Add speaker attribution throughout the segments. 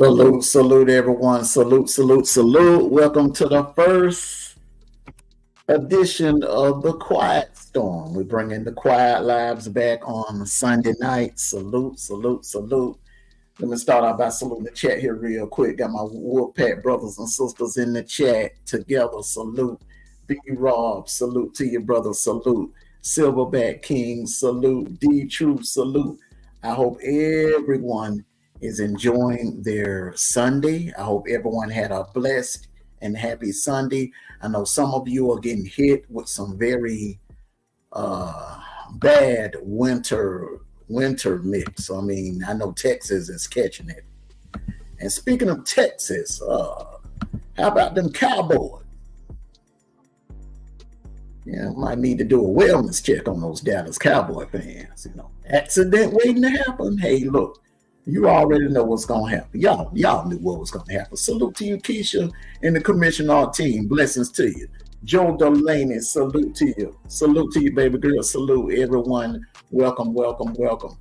Speaker 1: Salute, salute, everyone. Salute, salute, salute. Welcome to the first edition of The Quiet Storm. We're bringing the Quiet Lives back on Sunday night. Salute, salute, salute. Let me start out by saluting the chat here real quick. Got my Wolfpack brothers and sisters in the chat together. Salute. B-Rob, salute to you, brother. Salute. Silverback King, salute. D-True, salute. I hope everyone is enjoying their Sunday. I hope everyone had a blessed and happy Sunday. I know some of you are getting hit with some very bad winter mix. I mean, I know Texas is catching it. And speaking of Texas, how about them Cowboys? Yeah, might need to do a wellness check on those Dallas Cowboy fans. You know, accident waiting to happen. Hey, look. You already know what's going to happen. Y'all knew what was going to happen. Salute to you, Keisha, and the commissioner team. Blessings to you. Joe Delaney, salute to you. Salute to you, baby girl. Salute, everyone. Welcome, welcome, welcome.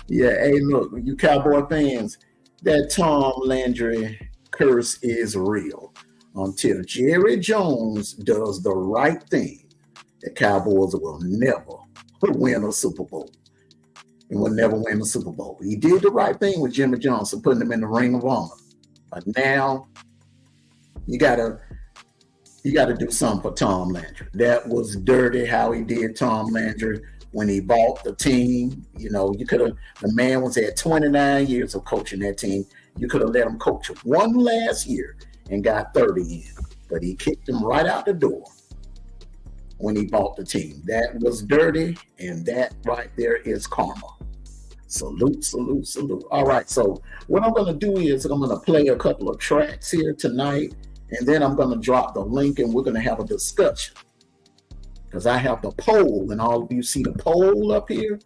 Speaker 1: Yeah, hey, look, you Cowboy fans, that Tom Landry curse is real. Until Jerry Jones does the right thing, the Cowboys will never win a Super Bowl. And will never win the Super Bowl. He did the right thing with Jimmy Johnson, putting him in the Ring of Honor. But now you gotta do something for Tom Landry. That was dirty how he did Tom Landry when he bought the team. You know, the man was at 29 years of coaching that team. You could have let him coach one last year and got 30 in. But he kicked him right out the door when he bought the team. That was dirty, and that right there is karma. Salute, salute, salute. All right, so what I'm going to do is I'm going to play a couple of tracks here tonight, and then I'm going to drop the link, and we're going to have a discussion. Because I have the poll, and all of you see the poll up here.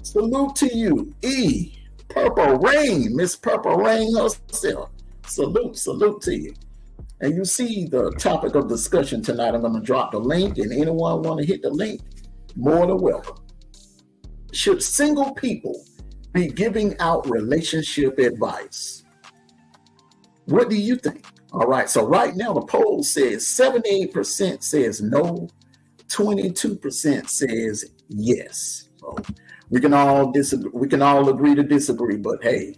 Speaker 1: Salute to you, E. Purple Rain, Miss Purple Rain herself. Salute, salute to you. And you see the topic of discussion tonight. I'm going to drop the link, and anyone want to hit the link, more than welcome. Should single people be giving out relationship advice? What do you think? All right, so right now the poll says 78% says no, 22% says yes. So we can all disagree. We can all agree to disagree, but hey,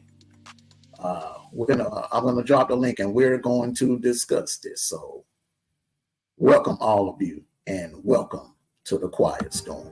Speaker 1: I'm gonna drop the link and we're going to discuss this. So welcome all of you and welcome to the Quiet Storm.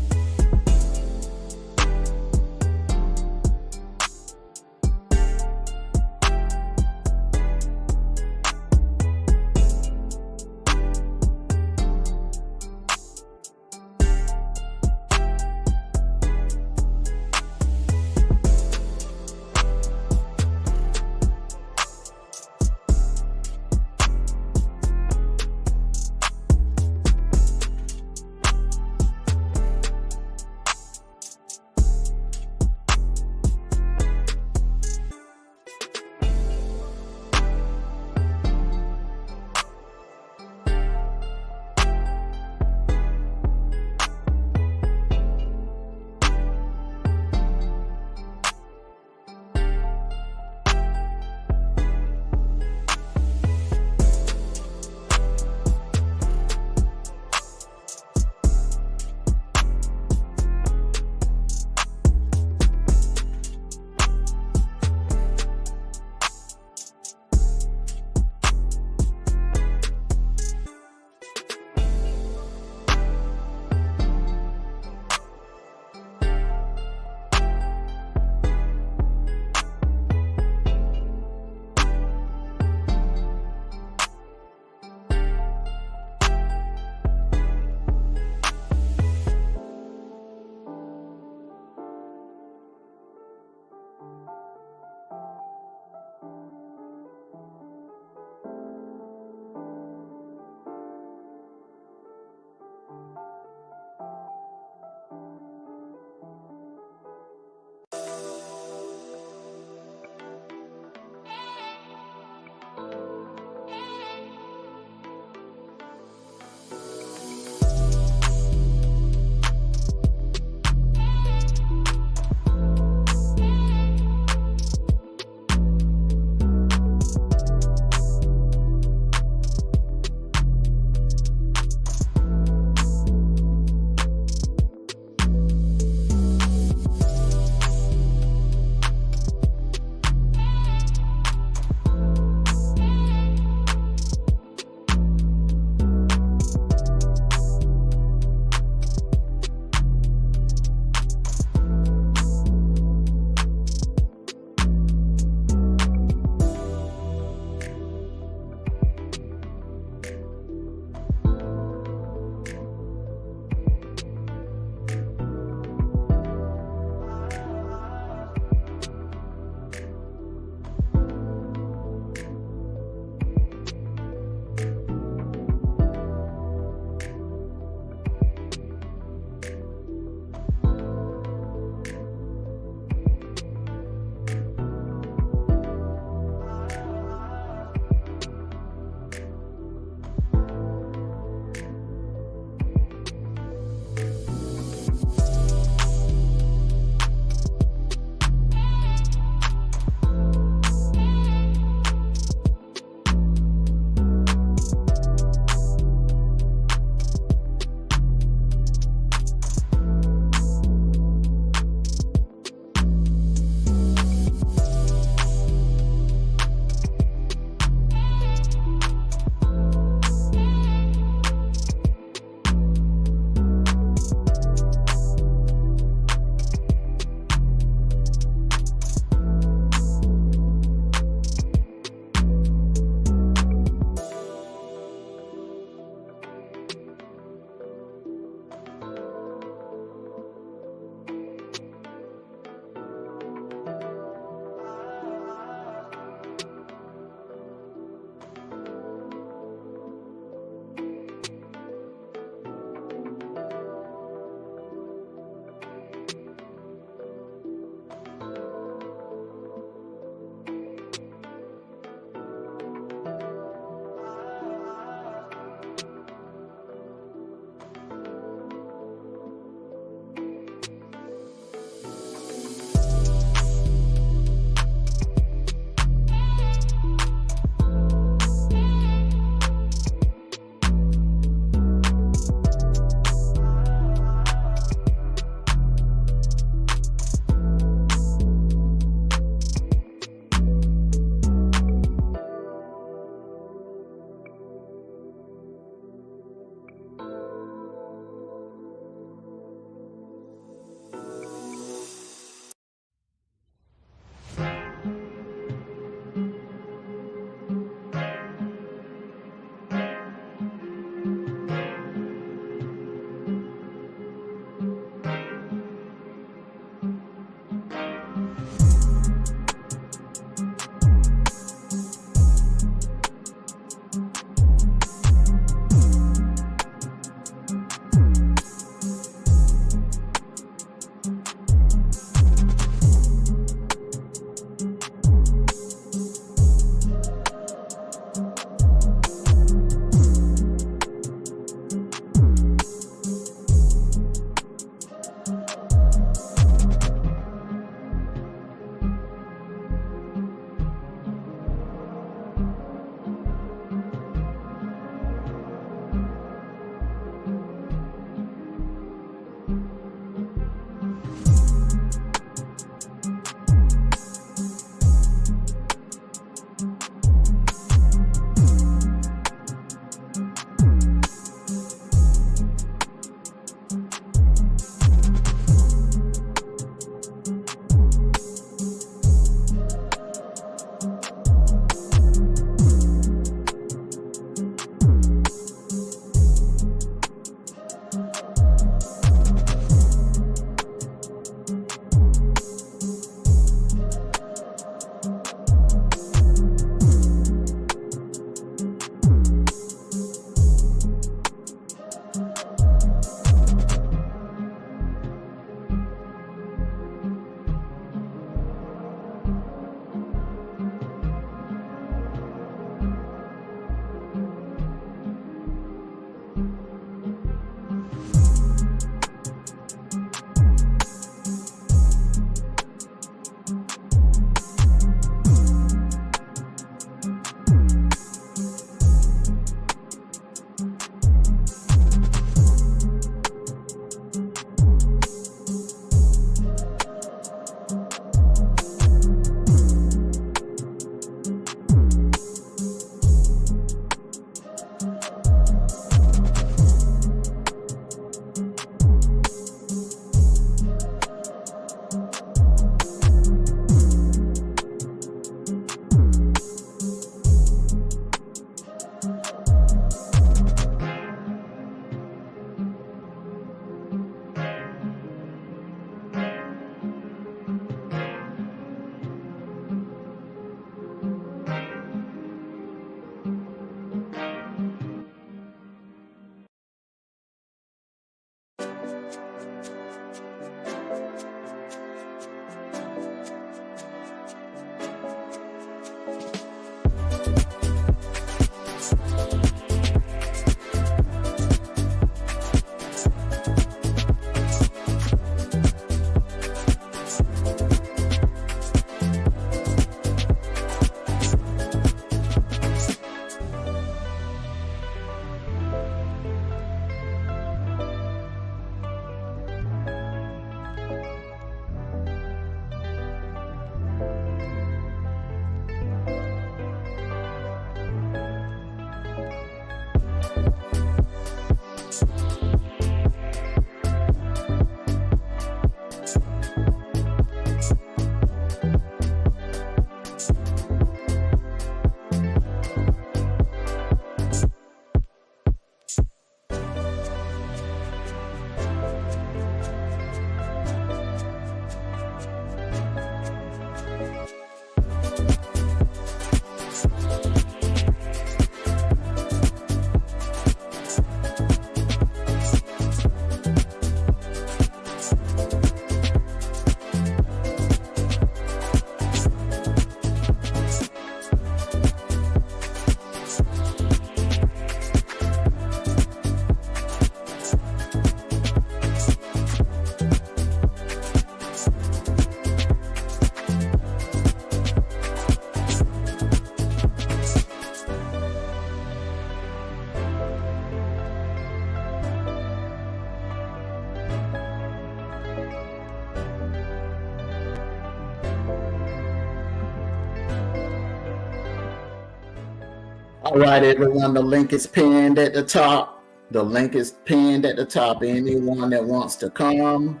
Speaker 1: All right, everyone. The link is pinned at the top. The link is pinned at the top. Anyone that wants to come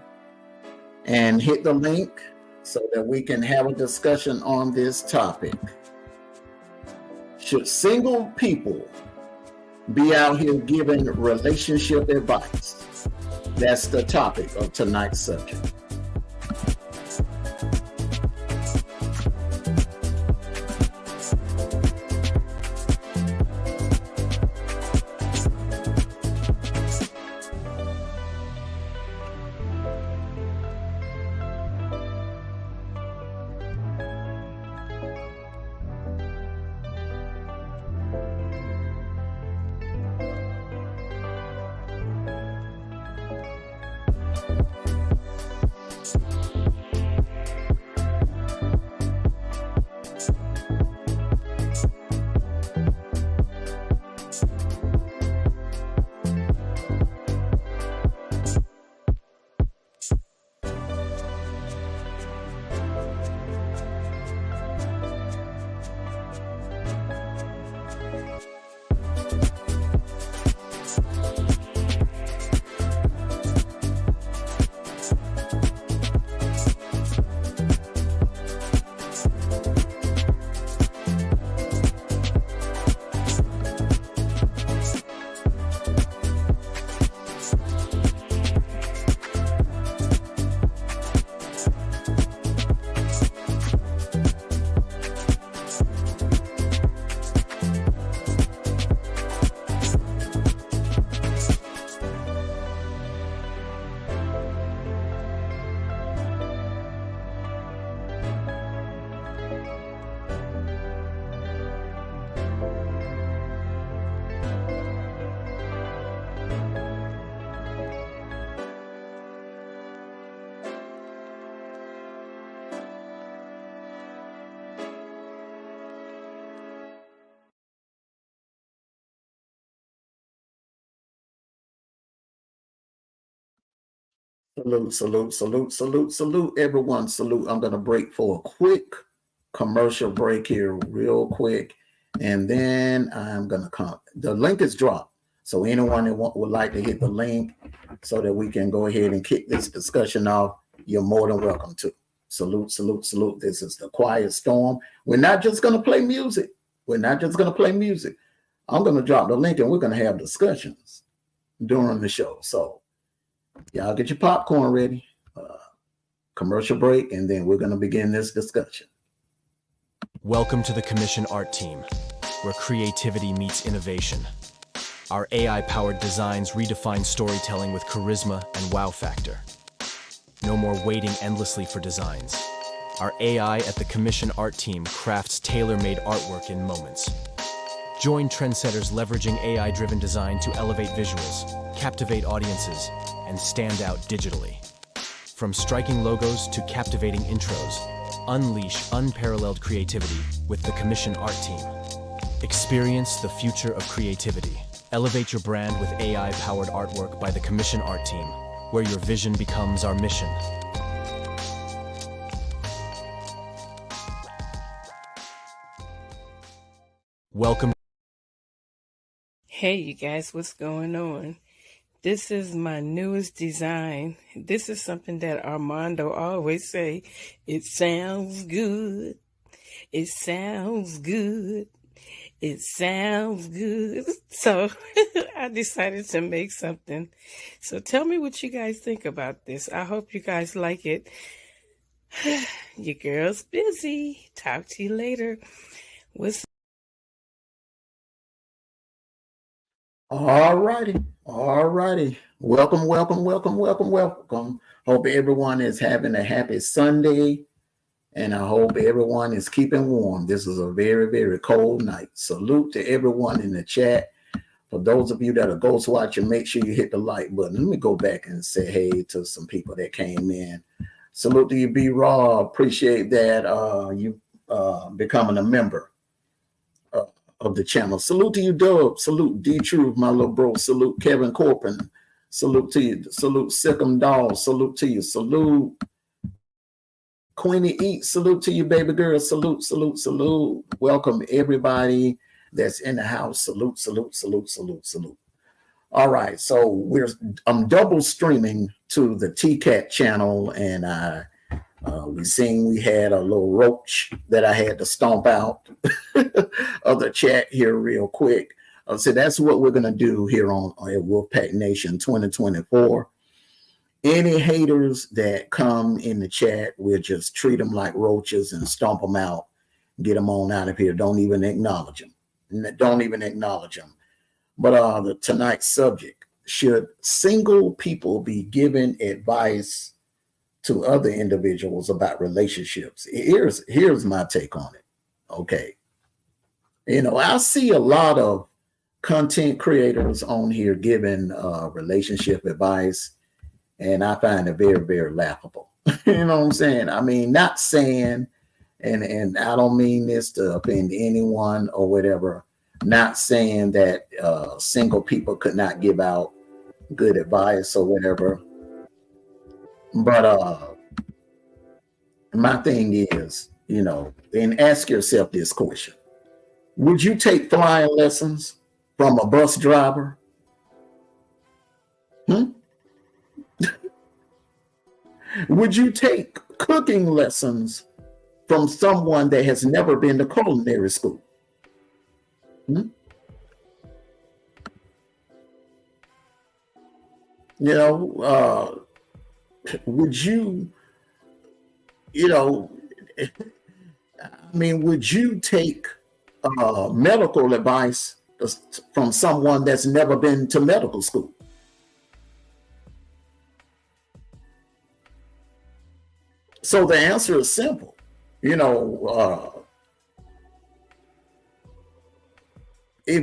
Speaker 1: and hit the link so that we can have a discussion on this topic. Should single people be out here giving relationship advice? That's the topic of tonight's subject. Salute, everyone. Salute. I'm going to break for a quick commercial break here, real quick. And then I'm going to come. The link is dropped. So anyone that would like to hit the link so that we can go ahead and kick this discussion off, you're more than welcome to. Salute. This is the Quiet Storm. We're not just going to play music. I'm going to drop the link and we're going to have discussions during the show. So y'all get your popcorn ready. Commercial break, and then we're going to begin this discussion.
Speaker 2: Welcome to the Commission Art Team, where creativity meets innovation. Our AI-powered designs redefine storytelling with charisma and wow factor. No more waiting endlessly for designs. Our AI at the Commission Art Team crafts tailor-made artwork in moments. Join trendsetters leveraging AI-driven design to elevate visuals, captivate audiences, and stand out digitally. From striking logos to captivating intros, unleash unparalleled creativity with the Commission Art Team. Experience the future of creativity. Elevate your brand with AI-powered artwork by the Commission Art Team, where your vision becomes our mission. Welcome.
Speaker 3: Hey, you guys, what's going on? This is my newest design. This is something that Armando always say. It sounds good. It sounds good. It sounds good. So I decided to make something. So tell me what you guys think about this. I hope you guys like it. Your girl's busy. Talk to you later.
Speaker 1: All righty. Welcome. Hope everyone is having a happy Sunday, and I hope everyone is keeping warm. This is a very, very cold night. Salute to everyone in the chat. For those of you that are ghost watching, make sure you hit the like button. Let me go back and say hey to some people that came in. Salute to you, B. Raw. Appreciate that you becoming a member of the channel. Salute to you, Dub. Salute D Truth, my little bro. Salute Kevin Corpin. Salute to you. Salute Sikkim Doll. Salute to you. Salute Queenie Eat. Salute to you, baby girl. Salute. Welcome everybody that's in the house. Salute, salute, salute, salute, salute. All right, so I'm double streaming to the TCAT channel, and we seen we had a little roach that I had to stomp out of the chat here real quick. So that's what we're gonna do here on Wolfpack Nation 2024. Any haters that come in the chat, we'll just treat them like roaches and stomp them out, get them on out of here. Don't even acknowledge them. Don't even acknowledge them. But tonight's subject: should single people be giving advice to other individuals about relationships? Here's my take on it. Okay, I see a lot of content creators on here giving relationship advice, and I find it very, very laughable. You know what I'm saying? I mean, not saying, and I don't mean this to offend anyone or whatever. Not saying that single people could not give out good advice or whatever. But my thing is, and ask yourself this question: would you take flying lessons from a bus driver? Would you take cooking lessons from someone that has never been to culinary school? Would you, would you take medical advice from someone that's never been to medical school? So the answer is simple. If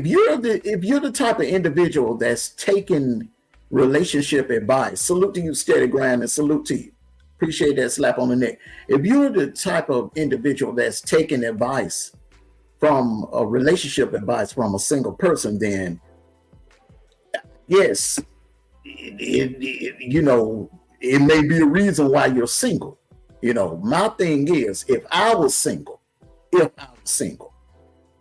Speaker 1: you're the type of individual that's taking relationship advice, salute to you, Steady Grind, and salute to you. Appreciate that slap on the neck. If you're the type of individual that's taking advice from a relationship advice from a single person, then yes, it may be a reason why you're single. My thing is, if I was single,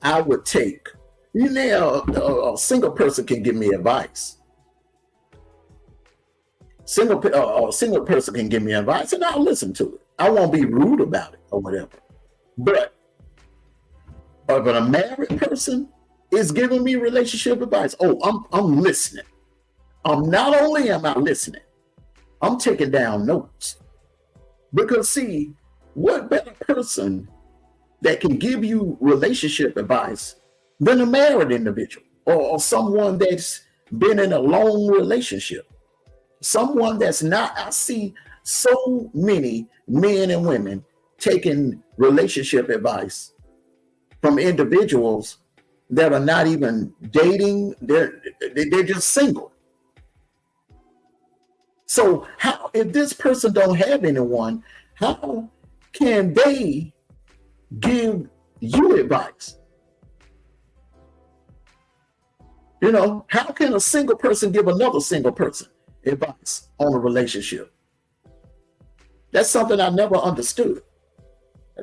Speaker 1: I would take, a single person can give me advice. Single person can give me advice, and I'll listen to it. I won't be rude about it or whatever. But if a married person is giving me relationship advice, I'm listening. Not only am I listening, I'm taking down notes. Because see, what better person that can give you relationship advice than a married individual or someone that's been in a long relationship? Someone that's not. I see so many men and women taking relationship advice from individuals that are not even dating. They're just single. So how, if this person don't have anyone, how can they give you advice? How can a single person give another single person advice on a relationship? That's something I never understood.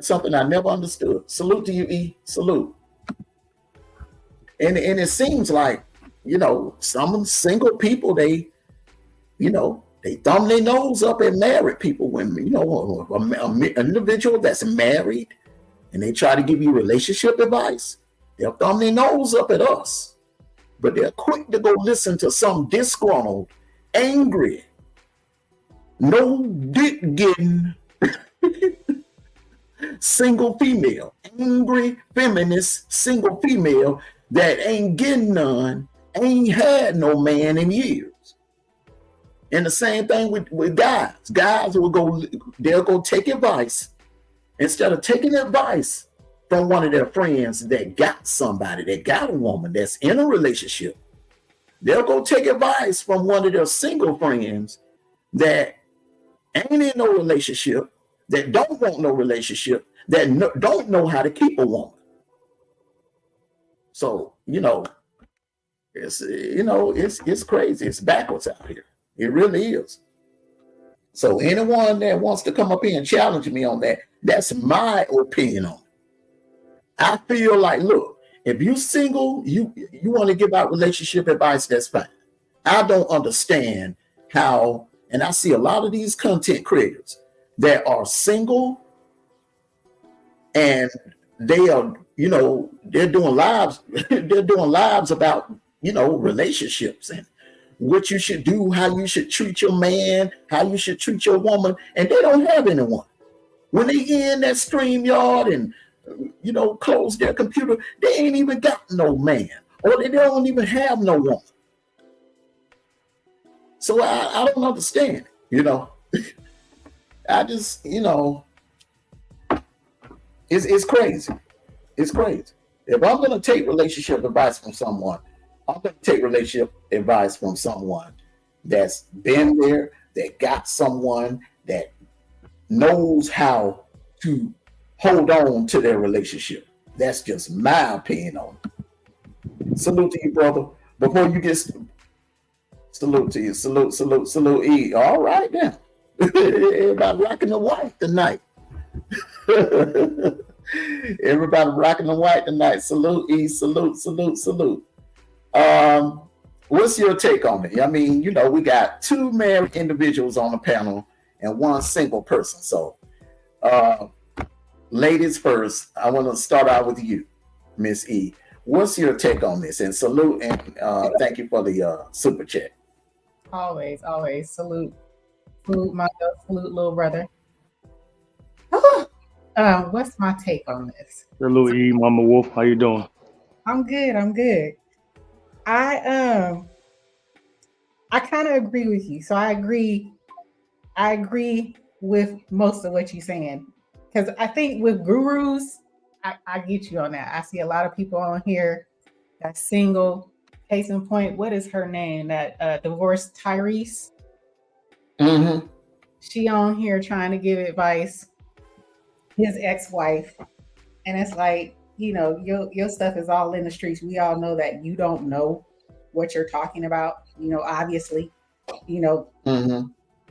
Speaker 1: Salute to you, E. Salute. And it seems like, some single people, they thumb their nose up at married people when, an individual that's married and they try to give you relationship advice, they'll thumb their nose up at us. But they're quick to go listen to some disgruntled, angry, no dick getting single female, angry feminist single female that ain't getting none, ain't had no man in years. And the same thing with guys. Guys they'll go take advice. Instead of taking advice from one of their friends that got somebody, that got a woman that's in a relationship, they'll go take advice from one of their single friends that ain't in no relationship, that don't want no relationship, that don't know how to keep a woman. So, it's crazy. It's backwards out here. It really is. So anyone that wants to come up here and challenge me on that, that's my opinion on it. I feel like, look, If you single, you want to give out relationship advice, that's fine. I don't understand how, and I see a lot of these content creators that are single and they are, they're doing lives, they're doing lives about, relationships and what you should do, how you should treat your man, how you should treat your woman, and they don't have anyone. When they in that StreamYard and close their computer, they ain't even got no man, or they don't even have no woman. So I don't understand, I just, it's crazy. It's crazy. If I'm going to take relationship advice from someone, I'm going to take relationship advice from someone that's been there, that got someone that knows how to hold on to their relationship. That's just my opinion on it. Salute to you, brother. Before you get salute to you. Salute E. All right now. Everybody rocking the white tonight. Everybody rocking the white tonight. Salute E. Salute. What's your take on it? I mean, we got 2 married individuals on the panel and 1 single person. So ladies first, I want to start out with you, Miss E. What's your take on this? And salute and thank you for the super chat.
Speaker 4: Always. Salute myself, salute little brother. What's my take on this?
Speaker 5: Salute E, Mama Wolf. How you doing?
Speaker 4: I'm good. I kind of agree with you. So I agree with most of what you're saying. Because I think with gurus, I get you on that. I see a lot of people on here that's single. Case in point, what is her name? That divorced Tyrese.
Speaker 1: Mm-hmm.
Speaker 4: She on here trying to give advice. His ex-wife, and it's like, your stuff is all in the streets. We all know that you don't know what you're talking about. Obviously,
Speaker 1: Mm-hmm.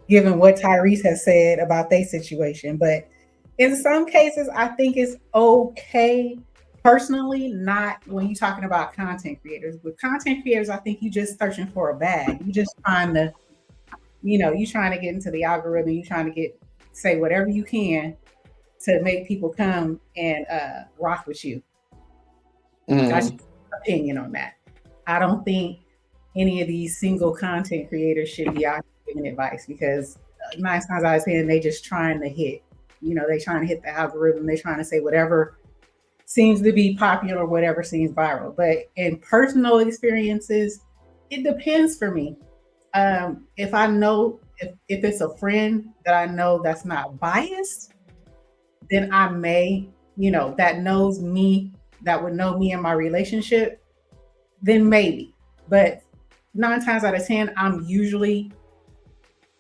Speaker 4: given what Tyrese has said about their situation, but in some cases, I think it's okay. Personally, not when you're talking about content creators. With content creators, I think you're just searching for a bag. You just trying to, you're trying to get into the algorithm. You're trying to say whatever you can to make people come and rock with you.
Speaker 1: Mm-hmm.
Speaker 4: That's just my opinion on that. I don't think any of these single content creators should be out giving advice, because 9 times out of 10, they just trying to hit. They trying to hit the algorithm. They trying to say whatever seems to be popular, whatever seems viral. But in personal experiences, it depends for me. If I know, if it's a friend that I know that's not biased, then I may, that knows me, that would know me in my relationship, then maybe. But 9 times out of 10, I'm usually,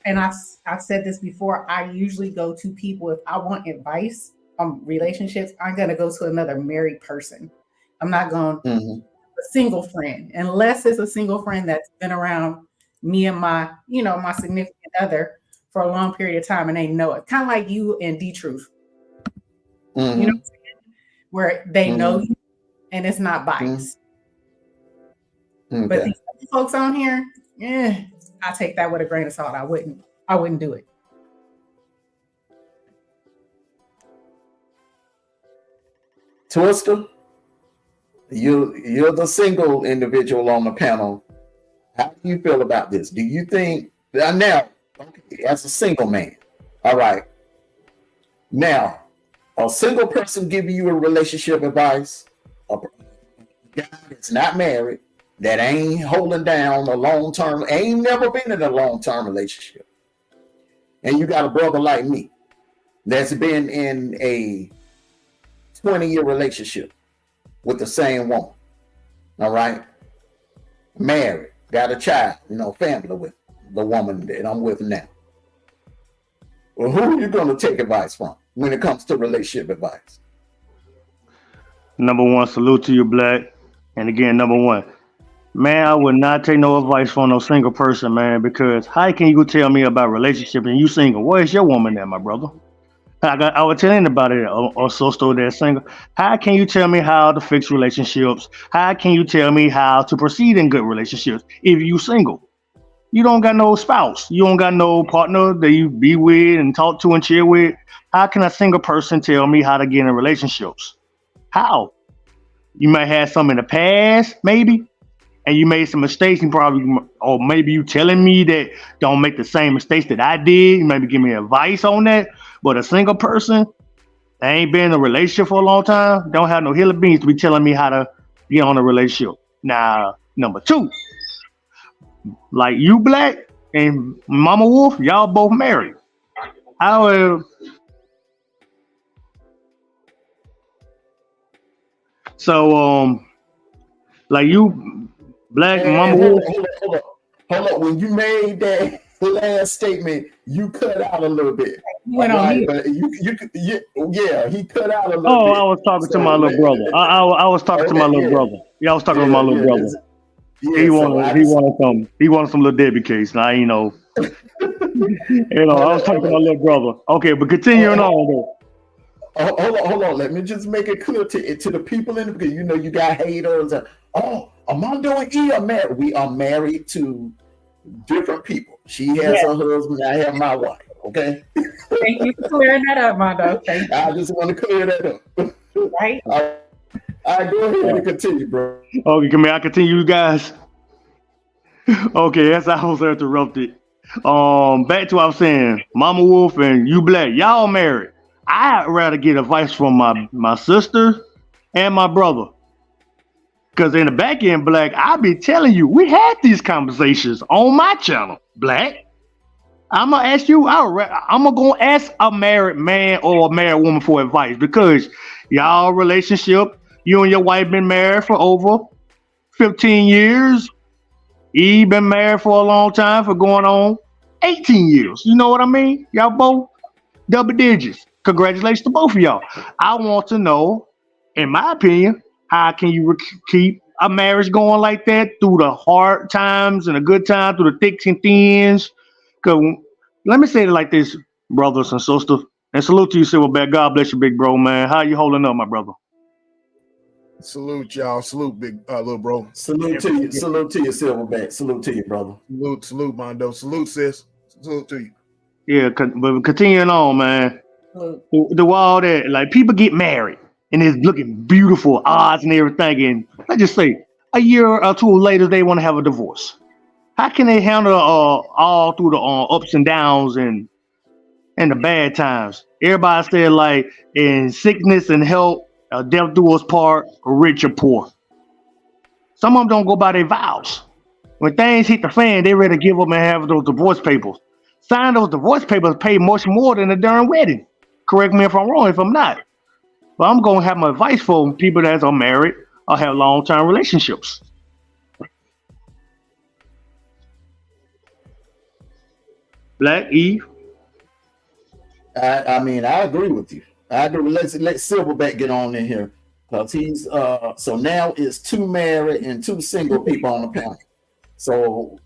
Speaker 4: and I've said this before, I usually go to people if I want advice on relationships. I'm going to go to another married person. I'm not going a single friend, unless it's a single friend that's been around me and my, my significant other for a long period of time, and they know it. Kind of like you and D-Truth.
Speaker 1: Mm-hmm.
Speaker 4: You know what I'm saying? Where they know you and it's not biased.
Speaker 1: Okay.
Speaker 4: But these folks on here, I take that with a grain of salt. I wouldn't do it.
Speaker 1: Twister, you're the single individual on the panel. How do you feel about this? Do you think now, okay, as a single man, all right, now, a single person giving you a relationship advice, a guy that's not married, that ain't holding down a long-term, ain't never been in a long-term relationship, and you got a brother like me that's been in a 20-year relationship with the same woman, all right, married, got a child, family with the woman that I'm with now. Well, who are you going to take advice from when it comes to relationship advice?
Speaker 5: Number one, salute to you, Black. And again, number one, man, I would not take no advice from no single person, man, because how can you tell me about relationship and you single? Where's your woman at, my brother? I was telling about it or so still there single. How can you tell me how to fix relationships? How can you tell me how to proceed in good relationships if you single? You don't got no spouse. You don't got no partner that you be with and talk to and chill with. How can a single person tell me how to get in relationships? How? You might have some in the past, maybe, and you made some mistakes. And probably, or maybe you telling me that don't make the same mistakes that I did. You maybe give me advice on that. But a single person that ain't been in a relationship for a long time don't have no hill of beans to be telling me how to get on a relationship. Now, number two, like you, Black, and Mama Wolf, y'all both married. I will. So, like you, Black, Mama
Speaker 1: And hold
Speaker 5: Wolf.
Speaker 1: on, hold on. When you made that last statement, you cut out a little bit.
Speaker 4: You went
Speaker 1: All
Speaker 4: on
Speaker 1: right,
Speaker 4: mute.
Speaker 1: but yeah, he cut out a little
Speaker 5: Oh, I
Speaker 1: bit.
Speaker 5: was talking to
Speaker 1: So
Speaker 5: my little brother. I was talking to my
Speaker 1: okay,
Speaker 5: little
Speaker 1: yeah,
Speaker 5: brother. Yeah, I was talking to my
Speaker 1: yeah,
Speaker 5: little
Speaker 1: yeah,
Speaker 5: brother.
Speaker 1: yeah. So I just
Speaker 5: He wanted some little Debbie cakes. Now I
Speaker 1: hold
Speaker 5: was
Speaker 1: on,
Speaker 5: talking
Speaker 1: hold
Speaker 5: to my
Speaker 1: on.
Speaker 5: little brother. Okay, but
Speaker 1: Hold
Speaker 5: continuing
Speaker 1: on,
Speaker 5: on though.
Speaker 1: hold on. Let me just make it clear to the people in the because you got haters. Oh, Armando and E are married. We are married to different people. She has
Speaker 4: Yes.
Speaker 1: her husband. I have my wife. Okay.
Speaker 4: Thank you for clearing that up, Mondo. Thank
Speaker 1: I
Speaker 4: you.
Speaker 1: just want to clear that up.
Speaker 4: Right?
Speaker 1: I go ahead and continue, bro.
Speaker 5: Okay, can I continue, guys? Okay, that's how I was interrupted. Back to what I was saying. Mama Wolf and you, Black, y'all married. I'd rather get advice from my sister and my brother. Cause in the back end, Black, I be telling you, we had these conversations on my channel, Black. I'm gonna ask you. I'm gonna go ask a married man or a married woman for advice because y'all relationship, you and your wife been married for over 15 years. He been married for a long time, for going on 18 years. You know what I mean? Y'all both double digits. Congratulations to both of y'all. I want to know, in my opinion, how can you keep a marriage going like that through the hard times and the good times, through the thicks and thins? Because let me say it like this, brothers and sisters, and salute to you, Silverback. God bless you, big bro, man. How you holding up, my brother?
Speaker 6: Salute y'all. Salute, big little bro.
Speaker 1: Salute to you. Salute to you, Silverback. Salute to you, brother.
Speaker 6: Salute, Mondo. Salute, sis. Salute to you.
Speaker 5: Yeah, but continuing on, man.
Speaker 4: Look,
Speaker 5: The all that, like people get married and it's looking beautiful, odds and everything, and let's just say a year or two later they want to have a divorce. How can they handle all through the ups and downs and the bad times? Everybody said like in sickness and health, death do us part, rich or poor. Some of them don't go by their vows. When things hit the fan, they ready to give up and have those divorce papers. Sign those divorce papers pay much more than a darn wedding. Correct me if I'm wrong, if I'm not. But I'm gonna have my advice for people that are married or have long-term relationships. Black Eve.
Speaker 1: I mean, I agree with you. I agree. Let Silverback get on in here because he's so now it's two married and two single people on the panel. So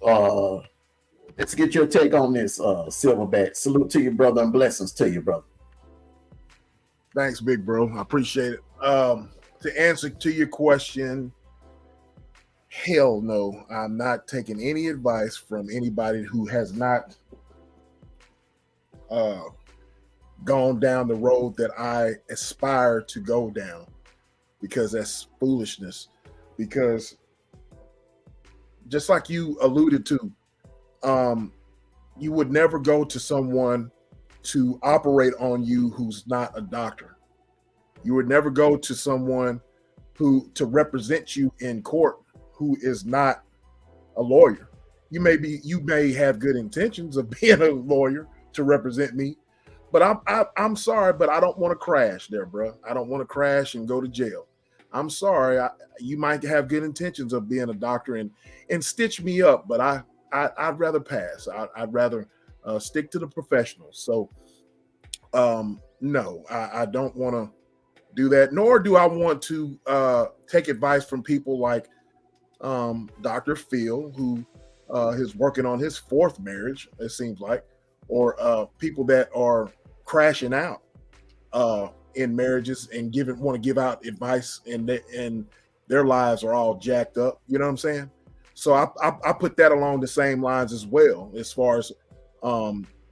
Speaker 1: let's get your take on this, Silverback. Salute to you, brother, and blessings to you, brother.
Speaker 6: Thanks, big bro. I appreciate it. To answer to your question, hell no. I'm not taking any advice from anybody who has not gone down the road that I aspire to go down, because that's foolishness. Because just like you alluded to, you would never go to someone to operate on you who's not a doctor. You would never go to someone who to represent you in court who is not a lawyer. You may have good intentions of being a lawyer to represent me, but I'm sorry, but I don't want to crash there, bro. I don't want to crash and go to jail. I'm sorry. You might have good intentions of being a doctor and stitch me up, but I'd rather pass. I'd rather stick to the professionals. So no, I don't want to do that, nor do I want to take advice from people like Dr. Phil, who is working on his fourth marriage, it seems like, or people that are crashing out. in marriages and want to give out advice, and their lives are all jacked up. You know what I'm saying? So I put that along the same lines as well, as far as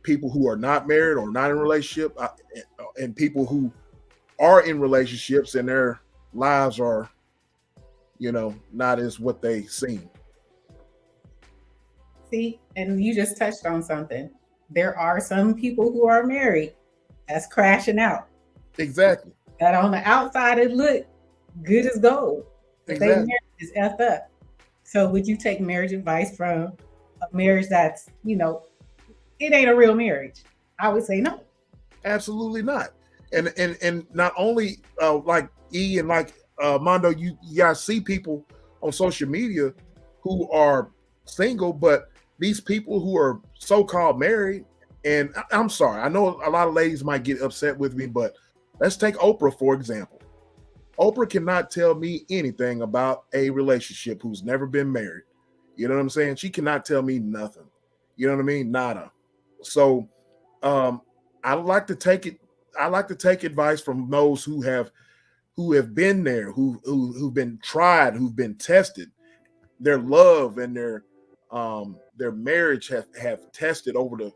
Speaker 6: people who are not married or not in a relationship, and people who are in relationships and their lives are, not as what they seem.
Speaker 4: See, and you just touched on something. There are some people who are married that's crashing out.
Speaker 6: Exactly.
Speaker 4: That on the outside it look good as gold. But
Speaker 6: Exactly.
Speaker 4: they marriage is effed up. So would you take marriage advice from a marriage that's, it ain't a real marriage? I would say no.
Speaker 6: Absolutely not. And not only like E and like Mondo, you guys see people on social media who are single, but these people who are so-called married, and I'm sorry, I know a lot of ladies might get upset with me, but let's take Oprah, for example. Oprah cannot tell me anything about a relationship who's never been married. You know what I'm saying? She cannot tell me nothing. You know what I mean? Nada. So I like to take advice from those who have been there, who've been tried, who've been tested. Their love and their marriage have tested over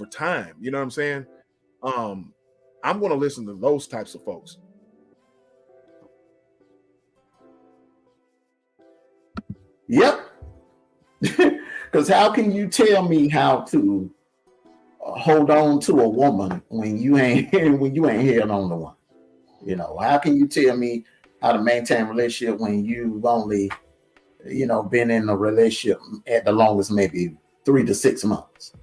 Speaker 6: time. You know what I'm saying? I'm going to listen to those types of folks.
Speaker 1: Yep. Because how can you tell me how to hold on to a woman when you ain't held on to one? How can you tell me how to maintain a relationship when you've only, been in a relationship at the longest maybe 3 to 6 months?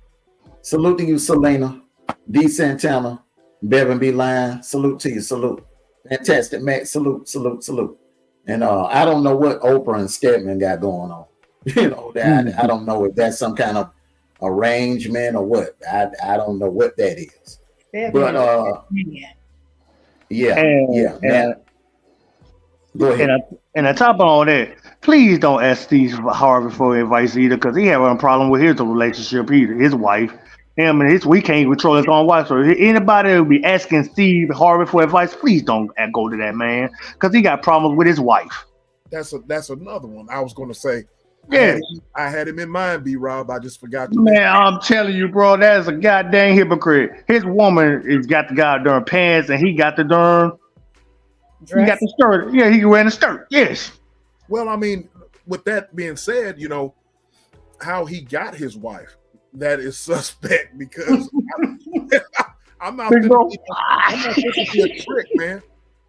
Speaker 1: Salute to you, Selena, D. Santana, Bevan B. Line. Salute to you. Salute. Fantastic, Matt. Salute. And I don't know what Oprah and Stedman got going on. I don't know if that's some kind of arrangement or what. I don't know what that is. But yeah. Go ahead.
Speaker 5: And on top of all that, please don't ask Steve Harvey for advice either, because he having a problem with his relationship either. His wife, him, and we can't control his own wife. So anybody that will be asking Steve Harvey for advice, please don't go to that man, because he got problems with his wife.
Speaker 6: That's another one I was going to say.
Speaker 5: Yeah,
Speaker 6: I had him in mind, B-Rob. I just forgot.
Speaker 5: Man, I'm telling you, bro, that is a goddamn hypocrite. His woman has got the goddamn pants, and he got the darn. Dress. He got the skirt. Yeah, he wearing a skirt. Yes.
Speaker 6: Well, I mean, with that being said, how he got his wife, that is suspect, because I'm not supposed to be a trick, man.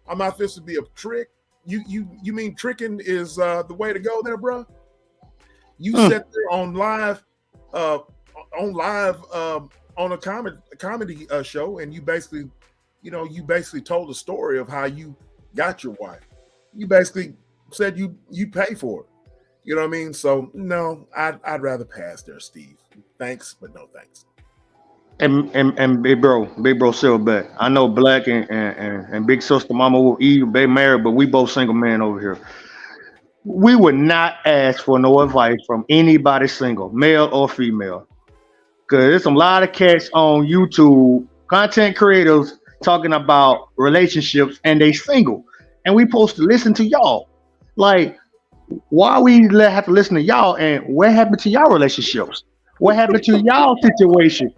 Speaker 6: I'm not supposed to be a trick. You mean tricking is the way to go there, bro? You sat there on live on a comedy show, and you basically told a story of how you got your wife. You basically said you pay for it. You know what I mean? So no, I'd rather pass there, Steve. Thanks, but no thanks.
Speaker 5: And big bro Silverback. I know Black and big sister Mama E, they married, but we both single men over here. We would not ask for no advice from anybody single, male or female. Because there's a lot of cats on YouTube, content creators, talking about relationships, and they single. And we supposed to listen to y'all. Like, why we have to listen to y'all, and what happened to y'all relationships? What happened to y'all situation?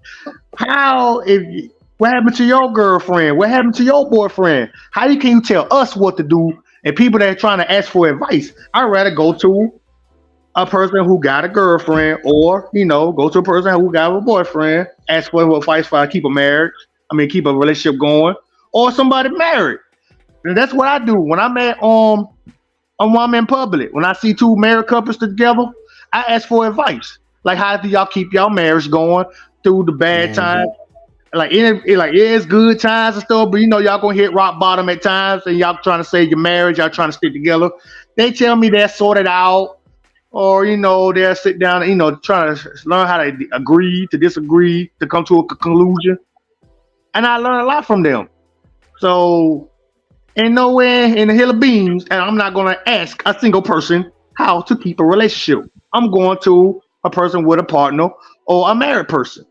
Speaker 5: What happened to your girlfriend? What happened to your boyfriend? How can you tell us what to do? And people that are trying to ask for advice, I'd rather go to a person who got a girlfriend, or go to a person who got a boyfriend, ask for advice for keep a relationship going, or somebody married. And that's what I do when I'm I'm in public. When I see two married couples together, I ask for advice. Like, how do y'all keep y'all marriage going through the bad times? Like, it's good times and stuff, but y'all gonna hit rock bottom at times, and y'all trying to save your marriage, y'all trying to stick together. They tell me they're sorted out, or they'll sit down and trying to learn how to agree to disagree to come to a conclusion. And I learned a lot from them. So ain't nowhere in the hill of beans, and I'm not gonna ask a single person how to keep a relationship. I'm going to a person with a partner or a married person.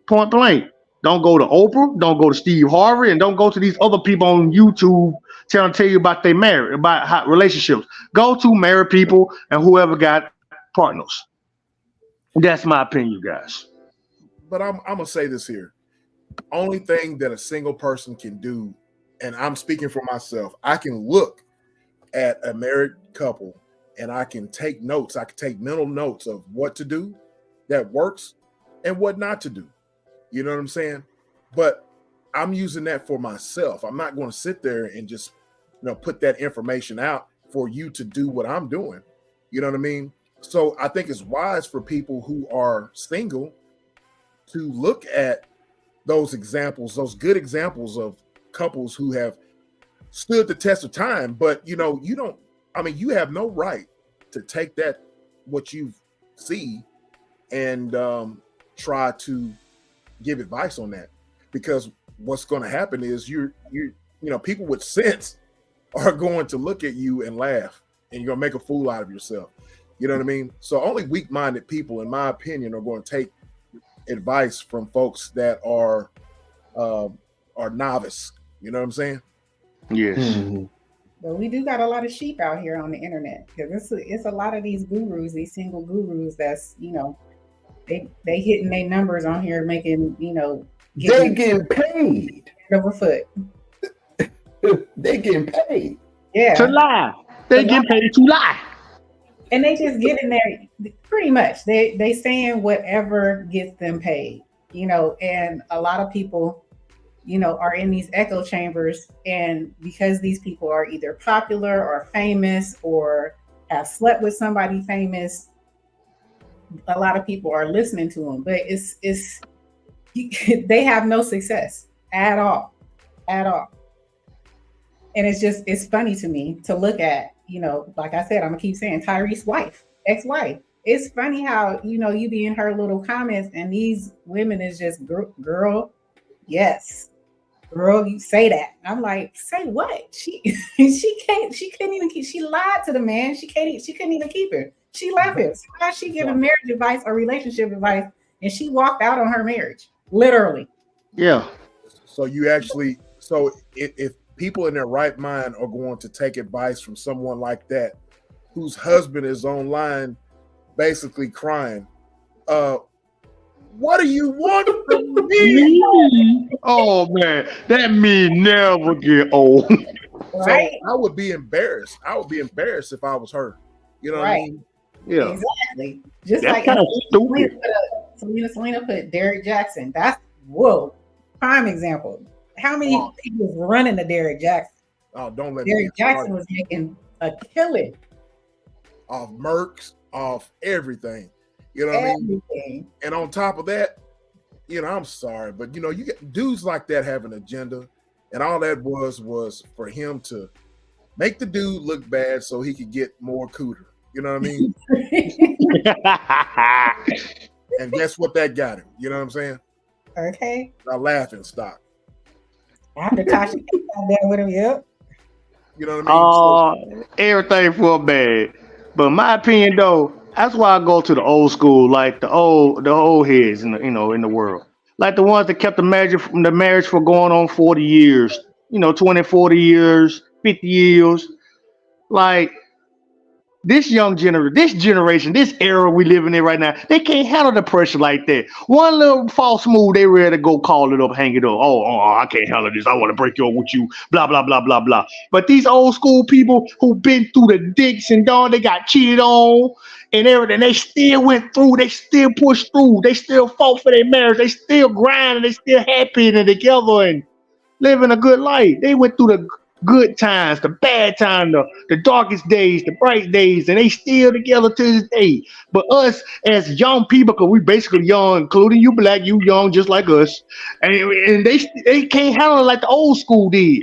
Speaker 5: Point blank. Don't go to Oprah. Don't go to Steve Harvey, and don't go to these other people on YouTube trying to tell you about their marriage, about how, relationships. Go to married people and whoever got partners. That's my opinion, you guys.
Speaker 6: But I'm gonna say this here. Only thing that a single person can do, and I'm speaking for myself, I can look at a married couple and I can take notes. I can take mental notes of what to do that works and what not to do. You know what I'm saying? But I'm using that for myself. I'm not going to sit there and just, put that information out for you to do what I'm doing. You know what I mean? So I think it's wise for people who are single to look at those examples, those good examples of couples who have stood the test of time. But, you have no right to take that, what you see, and try to give advice on that, because what's going to happen is people with sense are going to look at you and laugh, and you're going to make a fool out of yourself. You know what I mean? So only weak-minded people, in my opinion, are going to take advice from folks that are novice. You know what I'm saying?
Speaker 5: Yes.
Speaker 1: Mm-hmm.
Speaker 4: But we do got a lot of sheep out here on the internet, because it's a lot of these gurus, these single gurus that's, they hitting their numbers on here, making,
Speaker 1: They getting paid.
Speaker 4: Over foot.
Speaker 1: They getting paid.
Speaker 4: Yeah.
Speaker 5: To lie. They get paid to lie.
Speaker 4: And they just get in there pretty much. They saying whatever gets them paid, and a lot of people, are in these echo chambers, and because these people are either popular or famous or have slept with somebody famous, a lot of people are listening to them, but they have no success at all. And it's funny to me to look at, like I said, I'm gonna keep saying Tyrese's ex-wife. It's funny how, you be in her little comments and these women is just, girl, yes. Girl, you say that. I'm like, say what? She couldn't even keep, she lied to the man. She couldn't even keep her. She left him. So how she giving marriage advice or relationship advice, and she walked out on her marriage, literally.
Speaker 5: Yeah.
Speaker 6: So if people in their right mind are going to take advice from someone like that, whose husband is online basically crying, what do you want from me?
Speaker 5: Oh man, that mean never get old.
Speaker 4: Right?
Speaker 6: So I would be embarrassed. If I was her. You know what I mean?
Speaker 5: Yeah.
Speaker 4: Exactly. Just
Speaker 5: That's
Speaker 4: like
Speaker 5: kind of stupid.
Speaker 4: Selena put Derek Jackson. That's prime example. How many people was running to Derek Jackson?
Speaker 6: Oh, don't let
Speaker 4: Derek Jackson was making a killing
Speaker 6: off Mercs, off everything. You know what I mean? And on top of that, I'm sorry, but you get dudes like that have an agenda, and all that was for him to make the dude look bad so he could get more cooter. You know what I mean? And guess what that got him? You know what I'm saying?
Speaker 4: Okay.
Speaker 6: A laughing stock.
Speaker 4: After Tasha got there with him, yep.
Speaker 6: You know what I mean?
Speaker 5: Everything for bad. But my opinion though, that's why I go to the old school, like the old heads in the world. Like the ones that kept the marriage for going on 40 years, 20, 40 years, 50 years. Like this generation, this era we living in right now, they can't handle the pressure like that. One little false move, they ready to go call it up, hang it up. Oh, I can't handle this. I want to break up with you. Blah blah blah blah blah. But these old school people who been through the dicks and dawn, they got cheated on and everything. They still went through. They still pushed through. They still fought for their marriage. They still grinding. They still happy and together and living a good life. They went through the good times, the bad times, the darkest days, the bright days, and they still together to this day. But us as young people, because we basically young, including you black, you young just like us, and they can't handle it like the old school did.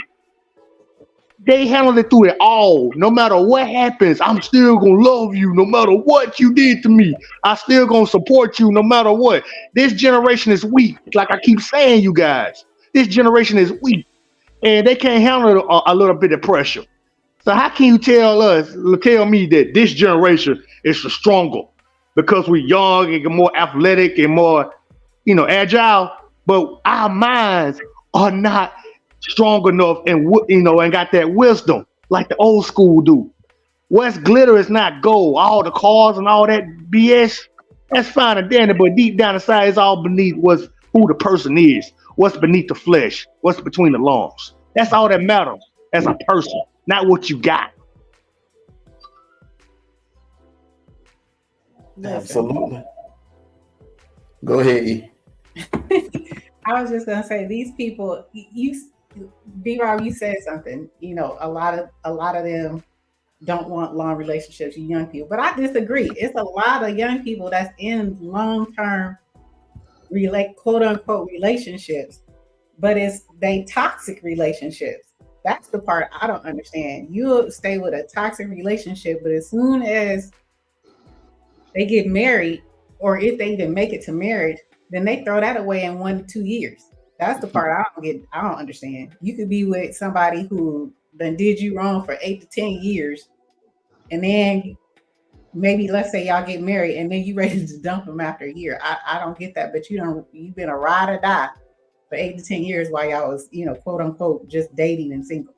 Speaker 5: They handled it through it all. No matter what happens, I'm still gonna love you no matter what you did to me. I still gonna support you no matter what. This generation is weak. Like I keep saying, you guys, this generation is weak. And they can't handle a little bit of pressure. So how can you tell me that this generation is stronger because we're young and more athletic and more, agile? but our minds are not strong enough and and got that wisdom like the old school do. What's glitter is not gold. All the cars and all that BS, that's fine and dandy, but deep down inside, it's all beneath who the person is, what's beneath the flesh, what's between the lungs. That's all that matters as a person, not what you got.
Speaker 1: Absolutely. Go ahead, E.
Speaker 4: I was just gonna say these people. B-Rob, you said something. You know, a lot of them don't want long relationships with young people, but I disagree. It's a lot of young people that's in long-term, quote unquote relationships, but they toxic relationships. That's the part I don't understand. You'll stay with a toxic relationship, but as soon as they get married, or if they even make it to marriage, then they throw that away in 1 to 2 years. That's the part I don't understand. You could be with somebody who then did you wrong for 8 to 10 years, and then maybe let's say y'all get married, and then you ready to dump them after a year. I don't get that, but you've been a ride or die for 8 to 10 years while y'all was, quote unquote, just dating and single.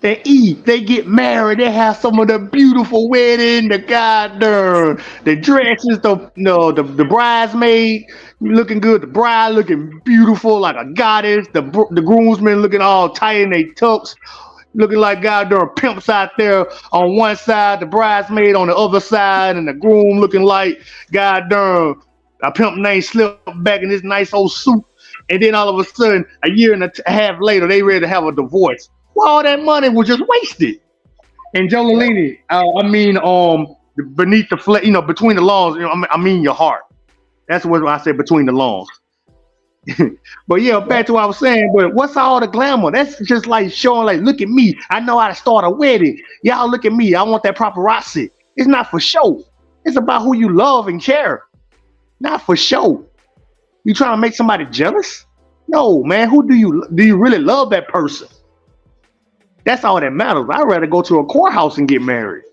Speaker 5: They eat, they get married, they have some of the beautiful wedding, the goddamn, the dresses, the bridesmaid looking good, the bride looking beautiful like a goddess, the groomsmen looking all tight in their tux, looking like goddamn pimps out there on one side, the bridesmaid on the other side, and the groom looking like goddamn a pimp named Slipback in this nice old suit. And then all of a sudden, a year and a half later, they ready to have a divorce. Well, all that money was just wasted. And Jolene, beneath the flesh, between the lawns, I mean your heart. That's what I said, between the lawns. But yeah, back to what I was saying, but what's all the glamour? That's just like showing, like, look at me. I know how to start a wedding. Y'all look at me. I want that paparazzi. It's not for show. It's about who you love and care. Not for show. You trying to make somebody jealous? No, man. Who do you really love that person? That's all that matters. I'd rather go to a courthouse and get married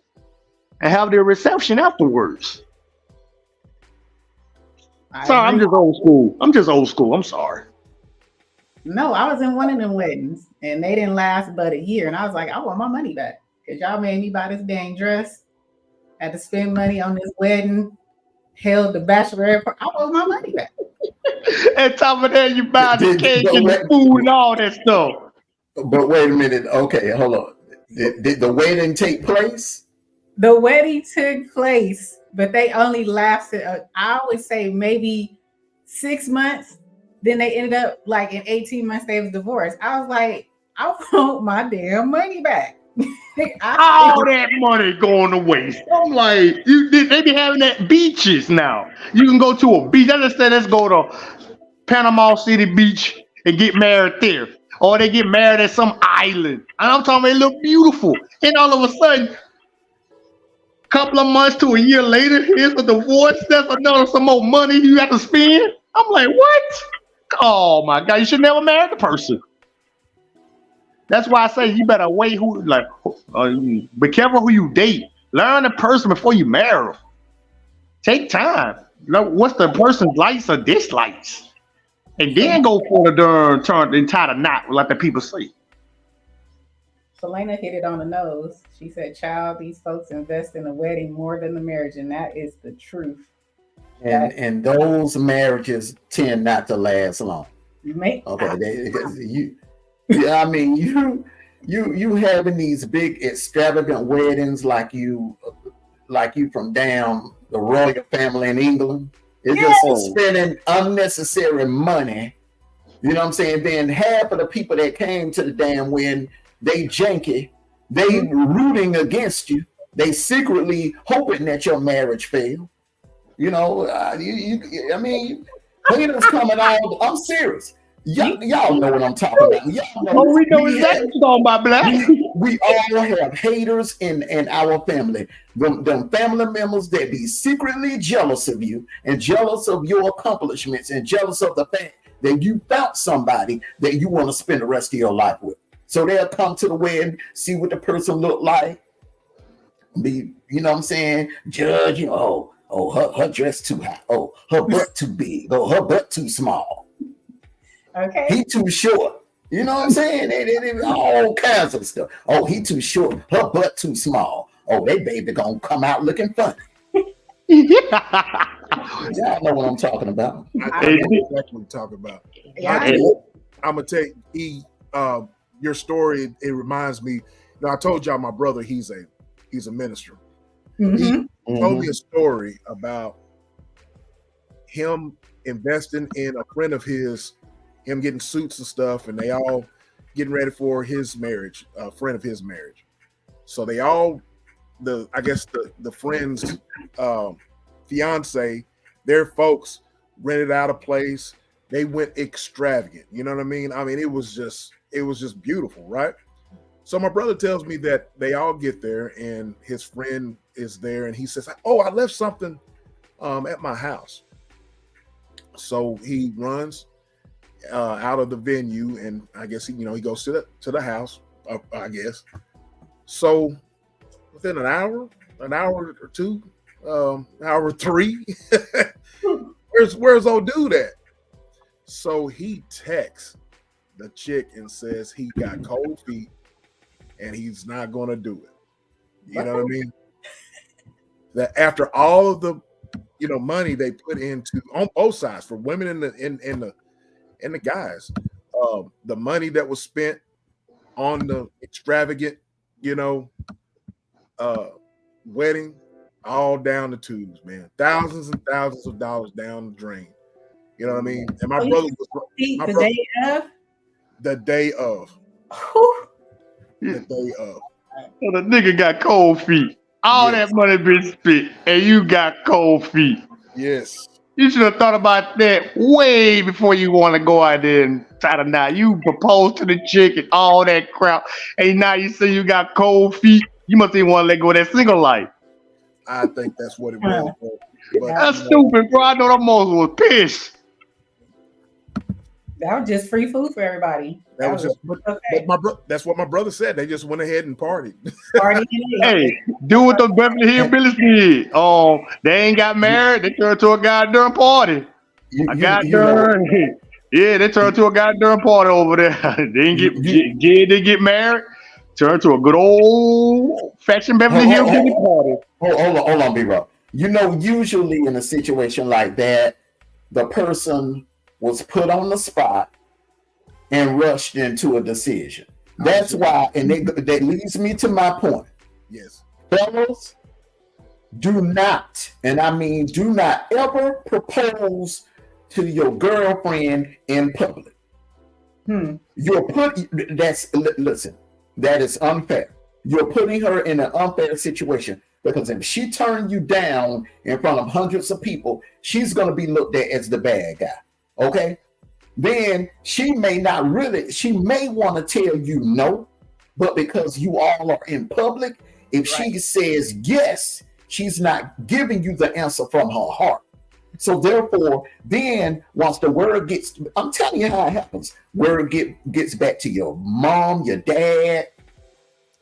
Speaker 5: and have their reception afterwards. Sorry, I'm just old school. I'm sorry.
Speaker 4: No, I was in one of them weddings and they didn't last but a year. And I was like, I want my money back because y'all made me buy this dang dress. Had to spend money on this wedding, held the bachelorette. I want my money back.
Speaker 5: And top of that, you buy the cake and the food and all that stuff.
Speaker 1: But wait a minute. Okay, hold on. Did the wedding take place?
Speaker 4: The wedding took place, but they only lasted, I would say maybe 6 months. Then they ended up like in 18 months, they was divorced. I was like, I want my damn money back.
Speaker 5: All that money going to waste. I'm like, they be having that beaches now. You can go to a beach. Let's go to Panama City Beach and get married there. Or they get married at some island. And I'm talking, they look beautiful. And all of a sudden, a couple of months to a year later, here's a divorce. That's some more money you have to spend. I'm like, what? Oh my God, you should never marry the person. That's why I say you better wait. Be careful who you date. Learn the person before you marry them. Take time. What's the person's likes or dislikes? And then go for the darn turn and tie the knot, like the people say.
Speaker 4: Selena hit it on the nose. She said, child, these folks invest in a wedding more than the marriage, and that is the truth.
Speaker 1: And those marriages tend not to last long. Okay, you having these big extravagant weddings like you from down the royal family in England. It's just spending unnecessary money. You know what I'm saying? Then half of the people that came to the damn wedding, they janky. They rooting against you. They secretly hoping that your marriage fail. Haters coming out. I'm serious. Y'all know what I'm talking about.
Speaker 5: We know exactly what you're talking about, Black.
Speaker 1: We all have haters in our family. Them family members that be secretly jealous of you and jealous of your accomplishments and jealous of the fact that you found somebody that you want to spend the rest of your life with. So they'll come to the wedding, see what the person look like. You know what I'm saying? Judge, her dress too high. Oh, her butt too big. Oh, her butt too small.
Speaker 4: Okay.
Speaker 1: He too short. You know what I'm saying? All kinds of stuff. Oh, he too short. Her butt too small. Oh, they baby gonna come out looking funny. Y'all know what I'm talking about.
Speaker 6: I know exactly what you're talking about.
Speaker 4: Yeah,
Speaker 6: I'm gonna take your story. It reminds me. I told y'all my brother. He's a minister.
Speaker 4: Mm-hmm.
Speaker 6: He told me a story about him investing in a friend of his, him getting suits and stuff, and they all getting ready for his marriage, a friend of his marriage. So they all, the friend's fiance, their folks rented out a place. They went extravagant. You know what I mean? I mean, it was just beautiful, right? So my brother tells me that they all get there and his friend is there, and he says, "Oh, I left something at my house." So he runs out of the venue, and I guess he goes to the house. I guess so. Within an hour or two, hour three, where's old dude at? So he texts the chick and says he got cold feet and he's not going to do it. You know what I mean? That after all of the money they put into on both sides, for women and the guys, the money that was spent on the extravagant wedding, all down the tubes, man. Thousands and thousands of dollars down the drain. You know what I mean? And my brother was the day of. The day of.
Speaker 5: So the nigga got cold feet. All that money been spent, and you got cold feet.
Speaker 6: Yes.
Speaker 5: You should have thought about that way before you want to go out there and try to now. You propose to the chick and all that crap, and now you say you got cold feet. You must even want to let go of that single life.
Speaker 6: I think that's what it was. But,
Speaker 5: that's stupid, bro. I know that most was pissed.
Speaker 4: That was just free food for everybody.
Speaker 6: That was just okay. That's what my brother said. They just went ahead and partied.
Speaker 5: Hey, do what the Beverly Hillbillies did. They ain't got married. They turned to a goddamn party. Yeah, they turned to a goddamn party over there. They didn't get married. Turned to a good old fashioned Beverly Hillbilly party.
Speaker 1: Hold on, B-Rock. Usually in a situation like that, the person was put on the spot and rushed into a decision. That's why, and that leads me to my point.
Speaker 6: Yes.
Speaker 1: Fellas, do not, and I mean do not ever propose to your girlfriend in public. That is unfair. You're putting her in an unfair situation, because if she turned you down in front of hundreds of people, she's going to be looked at as the bad guy. Okay? Then she may want to tell you no, but because you all are in public, if she says yes, she's not giving you the answer from her heart. So therefore, then once the word gets, I'm telling you how it happens. Word gets back to your mom, your dad,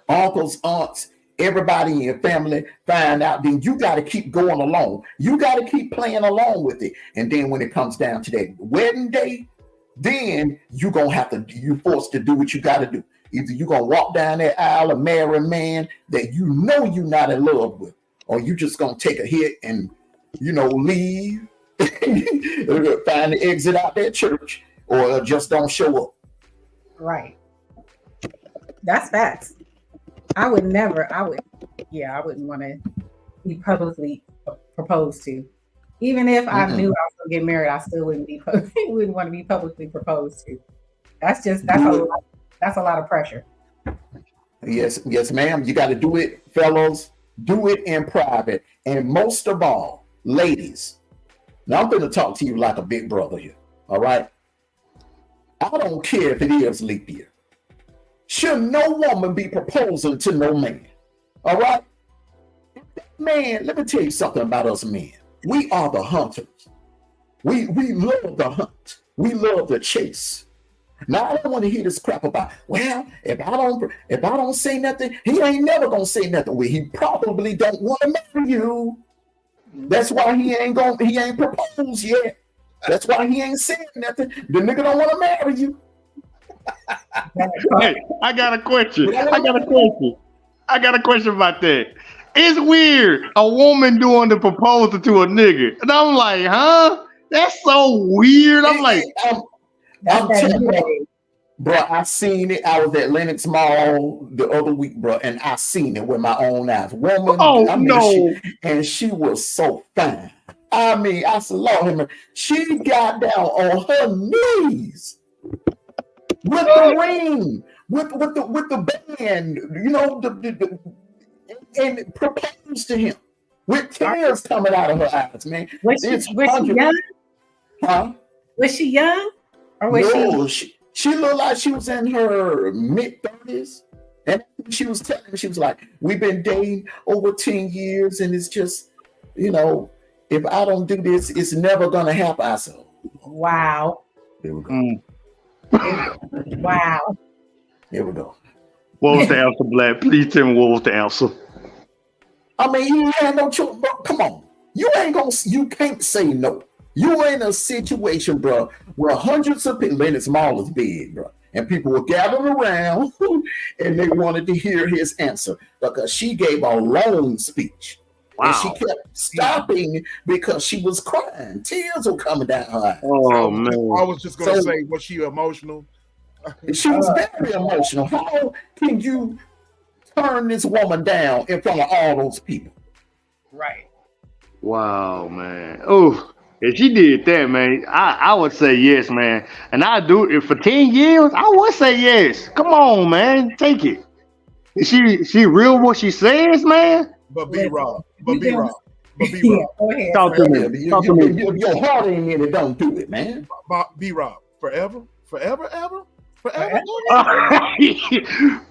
Speaker 1: uncles, aunts, everybody in your family find out, then you got to keep going along. You got to keep playing along with it. And then when it comes down to that wedding day, then you're forced to do what you got to do. Either you're going to walk down that aisle and marry a man that you know you're not in love with, or you just going to take a hit and, leave, find the exit out that church, or just don't show up.
Speaker 4: Right. That's facts. I wouldn't want to be publicly proposed to. Even if I knew I was going to get married, I still wouldn't want to be publicly proposed to. That's a lot of pressure.
Speaker 1: Yes, ma'am. You got to do it, fellows. Do it in private. And most of all, ladies, now I'm going to talk to you like a big brother here. All right? I don't care if it is leap year. Should no woman be proposing to no man? All right? Man, let me tell you something about us men. We are the hunters. We love the hunt. We love the chase. Now I don't want to hear this crap about, well, if I don't say nothing, he ain't never gonna say nothing. Well, he probably don't want to marry you. That's why he ain't proposed yet. That's why he ain't saying nothing. The nigga don't want to marry you.
Speaker 5: Hey, I got a question. I got a question about that. It's weird a woman doing the proposal to a nigga, and I'm like, huh? That's so weird. I'm like,
Speaker 1: I'm telling you, bro, I seen it. I was at Lenox Mall the other week, bro, and I seen it with my own eyes. Woman,
Speaker 5: oh
Speaker 1: I mean,
Speaker 5: no.
Speaker 1: she was so fine. I mean, I said, Lord, him. She got down on her knees with the ring, with the band, you know, and proposed to him with tears coming out of her eyes, man.
Speaker 4: Was she young?
Speaker 1: Huh?
Speaker 4: Was she young? Or was
Speaker 1: she looked like she was in her mid-30s. And she was telling me, she was like, we've been dating over 10 years, and it's just, you know, if I don't do this, it's never gonna happen. I said,
Speaker 4: wow.
Speaker 1: Here we go.
Speaker 4: Wow.
Speaker 1: Here we go.
Speaker 5: What was the answer, Black? Please tell me what was the answer.
Speaker 1: I mean, you had no choice, bro. Come on. You can't say no. You were in a situation, bro, where hundreds of people, Lenox Mall is big, bro, and people were gathered around and they wanted to hear his answer because she gave a long speech. Wow. And she kept stopping because she was crying. Tears were coming down her eyes.
Speaker 5: Oh, man.
Speaker 6: I was just going to say, was she emotional?
Speaker 1: She was very emotional. How can you turn this woman down in front of all those people?
Speaker 4: Right.
Speaker 5: Wow, man. Oh, if she did that, man, I would say yes, man. And I do it for 10 years. I would say yes. Come on, man. Take it. Is she real what she says, man?
Speaker 6: But B-Rob. Go ahead.
Speaker 5: Talk to me.
Speaker 1: If your heart ain't in it, don't do it, man.
Speaker 6: B-Rob. Forever?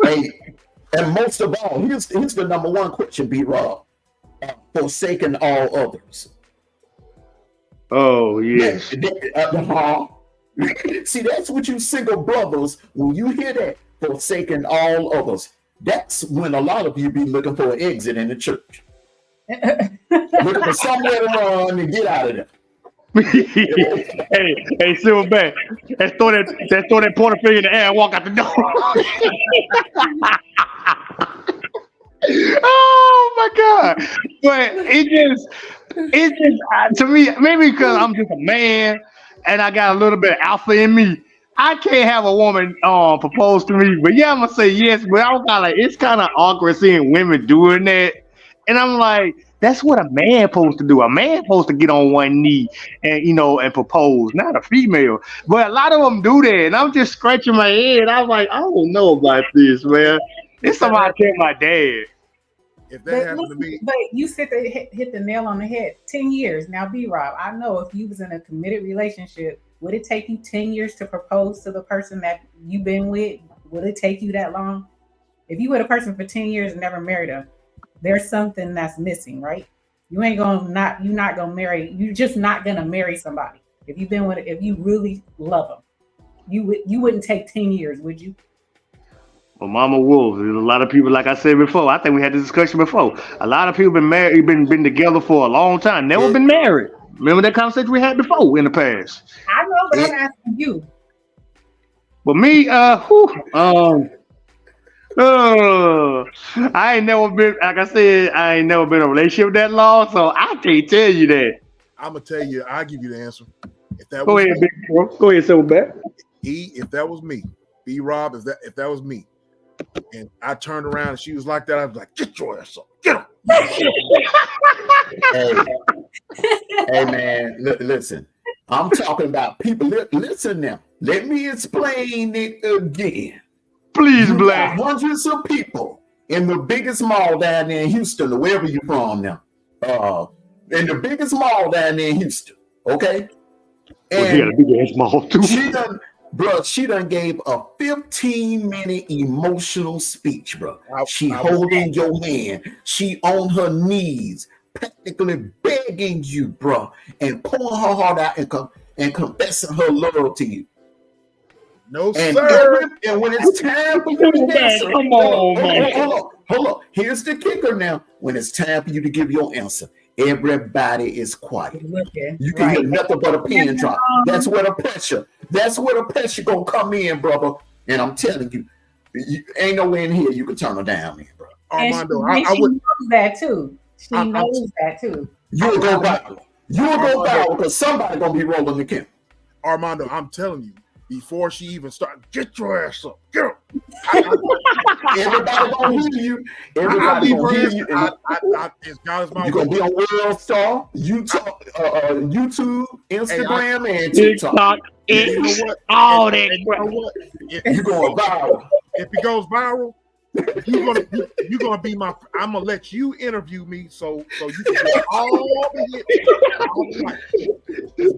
Speaker 1: Hey, and most of all, here's the number one question, B-Rob. Forsaking all others.
Speaker 5: Oh, yes.
Speaker 1: See, that's what you single brothers, when you hear that, forsaking all others, that's when a lot of you be looking for an exit in the church. Looking for somewhere to run and get out of there.
Speaker 5: hey, Silverback. Let's throw that pointer finger in the air and walk out the door. Oh my God! But it just to me, maybe because I'm just a man and I got a little bit of alpha in me, I can't have a woman propose to me. But yeah, I'm gonna say yes. But I'm kind of like, it's kind of awkward seeing women doing that, and I'm like, that's what a man supposed to do. A man supposed to get on one knee and and propose, not a female. But a lot of them do that, and I'm just scratching my head. I'm like, I don't know about this, man. It's something I tell my dad.
Speaker 6: If that happened to me,
Speaker 4: but you said they hit the nail on the head. 10 years. Now, B-Rob, I know if you was in a committed relationship, would it take you 10 years to propose to the person that you've been with? Would it take you that long? If you with a person for 10 years and never married them, there's something that's missing, right? You're not gonna marry. You're just not gonna marry somebody. If you really love them, you wouldn't take 10 years, would you?
Speaker 5: Well, Mama Wolf, there's a lot of people, like I said before, I think we had this discussion before. A lot of people been married, been together for a long time, never been married. Remember that conversation we had before in the past?
Speaker 4: I know, but I'm asking you.
Speaker 5: But me, I ain't never been, like I said, I ain't never been in a relationship that long, so I can't tell you that.
Speaker 6: I'm gonna tell you, I'll give you the answer. If that
Speaker 5: Go
Speaker 6: was
Speaker 5: ahead,
Speaker 6: me,
Speaker 5: big bro. Go ahead, Silverback.
Speaker 6: if that was me, B-Rob, if that was me, and I turned around and she was like that, I was like, get your ass up, get up.
Speaker 1: Hey man, listen. I'm talking about people. Listen now. Let me explain it again.
Speaker 5: Please, Black.
Speaker 1: Hundreds of people in the biggest mall down there in Houston, or wherever you're from now. In the biggest mall down there in Houston. Okay. And
Speaker 5: yeah, the big ass mall too.
Speaker 1: She done gave a 15-minute emotional speech, bro. She holding your hand. She on her knees, practically begging you, bro, and pouring her heart out and confessing her love to you.
Speaker 6: No, sir.
Speaker 1: And when it's time for you to answer,
Speaker 5: come on, man.
Speaker 1: Hold on. Here's the kicker now. When it's time for you to give your answer, everybody is quiet.
Speaker 4: Looking,
Speaker 1: You can
Speaker 4: right.
Speaker 1: hear nothing but a pin drop. That's where the pressure gonna come in, brother. And I'm telling you, ain't no way in here you can turn her down, man, bro.
Speaker 6: Armando,
Speaker 4: and she knows that too. She knows that too.
Speaker 1: You'll go viral. You'll go viral because somebody gonna be rolling the camera.
Speaker 6: Armando, I'm telling you, before she even started, get your ass up, get up.
Speaker 1: Everybody gonna hear you. Everybody gonna hear you.
Speaker 6: As God is my
Speaker 1: You're gonna be on World Star, YouTube, Instagram, and TikTok.
Speaker 6: You know what?
Speaker 5: All that.
Speaker 6: You know what?
Speaker 1: You're going viral.
Speaker 6: If it goes viral, you're gonna be my. I'm gonna let you interview me so you can get all the hits.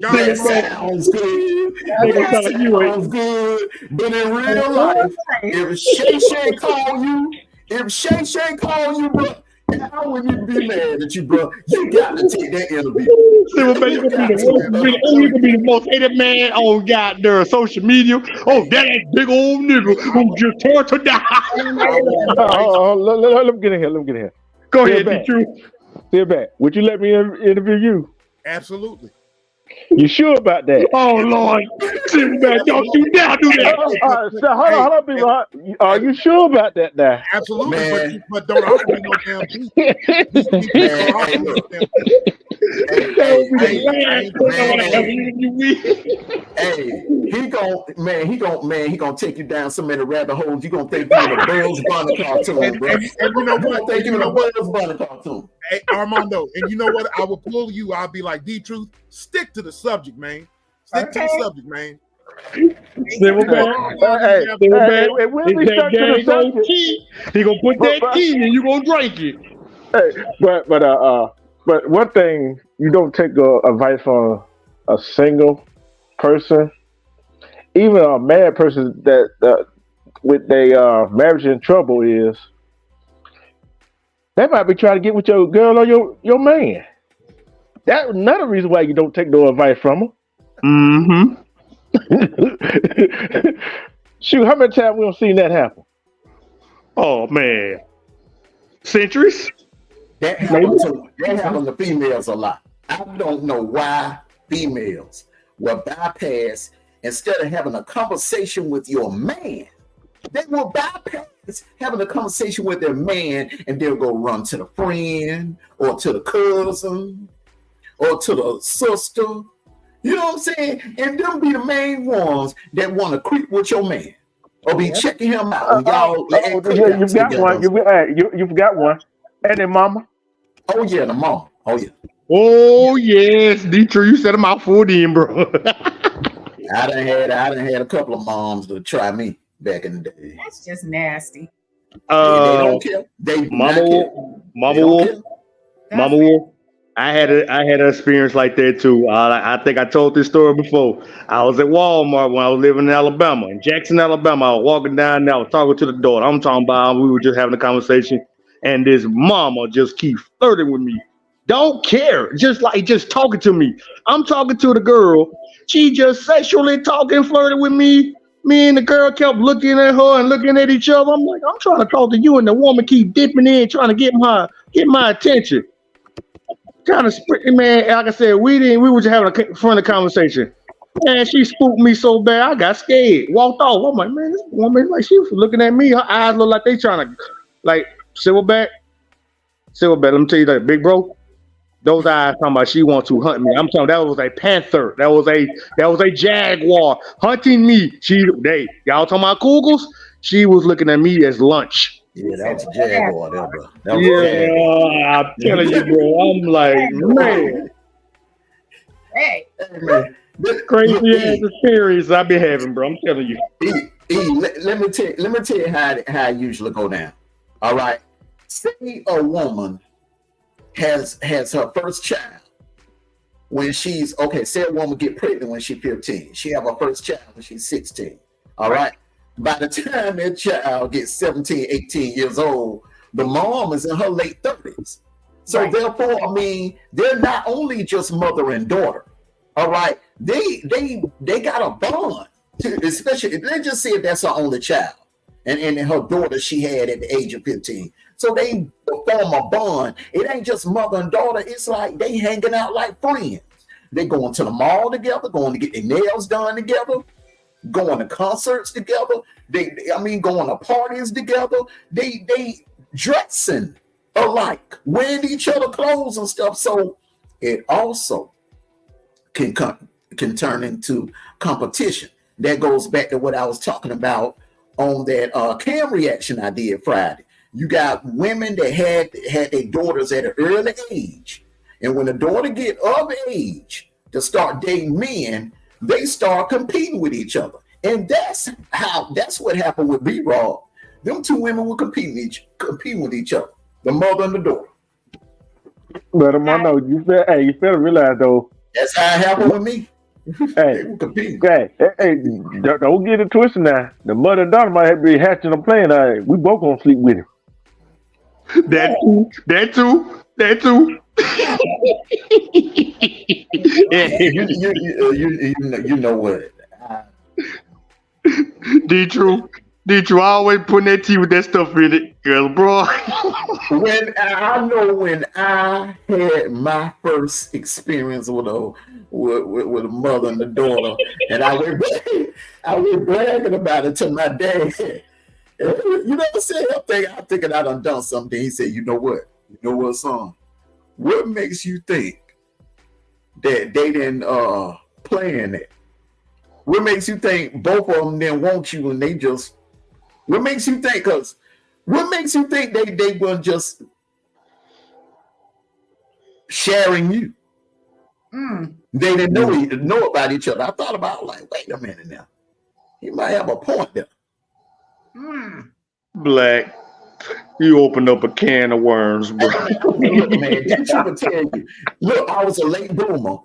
Speaker 1: That sounds good. Sounds good. But in real life, if Shay call you, bro, how would you be mad at you, bro? You got to take that interview.
Speaker 5: You can be the most hated man on goddamn social media. Oh, that big old nigga who just tore to die.
Speaker 7: Let me get in here.
Speaker 5: Go ahead, Drew.
Speaker 7: Sit back. Would you let me interview you?
Speaker 6: Absolutely.
Speaker 7: You sure about that?
Speaker 5: Oh Lord, sit back. Don't you dare do that.
Speaker 7: Hold on, people. Are you sure about that now?
Speaker 6: Absolutely, man. But don't offer me no damn beat.
Speaker 1: He gonna take you down so many rabbit holes. You gonna think you're in a Bugs Bunny cartoon, bro.
Speaker 6: And you know what?
Speaker 1: Think you're in a Bugs Bunny cartoon.
Speaker 6: Hey, Armando, and you know what? I will pull you. I'll be like, D-Truth, stick to the subject, man. Stick to the subject, man.
Speaker 5: He gonna put that key and you gonna drink it.
Speaker 7: Hey, but one thing, you don't take advice from a single person, even a married person that with their marriage in trouble is they might be trying to get with your girl or your man. That's another reason why you don't take no advice from them.
Speaker 5: Mm-hmm.
Speaker 7: Shoot, how many times we don't seen that happen?
Speaker 5: Oh man, centuries.
Speaker 1: That happens to females a lot. I don't know why females will bypass, instead of having a conversation with your man, they will bypass having a conversation with their man, and they'll go run to the friend or to the cousin or to the sister. You know what I'm saying? And them be the main ones that want to creep with your man or be checking him out.
Speaker 7: You've got one. You've got one. And then mama.
Speaker 1: Oh yeah, the mama. Oh yeah.
Speaker 5: Oh yes, D-True, you set him out for them, bro.
Speaker 1: I done had a couple of moms to try me back in the day.
Speaker 4: That's just nasty.
Speaker 1: They don't care.
Speaker 5: Mama Wolf. I had an experience like that too. I think I told this story before. I was at Walmart when I was living in Alabama, in Jackson, Alabama. I was walking down there, I was talking to the daughter. I'm talking about, we were just having a conversation, and this mama just keep flirting with me. Don't care, just talking to me. I'm talking to the girl. She just sexually talking, flirting with me. Me and the girl kept looking at her and looking at each other. I'm like, I'm trying to talk to you, and the woman keep dipping in, trying to get my attention. Kind of, man, like I said, we were just having a friendly conversation. Man, she spooked me so bad, I got scared, walked off. I'm like, man, this woman, like, she was looking at me. Her eyes look like they trying to, like, silver back. Let me tell you that, big bro. Those eyes talking about she wants to hunt me. I'm telling you, that was a panther. That was a jaguar hunting me. Y'all talking about cougars? She was looking at me as lunch.
Speaker 1: Yeah, that was a jaguar there, bro.
Speaker 5: I'm telling you, bro. I'm like, man.
Speaker 4: Hey,
Speaker 1: man.
Speaker 5: Crazy ass experience I be having, bro. I'm telling you.
Speaker 1: Let me tell you how it usually go down. All right. Say a woman has her first child when she's say a woman get pregnant when she's 15. She have her first child when she's 16. All right. By the time that child gets 17, 18 years old, the mom is in her late 30s. So therefore, I mean, they're not only just mother and daughter. All right. They got a bond, especially if they just say if that's her only child. And her daughter she had at the age of 15. So they form a bond. It ain't just mother and daughter. It's like they hanging out like friends. They going to the mall together, going to get their nails done together, going to concerts together. Going to parties together. They dressing alike, wearing each other clothes and stuff. So it also can turn into competition. That goes back to what I was talking about on that cam reaction I did Friday. You got women that had their daughters at an early age, and when the daughter get of age to start dating men, they start competing with each other, and that's what happened with B-Rob. Them two women were competing with each other, the mother and the daughter.
Speaker 7: But I know you better realize though.
Speaker 1: That's how it happened with me.
Speaker 7: Hey, don't get it twisted now. The mother and daughter might be hatching a plan. We both gonna sleep with him.
Speaker 5: That too.
Speaker 1: You know what?
Speaker 5: D-True, I always putting that tea with that stuff in it, girl, bro.
Speaker 1: When I had my first experience with a mother and a daughter, and I was bragging about it to my dad. You know what I'm saying? I'm thinking I done something. He said, you know what, son? What makes you think that they didn't play in it? What makes you think both of them didn't want you and they just? What makes you think? What makes you think they were just sharing you? They didn't know about each other. I thought about like, wait a minute now. He might have a point there.
Speaker 5: Black, you opened up a can of worms, bro.
Speaker 1: Look, man, I'm trying to tell you. Look, I was a late bloomer,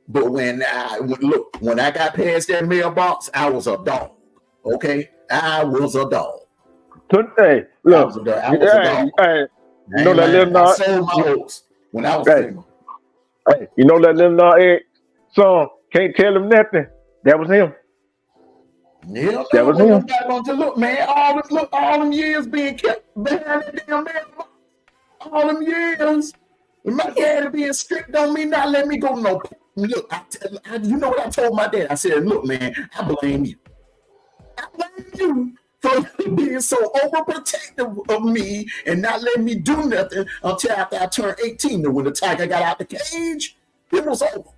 Speaker 1: but when I got past that mailbox, I was a dog. Okay, I was a dog.
Speaker 7: Hey, look,
Speaker 1: I was a dog.
Speaker 7: Hey, you know that little Nas?
Speaker 1: I sold my horse when I was single.
Speaker 7: Hey, you know that little Nas song? Can't tell him nothing. That was him.
Speaker 1: Yeah,
Speaker 7: that was him.
Speaker 1: Look, man, all them years being kept behind that damn mailbox. All them years. My dad being strict on me, not letting me go no. Look, you know what I told my dad? I said, look, man, I blame you. I blame you for being so overprotective of me and not letting me do nothing until after I turned 18. And when the tiger got out the cage, it was over.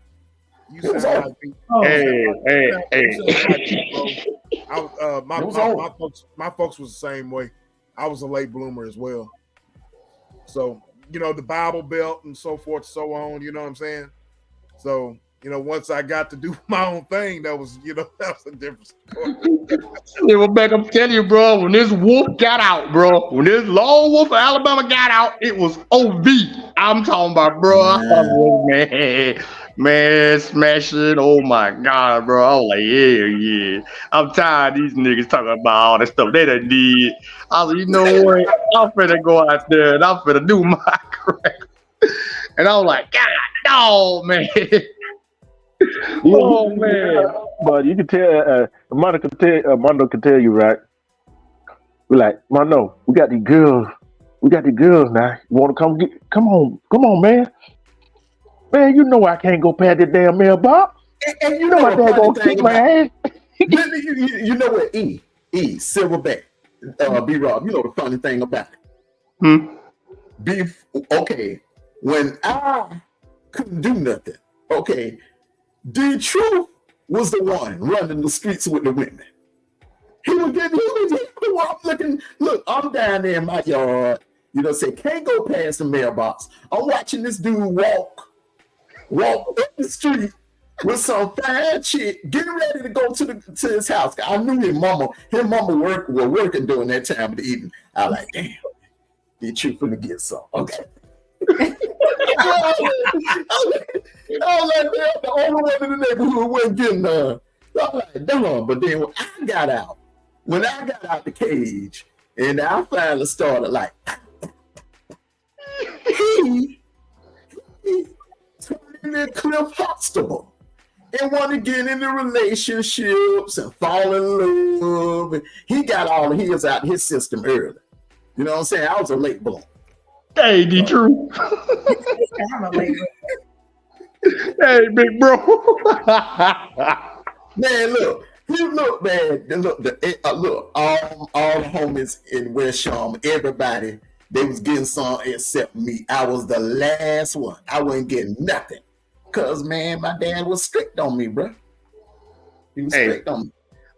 Speaker 6: My folks was the same way. I was a late bloomer as well. So, the Bible Belt and so forth, so on, you know what I'm saying? So, once I got to do my own thing, that was a different story.
Speaker 5: Yeah, back, I'm telling you, bro, when this wolf got out, bro, when this lone wolf of Alabama got out, it was OV. I'm talking about, bro. Man, smashing. Oh my God, bro. I was like, yeah. I'm tired of these niggas talking about all that stuff they done did. I was like, you know what? I'm finna go out there and I'm finna do my crap. And I was like, God, no, man. Oh man.
Speaker 7: But you can tell, Mondo can tell you, right? We're like, Mondo, we got these girls now. You want to come on, man. Man, you know I can't go past that damn mailbox.
Speaker 1: And you know what
Speaker 7: my dad gonna kick my ass.
Speaker 1: You know what? Silverback, B-Rob. You know the funny thing about it. Okay, when I couldn't do nothing, okay, D-Truth was the one running the streets with the women. Look, I'm down there in my yard, can't go past the mailbox. I'm watching this dude walk up the street with some fine chick getting ready to go to his house. I knew his mama were working during that time of the evening. I was like, damn, D-Truth finna get some. Okay. I was like, man, the only one in the neighborhood wasn't getting none. So I was like, damn. But then when I got out the cage, and I finally started like, he turned into Cliff Huxtable and wanted to get into relationships and fall in love. And he got all of his out his system early. You know what I'm saying? I was a late bloomer.
Speaker 5: Hey, D True.
Speaker 4: I'm a late
Speaker 5: Hey, big bro.
Speaker 1: Man, look. You look, man. Look. All the homies in West Sham, everybody, they was getting some except me. I was the last one. I wasn't getting nothing. Cause man, my dad was strict on me, bro. He was strict on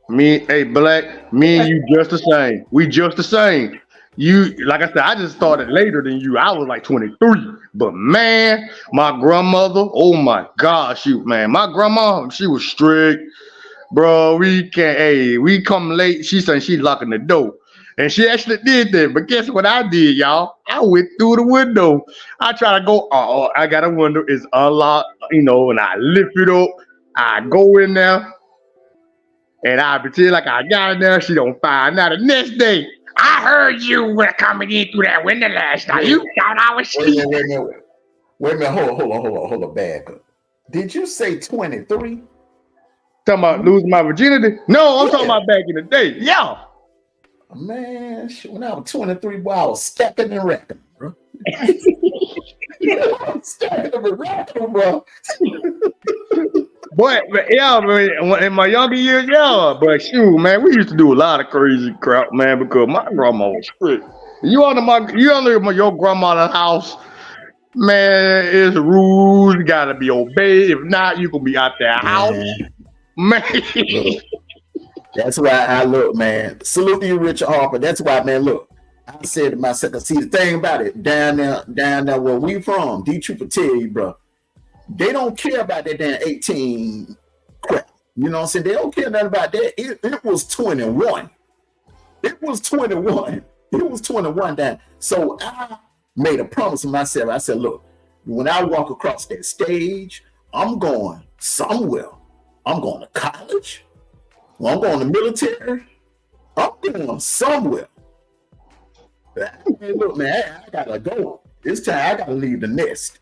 Speaker 1: me.
Speaker 5: Hey, Black, me and you just the same. We just the same. You, like I said, I just started later than you. I was like 23. But man, my grandmother, oh my gosh, my grandma, she was strict. Bro, we can't, we come late. She said she locking the door. And she actually did that. But guess what I did, y'all? I went through the window. I try to go, I got a window, it's unlocked, and I lift it up. I go in there. And I pretend like I got in there. She don't find out. The next day, I heard you were coming in through that window last night. You thought I was sleeping.
Speaker 1: Wait a minute. Hold on. Back up. Did you say 23?
Speaker 5: Talking about losing my virginity? No, I'm talking about back in the day. Yeah.
Speaker 1: Man, when I was 23, boy, I was stacking and racking, bro. Stacking and racking, bro.
Speaker 5: But yeah, man, in my younger years, yeah. But shoot, man, we used to do a lot of crazy crap, man, because my grandma was strict. You under your grandmother's house, man, it's rules. You gotta be obeyed. If not, you gonna be out there house. Man.
Speaker 1: Look, that's why I look, man. Salute to you, Richard Harper. That's why, man, look. I said to myself, see the thing about it, down there where we from, D Trooper tell you, bro. They don't care about that damn 18 crap. You know what I'm saying? They don't care nothing about that. It was 21. It was 21. It was 21 down. So I made a promise to myself. I said, look, when I walk across that stage, I'm going somewhere. I'm going to college. I'm going to military. I'm going somewhere. Hey, look, man, I gotta go. This time I gotta leave the nest.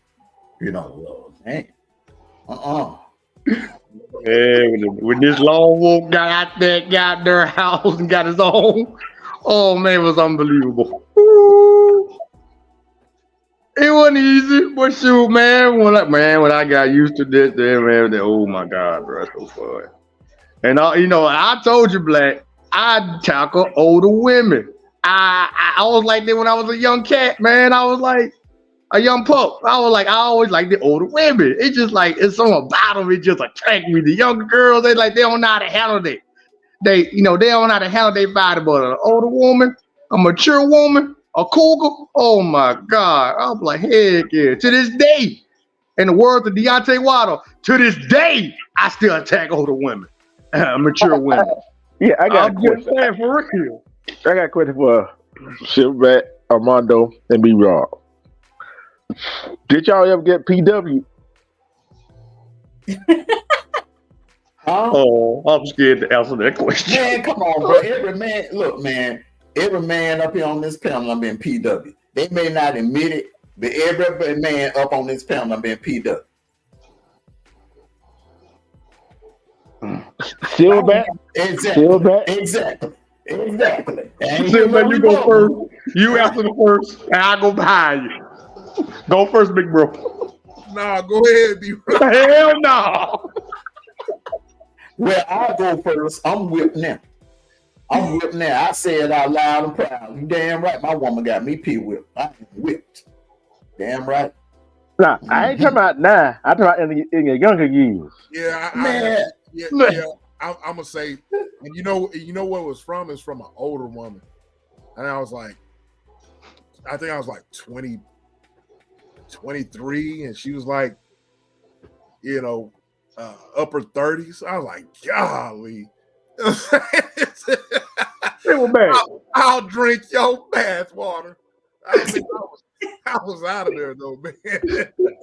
Speaker 1: Man.
Speaker 5: When this lone wolf got out there, got their house and got his own, oh man, it was unbelievable. Ooh. It wasn't easy, but shoot, man, when I got used to this, man, oh my God, bro, that's so fun. And I told you, Black, I tackle older women. I was like that when I was a young cat, man. I was like a young pup. I always like the older women. It's just like it's something about them. It just attract me. The younger girls, they don't know how to handle it. They don't know how to handle their body. But an older woman, a mature woman, a cougar, oh my God. I was like, heck yeah. To this day, in the words of Deontay Wilder, to this day, I still attack older women, mature women.
Speaker 7: Yeah, I got a question.
Speaker 5: For real.
Speaker 7: I got a question for Silverback, Armando, and B Rob. Did y'all ever get PW?
Speaker 5: Oh, I'm scared to answer that question.
Speaker 1: Man, come on, bro. Every man up here on this panel, I'm being PW. They may not admit it, but every man up on this panel, I'm being PW.
Speaker 7: Silverback?
Speaker 1: Exactly.
Speaker 5: Silverback, you go first. You answer the first, and I'll go behind you. Go first, big bro.
Speaker 6: Nah, go ahead, B-Rob.
Speaker 5: Hell no.
Speaker 1: Well, I'll go first. I'm whipped now. I say it out loud and proud. You damn right. My woman got me P-whipped. I am whipped. Damn right.
Speaker 7: Nah, I ain't talking about now. I'm talking about in your younger years.
Speaker 6: Yeah,
Speaker 1: Man.
Speaker 6: I'm gonna say, and you know what it was from? It's from an older woman, and I think I was like 20, 23, and she was like, upper 30s. I was like, golly. I'll drink your bath water. I was out of there though, man.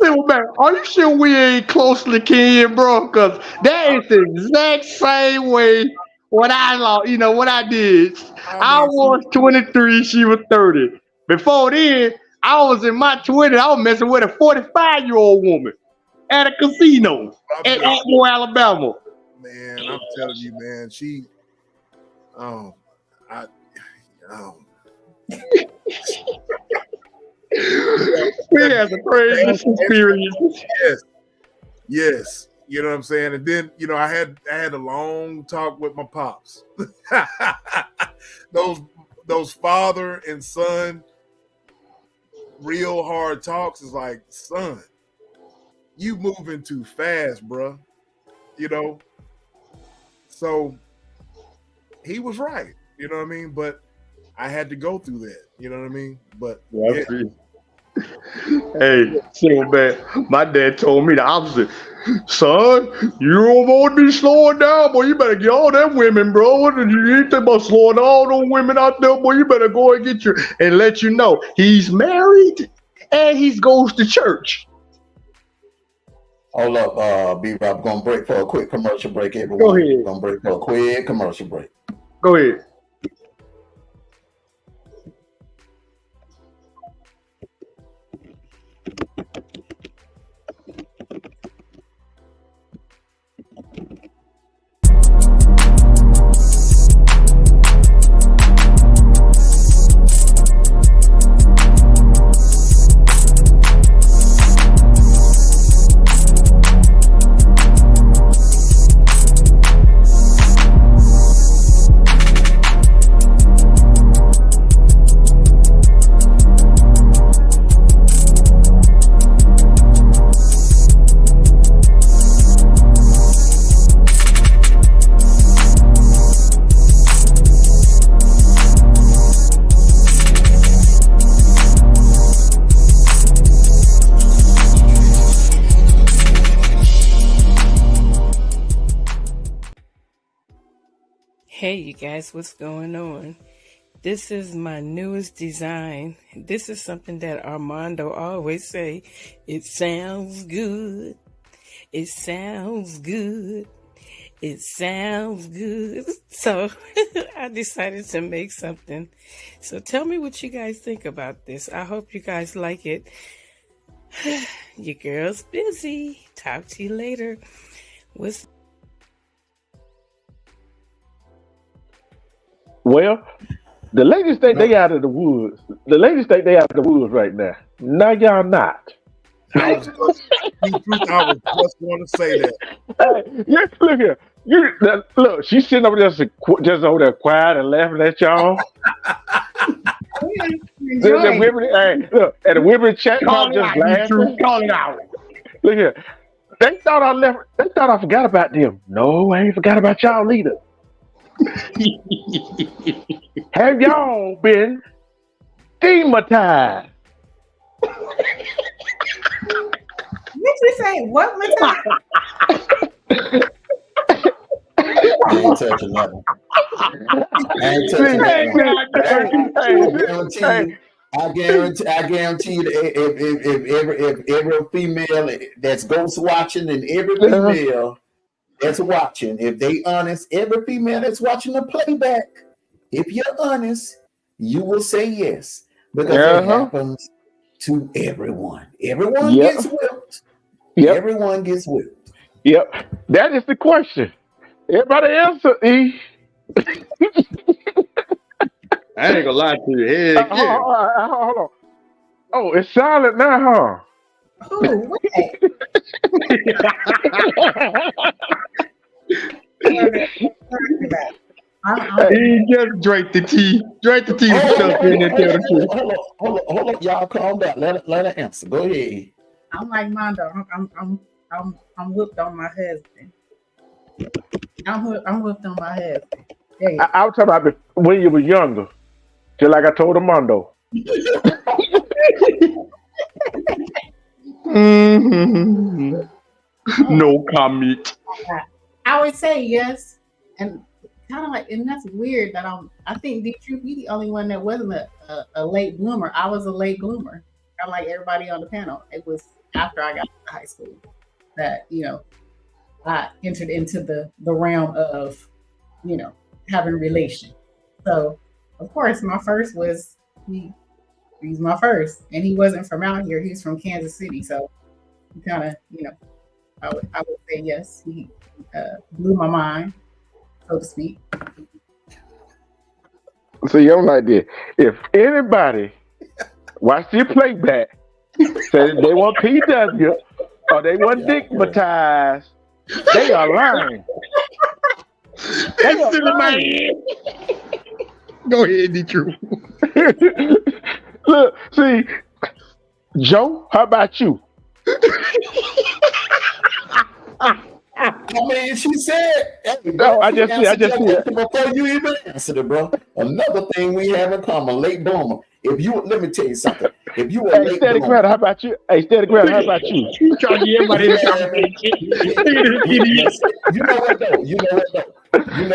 Speaker 5: Silverback, are you sure we ain't closely kin, bro? Because that is the exact same way what I did. I was 23, she was 30. Before then, I was in my 20s. I was messing with a 45-year-old woman at a casino in Atmore, Alabama.
Speaker 6: Man, I'm telling you, man,
Speaker 5: We had the craziest experiences.
Speaker 6: Yes. You know what I'm saying? And then, I had a long talk with my pops. those father and son real hard talks is like, son, you moving too fast, bruh. So he was right. You know what I mean? But I had to go through that. You know what I mean? But
Speaker 5: yeah. Hey, so bad. My dad told me the opposite. Son, you don't want to be slowing down, boy. You better get all them women, bro. And you ain't think about slowing all those women out there, boy. You better go and get your and let you know he's married and he goes to church.
Speaker 1: Hold up, B-Rob. Gonna break for a quick commercial break, everyone.
Speaker 5: Go ahead.
Speaker 1: Gonna break for a quick commercial break.
Speaker 5: Go ahead.
Speaker 3: Hey, you guys, what's going on? This is my newest design. This is something that Armando always say. It sounds good. It sounds good. It sounds good. So I decided to make something. So tell me what you guys think about this. I hope you guys like it. Your girl's busy. Talk to you later.
Speaker 7: Well, the ladies think they out of the woods. The ladies think they out of the woods right now. No, y'all not.
Speaker 6: I was just going to say that.
Speaker 7: Hey, look here. Look, she's sitting over there just over there quiet and laughing at y'all. The women, hey, look, and the women chat just laughing.
Speaker 5: Call it out.
Speaker 7: Look here. They thought I forgot about them. No, I ain't forgot about y'all either. Have y'all been thematized?
Speaker 4: What you say? What matized?
Speaker 1: I ain't touching that one. I ain't touching that one. I guarantee you that if every female that's ghost watching and every female that's watching, if they honest, every female that's watching the playback, if you're honest, you will say yes. Because it happens to everyone. Everyone gets whipped.
Speaker 7: Yep.
Speaker 1: Everyone gets whipped.
Speaker 7: Yep. That is the question. Everybody answer, E.
Speaker 5: I ain't gonna lie to you. Heck yeah.
Speaker 7: Hold on. Oh, it's silent now, huh?
Speaker 4: Who? What?
Speaker 5: He just drank the tea. Drink the tea and stuff in and tell the truth.
Speaker 1: Hold on, y'all calm down. Let her answer. Go ahead.
Speaker 4: I'm like Mondo. I'm whipped on my husband. I'm whipped on my husband.
Speaker 7: I was talking about when you were younger, just like I told Armando.
Speaker 5: No comment.
Speaker 4: I would say yes, and kind of like, and that's weird that I think D-Truth, you the only one that wasn't a late bloomer. I was a late bloomer. I like everybody on the panel. It was after I got to high school that I entered into the realm of having a relation. So of course my first was he's my first, and he wasn't from out here. He's from Kansas City, so he kind of I would say yes. He blew my mind, so to speak.
Speaker 7: See, I'm like this. If anybody watch this playback, say they want PW or they want digmatized, they are lying. They are lying.
Speaker 5: Go ahead, Detroit.
Speaker 7: Look, see, Joe, how about you?
Speaker 1: I mean, she said. Hey,
Speaker 7: No, I just see it.
Speaker 1: Before you even answered it, bro. Another thing we have in common, late bloomer. If you let me tell you something. If you were late
Speaker 7: Steady
Speaker 1: bloomer,
Speaker 7: Grant, how about you? Hey, Steady Grant, how about you?
Speaker 5: You trying to get everybody in the conversation.
Speaker 1: you know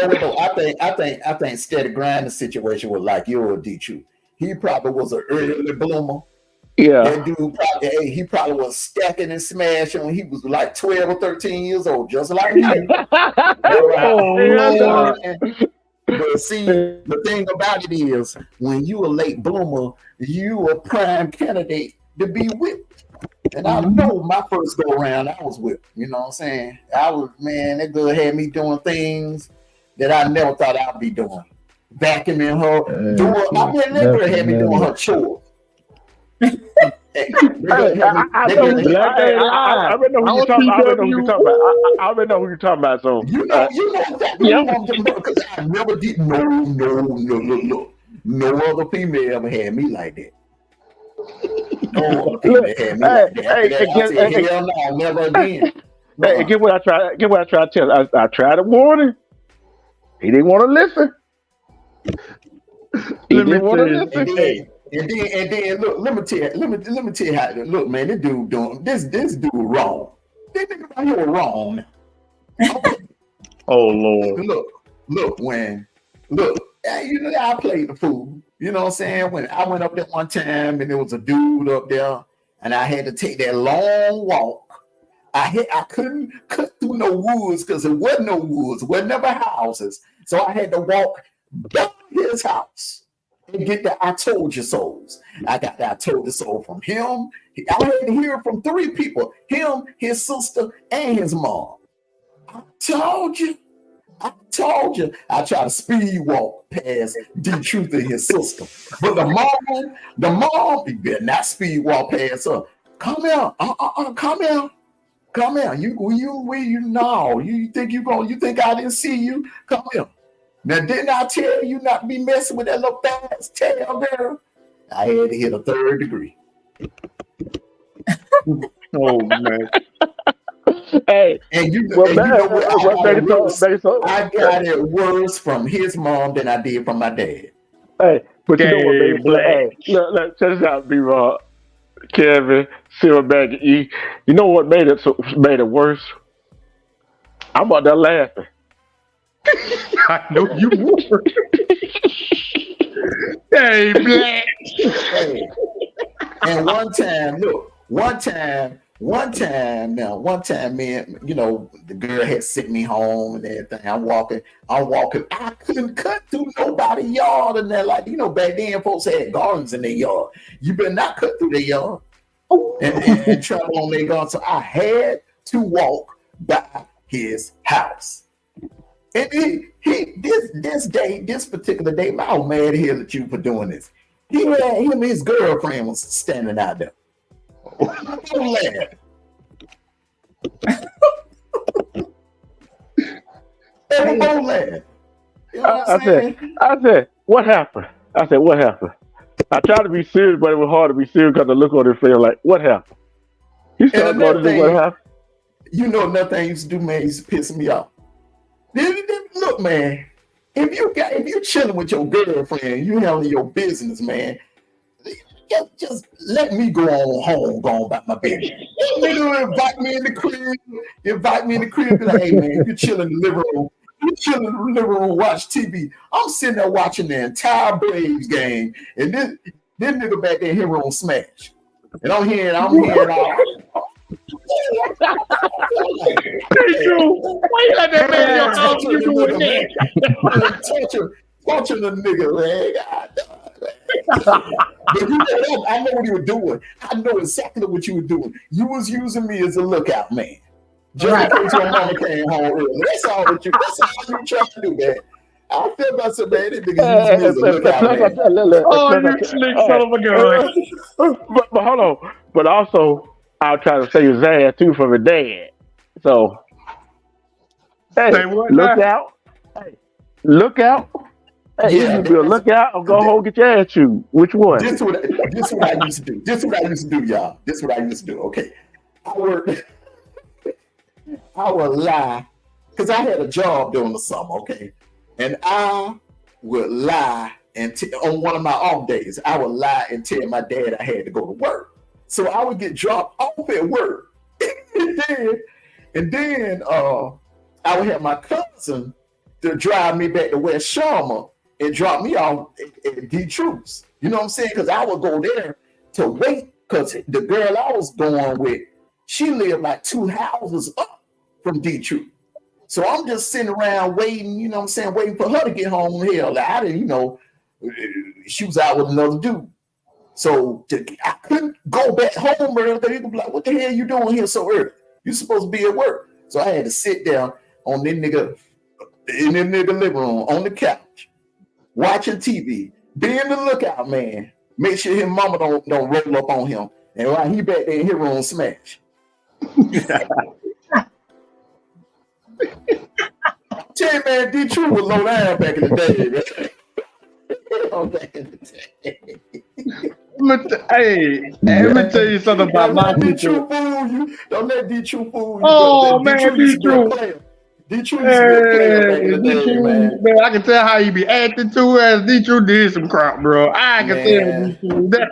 Speaker 1: what though? I think Steady Grinding situation was like your D2. He probably was an early bloomer.
Speaker 7: Yeah.
Speaker 1: That dude he probably was stacking and smashing when he was like 12 or 13 years old, just like you. But see, the thing about it is, when you a late bloomer, you a prime candidate to be whipped. And I know my first go around, I was whipped. You know what I'm saying? That girl had me doing things that I never thought I'd be doing. Vacuuming her, that girl had me doing her chores. I
Speaker 7: already know who you're talking about. So
Speaker 1: you know because I never did no other female ever had me like that. No other female had me like that. Hell no, never again.
Speaker 7: Hey, get what I tried to tell. I tried to warn him. He didn't want to listen. And then look, let me tell you how. Look, man, this dude doing this dude wrong. This nigga right here was wrong. Okay.
Speaker 5: Oh Lord.
Speaker 1: Look, I played the fool. You know what I'm saying? When I went up there one time and there was a dude up there, and I had to take that long walk. I couldn't cut through no woods because there wasn't no woods, there were never houses. So I had to walk down his house and get the I told you souls. I got the I told you soul from him. I had to hear it from three people: him, his sister, and his mom. I told you. I try to speed walk past D-Truth and his sister. But the mom, you better not speed walk past her. Come here. Come here. You think I didn't see you? Come here. Now, didn't I tell you not to be messing with that little fast tail girl? I had to hit a 3rd degree.
Speaker 5: Oh man.
Speaker 7: Hey,
Speaker 1: and you know what? I got it worse from his mom than I did from my dad.
Speaker 7: Hey, but you know what, baby? Hey, look, check this out, B-Raw, Kevin, Silverback, E. You know what made it worse? I'm out there laughing.
Speaker 5: I know you were. Hey, Black.
Speaker 1: Hey. And one time, man, you know, the girl had sent me home and everything. I'm walking. I couldn't cut through nobody's yard and that. Like, you know, back then folks had gardens in their yard. You better not cut through their yard and travel on their garden. So I had to walk by his house. And this particular day, I was mad here at you for doing this. Him and his girlfriend was standing out there. Don't laugh. Don't laugh. You know what
Speaker 7: I said, what happened? I tried to be serious, but it was hard to be serious because the look on his face like, what happened? He started going to do what happened.
Speaker 1: You know, another thing he used to do, man, used to piss me off. Look, man, if you're chilling with your girlfriend, you handling your business, man. Just let me go on home, go on about my business. Nigga invite me in the crib, be like, hey man, you chilling in the living room, watch TV. I'm sitting there watching the entire Braves game, and this nigga back there here on Smash. And I'm hearing all. Hey, Drew, why you let that man in your house? You doing that? Touching the nigga, man. But you know, I know what you were doing. I know exactly what you were doing. You was using me as a lookout man. Just in case your mama came home early. That's all you trying to do, man. I feel about some man, this nigga using me as a lookout man.
Speaker 5: Oh, you slick son of a gun.
Speaker 7: But hold on. But also, I'll try to save his ass too from his dad. So, hey,
Speaker 5: Say what
Speaker 7: look
Speaker 5: now?
Speaker 7: out. Hey, look out. Hey,
Speaker 1: Yeah,
Speaker 7: you be a lookout or go home get your ass chewed. Which one?
Speaker 1: this what I used to do. This what I used to do, y'all. This what I used to do. Okay, I would lie because I had a job during the summer. Okay, and I would lie and on one of my off days, I would lie and tell my dad I had to go to work. So I would get dropped off at work, and then I would have my cousin to drive me back to West Sharma and drop me off at D Troops. You know what I'm saying? Because I would go there to wait because the girl I was going with, she lived like 2 houses up from D Troop. So I'm just sitting around waiting, you know what I'm saying, waiting for her to get home. Hell, I didn't, she was out with another dude. So I couldn't go back home early. They would be like, what the hell you doing here so early? You supposed to be at work. So I had to sit down on this nigga, in the nigga living room, on the couch, watching TV, being the lookout man. Make sure his mama don't roll up on him. And while he back there in his room, smash. Tell you, man, D True was low down back in the day, man. Back in the day.
Speaker 5: Let me tell you something about my
Speaker 1: D True fool you. Don't let D True fool you.
Speaker 5: Oh, man, D True.
Speaker 1: D True used to be a player back in the day, man.
Speaker 5: I can tell how he be acting too, as D True did some crap, bro. I can tell D True that.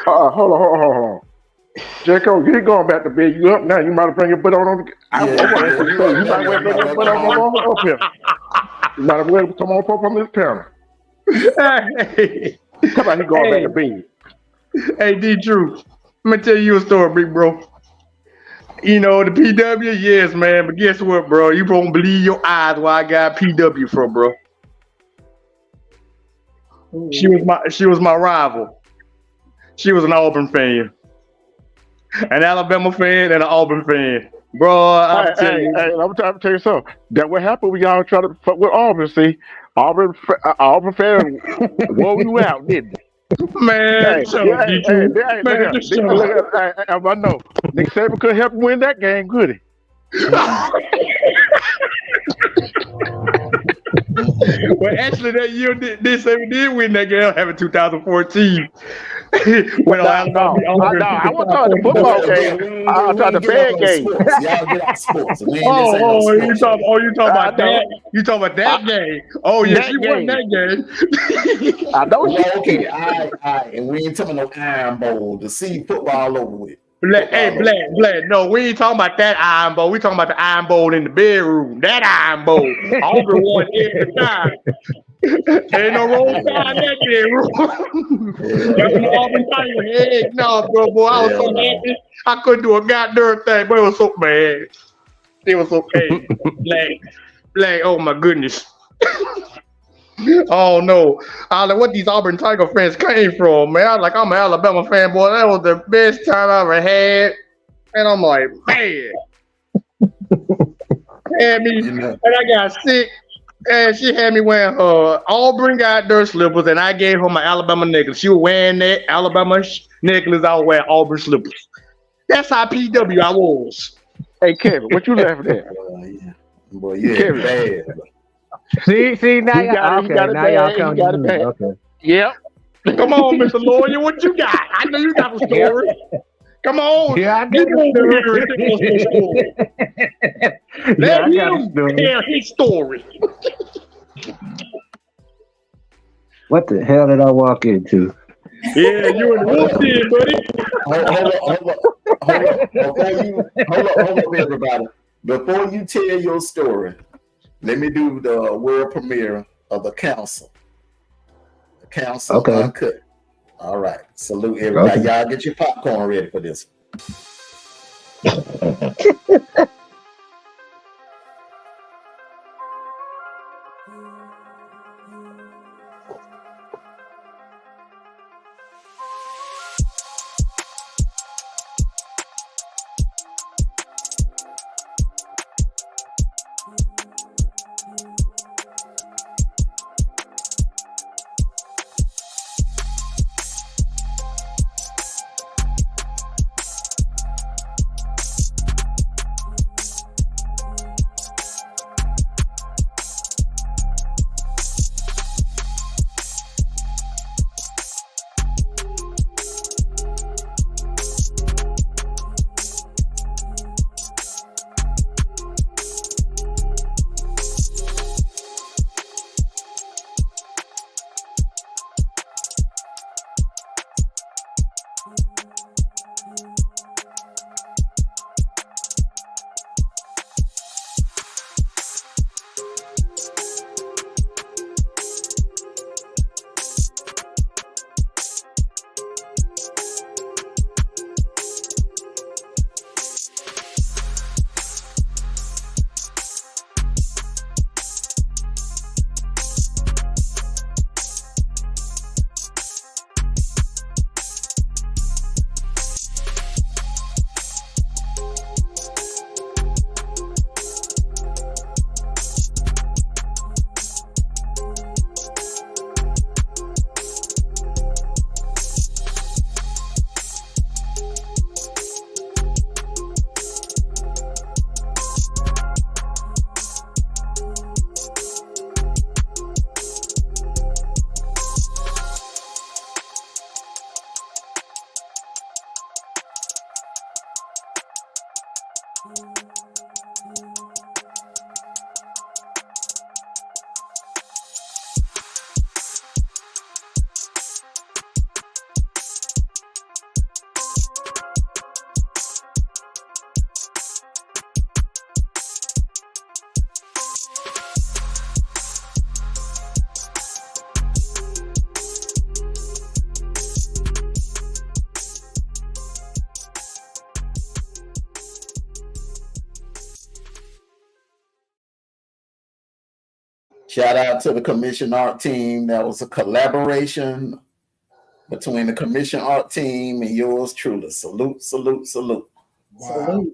Speaker 7: Hold on. Jericho, you going back to bed. You up now? You might bring your butt on. You might well bring your butt on up here. You might as well come on up from this panel.
Speaker 5: Hey.
Speaker 7: Come on, he going back to bed.
Speaker 5: Hey, D True, let me tell you a story, big bro. You know, the PW, yes, man, but guess what, bro? You won't believe your eyes where I got PW from, bro. She was my rival. She was an Auburn fan. An Alabama fan and an Auburn fan. Bro, I'm trying
Speaker 7: to tell you something. That what happened when y'all try to fuck with Auburn, see? Auburn fan wore you out, didn't they?
Speaker 5: Man,
Speaker 7: I know. Nick Saban couldn't help him win that game, could he?
Speaker 5: Well, actually, that year, Nick Saban did win that game, having 2014. When
Speaker 7: I wasn't talking the football game. I was talking the bad game.
Speaker 1: Y'all get out sports.
Speaker 5: You talking about that? You talking about that game? Oh yeah, she won that game.
Speaker 7: I know.
Speaker 1: Well, okay, and we ain't talking no Iron Bowl. The see football over with.
Speaker 5: Black. No, we ain't talking about that Iron Bowl. We talking about the Iron Bowl in the bedroom. That Iron Bowl. Auburn won every time. Ain't no wrong time in that bedroom. That's an Auburn Tiger. Heck no, bro. Boy, I was so happy. I couldn't do a goddamn thing, but it was so bad. It was okay. Black. Oh my goodness. Oh no. I was like, what these Auburn Tiger fans came from, man. I was like, I'm an Alabama fan, boy. That was the best time I ever had. And I'm like, man. And I got sick. And she had me wearing her Auburn goddamn slippers, and I gave her my Alabama necklace. She was wearing that Alabama necklace. I was wearing Auburn slippers. That's how PW I was.
Speaker 7: Hey, Kevin, what you laughing at?
Speaker 1: Boy, yeah, bad.
Speaker 8: See, now y'all coming to me. Okay.
Speaker 7: Yep.
Speaker 5: Come on, Mr. Lawyer, what you got? I know you got a story. Come on.
Speaker 8: Yeah, I got
Speaker 5: a story. Let him tell his story.
Speaker 8: What the hell did I walk into?
Speaker 5: Yeah, you in the wolf den, buddy.
Speaker 1: Hold up, everybody. Before you tell your story, let me do the world premiere of The Council. The Council Uncut. All right. Salute everybody. Okay. Y'all get your popcorn ready for this. Shout out to the commission art team. That was a collaboration between the commission art team and yours truly. Salute, salute, salute.
Speaker 6: Wow.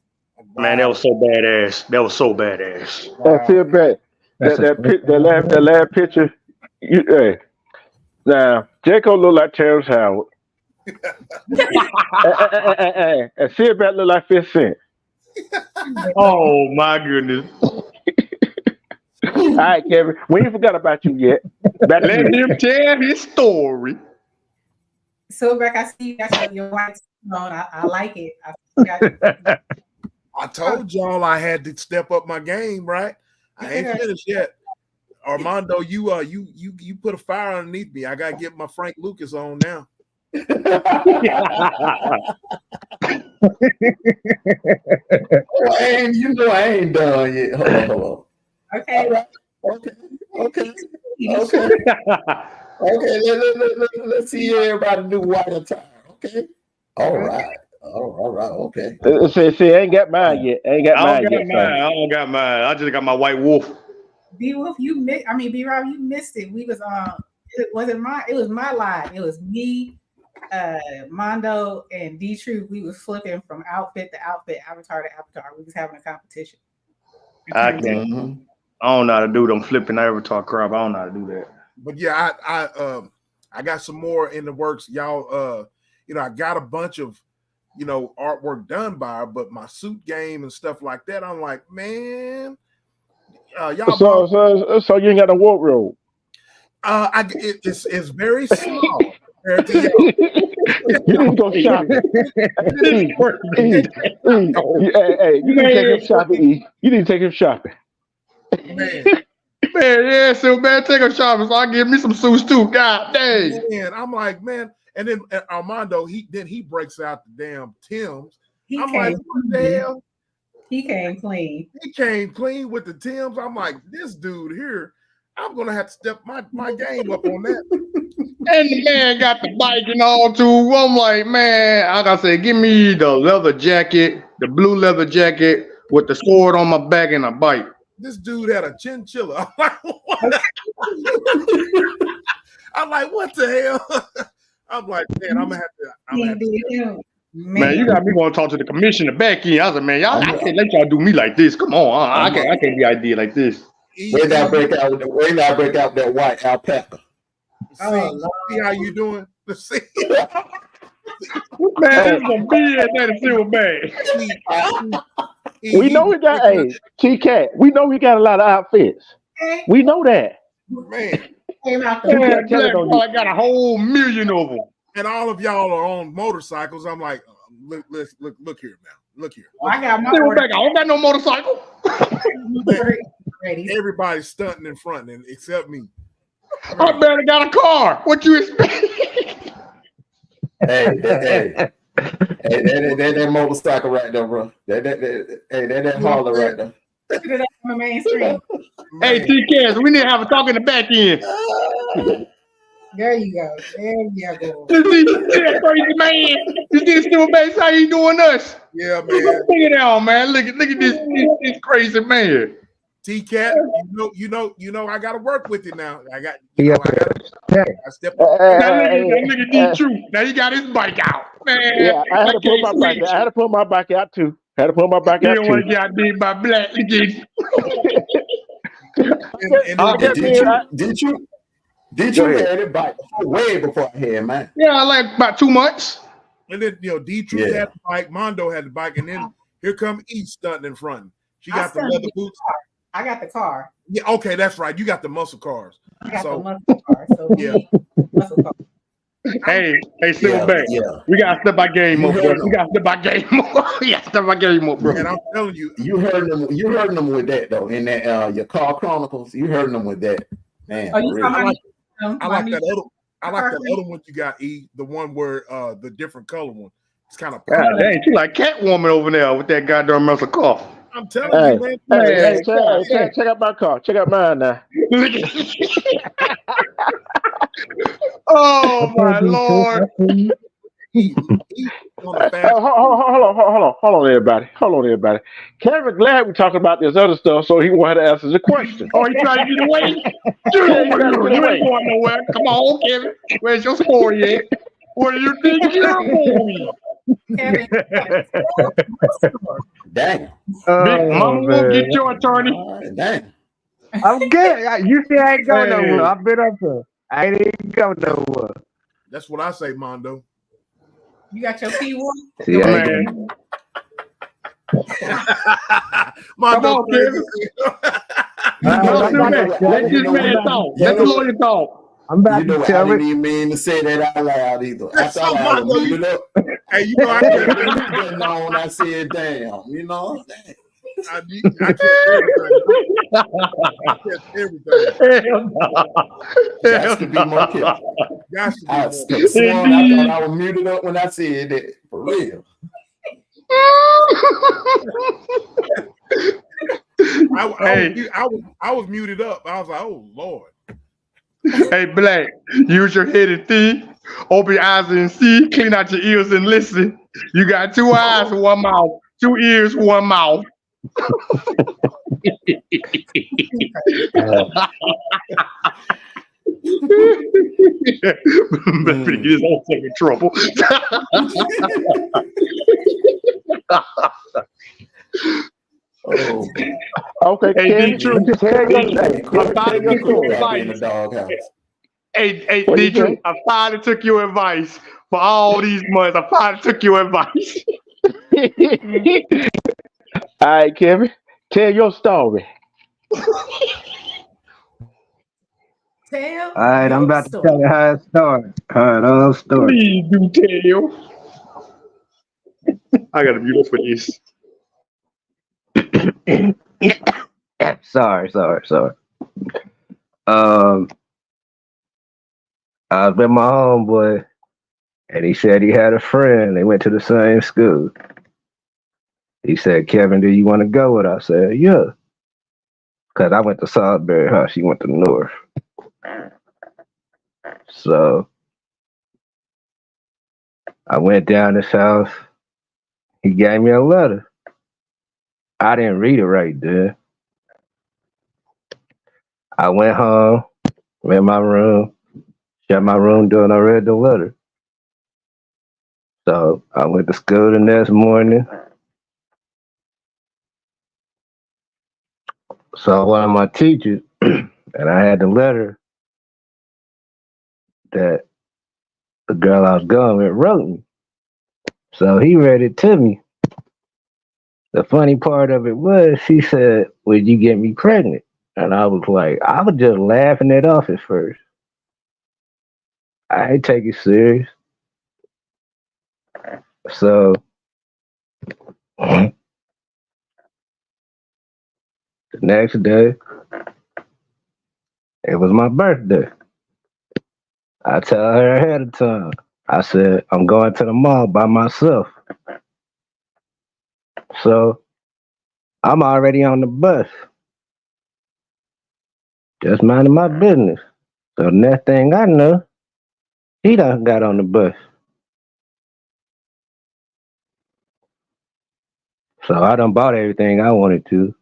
Speaker 5: Man, that was so badass. That was so badass.
Speaker 7: That's it, back. That last picture. Hey, now Jacob look like Terrence Howard. And Silverback look like 50 Cent.
Speaker 5: Oh my goodness.
Speaker 7: All right, Kevin. We ain't forgot about you yet.
Speaker 5: Let him tell his story.
Speaker 4: Silverback, I see you got your white on. I like it.
Speaker 6: I told y'all I had to step up my game, right? I ain't finished yet. Armando, you put a fire underneath me. I gotta get my Frank Lucas on now.
Speaker 1: And you know I ain't done yet. Hold on.
Speaker 4: Okay.
Speaker 1: Right. Okay. Let's see everybody do white attire. Okay. All right. Okay.
Speaker 7: See, I ain't got mine yet. I
Speaker 5: don't got mine. I just got my white wolf.
Speaker 4: B Wolf, B-Rob, you missed it. We was it wasn't mine. It was my live. It was me, Mondo, and D True. We was flipping from outfit to outfit, avatar to avatar. We was having a competition.
Speaker 5: I can't. Mm-hmm. I don't know how to do them flipping avatar crap. I don't know how to do that.
Speaker 6: But yeah, I got some more in the works. Y'all, I got a bunch of, artwork done by her, but my suit game and stuff like that, I'm like, man, y'all.
Speaker 7: So you ain't got a wardrobe.
Speaker 6: It's very small. You
Speaker 7: need to go shopping. Hey, you need to take him shopping. You need to take him shopping.
Speaker 6: Man,
Speaker 5: yeah, so man, take him shopping. So I give me some suits too. God dang.
Speaker 6: Man, I'm like, man, and then Armando, he breaks out the damn Timbs. I'm like, what the hell?
Speaker 4: He came clean.
Speaker 6: He came clean with the Timbs. I'm like, this dude here, I'm gonna have to step my game up on that.
Speaker 5: And the man got the bike and all too. I'm like, man, I gotta say, give me the leather jacket, the blue leather jacket with the sword on my back and a bike.
Speaker 6: This dude had a chinchilla. I'm like, what? I'm like, what the hell? I'm like, man, I'm gonna have to.
Speaker 5: Man, you got me going to talk to the commissioner back in. I said, man, I can't let y'all do me like this. Come on, I can't be idea like this.
Speaker 1: Wait now, break out that white alpaca.
Speaker 6: See how you doing? See.
Speaker 5: Man, this gonna be in that Silverback.
Speaker 7: We know we got T-Cat. We know we got a lot of outfits. We know that.
Speaker 6: Man,
Speaker 5: I got a whole million of them.
Speaker 6: And all of y'all are on motorcycles. I'm like, look here now. Look here.
Speaker 4: I got my
Speaker 5: Silverback. I don't got no motorcycle.
Speaker 6: Everybody's stunting in front, except me.
Speaker 5: I barely got a car. What you expect?
Speaker 1: Hey, that motorcycle right there, bro. That Harley right there.
Speaker 4: Put it up on the main screen.
Speaker 5: Hey, T-Cats, we need to have a talk in the back end.
Speaker 4: There you go. There you go.
Speaker 5: That crazy man. You see the Silverback? How you doing us?
Speaker 6: Yeah, man.
Speaker 5: Look at that, man. Look at this crazy man.
Speaker 6: T-Cat, you know, I got to work with you now. I step up.
Speaker 5: Look at D True. Now you got his bike out, man.
Speaker 7: Yeah, I had to put my bike out. I had to put my bike out too.
Speaker 5: You don't want to get out beat by black again.
Speaker 1: Did you had it bike way before I had mine?
Speaker 5: Yeah, like about 2 months.
Speaker 6: And then D True had the bike, Mondo had the bike, and then here come E stunting in front. She got the leather boots.
Speaker 4: I got the car.
Speaker 6: Yeah, okay, that's right. You got the muscle cars.
Speaker 4: I got the muscle car. So yeah, muscle car.
Speaker 5: Hey,
Speaker 1: Yeah,
Speaker 5: Silverback.
Speaker 1: yeah.
Speaker 5: We gotta step our game
Speaker 1: You
Speaker 5: up, bro.
Speaker 1: heard
Speaker 5: We
Speaker 1: them.
Speaker 5: gotta step our game up. We gotta step our game up, bro.
Speaker 6: And I'm telling you,
Speaker 1: You heard them. You heard them with that though. In that your Car Chronicles, you heard them with that. Man,
Speaker 4: Oh,
Speaker 1: for
Speaker 4: you
Speaker 1: real.
Speaker 6: I like
Speaker 4: talking
Speaker 6: I
Speaker 4: about
Speaker 6: like that other I like that other one you got, E, the one where the different color one. It's kind of
Speaker 5: God
Speaker 6: purple.
Speaker 5: dang, you like Catwoman over there with that goddamn muscle car.
Speaker 6: I'm telling
Speaker 7: Hey,
Speaker 6: you, man.
Speaker 5: Man,
Speaker 7: check out my car. Check out mine now.
Speaker 5: look at Oh my lord.
Speaker 6: He on the
Speaker 7: Oh,
Speaker 6: fast.
Speaker 7: hold on, everybody. Kevin glad we're talking about this other stuff, so he wanted to answer the question.
Speaker 5: Oh, you trying to get away? Get
Speaker 7: Yeah,
Speaker 5: over
Speaker 7: you gotta
Speaker 5: here.
Speaker 7: get
Speaker 5: You
Speaker 7: away.
Speaker 5: ain't going nowhere. Come on, Kevin. Where's your story at? What do you think you're movie?
Speaker 4: Kevin?
Speaker 1: Damn.
Speaker 5: Big
Speaker 8: Oh
Speaker 5: Mama will get
Speaker 8: man,
Speaker 5: your attorney.
Speaker 1: All right, damn.
Speaker 8: I'm good. You see, I ain't go nowhere.
Speaker 5: Hey,
Speaker 8: I've been up there. I ain't even go nowhere.
Speaker 6: That's what I say, Mondo.
Speaker 4: You got your P1?
Speaker 8: See, I ain't
Speaker 5: man.
Speaker 6: Mondo
Speaker 5: on, Kevin. No,
Speaker 1: You know
Speaker 5: Silverback.
Speaker 1: what?
Speaker 5: Let
Speaker 1: You
Speaker 5: this
Speaker 1: know
Speaker 5: man
Speaker 1: what?
Speaker 5: talk.
Speaker 1: You
Speaker 5: Let the
Speaker 1: know
Speaker 5: lawyer talk.
Speaker 8: I'm about
Speaker 1: You know
Speaker 8: to
Speaker 1: what? I
Speaker 8: tell
Speaker 1: didn't
Speaker 8: it.
Speaker 1: even mean to say that out loud either. I
Speaker 6: That's
Speaker 1: thought
Speaker 6: so
Speaker 1: I was
Speaker 6: Mondo.
Speaker 1: muted up.
Speaker 6: Hey, you know I can't.
Speaker 1: You didn't know when I said damn. You know. Damn.
Speaker 6: I catch everything. I catch everything.
Speaker 5: Hell no.
Speaker 1: Got to be more careful.
Speaker 6: Got to be
Speaker 1: I
Speaker 6: more.
Speaker 1: could have sworn I thought
Speaker 5: Indeed.
Speaker 1: I was muted up when I said that. For real.
Speaker 5: Hey,
Speaker 6: I was muted up. I was like, oh Lord.
Speaker 5: hey, Black, use your head and think. Open your eyes and see. Clean out your ears and listen. You got 2 eyes and 1 mouth. 2 ears, 1 mouth. Better get his own self in trouble.
Speaker 1: Oh,
Speaker 7: Okay,
Speaker 5: Hey,
Speaker 7: Kevin,
Speaker 5: D True.
Speaker 7: just tell your
Speaker 1: hey,
Speaker 7: I
Speaker 1: quit,
Speaker 7: finally
Speaker 1: be
Speaker 7: took
Speaker 1: quick
Speaker 7: your
Speaker 1: about being
Speaker 7: advice.
Speaker 1: a doghouse.
Speaker 5: Hey,
Speaker 7: What
Speaker 5: D
Speaker 7: you say?
Speaker 5: True. I finally took your advice for all these months. I finally took your advice.
Speaker 7: All right, Kevin, tell your story.
Speaker 4: Tell
Speaker 8: All right, I'm
Speaker 4: your
Speaker 8: about to
Speaker 4: story.
Speaker 8: tell you how it started. How it all started.
Speaker 5: Please do tell. I gotta mute up for this.
Speaker 8: Sorry. Um, I was with my homeboy, and he said he had a friend. They went to the same school. He said, "Kevin, do you want to go with us?" I said, "Yeah," because I went to Salisbury High. She went to North. So I went down his house. He gave me a letter. I didn't read it right then. I went home, in my room, shut my room door, and I read the letter. So I went to school the next morning. So one of my teachers, and I had the letter that the girl I was going with wrote me. So he read it to me. The funny part of it was she said, "Would you get me pregnant?" And I was like, I was just laughing it off at first. I ain't take it serious. So the next day, it was my birthday. I tell her ahead of time. I said, I'm going to the mall by myself. So I'm already on the bus, just minding my business. So the next thing I know, he done got on the bus. So I done bought everything I wanted to.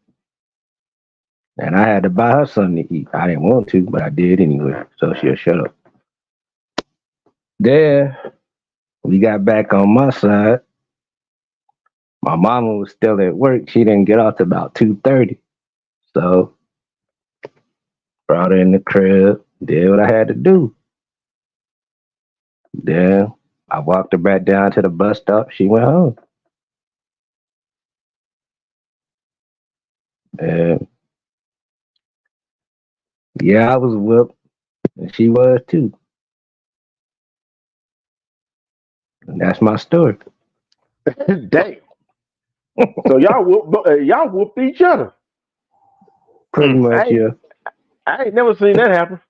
Speaker 8: And I had to buy her something to eat. I didn't want to, but I did anyway. So she'll shut up. Then we got back on my side. My mama was still at work. She didn't get off till about 2:30. So brought her in the crib, did what I had to do. Then I walked her back down to the bus stop. She went home. And yeah, I was whooped, and she was too. And that's my story.
Speaker 7: Damn. So y'all whooped each other.
Speaker 8: Pretty much, yeah.
Speaker 7: I ain't never seen that happen.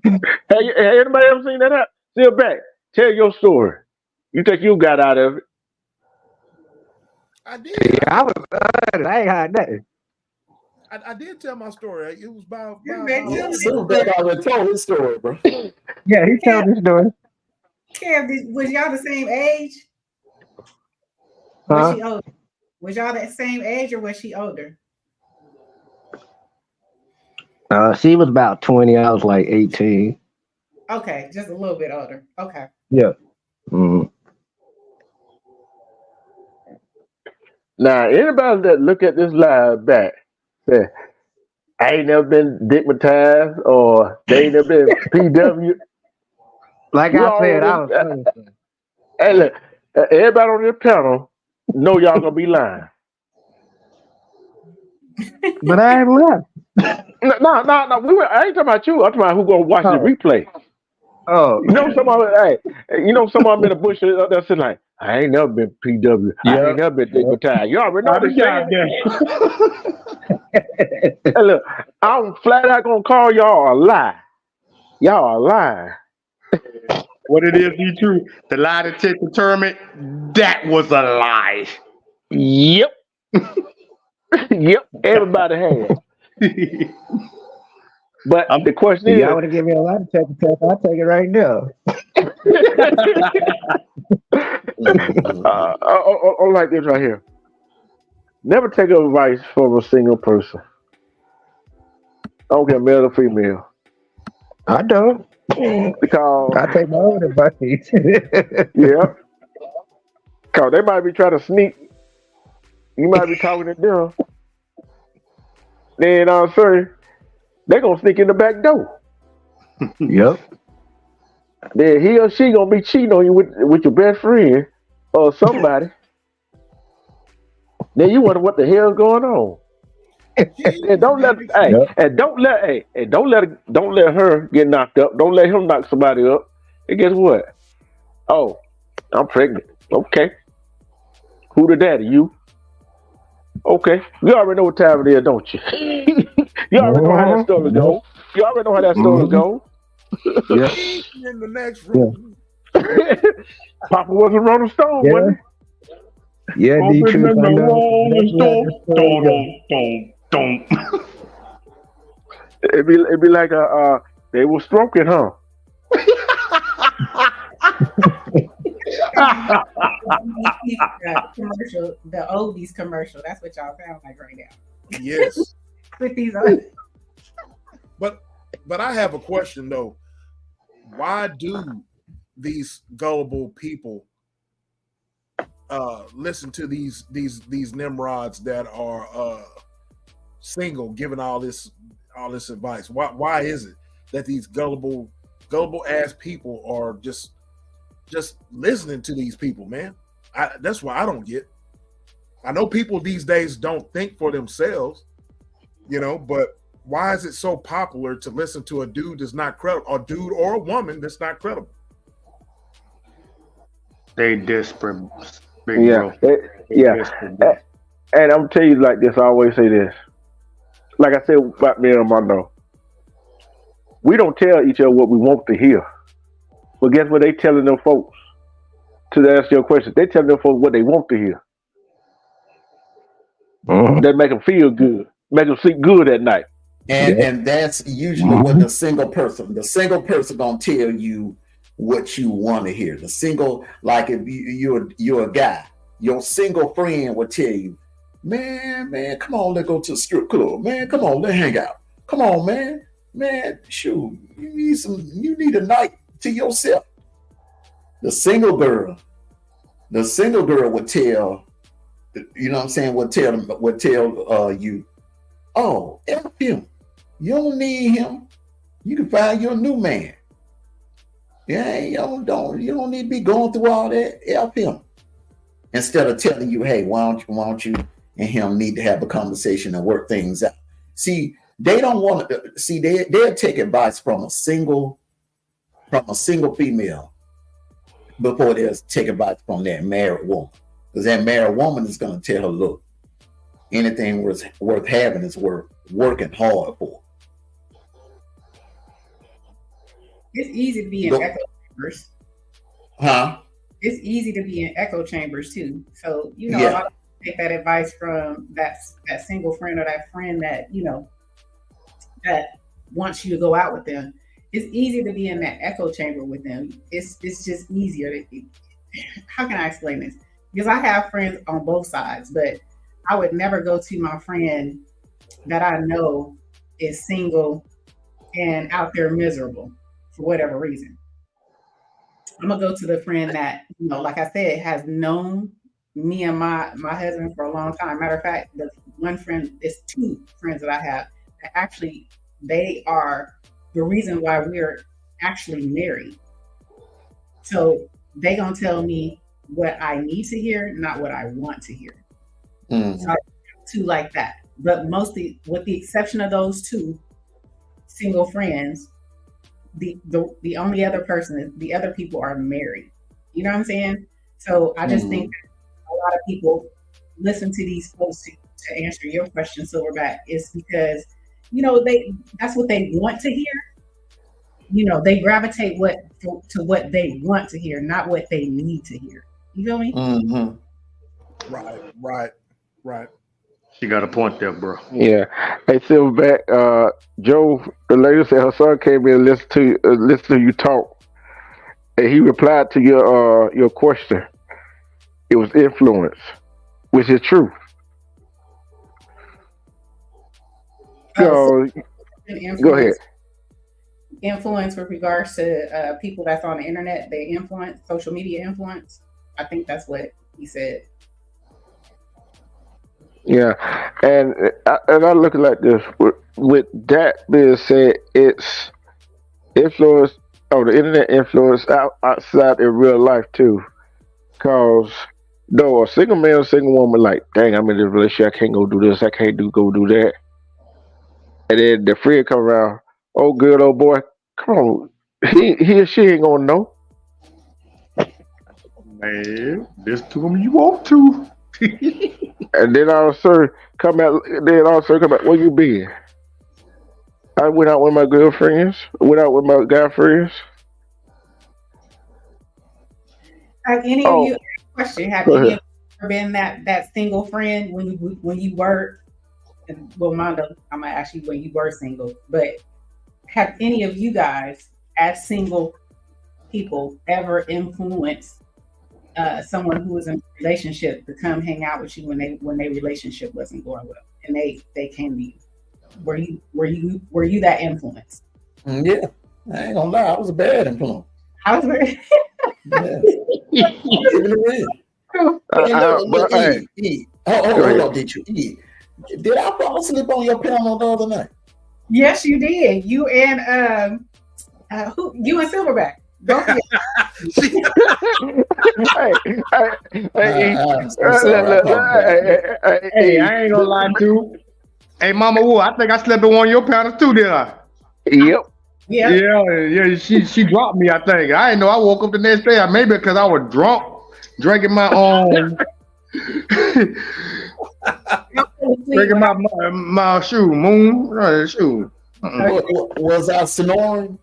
Speaker 7: Have anybody ever seen that happen? Still back. Tell your story. You think you got out of it?
Speaker 6: I did.
Speaker 8: Yeah, I was I ain't had nothing.
Speaker 6: I did tell my story. It was about
Speaker 1: Silverback already told his story, bro.
Speaker 8: Yeah, he told his story.
Speaker 4: Kev, was y'all the same age?
Speaker 8: Huh?
Speaker 4: Was she older? Was y'all the same age or was she older?
Speaker 8: She was about 20. I was like 18.
Speaker 4: Okay, just a little bit older. Okay.
Speaker 8: Yeah. Mm-hmm.
Speaker 7: Now, anybody that look at this live back, say, I ain't never been digmatized or they ain't never been PW.
Speaker 8: Like
Speaker 7: We
Speaker 8: I said, I was
Speaker 7: already, hey, look, everybody on this panel know y'all gonna be lying.
Speaker 8: but I ain't lying.
Speaker 7: No. I ain't talking about you. I'm talking about who gonna watch the replay.
Speaker 8: Oh,
Speaker 7: You know, someone been a bush that's sitting like, I ain't never been PW. I ain't never been digmatized. You already know what I'm saying. Hey, look, I'm flat out gonna call y'all a lie. Y'all are lying.
Speaker 5: What it is, be true. The lie detector tournament, that was a lie.
Speaker 7: Yep. Yep. Everybody has. But the question is,
Speaker 8: y'all want to give me a lie detector test? I'll take it right now.
Speaker 7: I'm like this right here. Never take advice from a single person. I don't care male or female.
Speaker 8: I don't.
Speaker 7: Because
Speaker 8: I take my own advice.
Speaker 7: yeah. Because they might be trying to sneak. You might be talking to them. Then sorry, they're gonna sneak in the back door.
Speaker 8: Yep.
Speaker 7: Then he or she gonna be cheating on you with your best friend or somebody. Then you wonder what the hell's going on. And don't let her get knocked up. Don't let him knock somebody up. And guess what? Oh, I'm pregnant. Okay. Who the daddy? You? Okay. You already know what time it is, don't you? You already know how that story goes. You already know how that story goes.
Speaker 8: Yeah.
Speaker 6: In the next room.
Speaker 7: Papa was a Rolling Stone, wasn't he?
Speaker 8: Yeah, the truth. I know.
Speaker 7: It'd be like they were stroking, huh?
Speaker 4: Commercial, the oldies commercial. That's what y'all sound like right now.
Speaker 6: Yes.
Speaker 4: With these
Speaker 6: But I have a question though. Why do these gullible people listen to these nimrods that are single, giving all this advice? Why is it that these gullible ass people are just listening to these people, man? That's why I don't get. I know people these days don't think for themselves, but why is it so popular to listen to a dude that's not credible, a dude or a woman that's not credible?
Speaker 5: They desperate.
Speaker 7: Yeah. Desperate. And I'm tell you like this, I always say this. Like I said about me and Mondo, we don't tell each other what we want to hear. But guess what they telling them folks? To ask your question, they telling them folks what they want to hear. That make them feel good, make them sleep good at night.
Speaker 1: And that's usually what the single person gonna tell you what you want to hear. The single, like if you're a guy, your single friend will tell you, man, come on, let's go to the strip club. Man, come on, let's hang out. Come on, man, shoot, you need a night to yourself. The single girl would tell, you know what I'm saying, would tell you, oh, F him. You don't need him. You can find your new man. Yeah, you don't need to be going through all that. F him. Instead of telling you, hey, why don't you and him need to have a conversation and work things out. See, they don't want to they'll take advice from a single female. before they'll take advice from that married woman. Because that married woman is going to tell her, look, anything worth having is worth working hard for.
Speaker 4: It's easy to be in echo chambers.
Speaker 1: Huh?
Speaker 4: It's easy to be in echo chambers too. So, a lot of people take that advice from that single friend or that friend that, that wants you to go out with them. It's easy to be in that echo chamber with them. It's just easier. How can I explain this? Because I have friends on both sides, but I would never go to my friend that I know is single and out there miserable for whatever reason. I'm gonna go to the friend that, like I said, has known me and my husband for a long time. Matter of fact, the one friend, it's two friends that I have that actually, they are the reason why we're actually married. So they gonna tell me what I need to hear, not what I want to hear. So I have two like that. But mostly, with the exception of those two single friends, the only other person, the other people are married. You know what I'm saying? So I just think a lot of people listen to these folks to answer your question, Silverback, is because that's what they want to hear. They gravitate to what they want to hear, not what they need to hear. You feel me?
Speaker 6: Mm-hmm. Right.
Speaker 5: She got a point there, bro.
Speaker 7: Yeah. Hey, Silverback, Joe, the lady said her son came in and listened to you talk, and he replied to your question. It was influence, which is true. Go ahead.
Speaker 4: Influence with regards to people that's on the internet, they influence, social media influence. I think that's what he said.
Speaker 7: Yeah, and I look like this. With that being said, it's influence on the internet, influence outside in real life too. Cause though a single man or single woman like, dang, I'm in this relationship, I can't go do this, I can't go do that, and then the friend come around, oh good old boy, come on, he or she ain't gonna know.
Speaker 5: Man, listen to him you want to.
Speaker 7: And then all of a sudden come out, where you been? I went out with my girlfriends, went out with my guy friends.
Speaker 4: Have any of you, question, have any of you ever been that single friend when you were, well, Mondo, I'm gonna ask you when you were single, but have any of you guys as single people ever influenced someone who was in a relationship to come hang out with you when their relationship wasn't going well, and they came to you? Were you that influence?
Speaker 1: Yeah, I ain't gonna lie, I was a bad influence.
Speaker 4: I was very.
Speaker 1: Yeah. Hold on, did I fall asleep on your panel the other night?
Speaker 4: Yes, you did. You and you and Silverback. Both of you.
Speaker 5: Hey, I ain't gonna lie to you. Hey, Mama Wu, I think I slept in one of your panels too, didn't I?
Speaker 7: Yep.
Speaker 5: Yeah. She dropped me, I think. I didn't know. I woke up the next day. Maybe because I was drunk, drinking my drinking my shoe, shoe.
Speaker 1: Was I snoring?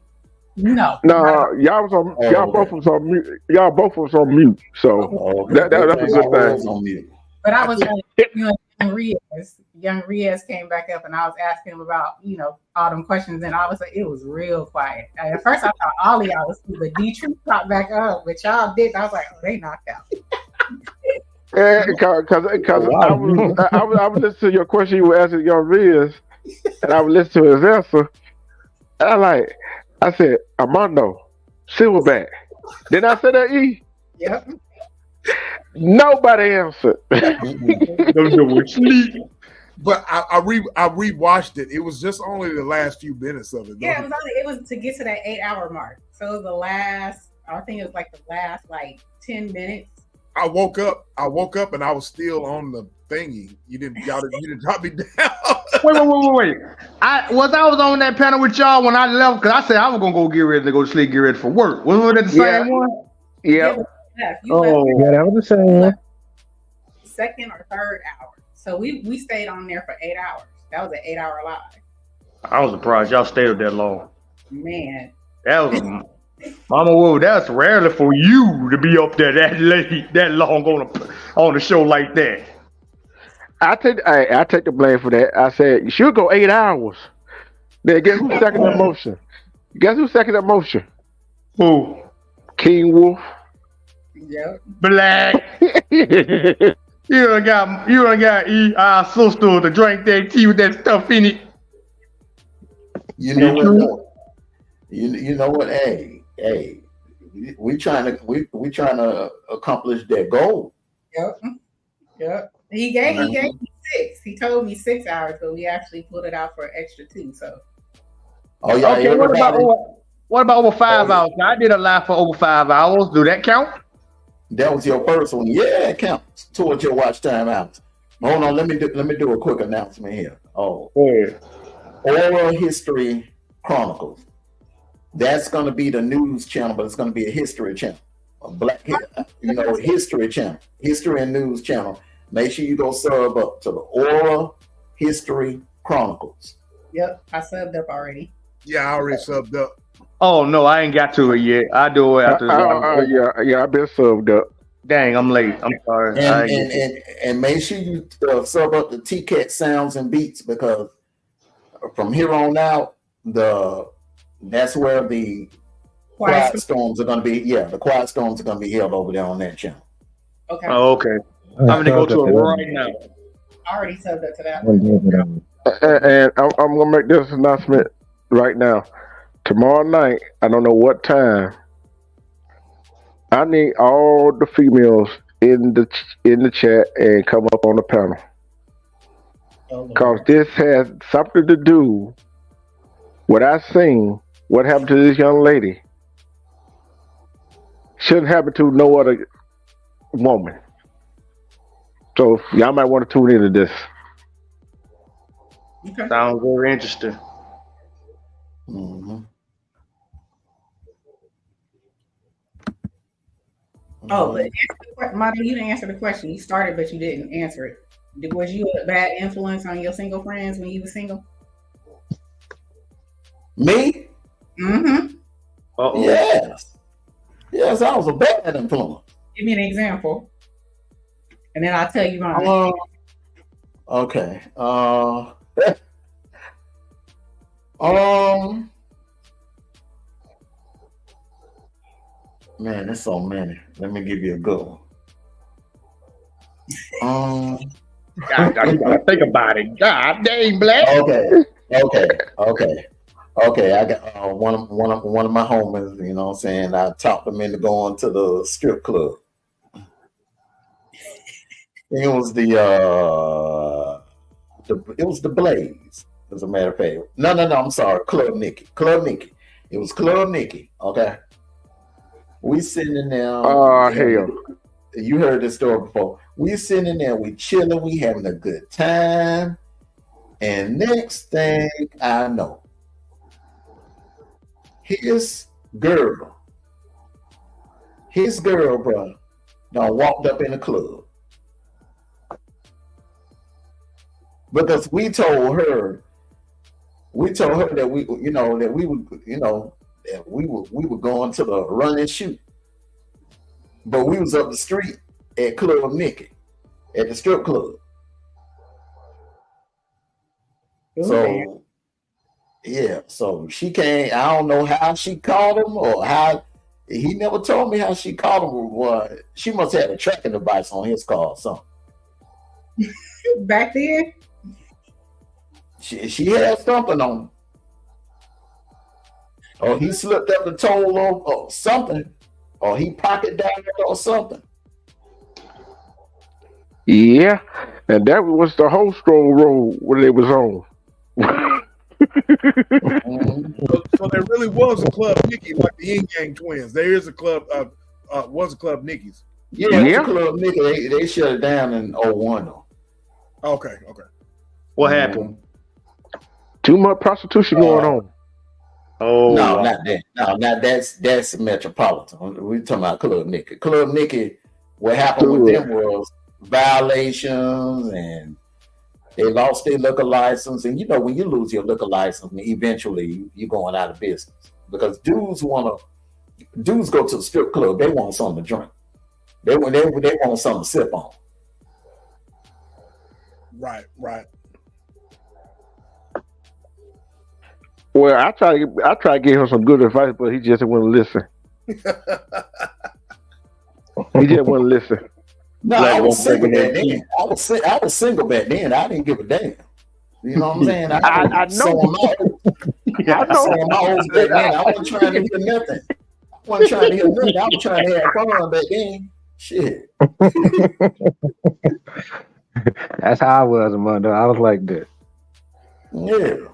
Speaker 4: No,
Speaker 7: y'all was on. Y'all both was on mute. Y'all both was on mute. So that's a good thing.
Speaker 4: But I was on you and Young Riaz. Young Riaz came back up, and I was asking him about all them questions, and I was like, it was real quiet. And at first, I thought all of y'all was asleep, but D-Truth popped back up, but y'all didn't. I was like, oh, they knocked out.
Speaker 7: Yeah, because I was listening to your question you were asking Young Riaz, and I was listening to his answer, and I said, Armando, Silverback. Didn't I say that, E?
Speaker 4: Yep.
Speaker 7: Nobody answered.
Speaker 6: But I rewatched it. It was just only the last few minutes of it.
Speaker 4: Yeah, it was to get to that 8-hour mark. So it was the last. I think it was like the last 10 minutes.
Speaker 6: I woke up and I was still on the thingy. You didn't drop me down.
Speaker 5: Wait. I was on that panel with y'all when I left because I said I was gonna go get ready to go to sleep, get ready for work. Was it the same one?
Speaker 7: Yeah.
Speaker 4: but you left.
Speaker 8: Yeah, that was the same one.
Speaker 4: Second or third hour. So we stayed on there for 8 hours. That was an 8-hour live.
Speaker 5: I was surprised y'all stayed up that long.
Speaker 4: Man.
Speaker 5: That was Mama Wolf. That's rarely for you to be up there that late, that long on the show like that.
Speaker 7: I take the blame for that. I said you should go 8 hours. Then guess who's second in motion? Guess who's second in motion?
Speaker 5: Who?
Speaker 7: King Wolf.
Speaker 4: Yep.
Speaker 5: Black. You done got our sister to drink that tea with that stuff in it.
Speaker 1: You know what? You know what? Hey, we trying to accomplish that goal.
Speaker 4: Yep. He gave me 6. He told me 6 hours, but we actually pulled it out for an extra 2. So.
Speaker 1: Oh yeah.
Speaker 5: Okay. What about over 5 hours? Now, I did a live for over 5 hours. Do that count?
Speaker 1: That was your first one. Yeah, it counts towards your watch time hours. Hold on, let me do a quick announcement here. Oh, Oral History Chronicles. That's going to be the news channel, but it's going to be a history channel, a black, history channel, history and news channel. Make sure you go sub up to the Oral History Chronicles.
Speaker 4: Yep, I subbed up already.
Speaker 6: Yeah, I already subbed up.
Speaker 5: Oh no, I ain't got to it yet. I do it after.
Speaker 7: Yeah, I've been subbed up.
Speaker 5: Dang, I'm late. I'm sorry.
Speaker 1: And make sure you sub up the TCAT Sounds and Beats, because from here on out, that's where the quiet storms are going to be. Yeah, the quiet storms are going to be held over there on that channel.
Speaker 4: Okay.
Speaker 5: Oh, okay. I'm going to go to it right now.
Speaker 4: I already subbed up to that one.
Speaker 7: And I'm going to make this announcement right now. Tomorrow night, I don't know what time, I need all the females in the chat and come up on the panel. Because this has something to do what I seen, what happened to this young lady. Shouldn't happen to no other woman. So y'all might want to tune into this.
Speaker 4: Okay.
Speaker 5: Sounds very interesting.
Speaker 1: Mm-hmm.
Speaker 4: Oh, but Mother, you didn't answer the question. You started, but you didn't answer it. Was you a bad influence on your single friends when you were single?
Speaker 1: Me?
Speaker 4: Mm-hmm.
Speaker 5: Uh-oh.
Speaker 1: Yes, I was a bad influence.
Speaker 4: Give me an example, and then I'll tell you mine.
Speaker 1: Okay. Man, there's so many. Let me give you a good one.
Speaker 5: God, you gotta think about it. God dang, Black.
Speaker 1: Okay. I got one of my homies. You know what I'm saying? I talked them into going to the strip club. It was the Blaze, as a matter of fact. No, I'm sorry. Club Nikki. It was Club Nikki. Okay. We sitting in there.
Speaker 7: Hell.
Speaker 1: You heard this story before. We sitting in there, we chilling, we having a good time. And next thing I know, his girl, bro, done walked up in the club. Because we told her that we were going to the run and shoot. But we was up the street at Club Nikki, at the strip club. So, yeah, so she came. I don't know how she called him or how. He never told me how she called him. She must have had a tracking device on his car or something.
Speaker 4: Back then?
Speaker 1: She had something on him. Or he slipped up the toll or something. Or he pocket dialed or something.
Speaker 7: Yeah, and that was the whole strong road where they was on.
Speaker 6: So there really was a Club Nikki, like the Yin Yang Twins. There is a club. Was a Club Nikki's.
Speaker 1: Yeah, it was a Club Nikki. They shut it down in 01 though.
Speaker 6: Okay.
Speaker 5: What happened?
Speaker 7: Too much prostitution going on.
Speaker 5: Oh,
Speaker 1: No,
Speaker 5: wow.
Speaker 1: not that. No, not that's Metropolitan. We're talking about Club Nicky. Club Nicky, what happened with them was violations, and they lost their liquor license. And you know, when you lose your liquor license, eventually you're going out of business because dudes go to the strip club. They want something to drink. They want something to sip on.
Speaker 6: Right.
Speaker 7: Well, I try to give him some good advice, but he just wouldn't listen. He just wouldn't listen.
Speaker 1: No, I was single back then. I was single back then. I didn't give a damn. You know what I'm saying?
Speaker 7: I know.
Speaker 1: I know. My old back then. I wasn't trying to hear nothing. I wasn't trying to hear nothing. I was trying to have fun back then. Shit.
Speaker 8: That's how I was, Armando. I was like that.
Speaker 1: Yeah.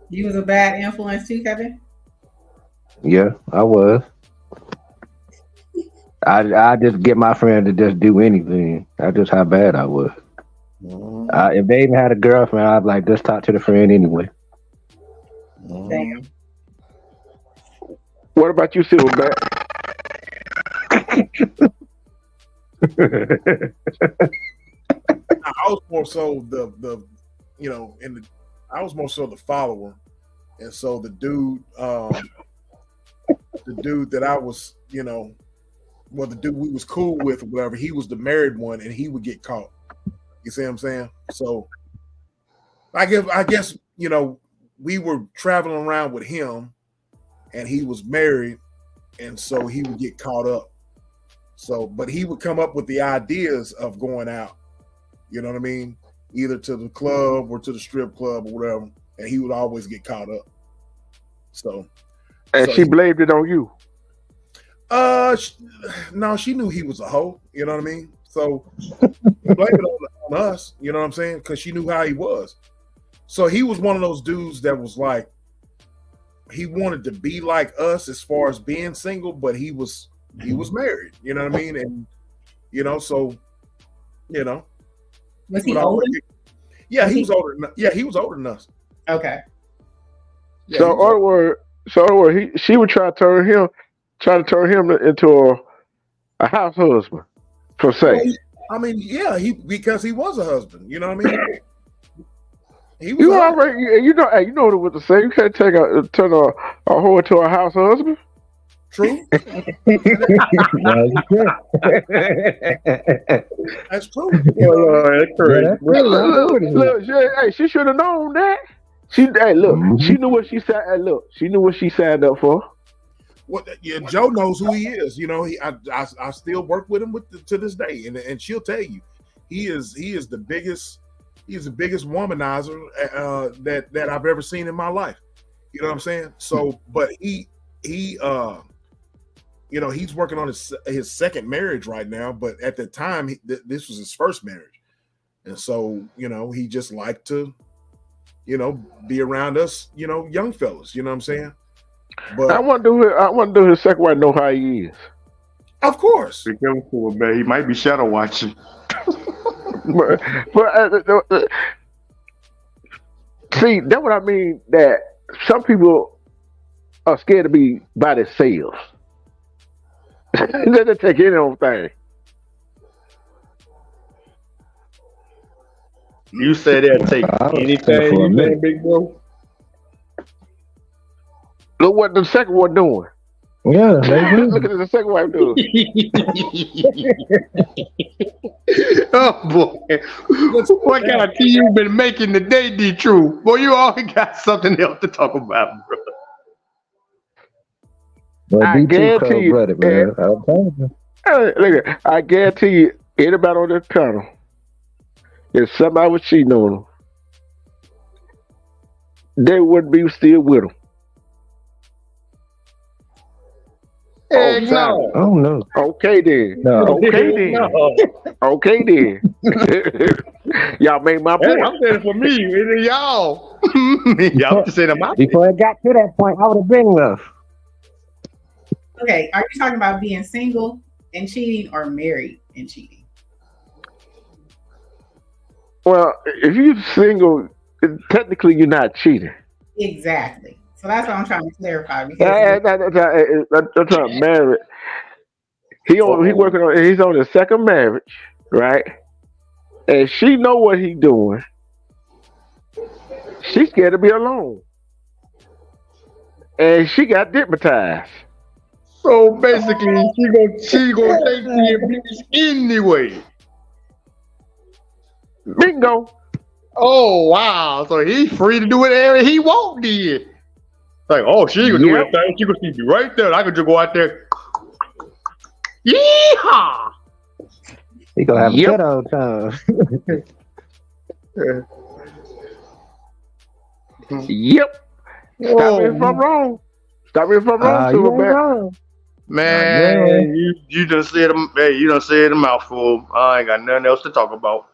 Speaker 4: You was a bad influence too, Kevin?
Speaker 8: Yeah, I was. I just get my friend to just do anything. That's just how bad I was. If they even had a girlfriend, I'd like just talk to the friend anyway.
Speaker 4: Damn.
Speaker 7: What about you, Silverback?
Speaker 6: I was more so the I was more so the follower, and so the dude that I was, the dude we was cool with or whatever, he was the married one, and he would get caught. You see what I'm saying? So I guess we were traveling around with him, and he was married, and so he would get caught up. So, but he would come up with the ideas of going out. You know what I mean? Either to the club or to the strip club or whatever, and he would always get caught up.
Speaker 7: And she blamed it on you.
Speaker 6: No, she knew he was a hoe. You know what I mean? So blame it on us. You know what I'm saying? Because she knew how he was. So he was one of those dudes that was like, he wanted to be like us as far as being single, but he was married. You know what I mean? And
Speaker 4: Was he older?
Speaker 6: Yeah, he was older. Yeah, he was older than us.
Speaker 4: Okay.
Speaker 6: Yeah,
Speaker 7: So, in other words, she would try to turn him into a house husband, per se.
Speaker 6: I mean, yeah, because he was a husband. You know what I mean? He was.
Speaker 7: You already, you know what to say. You can't turn a whore into a house husband.
Speaker 6: True.
Speaker 8: No, you can't.
Speaker 6: That's true.
Speaker 5: That's correct.
Speaker 7: Look, she should have known that. She knew what she said. She knew what she signed up for.
Speaker 6: Yeah, Joe knows who he is. I still work with him to this day, and she'll tell you, he is the biggest womanizer that I've ever seen in my life. You know what I'm saying? So, but he he's working on his second marriage right now, but at the time this was his first marriage, and so he just liked to be around us young fellas. You know what I'm saying? But
Speaker 7: I want to do his second wife know how he is.
Speaker 6: Of course.
Speaker 5: Be careful, man. He might be shadow watching.
Speaker 7: See, that's what I mean. That some people are scared to be by themselves. Let them take any old thing.
Speaker 5: You say they'll take anything, you think, big bro?
Speaker 7: Look what the second one doing.
Speaker 8: Yeah,
Speaker 7: look at the second wife doing.
Speaker 5: Oh boy, what kind of tea you been making today, D True? Boy, you always got something else to talk about, bro.
Speaker 8: Well,
Speaker 7: I guarantee you,
Speaker 8: man.
Speaker 7: Look, I guarantee you, anybody on this panel, if somebody was cheating on them, they wouldn't be still with them.
Speaker 5: No.
Speaker 8: Oh no.
Speaker 7: Okay then.
Speaker 8: No.
Speaker 7: Okay then.
Speaker 5: No.
Speaker 7: Okay then. Y'all made my point.
Speaker 5: I'm saying for me, it is y'all. Y'all just saying about
Speaker 8: Before it got to that point, I would have been left.
Speaker 4: Okay, are you talking about being single and cheating or married and cheating?
Speaker 7: Well, if you're single, technically you're not cheating.
Speaker 4: Exactly. So that's what I'm trying to clarify because
Speaker 7: That's not married. He working on. He's on his second marriage, right? And she know what he doing. She's scared to be alone, and she got hypnotized.
Speaker 5: So basically, she gonna take the abuse anyway.
Speaker 7: Bingo.
Speaker 5: Oh wow! So he's free to do whatever he want. Then, like, oh, she can do
Speaker 7: Yep.
Speaker 5: anything. She can see me right there. I can just go out there. Yeehaw!
Speaker 8: He gonna have a
Speaker 7: Yep.
Speaker 8: good old time.
Speaker 7: Yep. Stop me if I'm wrong. Stop me if I'm wrong,
Speaker 8: You ain't
Speaker 7: Silverback.
Speaker 8: wrong.
Speaker 5: Man, you just said you done said a mouthful. I ain't got nothing else to talk about.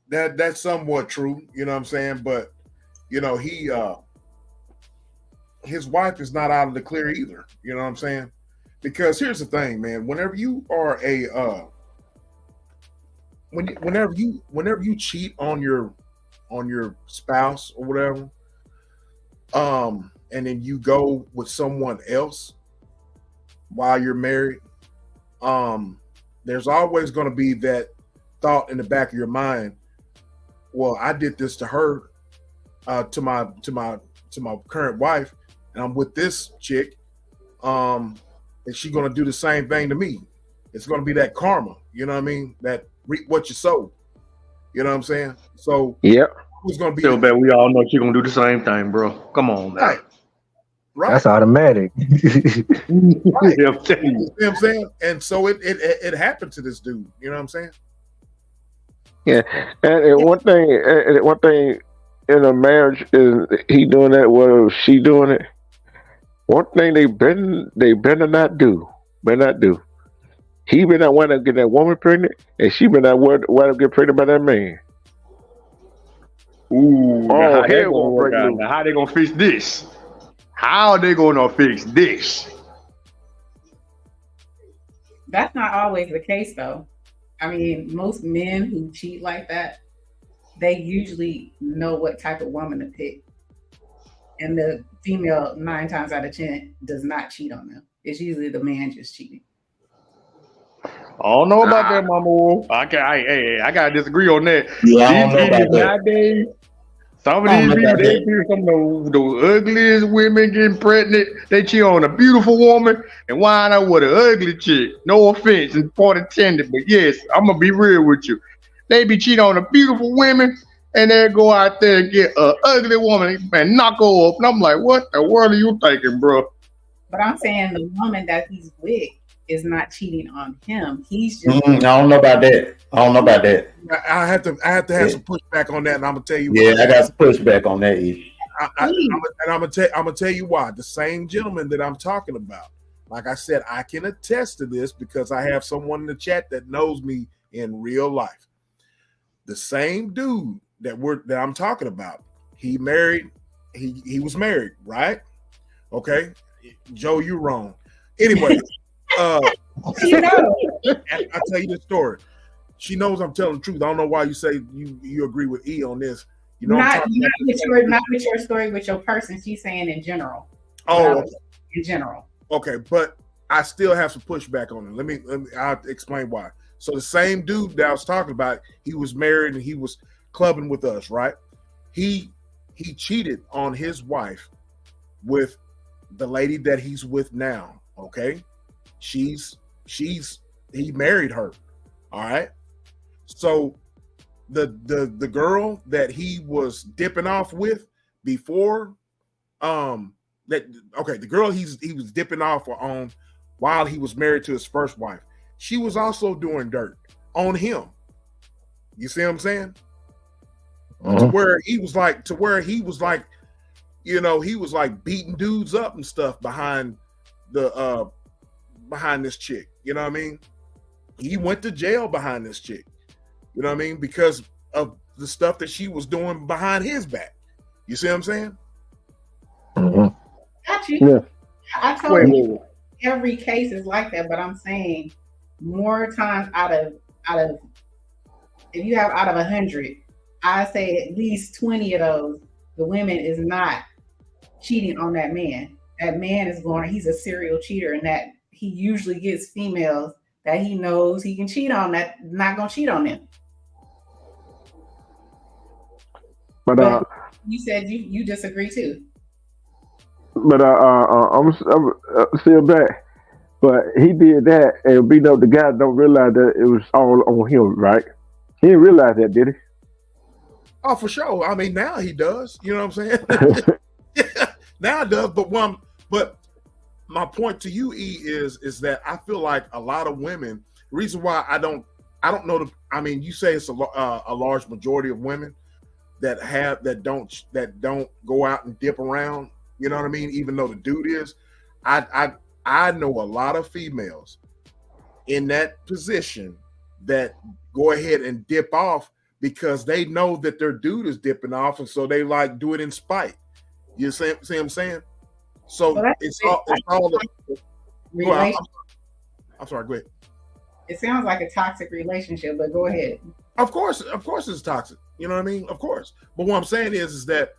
Speaker 6: That's somewhat true, you know what I'm saying? But you know, his wife is not out of the clear either, you know what I'm saying? Because here's the thing, man, whenever you are whenever you cheat on your spouse or whatever, and then you go with someone else while you're married, there's always going to be that thought in the back of your mind, well, I did this to her, to my current wife, and I'm with this chick. Is she going to do the same thing to me? It's going to be that karma. You know what I mean? That reap what you sow. You know what I'm saying? So
Speaker 7: Yep.
Speaker 6: who's going to be
Speaker 5: Still bet we all know she gonna do the same thing, bro. Come on, man.
Speaker 6: right? Right.
Speaker 8: That's automatic.
Speaker 6: Right.
Speaker 5: Yeah, I'm telling you.
Speaker 6: You know what I'm saying? And so it happened to this dude. You know what I'm saying?
Speaker 7: Yeah. And one thing in a marriage is he doing that, or she doing it. One thing they better not do. He better not want to get that woman pregnant, and she better not want to get pregnant by that man.
Speaker 5: Ooh, now how they
Speaker 7: hell
Speaker 5: gonna
Speaker 7: gonna
Speaker 5: work
Speaker 7: break
Speaker 5: out?
Speaker 7: loose.
Speaker 5: Now how they gonna fix this? How are they gonna fix this?
Speaker 4: that's not always the case, though. I mean, most men who cheat like that, they usually know what type of woman to pick. And the female, 9 times out of 10, does not cheat on them. It's usually the man just cheating.
Speaker 5: I don't know about that, Mama Wolf. I gotta disagree on that.
Speaker 1: Yeah, I don't know
Speaker 5: These
Speaker 1: about
Speaker 5: ladies
Speaker 1: that.
Speaker 5: nowadays, some of
Speaker 1: I don't
Speaker 5: these
Speaker 1: know
Speaker 5: people,
Speaker 1: about
Speaker 5: they
Speaker 1: that.
Speaker 5: see some of the ugliest women getting pregnant. They cheat on a beautiful woman and wind up with an ugly chick. No offense, and point intended, but yes, I'm gonna be real with you. They be cheating on the beautiful women, and they go out there and get an ugly woman and knock her up. And I'm like, what the world are you thinking, bro?
Speaker 4: But I'm saying the woman that he's with is not cheating on him. He's just
Speaker 1: I don't know about that. I don't know about that.
Speaker 6: I have to have some pushback on that, and I'm gonna tell you
Speaker 1: Yeah,
Speaker 6: why.
Speaker 1: I got some pushback on that issue.
Speaker 6: I'm gonna tell you why. The same gentleman that I'm talking about, like I said, I can attest to this because I have someone in the chat that knows me in real life. The same dude that I'm talking about, he married. He was married, right? Okay, Joe, you're wrong. Anyway,
Speaker 4: you know.
Speaker 6: I'll tell you the story. She knows I'm telling the truth. I don't know why you say you agree with E on this. You know,
Speaker 4: Not with your story, with your person. She's saying in general.
Speaker 6: Oh,
Speaker 4: in general.
Speaker 6: Okay, but I still have some pushback on it. Let me I'll explain why. So the same dude that I was talking about, he was married and he was clubbing with us, right? He cheated on his wife with the lady that he's with now. Okay, he married her. All right. So the girl that he was dipping off with before, the girl he was dipping off on while he was married to his first wife, she was also doing dirt on him. You see what I'm saying? To where he was like, you know, he was like beating dudes up and stuff behind this chick. You know what I mean? He went to jail behind this chick. You know what I mean? Because of the stuff that she was doing behind his back. You see what I'm saying?
Speaker 4: Got you.
Speaker 7: Yeah.
Speaker 4: I told you every case is like that, but I'm saying more times out of if you have out of 100, I say at least 20 of those the women is not cheating on that man. That man is he's a serial cheater, and that he usually gets females that he knows he can cheat on, that not gonna cheat on them. But you said you disagree too.
Speaker 7: But I'm still back. But he did that, and beating up the guy. Don't realize that it was all on him, right? He didn't realize that, did he?
Speaker 6: Oh, for sure. I mean, now he does. You know what I'm saying? Yeah, now it does. But my point to you, E, is that I feel like a lot of women. The reason why I don't know. I mean, you say it's a large majority of women that don't go out and dip around. You know what I mean? Even though the dude is, I know a lot of females in that position that go ahead and dip off because they know that their dude is dipping off, and so they like do it in spite. You see what I'm saying? So well, it's all I'm sorry, go ahead.
Speaker 4: It sounds like a toxic relationship, but go ahead.
Speaker 6: Of course it's toxic. You know what I mean? Of course. But what I'm saying is that,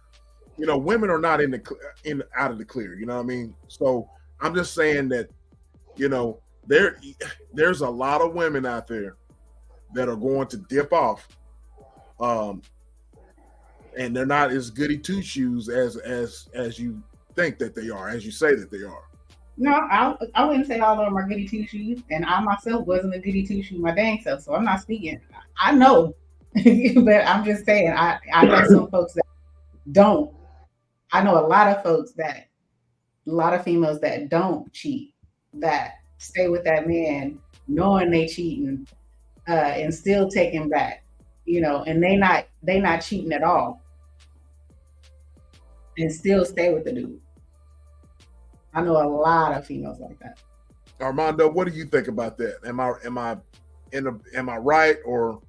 Speaker 6: you know, women are not out of the clear. You know what I mean? So I'm just saying that, you know, there's a lot of women out there that are going to dip off, and they're not as goody two shoes as you think that they are, as you say that they are.
Speaker 4: No, I wouldn't say all of them are goody two shoes, and I myself wasn't a goody two shoe my dang self, so I'm not speaking. I know, but I'm just saying I know some folks that don't. I know a lot of females that don't cheat, that stay with that man knowing they cheating, and still take him back, you know, and they not cheating at all, and still stay with the dude. I know a lot of females like that.
Speaker 6: Armando, what do you think about that? Am I right or?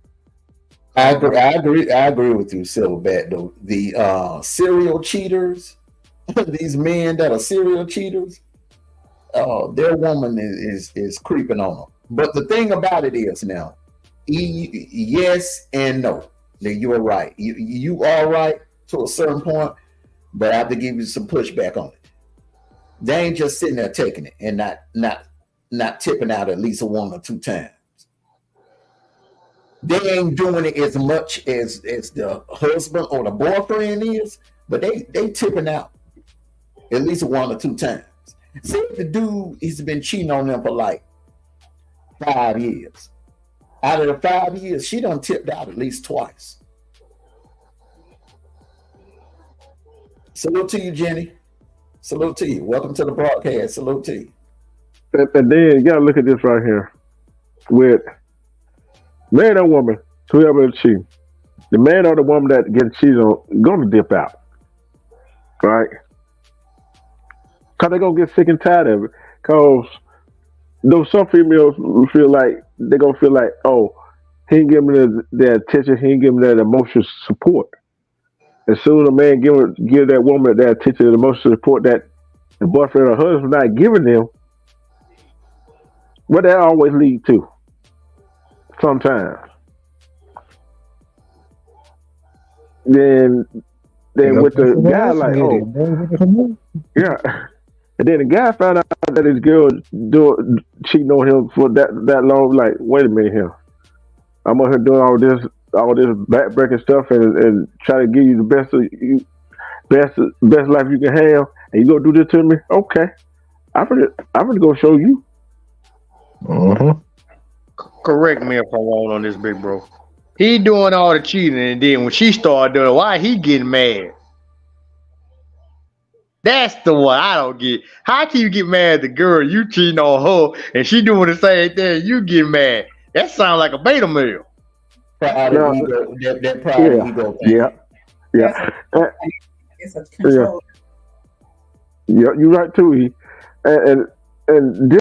Speaker 1: I agree with you, Silverback. Though the serial cheaters, these men that are serial cheaters, their woman is creeping on them. But the thing about it is now, yes and no. That you are right. You are right to a certain point, but I have to give you some pushback on it. They ain't just sitting there taking it and not tipping out at least one or two times. They ain't doing it as much as the husband or the boyfriend is, but they tipping out at least one or two times. See, the dude, he's been cheating on them for like 5 years. Out of the 5 years, she done tipped out at least twice. Salute to you, Jenny. Salute to you. Welcome to the broadcast. Salute to you.
Speaker 7: And then you gotta look at this right here. With man or woman, whoever is cheating, the man or the woman that gets cheated on gonna dip out. Right? Cause they're gonna get sick and tired of it. Cause though some females feel like they're gonna feel like, oh, he ain't giving me the attention, he ain't giving me that emotional support. As soon as a man give that woman that attention and emotional support that the boyfriend or husband not giving them, what that always lead to? Sometimes. Then with the guy like, oh, yeah. And then the guy found out that his girl cheating on him for that long. Like, wait a minute here, I'm out here doing all this backbreaking stuff and try to give you the best life you can have, and you gonna do this to me? Okay, I'm gonna go show you.
Speaker 5: Mm-hmm. Correct me if I'm wrong on this, big bro. He doing all the cheating, and then when she started doing it, why he getting mad? That's the one I don't get. How can you get mad at the girl you cheating on her and she doing the same thing? You get mad? That sounds like a beta male.
Speaker 1: Pride of ego. That pride of ego thing.
Speaker 7: Yeah.
Speaker 4: It's a control.
Speaker 7: Yeah, you're right too. And this.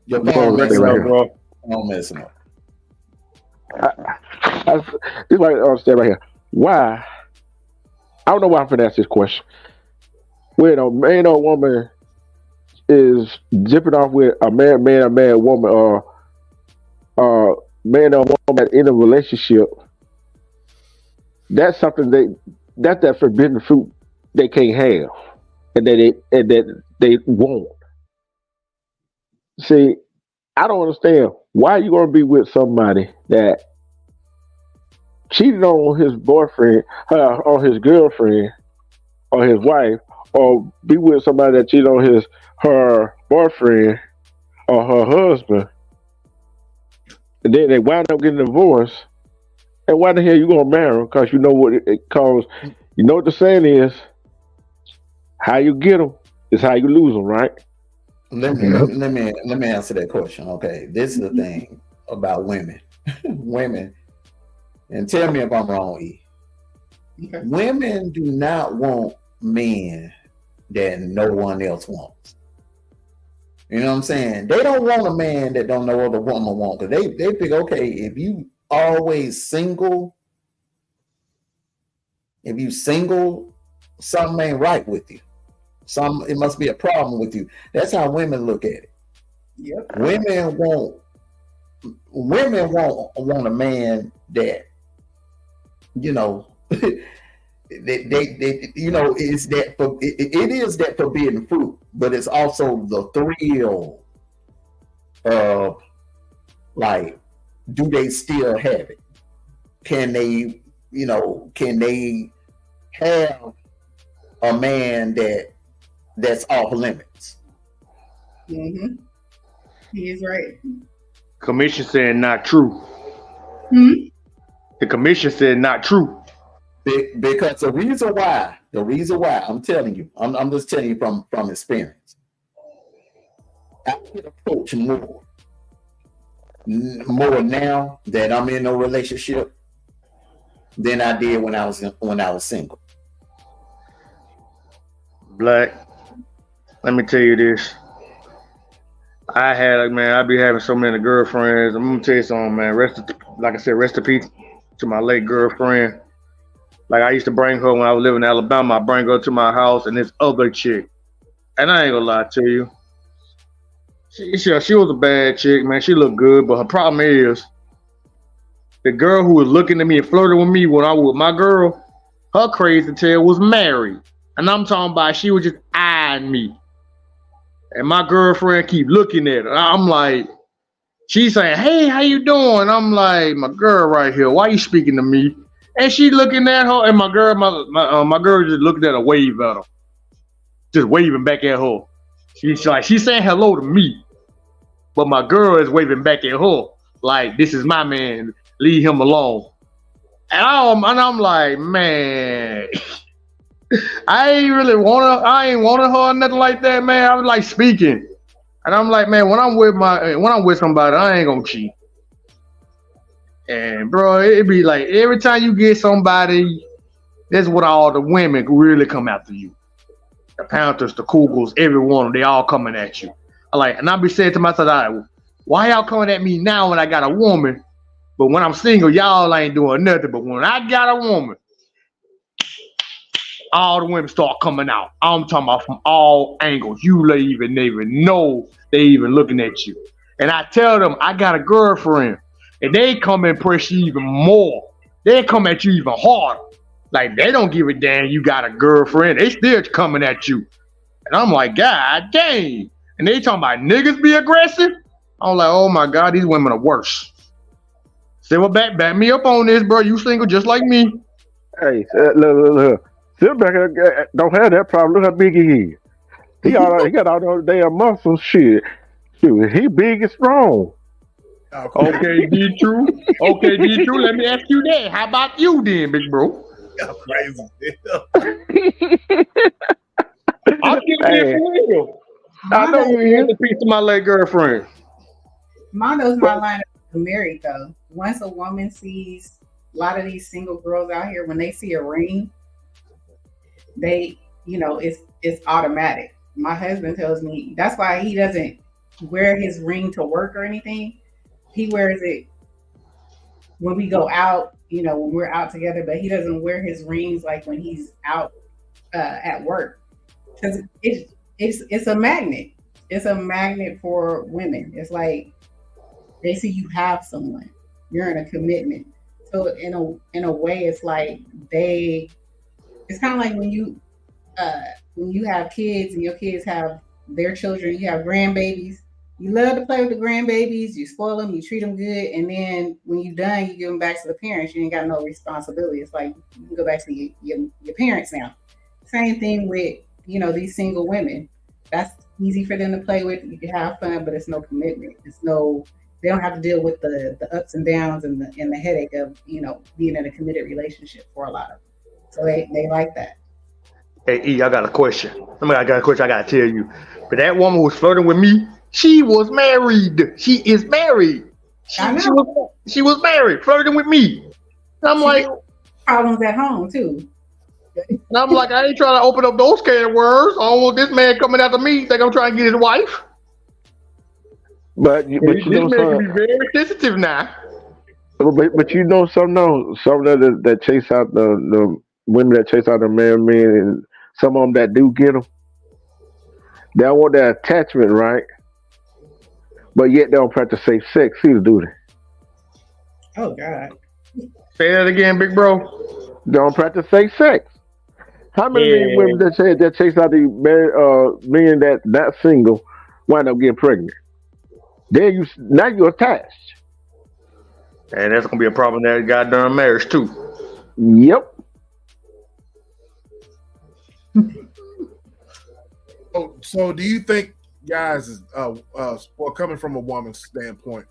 Speaker 1: Your phone messing up, bro. Phone messing up.
Speaker 7: It's like understand right here. Why? I don't know why I'm gonna ask this question. When a man or woman is dipping off with a man, woman, or man or woman in a relationship, that's something that's that forbidden fruit they can't have, and that they won't. See, I don't understand why you gonna be with somebody that cheated on his boyfriend, on his girlfriend, or his wife, or be with somebody that cheated on her boyfriend or her husband, and then they wound up getting divorced. And why the hell you gonna marry them? Because you know what it cause. You know what the saying is: how you get them is how you lose them, right?
Speaker 1: Let me answer that question. Okay, this is the thing about women. Women, and tell me if I'm wrong, E.
Speaker 4: Okay.
Speaker 1: Women do not want men that no one else wants. You know what I'm saying? They don't want a man that don't know other woman want. Cause they think, okay, if you always single, something ain't right with you. It must be a problem with you. That's how women look at it.
Speaker 4: Yep.
Speaker 1: Women want a man that, you know, they you know, is that it is that forbidden fruit, but it's also the thrill of, like, do they still have it? Can they have a man that's off limits?
Speaker 4: Mm-hmm. He is right.
Speaker 5: Commission said not true.
Speaker 4: Hmm?
Speaker 5: The commission said not true.
Speaker 1: Because the reason why, I'm telling you, I'm just telling you from experience. I get approached more now that I'm in a relationship than I did when I was single.
Speaker 5: Black, let me tell you this. I be having so many girlfriends. I'm gonna tell you something, man. Like I said, rest in peace to my late girlfriend. Like, I used to bring her when I was living in Alabama. I bring her to my house and this other chick. And I ain't gonna lie to you. She was a bad chick, man. She looked good, but her problem is the girl who was looking at me and flirting with me when I was with my girl, her crazy tail was married. And I'm talking about she was just eyeing me. And my girlfriend keep looking at her. I'm like, she's saying, "Hey, how you doing?" I'm like, "My girl right here. Why you speaking to me?" And she looking at her, and my girl just looking at her, wave at her, just waving back at her. She's saying hello to me, but my girl is waving back at her like, "This is my man. Leave him alone." And I'm like, man, I ain't wanted her or nothing like that, man. I was like speaking, and I'm like, man, when I'm with somebody, I ain't gonna cheat. And bro, it be like every time you get somebody, that's what all the women really come after you. The Panthers, the Cougars, everyone, they all coming at you. And I be saying to myself, why y'all coming at me now when I got a woman? But when I'm single, y'all ain't doing nothing. But when I got a woman, all the women start coming out. I'm talking about from all angles. You even know they even looking at you. And I tell them I got a girlfriend. And they come and press you even more. They come at you even harder. Like, they don't give a damn you got a girlfriend. They still coming at you. And I'm like, God dang. And they talking about niggas be aggressive. I'm like, oh my God, these women are worse. Say, well, back me up on this, bro. You single just like me.
Speaker 7: Hey, look. Silverback don't have that problem. Look how big he is. He got all those damn muscles. Shit, he big and strong.
Speaker 5: Okay, D True. Let me ask you that. How about you then, big bro?
Speaker 6: Y'all crazy.
Speaker 5: I'm getting it for real. I know you hear the piece of my late girlfriend.
Speaker 4: Mondo's not lining up to marry though. Once a woman sees a lot of these single girls out here, when they see a ring, they, it's automatic. My husband tells me that's why he doesn't wear his ring to work or anything. He wears it when we go out, when we're out together, but he doesn't wear his rings like when he's out at work, because it's a magnet. It's a magnet for women. It's like they see you have someone, you're in a commitment. So in a way, it's like it's kind of like when you have kids and your kids have their children, you have grandbabies. You love to play with the grandbabies, you spoil them, you treat them good, and then when you're done, you give them back to the parents. You ain't got no responsibility. It's like you can go back to your parents now. Same thing with these single women. That's easy for them to play with. You can have fun, but it's no commitment. They don't have to deal with the ups and downs and the headache of being in a committed relationship for a lot of them. So they like that.
Speaker 5: Hey, E, I got a question. I got a question I got to tell you. But that woman who was flirting with me, she was married. She is married. She was married, flirting with me. And I'm like,
Speaker 4: problems at home too.
Speaker 5: And I'm like, I ain't trying to open up those can of worms. I don't want this man coming after me. Think I'm trying to get his wife.
Speaker 7: But you
Speaker 5: This
Speaker 7: know
Speaker 5: man can
Speaker 7: something.
Speaker 5: be very sensitive now.
Speaker 7: But you know some that chase out the women that chase out the married men, and some of them that do get them. They don't want that attachment, right? But yet they don't practice safe sex either, do they?
Speaker 4: Oh God.
Speaker 5: Say that again, big bro.
Speaker 7: They don't practice safe sex. How many of these women that chase out the men that not single wind up getting pregnant? Now you're attached.
Speaker 5: And that's gonna be a problem that goddamn marriage too.
Speaker 7: Yep.
Speaker 6: So do you think, guys, well, coming from a woman's standpoint,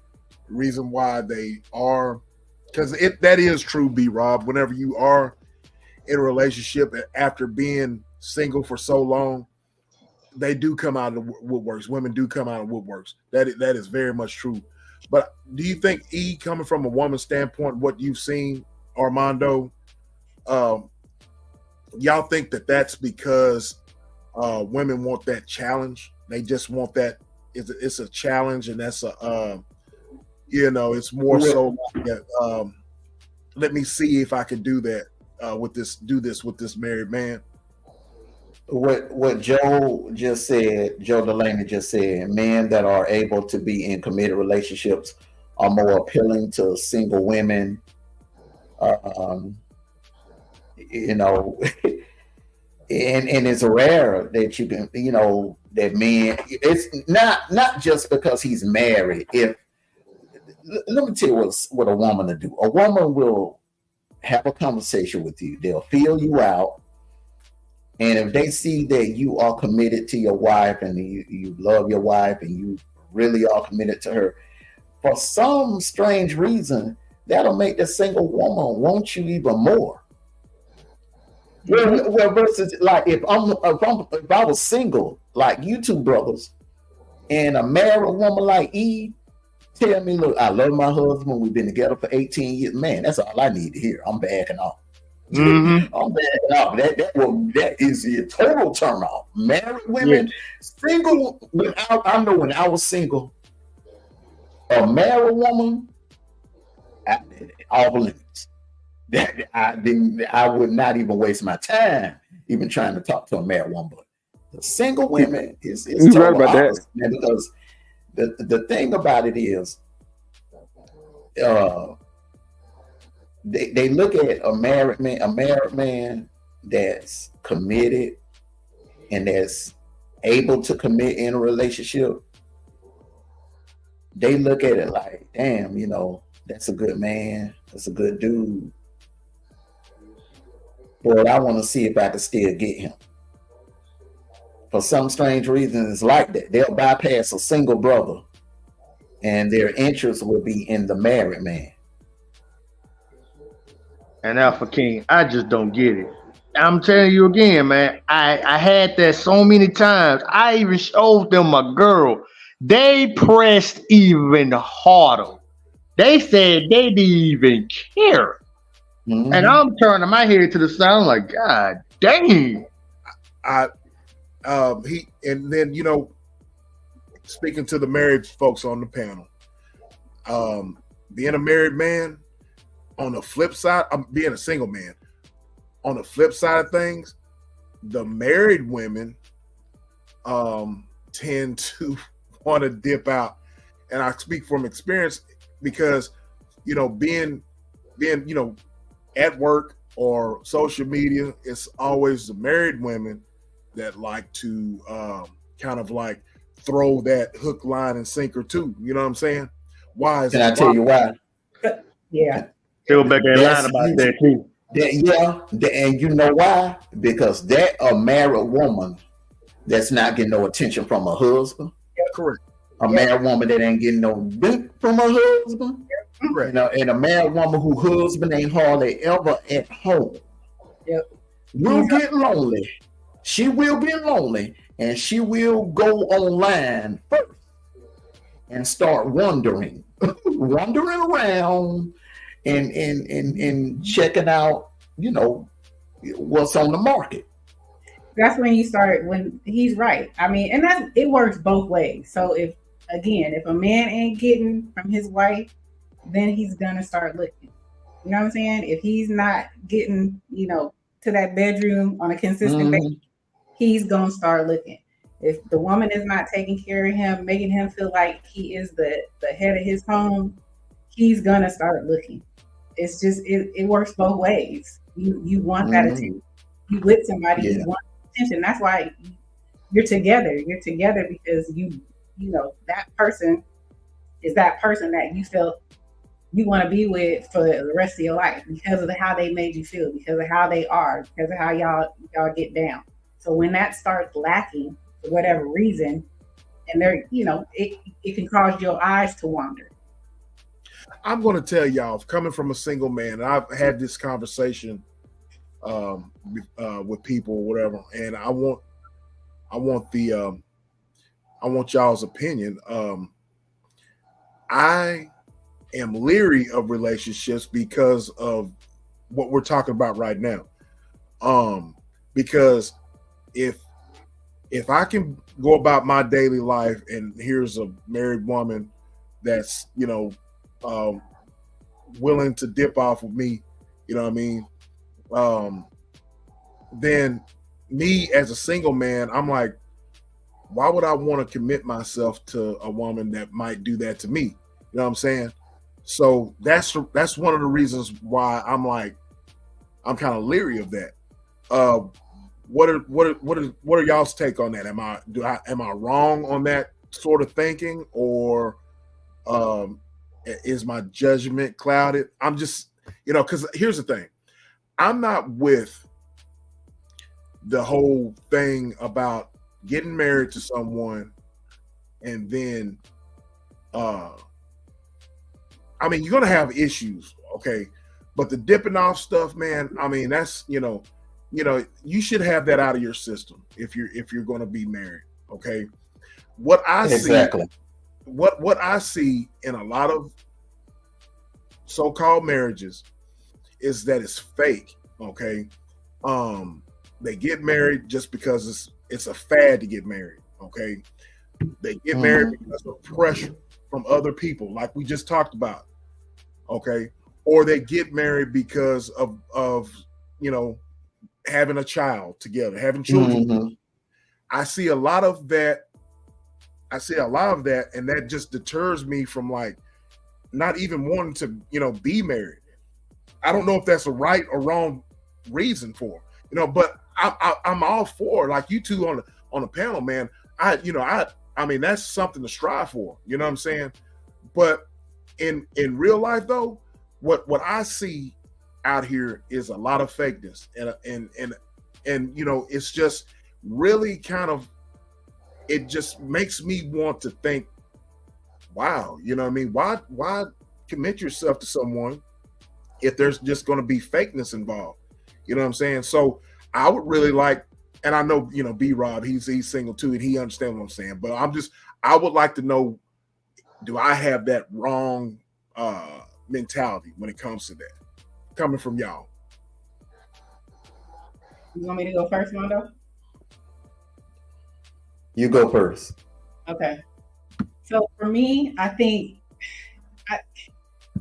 Speaker 6: the reason why they are, because that is true, B Rob, whenever you are in a relationship after being single for so long, they do come out of the woodworks. Women do come out of woodworks. That is very much true. But do you think, E, coming from a woman's standpoint, what you've seen, Armando, y'all think that that's because women want that challenge? They just want that. It's a challenge, and that's it's more so that let me see if I can do that with this married man.
Speaker 1: What Joe Delaney just said, men that are able to be in committed relationships are more appealing to single women. And it's rare that you can, that men, it's not just because he's married. Let me tell you what a woman will do. A woman will have a conversation with you. They'll feel you out. And if they see that you are committed to your wife and you love your wife and you really are committed to her, for some strange reason, that'll make the single woman want you even more. Well, versus like if I was single, like you two brothers, and a married woman like Eve tell me, look, I love my husband. We've been together for 18 years. Man, that's all I need to hear. I'm backing off.
Speaker 5: Mm-hmm.
Speaker 1: I'm backing off. That is a total turn off. Married women, single. I know when I was single, a married woman, off limits. I would not even waste my time even trying to talk to a married woman. But the single women is total
Speaker 7: right about
Speaker 1: opposite, man, because the thing about it is, they look at a married man that's committed and that's able to commit in a relationship. They look at it like, damn, that's a good man, that's a good dude. But I want to see if I can still get him. For some strange reason, it's like that. They'll bypass a single brother, and their interest will be in the married man.
Speaker 5: And Alpha King, I just don't get it. I'm telling you again, man. I had that so many times. I even showed them my girl. They pressed even harder. They said they didn't even care. Mm-hmm. And I'm turning my head to the side like, God dang.
Speaker 6: Speaking to the married folks on the panel, being a married man, on the flip side, I'm being a single man. On the flip side of things, the married women tend to want to dip out. And I speak from experience because, being then at work or social media, it's always the married women that like to kind of like throw that hook, line, and sinker too. You know what I'm saying? Why is
Speaker 1: Can I tell you why?
Speaker 4: Yeah.
Speaker 5: Still back in line
Speaker 1: That's
Speaker 5: about
Speaker 1: you.
Speaker 5: that too.
Speaker 1: And you know why? Because that a married woman that's not getting no attention from her husband.
Speaker 6: Correct.
Speaker 1: A married woman that ain't getting no dick from her husband.
Speaker 6: Correct.
Speaker 1: And a married woman whose husband ain't hardly ever at home.
Speaker 4: Yep.
Speaker 1: Will get lonely. She will get lonely, and she will go online first and start wandering around and checking out, what's on the market.
Speaker 4: That's when you start, when he's right. I mean, and it works both ways. So if a man ain't getting from his wife, then he's gonna start looking. You know what I'm saying? If he's not getting, to that bedroom on a consistent basis, he's gonna start looking. If the woman is not taking care of him, making him feel like he is the head of his home, he's gonna start looking. It's just it works both ways. You want that attention. You with somebody, you want attention. That's why you're together. You're together because that person is that person that you felt you want to be with for the rest of your life because of how they made you feel, because of how they are, because of how y'all get down. So when that starts lacking for whatever reason, and it can cause your eyes to wander.
Speaker 6: I'm going to tell y'all, coming from a single man, and I've had this conversation with people or whatever, and I want y'all's opinion. I am leery of relationships because of what we're talking about right now. Because if I can go about my daily life and here's a married woman that's willing to dip off with me, you know what I mean? Then me as a single man, I'm like, why would I want to commit myself to a woman that might do that to me? You know what I'm saying? So that's one of the reasons why I'm kind of leery of that. What are y'all's take on that? Am I wrong on that sort of thinking, or is my judgment clouded? I'm just, because here's the thing. I'm not with the whole thing about getting married to someone and then I mean, you're gonna have issues, okay? But the dipping off stuff, man, I mean, that's you should have that out of your system if you're gonna be married, okay? What I see in a lot of so-called marriages is that it's fake, okay? They get married just because it's a fad to get married, okay? They get married because of pressure from other people, like we just talked about, okay? Or they get married because of having a child together, having children. I see a lot of that, and that just deters me from not even wanting to be married. I don't know if that's a right or wrong reason for, but I'm all for, like you two on the panel, man. I mean, that's something to strive for. You know what I'm saying? But in real life, though, what I see out here is a lot of fakeness, and it's just really kind of, it just makes me want to think, wow, you know what I mean? Why commit yourself to someone if there's just going to be fakeness involved? You know what I'm saying? So I would really like, and I know, B-Rob, he's single too, and he understands what I'm saying, but I would like to know, do I have that wrong mentality when it comes to that, coming from y'all?
Speaker 4: You want me to go first, Mondo?
Speaker 1: You go first.
Speaker 4: Okay. So for me, I think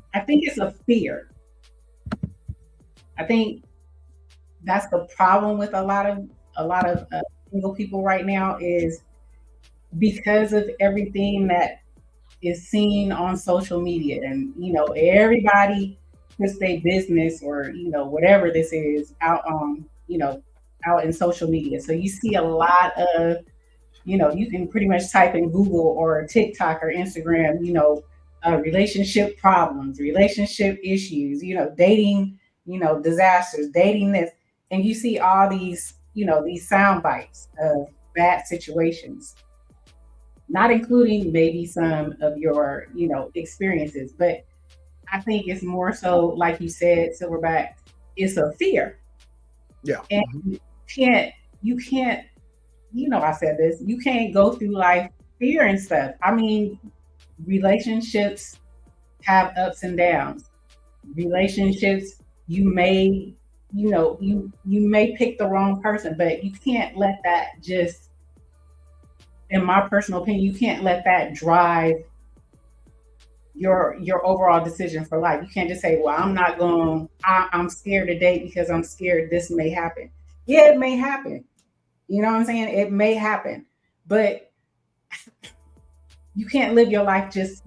Speaker 4: it's a fear. I think that's the problem with a lot of single people right now, is because of everything that is seen on social media, and everybody puts their business or, whatever this is out on, out in social media. So you see a lot of, you can pretty much type in Google or TikTok or Instagram, relationship problems, relationship issues, dating, disasters, dating this. And you see all these, these sound bites of bad situations, not including maybe some of your, experiences. But I think it's more so, like you said, Silverback, it's a fear.
Speaker 6: Yeah.
Speaker 4: And you can't, I said this, you can't go through life fearing stuff. I mean, relationships have ups and downs. Relationships, you may, you may pick the wrong person, but you can't let that just, in my personal opinion, you can't let that drive your overall decision for life. You can't just say, well, I'm scared to date because I'm scared this may happen. Yeah, it may happen. You know what I'm saying? It may happen, but you can't live your life just,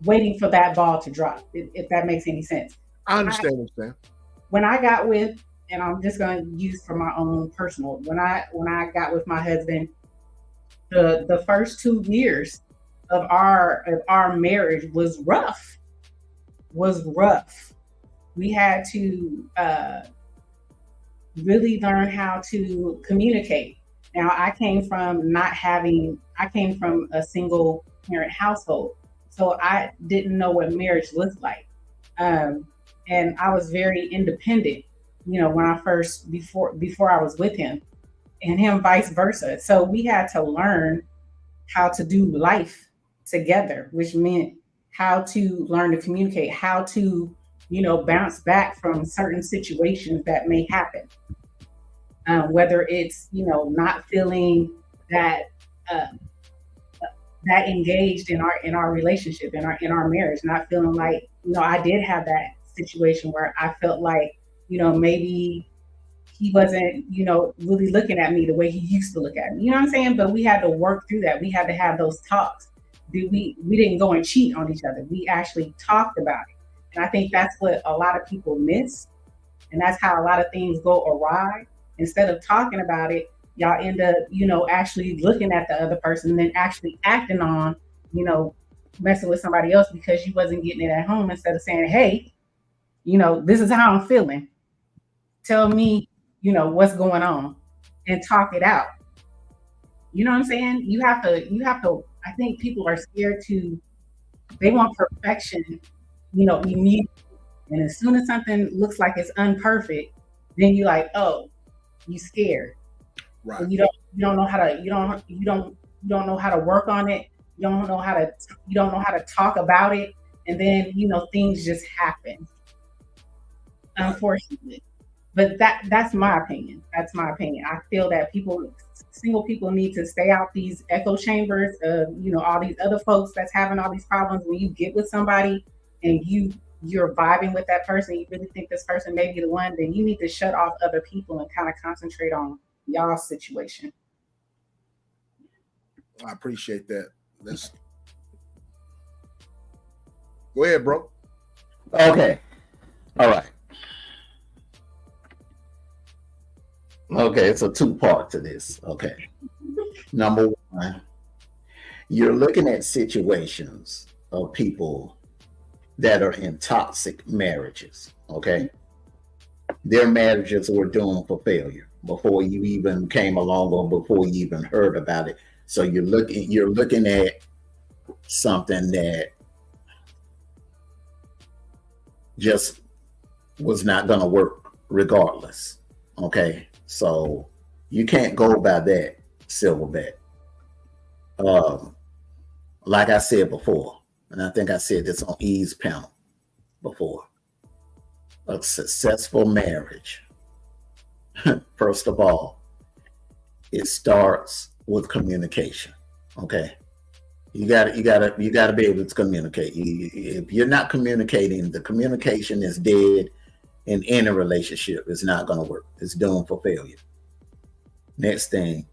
Speaker 4: waiting for that ball to drop, if that makes any sense.
Speaker 6: I understand what you're saying.
Speaker 4: When I got with, and I'm just going to use for my own personal, when I got with my husband, the first 2 years of our marriage was rough. We had to really learn how to communicate. Now, I came from a single parent household, so I didn't know what marriage looked like. And I was very independent, when I first, before I was with him, and him vice versa. So we had to learn how to do life together, which meant how to learn to communicate, how to, bounce back from certain situations that may happen. Whether it's, not feeling that that engaged in our relationship, in our marriage, not feeling like, I did have that situation where I felt like, maybe he wasn't, really looking at me the way he used to look at me. You know what I'm saying? But we had to work through that. We had to have those talks. We didn't go and cheat on each other. We actually talked about it. And I think that's what a lot of people miss. And that's how a lot of things go awry. Instead of talking about it, y'all end up, actually looking at the other person and then actually acting on, messing with somebody else because you wasn't getting it at home, instead of saying, hey, this is how I'm feeling. Tell me, what's going on, and talk it out. You know what I'm saying? You have to, I think people are scared they want perfection, immediately. And as soon as something looks like it's unperfect, then you're like, oh, you scared.
Speaker 6: Right.
Speaker 4: And you don't know how to work on it. You don't know how to talk about it. And then, things just happen. Unfortunately. But that's my opinion. That's my opinion. I feel that single people need to stay out these echo chambers of, all these other folks that's having all these problems. When you get with somebody and you're vibing with that person, you really think this person may be the one, then you need to shut off other people and kind of concentrate on y'all's situation.
Speaker 6: I appreciate that. Go ahead, bro.
Speaker 1: Okay. All right. Okay, it's a 2-part to this. Okay. Number one, you're looking at situations of people that are in toxic marriages. Okay. Their marriages were doomed for failure before you even came along or before you even heard about it. So you're looking at something that just was not going to work regardless. Okay. So you can't go by that, Silverback. Like I said before, and I think I said this on E's panel before, a successful marriage, first of all, it starts with communication. Okay. You gotta be able to communicate. If you're not communicating, the communication is dead in any relationship. It's not going to work. It's doomed for failure. Next thing,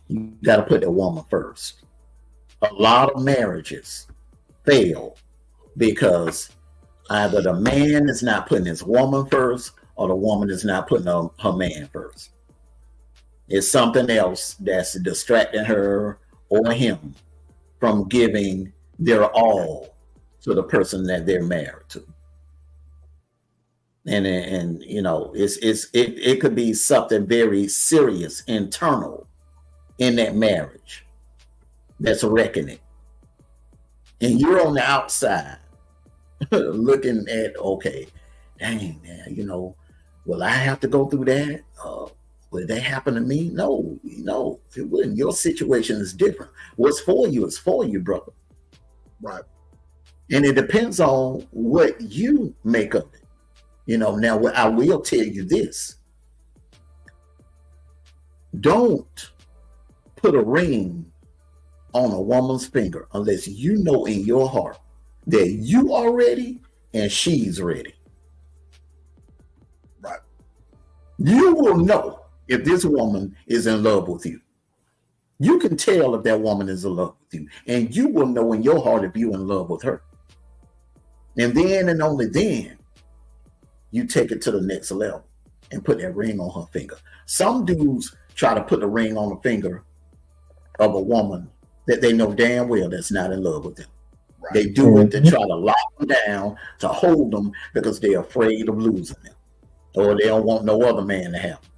Speaker 1: you got to put the woman first. A lot of marriages fail because Either the man is not putting his woman first, or the woman is not putting her man first. It's something else that's distracting her or him from giving their all to the person that they're married to. And you know, it could be something very serious internal in that marriage that's wrecking it. And you're on the outside looking at, okay, dang man, you know, will I have to go through that? Would that happen to me? No, it wouldn't. Your situation is different. What's for you is for you, brother.
Speaker 6: Right.
Speaker 1: And it depends on what you make of it. You know, now I will tell you this. Don't put a ring on a woman's finger unless you know in your heart that you are ready and she's ready.
Speaker 6: Right.
Speaker 1: You will know if this woman is in love with you. You can tell if that woman is in love with you, and you will know in your heart if you're in love with her. And then and only then, you take it to the next level and put that ring on her finger. Some dudes try to put the ring on the finger of a woman that they know damn well that's not in love with them. Right. They do it to try to lock them down, to hold them because they're afraid of losing them, or they don't want no other man to have them.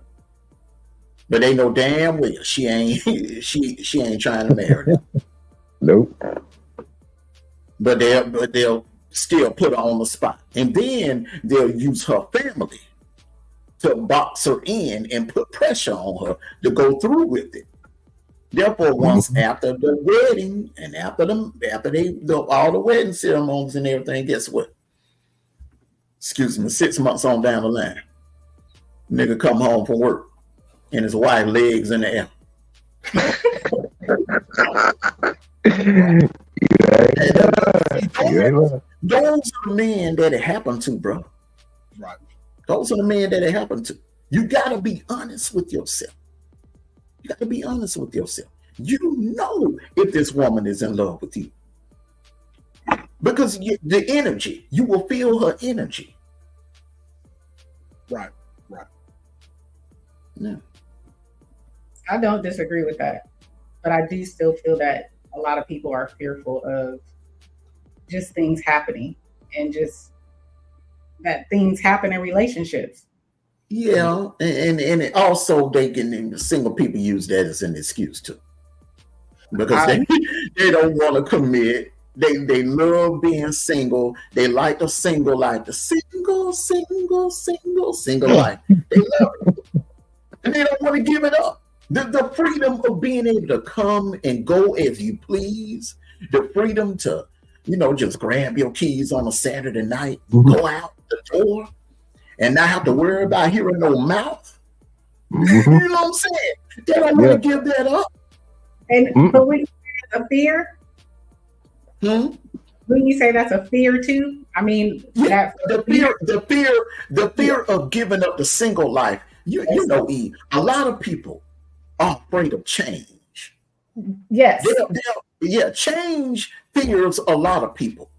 Speaker 1: But they know damn well she ain't trying to marry them.
Speaker 8: Nope.
Speaker 1: But they'll still put her on the spot, and then they'll use her family to box her in and put pressure on her to go through with it. Therefore, once after the wedding and after all the wedding ceremonies and everything, guess what? 6 months on down the line, nigga come home from work and his wife legs in the air. Those are the men that it happened to, bro.
Speaker 6: Right.
Speaker 1: Those are the men that it happened to. You gotta be honest with yourself. You got to be honest with yourself. You know if this woman is in love with you. Because the energy, you will feel her energy.
Speaker 6: Right.
Speaker 1: Yeah.
Speaker 4: I don't disagree with that. But I do still feel that a lot of people are fearful of just things happening and just that things happen in relationships.
Speaker 1: Yeah, and it also single people use that as an excuse too, because they don't want to commit. They love being single. They like the single life, the single life. They love it, and they don't want to give it up. The freedom of being able to come and go as you please, the freedom to just grab your keys on a Saturday night, go out the door, and not have to worry about hearing no mouth. You know what I'm saying? They don't want to give that up.
Speaker 4: And but when you say that's a fear, when you say that's a fear too, I mean,
Speaker 1: the fear of giving up the single life. You know, E, a lot of people are afraid of change.
Speaker 4: Yes.
Speaker 1: Change fears a lot of people.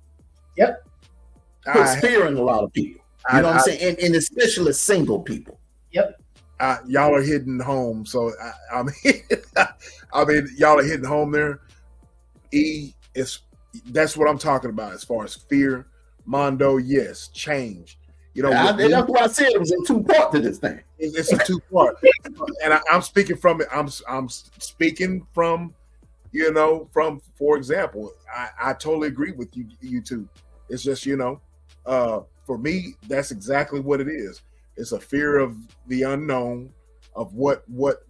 Speaker 4: Yep.
Speaker 1: Puts fear in a lot of people. You know what I'm saying? And especially single people.
Speaker 4: Yep.
Speaker 6: Y'all are hitting home. So I mean, y'all are hitting home there. That's what I'm talking about as far as fear. Mondo, yes, change. You know,
Speaker 1: that's why I said it was a 2-part to this thing.
Speaker 6: It's a 2-part, and I'm speaking from it. I'm speaking from, for example, I totally agree with you two. It's just for me, that's exactly what it is. It's a fear of the unknown, of what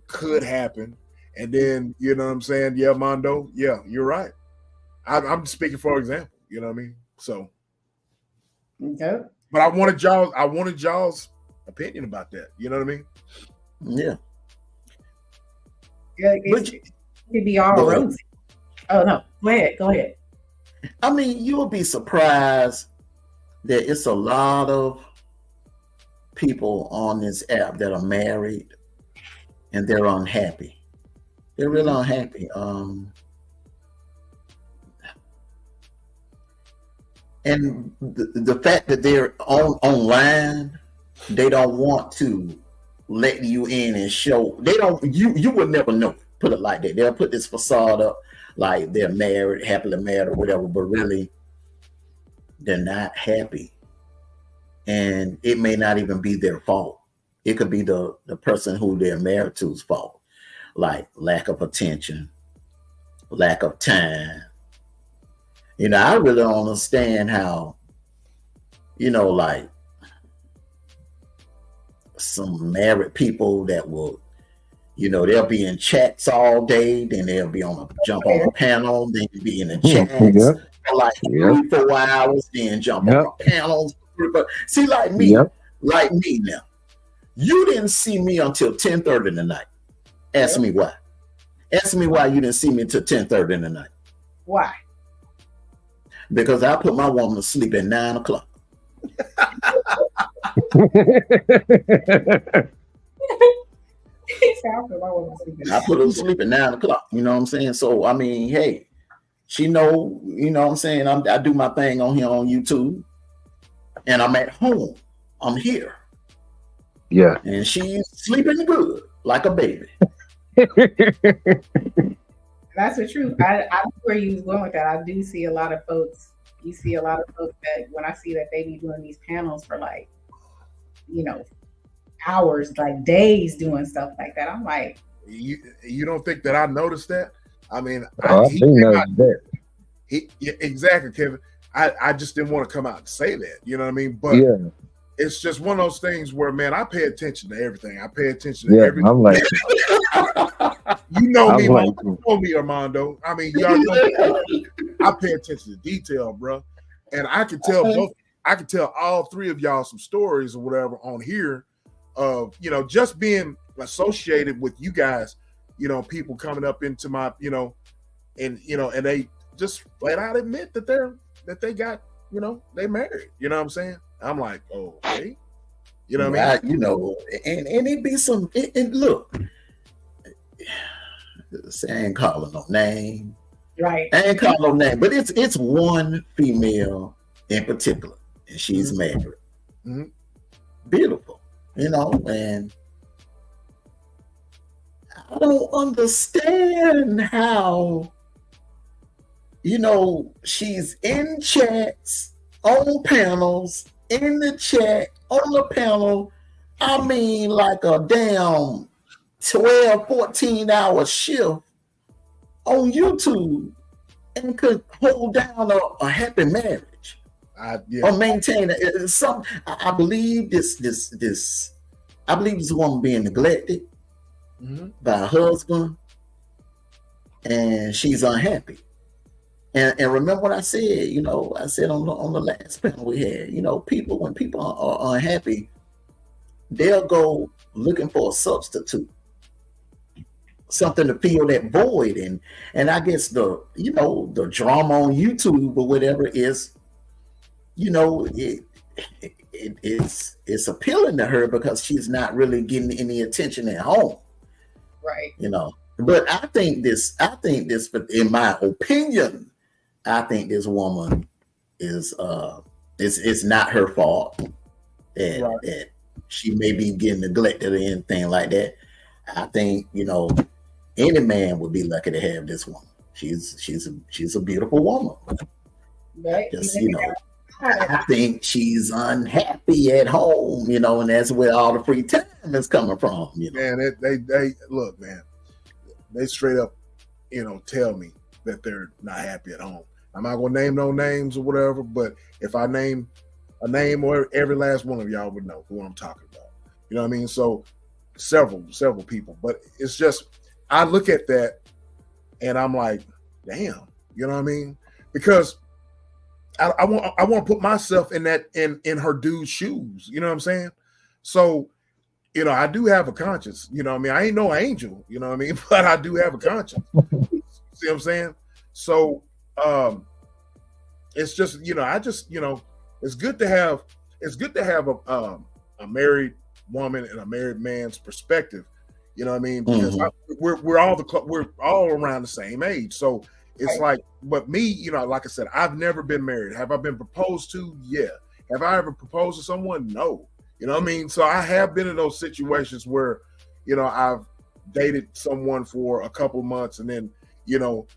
Speaker 6: could happen, and then you know what I'm saying. Yeah, Mondo. Yeah, you're right. I'm speaking for example. You know what I mean. So,
Speaker 4: okay.
Speaker 6: But I wanted y'all's opinion about that. You know what I mean?
Speaker 1: Yeah.
Speaker 4: Yeah, it could be all rosy. Oh no, go ahead.
Speaker 1: I mean, you'll be surprised that it's a lot of people on this app that are married and they're unhappy. They're really unhappy. And the fact that they're online, they don't want to let you in and show. They don't. You will never know. Put it like that. They'll put this facade up like they're married, happily married, or whatever, but really they're not happy. And it may not even be their fault. It could be the person who they're married to's fault, like lack of attention, lack of time. I really don't understand how, like some married people that will, they'll be in chats all day, then they'll be jump on a panel, then be in the chats for like 3-4 hours, then jump on a panel. See, like me now, you didn't see me until 10:30 in the night. Ask me why. Ask me why you didn't see me until 10:30 in the night.
Speaker 4: Why?
Speaker 1: Because I put my woman to sleep at 9 o'clock. I put her to sleep at 9 o'clock. You know what I'm saying? So, I mean, hey, she know, you know what I'm saying? I do my thing on here on YouTube, and I'm at home. I'm here.
Speaker 8: Yeah.
Speaker 1: And she's sleeping good like a baby.
Speaker 4: That's the truth. I know where you was going with that. I do see a lot of folks. You see a lot of folks that when I see that they be doing these panels for like, hours, like days doing stuff like that. I'm like,
Speaker 6: you don't think that I noticed that? I mean, exactly, Kevin. I just didn't want to come out and say that. You know what I mean? But it's just one of those things where, man, I pay attention to everything. I pay attention to everything.
Speaker 8: I'm like,
Speaker 6: you know me, like, you know me, Armando. I mean, y'all know I pay attention to detail, bro. And I can tell all three of y'all some stories or whatever on here of, just being associated with you guys, people coming up into my, and they just flat out admit that they got, they married. You know what I'm saying? I'm like, oh, okay. You know what I mean?
Speaker 1: And it be some, and look, I ain't calling no name.
Speaker 4: Right.
Speaker 1: I ain't calling no name, but it's one female in particular, and she's married.
Speaker 6: Mm-hmm.
Speaker 1: Beautiful, and I don't understand how, she's in chats, on panels, in the chat, on the panel. I mean, like a damn 12, 14-hour shift on YouTube, and could hold down a happy marriage or maintain some. I believe this woman being neglected by her husband, and she's unhappy. And remember what I said, I said on the last panel we had, when people are unhappy, they'll go looking for a substitute, something to fill that void. And I guess the drama on YouTube or whatever is, it's appealing to her because she's not really getting any attention at home.
Speaker 4: Right.
Speaker 1: But I think this, in my opinion, I think this woman is it's not her fault that she may be getting neglected or anything like that. I think, any man would be lucky to have this woman. She's a beautiful woman.
Speaker 4: Right.
Speaker 1: I think she's unhappy at home, and that's where all the free time is coming from.
Speaker 6: Man, they look, man, they straight up, tell me that they're not happy at home. I'm not gonna name no names or whatever, but if I name a name, or every last one of y'all would know who I'm talking about. You know what I mean? So several people, but it's just, I look at that and I'm like, damn, you know what I mean? Because I want to put myself in her dude's shoes. You know what I'm saying? So, I do have a conscience. You know what I mean? I ain't no angel. You know what I mean? But I do have a conscience. See what I'm saying? So, it's just, it's good to have a married woman and a married man's perspective. You know what I mean? Because we're all around the same age. So It's like, but me, you know, like I said, I've never been married. Have I been proposed to? Yeah. Have I ever proposed to someone? No. You know what I mean? So I have been in those situations where, you know, I've dated someone for a couple months, and then, you know,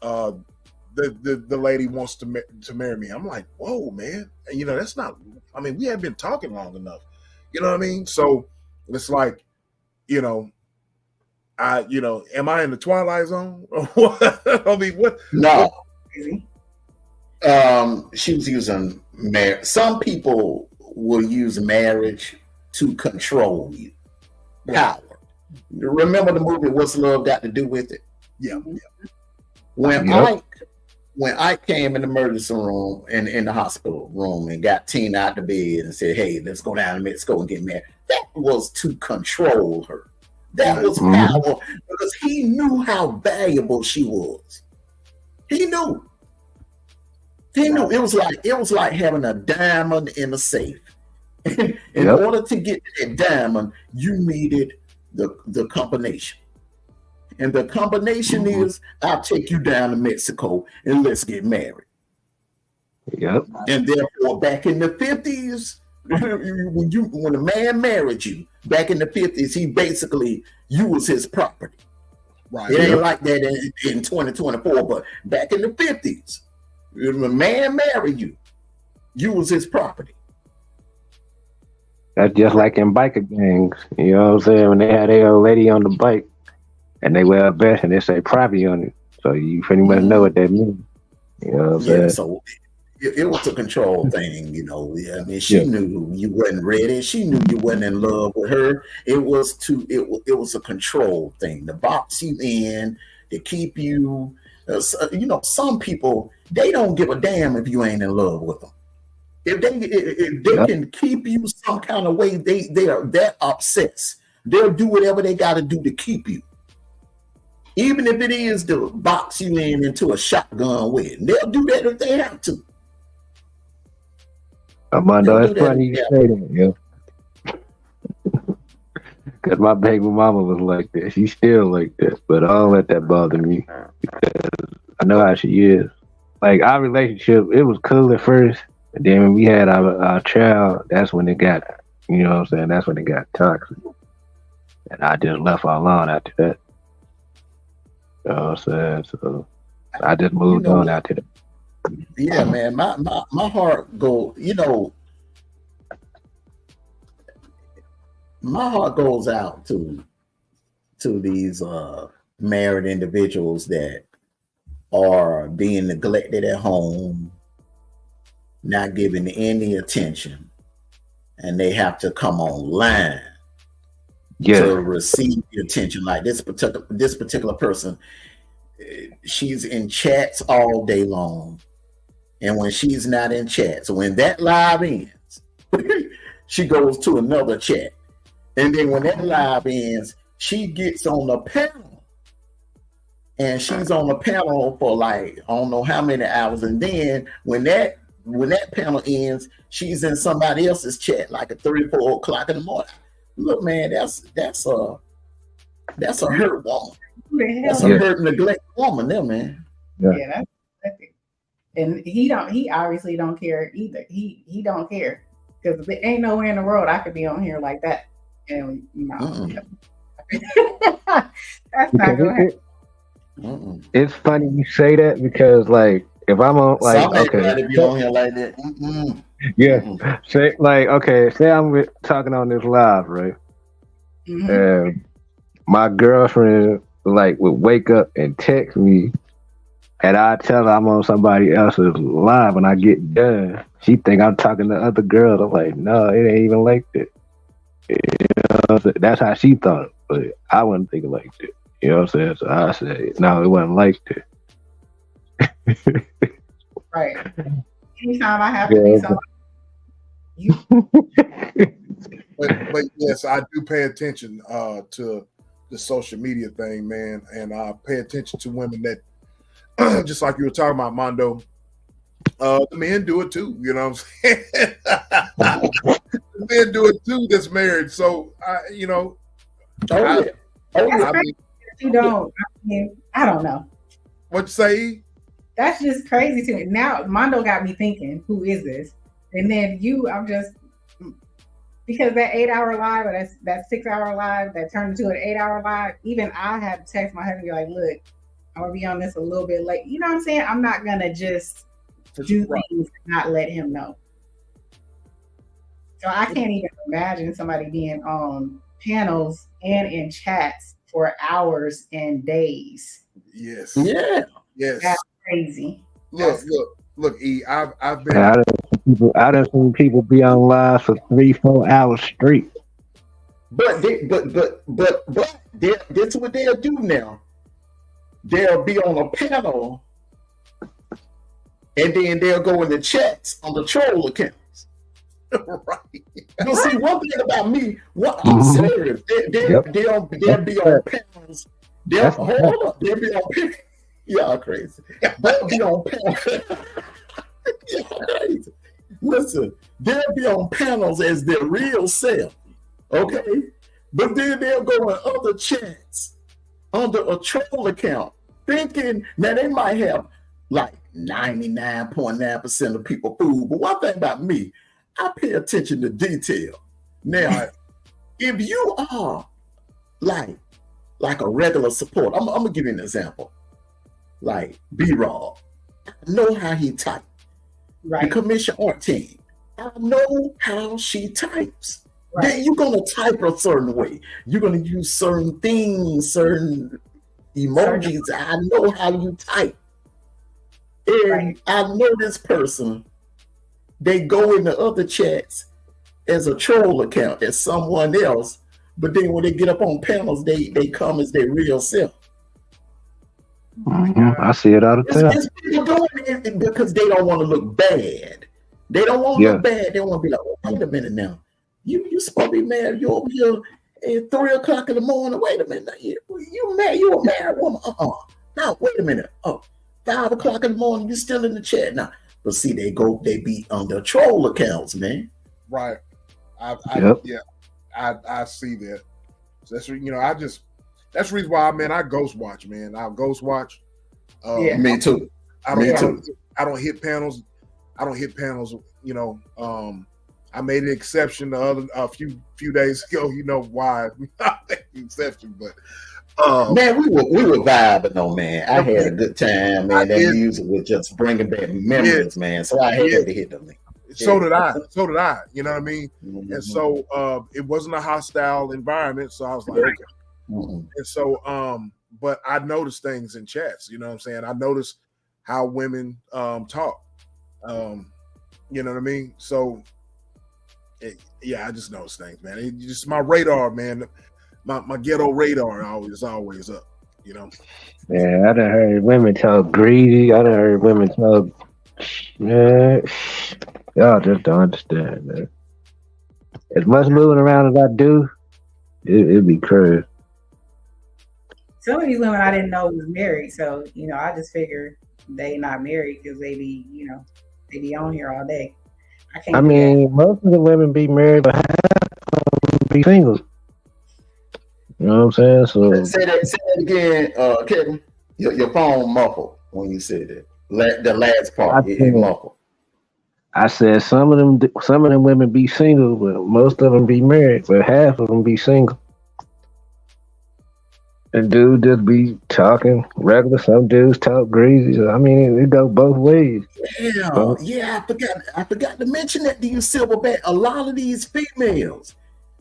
Speaker 6: the lady wants to marry me. I'm like, whoa, man. And, you know, that's not. I mean, we haven't been talking long enough. You know what I mean? So it's like, you know, am I in the Twilight Zone? Or what? I mean, what?
Speaker 1: No. She was using marriage. Some people will use marriage to control you. Power. Remember the movie What's Love Got to Do with It?
Speaker 6: Yeah.
Speaker 1: When Ike came in the emergency room and in the hospital room and got Tina out the bed and said, "Hey, let's go down to Mexico and get married," that was to control her. That was power, because he knew how valuable she was. He knew. It was like having a diamond in a safe. In order to get that diamond, you needed the combination. And the combination is, I'll take you down to Mexico and let's get married.
Speaker 8: Yep.
Speaker 1: And therefore, back in the 50s, when a man married you, back in the 50s, you was his property.
Speaker 6: Right.
Speaker 1: It ain't like that in 2024, but back in the 50s, when a man married you, you was his property.
Speaker 8: That's just like in biker gangs. You know what I'm saying? When they had their old lady on the bike and they wear a vest and they say property on it. So you pretty much know what that means. You know what I'm saying? So
Speaker 1: it was a control thing, you know. I mean, she knew you wasn't ready. She knew you wasn't in love with her. It was a control thing to box you in, to keep you. You know, some people, they don't give a damn if you ain't in love with them. If they can keep you some kind of way, they are that obsessed. They'll do whatever they got to do to keep you. Even if it is to box you into a shotgun wedding, they'll do that if they have to.
Speaker 8: Armando, it's funny you say that, because my baby mama was like that. She's still like that, but I don't let that bother me because I know how she is. Like, our relationship, it was cool at first, and then when we had our child, that's when it got, you know what I'm saying? That's when it got toxic. And I just left her alone after that. You know what I'm saying? So I just moved on after that.
Speaker 1: Yeah, man, my heart go, you know, my heart goes out to these married individuals that are being neglected at home, not given any attention, and they have to come online to receive the attention. Like this particular person, she's in chats all day long. And when she's not in chats, when that live ends, she goes to another chat. And then when that live ends, she gets on the panel. And she's on the panel for like, I don't know how many hours. And then when that panel ends, she's in somebody else's chat like at 3 or 4 o'clock in the morning. Look, man, that's a hurt woman. That's a hurt, neglect woman there, man.
Speaker 4: Yeah, that's pathetic. And he obviously don't care either. He don't care, because there ain't nowhere in the world I could be on here like that. And you know, that's not gonna happen.
Speaker 8: It's funny you say that, because like if I'm on like
Speaker 1: if you're on here like that,
Speaker 8: say like say I'm talking on this live, right? And my girlfriend like would wake up and text me, and I tell her I'm on somebody else's live. When I get done, she think I'm talking to other girls. I'm like, no, it ain't even like that. You know, that's how she thought, but I wasn't thinking like that. You know what I'm saying? So I said, no, it wasn't like that.
Speaker 4: Right. Anytime I have to be somebody.
Speaker 6: But yes, I do pay attention to the social media thing, man, and I pay attention to women that, just like you were talking about, Mondo. The men do it too. You know what I'm saying? The men do it too. That's married. So you know,
Speaker 4: you don't. I mean, I don't know.
Speaker 6: What you say?
Speaker 4: That's just crazy to me. Now Mondo got me thinking, who is this? And then I'm just because that 8-hour live or that 6-hour live that turned into an 8-hour live, even I had to text my husband and be like, look, I'm gonna be on this a little bit late. You know what I'm saying? I'm not gonna just do things and not let him know. So I can't even imagine somebody being on panels and in chats for hours and days.
Speaker 6: Yes.
Speaker 1: Yeah.
Speaker 6: Yes.
Speaker 4: That's crazy.
Speaker 6: Look, E. I've been.
Speaker 8: I done seen people be on live for 3-4 hours straight.
Speaker 1: But that's what they'll do now. They'll be on a panel, and then they'll go in the chats on the troll accounts.
Speaker 6: Right.
Speaker 1: You see, one thing about me, I'm serious. They'll be on panels. Hold up. They'll be on panels. Y'all crazy. They'll be on panels. Y'all crazy. Listen, they'll be on panels as their real self. Okay? But then they'll go in other chats under a troll account, thinking now they might have like 99.9% of people fooled. But one thing about me, I pay attention to detail. Now, if you are like a regular support, I'm gonna give you an example. Like B-Rob, I know how he types.
Speaker 4: Right.
Speaker 1: The commission art team, I know how she types.
Speaker 4: Right.
Speaker 1: Then you're gonna type a certain way. You're gonna use certain things, certain emojis. I know how you type. And I know this person. They go into other chats as a troll account, as someone else. But then when they get up on panels, they come as their real self.
Speaker 8: I see it all the time.
Speaker 1: It's people doing it because they don't want to look bad. They don't want to look bad. They want to be like, oh, wait a minute now. You supposed to be married. You over here at 3 o'clock in the morning. Wait a minute. You married. You a married woman. Now, wait a minute. 5 o'clock in the morning. You still in the chat now. But see, they be on their troll accounts, man.
Speaker 6: Right. I see that. So that's that's the reason why, man, I ghost watch, man. I'll ghost watch.
Speaker 1: Me too.
Speaker 6: I don't hit panels. You know, I made an exception a few days ago. You know why? Exception, but
Speaker 1: man, we were vibing though, man. I had a good time, man. That music was just bringing back memories, man. So I had to hit the link.
Speaker 6: So did I. You know what I mean? Mm-hmm. And so it wasn't a hostile environment. So I was like, okay. Mm-hmm. And so, but I noticed things in chats. You know what I'm saying? I noticed how women talk. You know what I mean? So, I just noticed things, man. It's just my radar, man. My ghetto radar is always up, you know.
Speaker 8: Yeah, I done heard women talk greedy. I done heard women talk. Man, y'all just don't understand, man. As much moving around as I do, it'd be crazy.
Speaker 4: Some of these women I didn't know was married, so you know, I just figured they not married because they be on here all day.
Speaker 8: I mean, most of the women be married, but half of them be single. You know what I'm saying? So
Speaker 1: say that again, Kevin. Your phone muffled when you said it. The last part, it muffled.
Speaker 8: I said some of them women be single, but most of them be married, but half of them be single. And dudes just be talking regular. Some dudes talk greasy. So, I mean, it go both ways.
Speaker 1: Yeah. I forgot to mention that to you, Silverback. A lot of these females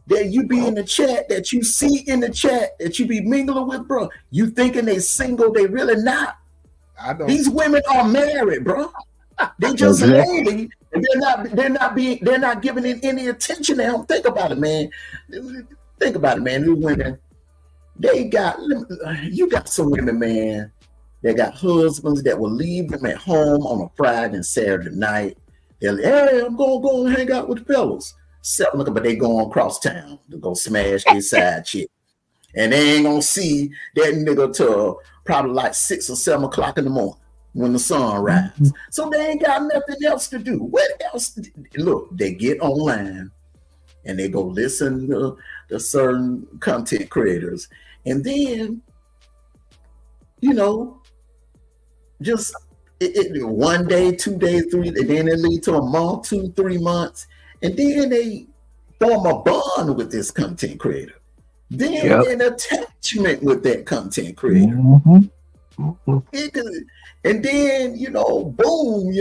Speaker 1: that you be in the chat, that you see in the chat, that you be mingling with, bro. You thinking they single, they really not.
Speaker 6: I know.
Speaker 1: These women are married, bro. They just lonely, and they're not giving it any attention to them. Think about it, man. These women, you got some women, man. They got husbands that will leave them at home on a Friday and Saturday night. They're like, hey, I'm gonna go and hang out with the fellas. 7 o'clock, but they going across town to go smash their side chick. And they ain't gonna see that nigga till probably like 6 or 7 o'clock in the morning when the sun rises. Mm-hmm. So they ain't got nothing else to do. What else? Look, they get online and they go listen to certain content creators. And then, you know, just one day, 2 days, 3, and then it lead to a month, 2, 3 months, and then they form a bond with this content creator. Then an attachment with that content creator. And then, boom,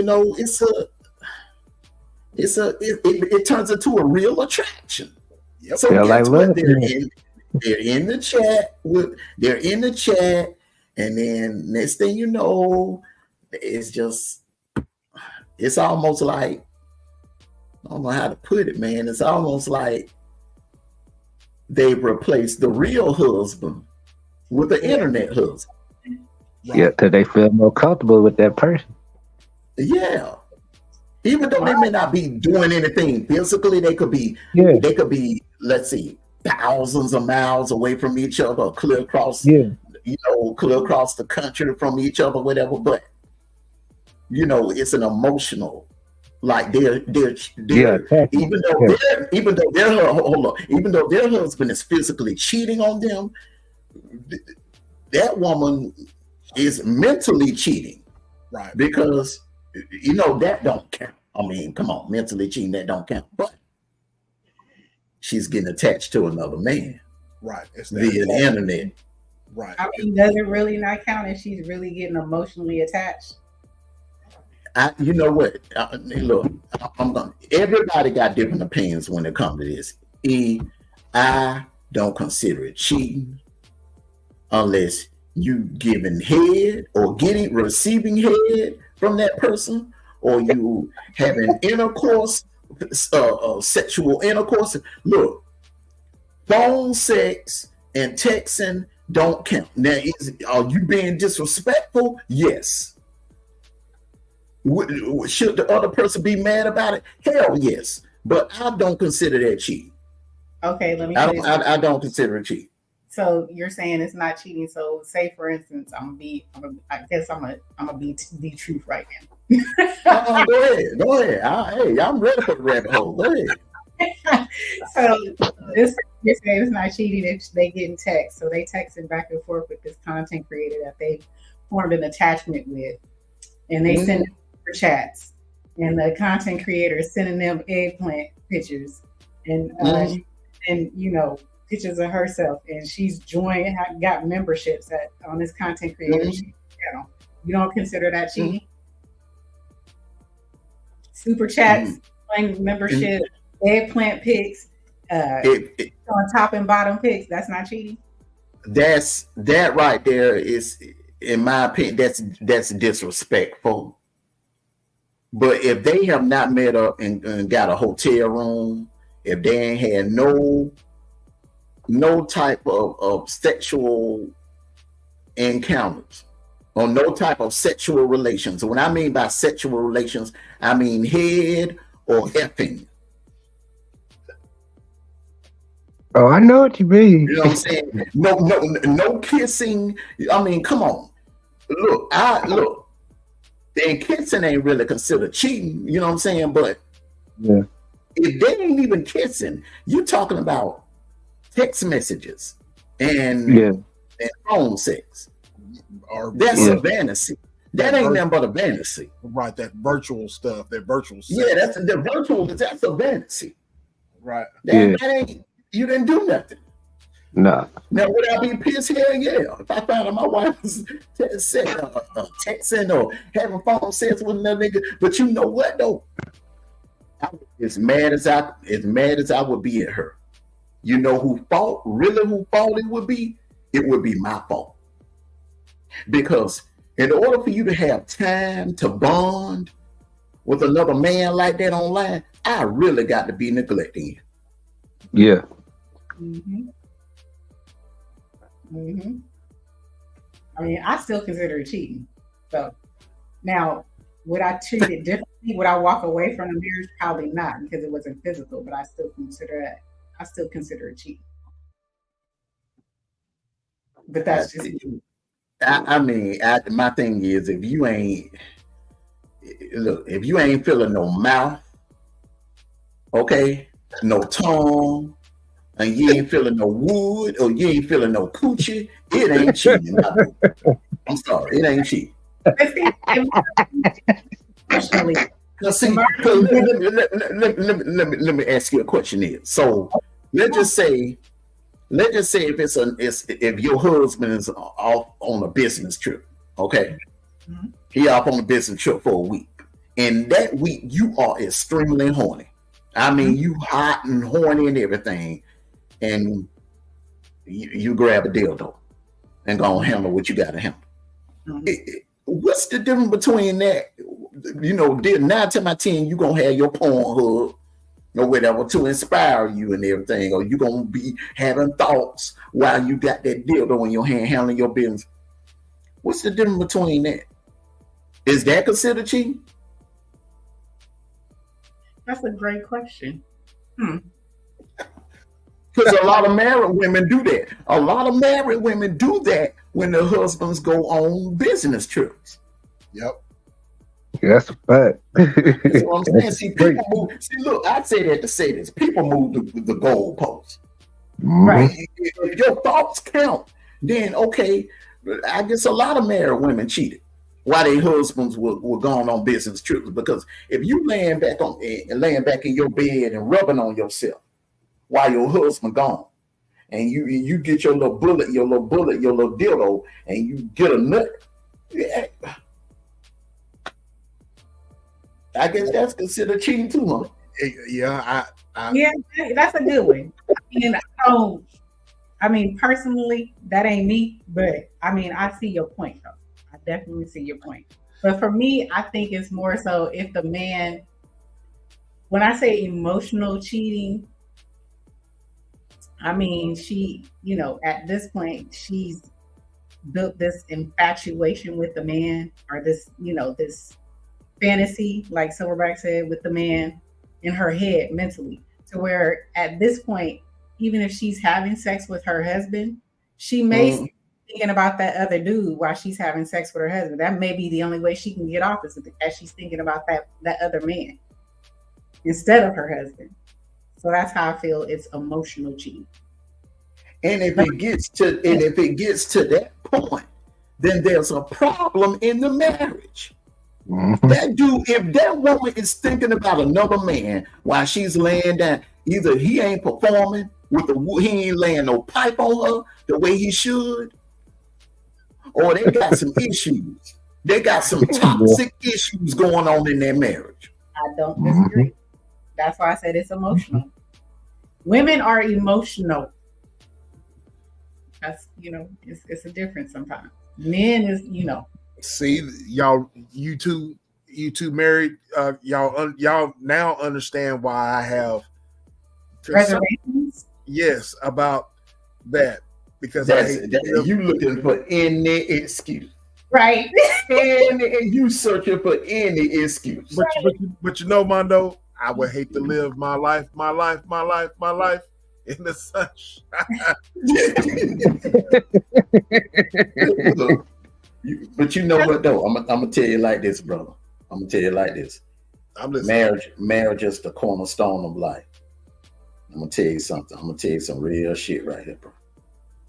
Speaker 1: it turns into a real attraction.
Speaker 6: Yep.
Speaker 1: So guess what? They're in the chat, and then next thing you know, it's almost like, I don't know how to put it, man. It's almost like they've replaced the real husband with the internet husband.
Speaker 8: Right. Yeah, because they feel more comfortable with that person.
Speaker 1: Yeah. Even though they may not be doing anything physically, they could be, let's see, thousands of miles away from each other, clear across, clear across the country from each other, whatever. But it's an emotional, like they're even though their husband is physically cheating on them, that woman is mentally cheating,
Speaker 6: right?
Speaker 1: Because that don't count. I mean, come on, mentally cheating, that don't count. But she's getting attached to another man,
Speaker 6: right? It's
Speaker 1: via the internet,
Speaker 6: right?
Speaker 4: I mean, does it really not count if she's really getting emotionally attached?
Speaker 1: You know what? Look, everybody got different opinions when it comes to this. I don't consider it cheating unless you giving head or receiving head from that person, or you having intercourse, sexual intercourse. Look, phone sex and texting don't count. Now, are you being disrespectful? Yes. Should the other person be mad about it? Hell yes. But I don't consider that cheating.
Speaker 4: Okay, let me.
Speaker 1: I don't consider it cheating.
Speaker 4: So you're saying it's not cheating. So say, for instance, I'm gonna be the truth right
Speaker 1: now. Go ahead. I'm ready for the rabbit hole. Go ahead.
Speaker 4: So you're saying it's not cheating if they get in text. So they texting back and forth with this content creator that they formed an attachment with, and they send for chats, and the content creator is sending them eggplant pictures, and pictures of herself, and she's got memberships on this content creator channel. You don't consider that cheating? Super chats, membership, eggplant pics, on top and bottom pics. That's not cheating.
Speaker 1: That right there is, in my opinion, that's disrespectful. But if they have not met up and got a hotel room, if they ain't had no type of sexual encounters or no type of sexual relations. When I mean by sexual relations, I mean head or effing.
Speaker 8: Oh, I know what you mean.
Speaker 1: You know what I'm saying? No kissing. I mean, come on. Look. And kissing ain't really considered cheating. You know what I'm saying? But if they ain't even kissing, you talking about text messages and phone sex. That's a fantasy. That ain't nothing but a fantasy.
Speaker 6: Right, that virtual stuff, that virtual sex.
Speaker 1: Yeah, that's a fantasy.
Speaker 6: Right.
Speaker 1: That ain't, you didn't do nothing.
Speaker 8: No.
Speaker 1: Now, would I be pissed? Hell yeah. If I found out my wife was texting or having phone sex with another nigga. But you know what though? As mad as I would be at her. You know who fault it would be? It would be my fault. Because in order for you to have time to bond with another man like that online, I really got to be neglecting you.
Speaker 8: Yeah.
Speaker 4: I mean, I still consider it cheating. So now, would I treat it differently? Would I walk away from the marriage? Probably not, because it wasn't physical, but I still consider it cheating. But that's just
Speaker 1: my thing is, if you ain't feeling no mouth, okay, no tongue, and you ain't feeling no wood, or you ain't feeling no coochie, it ain't cheating. I'm sorry, it ain't cheating.
Speaker 4: But see, personally,
Speaker 1: See, let me ask you a question here. So let's just say if your husband is off on a business trip, okay?
Speaker 4: mm-hmm.
Speaker 1: He off on a business trip for a week. And that week you are extremely horny. I mean, you hot and horny and everything. And you grab a dildo and go and handle what you got to handle.
Speaker 4: Mm-hmm.
Speaker 1: What's the difference between that? You know, 9 out of 10, you're going to have your Pornhub or whatever to inspire you and everything, or you're going to be having thoughts while you got that dildo in your hand handling your business. What's the difference between that? Is that considered cheating?
Speaker 4: That's a great question.
Speaker 1: Because a lot of married women do that. A lot of married women do that when their husbands go on business trips.
Speaker 6: Yep.
Speaker 8: That's a fact.
Speaker 1: That's what I'm saying. See, people move. See, look, I say that to say this. People move the goalposts.
Speaker 4: Right.
Speaker 1: If your thoughts count, then okay. I guess a lot of married women cheated while their husbands were going on business trips. Because if you laying back in your bed and rubbing on yourself while your husband gone, and you get your little dildo, and you get a nut. Yeah. I guess that's considered cheating too, huh?
Speaker 6: Yeah,
Speaker 4: yeah, that's a good one. I mean, personally, that ain't me, but I mean, I see your point, though. I definitely see your point. But for me, I think it's more so if the man, when I say emotional cheating, I mean, she, at this point, she's built this infatuation with the man, or this, this fantasy, like Silverback said, with the man in her head mentally, to where at this point, even if she's having sex with her husband, she may be thinking about that other dude while she's having sex with her husband. That may be the only way she can get off, is as she's thinking about that other man instead of her husband. So that's how I feel it's emotional cheating.
Speaker 1: And if it gets to that point, then there's a problem in the marriage. That dude, if that woman is thinking about another man while she's laying down, either he ain't performing he ain't laying no pipe on her the way he should, or they got some issues. They got some toxic issues going on in their marriage.
Speaker 4: I don't disagree. That's why I said it's emotional. Women are emotional. That's, it's a difference sometimes. Men is,
Speaker 6: See, y'all, you two married, y'all now understand why I have
Speaker 4: reservations.
Speaker 6: Yes, about that, because
Speaker 1: you looking for any excuse,
Speaker 4: right?
Speaker 1: and you searching for any excuse.
Speaker 6: But Mondo, I would hate to live my life in the sunshine.
Speaker 1: But you know what though? I'm gonna tell you like this, brother. I'm gonna tell you like this. Marriage is the cornerstone of life. I'm gonna tell you something. I'm gonna tell you some real shit right here, bro.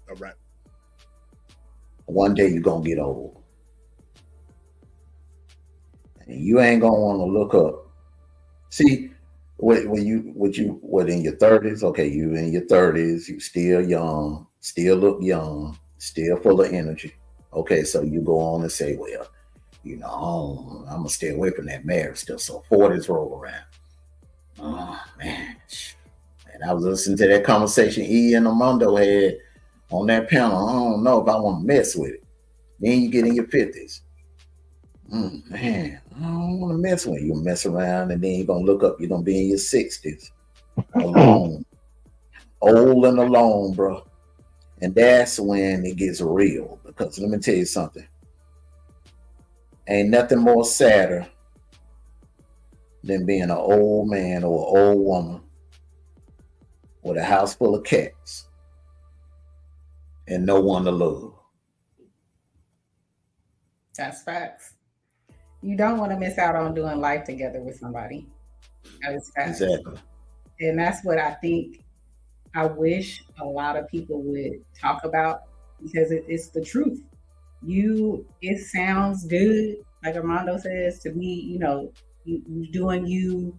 Speaker 6: All right.
Speaker 1: One day you're gonna get old, and you ain't gonna want to look up. See, what in your 30s? Okay, you in your 30s. You still young, still look young, still full of energy. Okay, so you go on and say, well, I'm gonna stay away from that marriage still. So 40s roll around. Oh man. And I was listening to that conversation E and Armando had on that panel. I don't know if I want to mess with it. Then you get in your 50s. Man, I don't want to mess with it. You mess around and then you're going to look up. You're going to be in your 60s. Alone. Old and alone, bro. And that's when it gets real. Because let me tell you something. Ain't nothing more sadder than being an old man or an old woman with a house full of cats and no one to love.
Speaker 4: That's facts. You don't want to miss out on doing life together with somebody. That is facts.
Speaker 1: Exactly.
Speaker 4: And that's what I think I wish a lot of people would talk about, because it's the truth. it sounds good, like Armando says, to me, you doing you're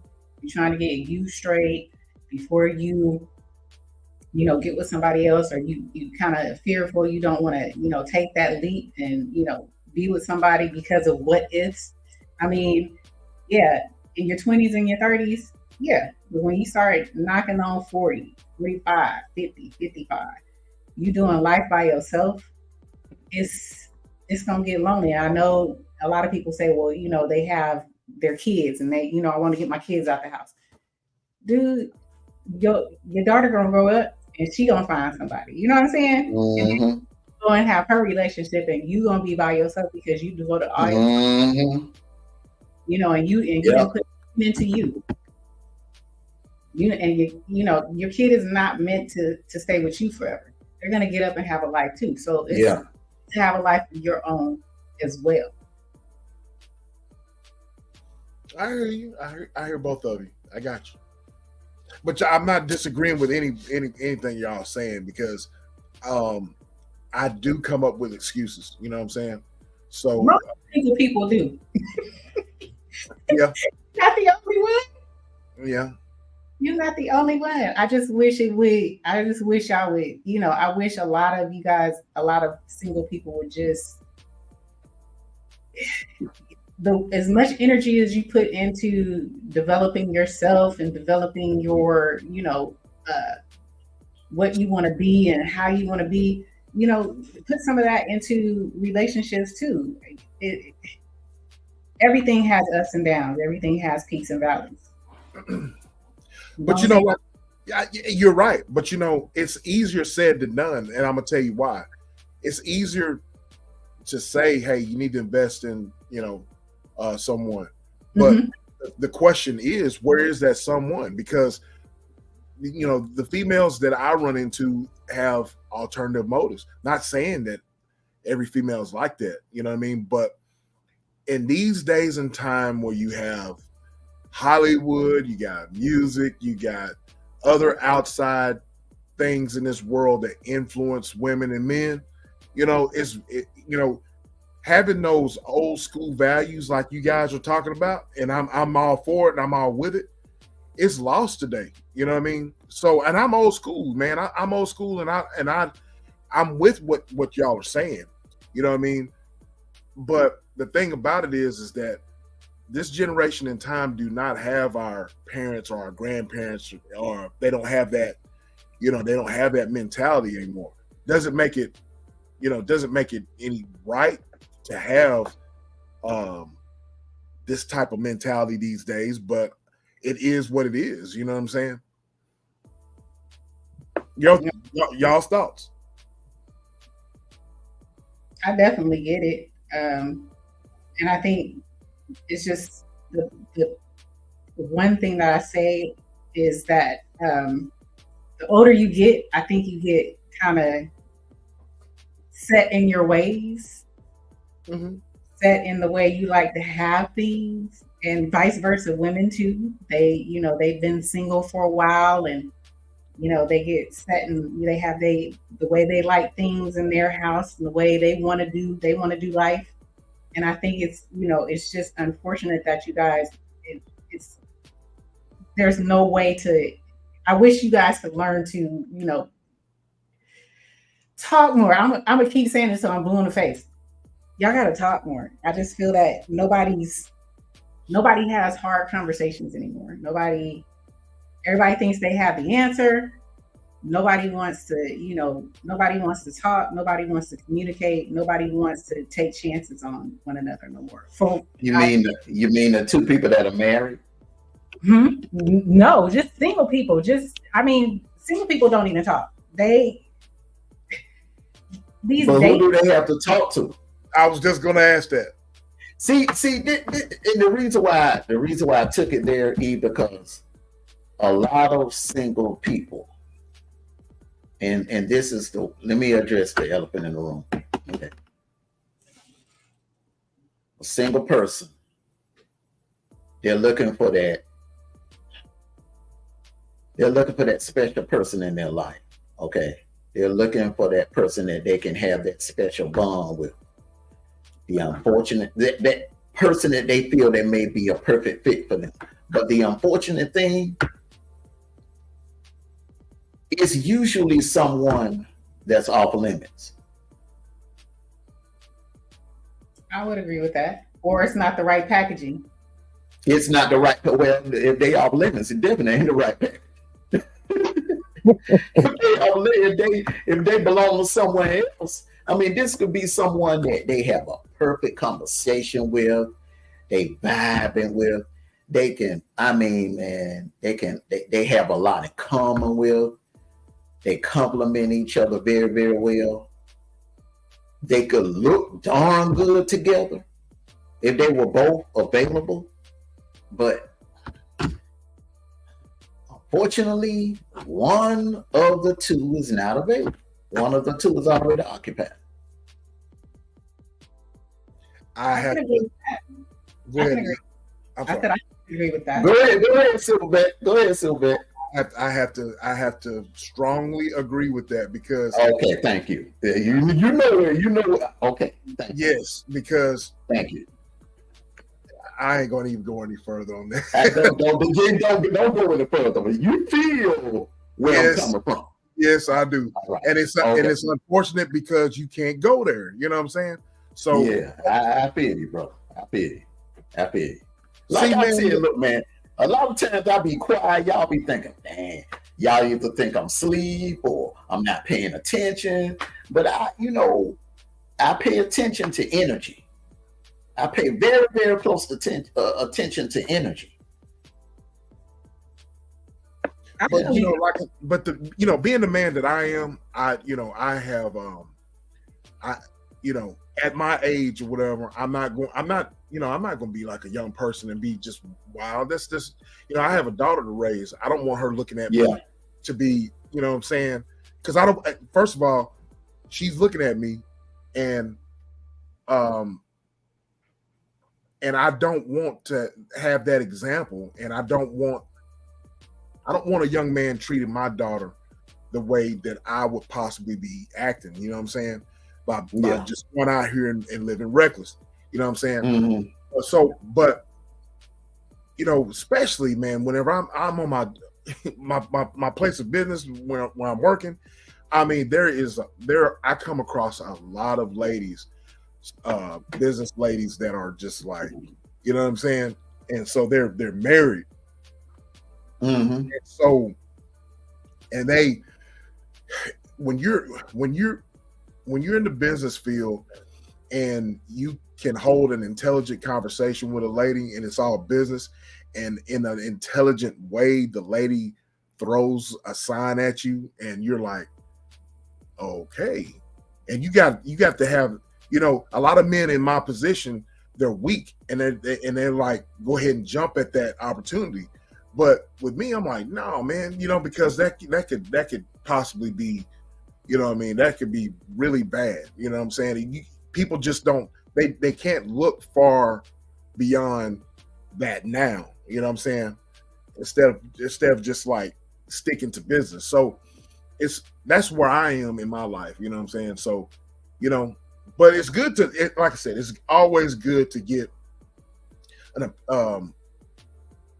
Speaker 4: trying to get you straight before get with somebody else, or you kind of fearful, you don't want to, take that leap and, be with somebody because of what ifs. I mean, yeah, in your 20s and your 30s, yeah. But when you start knocking on 40, 45, 50, 55, you doing life by yourself, it's gonna get lonely. I know a lot of people say, well, they have their kids and they, I want to get my kids out the house. Dude, your daughter gonna grow up and she gonna find somebody. You know what I'm saying? And then go and have her relationship, and you gonna be by yourself because you devoted all your time. And you didn't put into you. Your kid is not meant to stay with you forever. They're gonna get up and have a life too. So it's to have a life of your own as well.
Speaker 6: I hear you. I hear both of you. I got you. But I'm not disagreeing with anything y'all saying, because I do come up with excuses. You know what I'm saying? So
Speaker 4: most people do.
Speaker 6: Yeah.
Speaker 4: Not the only one.
Speaker 6: Yeah.
Speaker 4: You're not the only one. I just wish it would. I just wish I would. I wish a lot of you guys, a lot of single people would just as much energy as you put into developing yourself and developing your, what you want to be and how you want to be, put some of that into relationships too. Everything has ups and downs. Everything has peaks and valleys.
Speaker 6: But you know what? You're right. But it's easier said than done. And I'm going to tell you why. It's easier to say, hey, you need to invest in, someone. But the question is, where is that someone? Because, the females that I run into have alternative motives. Not saying that every female is like that, you know what I mean? But in these days and time where you have Hollywood, you got music, you got other outside things in this world that influence women and men, having those old school values like you guys are talking about, and I'm all for it and I'm all with it, it's lost today. You know what I mean? So, and I'm old school, man. I'm old school, and I'm with what y'all are saying. You know what I mean? But the thing about it is that this generation in time do not have our parents or our grandparents, or they don't have that, they don't have that mentality anymore. Doesn't make it any right to have this type of mentality these days, but it is what it is. You know what I'm saying? Y'all's thoughts?
Speaker 4: I definitely get it. And I think it's just the one thing that I say is that the older you get, I think you get kind of set in your ways, set in the way you like to have things, and vice versa. Women too. They've been single for a while, and they get set and they have the way they like things in their house and the way they want to do life. And I think it's just unfortunate that you guys, there's no way to, I wish you guys could learn to, talk more. I'm gonna keep saying this so I'm blue in the face. Y'all gotta talk more. I just feel that nobody has hard conversations anymore. Everybody thinks they have the answer. Nobody wants to talk. Nobody wants to communicate. Nobody wants to take chances on one another no more.
Speaker 1: You mean the two people that are married?
Speaker 4: No, just single people. Single people don't even talk.
Speaker 1: But who do they have to talk to?
Speaker 6: I was just going to ask that.
Speaker 1: See, and the reason why I took it there, because a lot of single people, and this is let me address the elephant in the room. Okay. A single person, they're looking for that special person in their life. Okay. They're looking for that person that they can have that special bond with. The unfortunate that person that they feel that may be a perfect fit for them. But the unfortunate thing is usually someone that's off limits.
Speaker 4: I would agree with that. Or it's not the right packaging.
Speaker 1: It's not the right. Well, if they off limits, it definitely ain't the right package. if they belong to somewhere else, I mean, this could be someone that they have a perfect conversation with, they vibing with, they can, I mean, man, they have a lot in common with, they complement each other very, very well. They could look darn good together if they were both available, but unfortunately, one of the two is not available. One of the two is already occupied.
Speaker 6: I have
Speaker 4: agree
Speaker 6: to.
Speaker 4: with that.
Speaker 6: Go
Speaker 4: I can
Speaker 6: ahead.
Speaker 4: agree.
Speaker 6: I'm
Speaker 4: I
Speaker 6: sorry.
Speaker 4: said I can agree with that.
Speaker 1: Go ahead, Silverback. Go ahead, Silverback.
Speaker 6: I have to strongly agree with that because
Speaker 1: Okay, thank you. You know. Okay, thank you.
Speaker 6: yes, because
Speaker 1: Thank you.
Speaker 6: I ain't going to even go any further on that.
Speaker 1: Don't go any further. But you feel where I'm coming from.
Speaker 6: Yes, I do.
Speaker 1: Right.
Speaker 6: And it's unfortunate because you can't go there. You know what I'm saying? So
Speaker 1: yeah, I feel you, bro. I feel you. Like
Speaker 6: see,
Speaker 1: I
Speaker 6: man,
Speaker 1: said, look, man. A lot of times I be quiet. Y'all be thinking, man, y'all either think I'm asleep or I'm not paying attention. But I pay attention to energy. I pay very, very close attention to energy.
Speaker 6: but being the man that I am, I have at my age or whatever, I'm not going to be like a young person and be just wow. That's just, I have a daughter to raise. I don't want her looking at me to be, you know what I'm saying? Because I don't. First of all, she's looking at me, and I don't want to have that example, and I don't want a young man treating my daughter the way that I would possibly be acting. You know what I'm saying? By just going out here and living reckless. You know what I'm saying?
Speaker 1: Mm-hmm.
Speaker 6: So, but especially, man, whenever I'm on my place of business when I'm working, I mean, I come across a lot of ladies, business ladies that are just like, you know what I'm saying? And so they're married.
Speaker 1: Mm-hmm.
Speaker 6: And so, and they, when you're in the business field and you can hold an intelligent conversation with a lady and it's all business, and in an intelligent way, the lady throws a sign at you and you're like, okay. And you got to have, a lot of men in my position, they're weak and they're like, go ahead and jump at that opportunity. But with me, I'm like, no, man, because that could possibly be, that could be really bad. You know what I'm saying? People just don't, they can't look far beyond that now. You know what I'm saying? Instead of just like sticking to business. So that's where I am in my life. You know what I'm saying? So, but it's good like I said, it's always good to get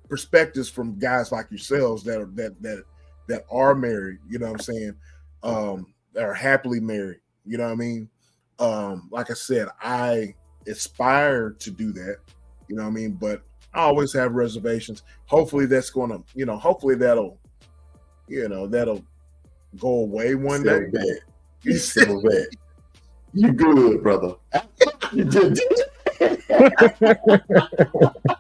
Speaker 6: perspectives from guys like yourselves that are married. You know what I'm saying? That are happily married. You know what I mean? Like I said, I aspire to do that. You know what I mean? But I always have reservations. Hopefully that's gonna, hopefully that'll go away one day.
Speaker 1: You so bad. You good, brother. You did.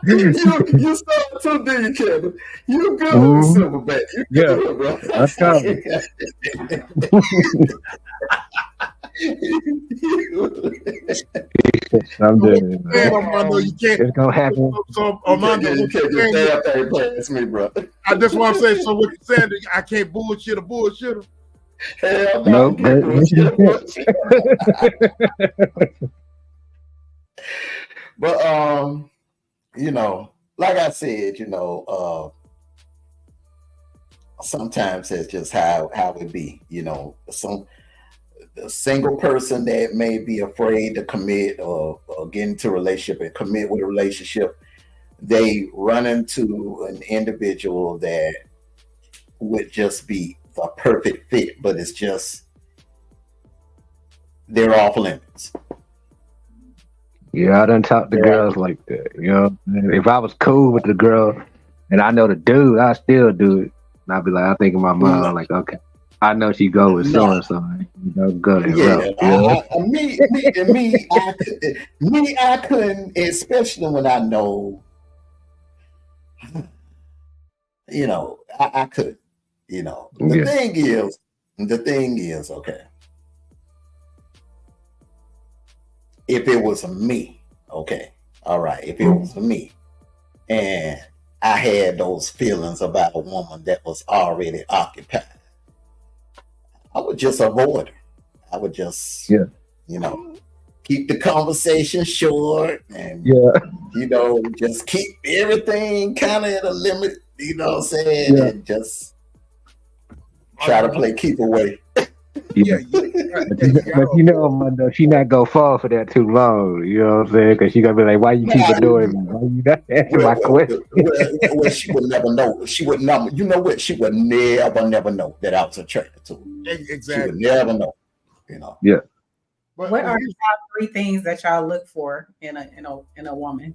Speaker 1: you started too deep, Kevin. You good, Silverback. You good, bro.
Speaker 8: That's coming. I'm doing it.
Speaker 6: Man, Armando, you can't.
Speaker 8: It's gonna happen.
Speaker 6: So Armando,
Speaker 1: you can't just stay up there and play against me, bro.
Speaker 6: I just want to say, so what you're saying, I can't bullshit a bullshitter.
Speaker 1: Hell no. But like I said, sometimes it's just how it be. the single person that may be afraid to commit or get into a relationship and commit with a relationship, they run into an individual that would just be the perfect fit, but it's just they're off limits.
Speaker 8: Yeah, I done talked to girls like that. You know, if I was cool with the girl and I know the dude, I still do it. And I'd be like, I think in my mind, like, okay, I know she go with so and so. You know, go that route.
Speaker 1: I couldn't, especially when I know, you know, I could, you know. The thing is, okay. If it was me, okay, all right. If it was me, and I had those feelings about a woman that was already occupied, I would just avoid her. I would just, you know, keep the conversation short and, you know, just keep everything kind of at a limit, you know what I'm saying? And just try to play keep away.
Speaker 8: But you know, Mondo, she not gonna fall for that too long. You know what I'm saying? Because she gonna be like, "Why you keep ignoring me? Why you not answering my question?"
Speaker 1: Well, she would never know. She would never. You know what? She would never know that I was attracted to her.
Speaker 6: Exactly.
Speaker 1: She would never know. You know.
Speaker 8: Yeah.
Speaker 4: What are the top 3 things that y'all look for in a woman?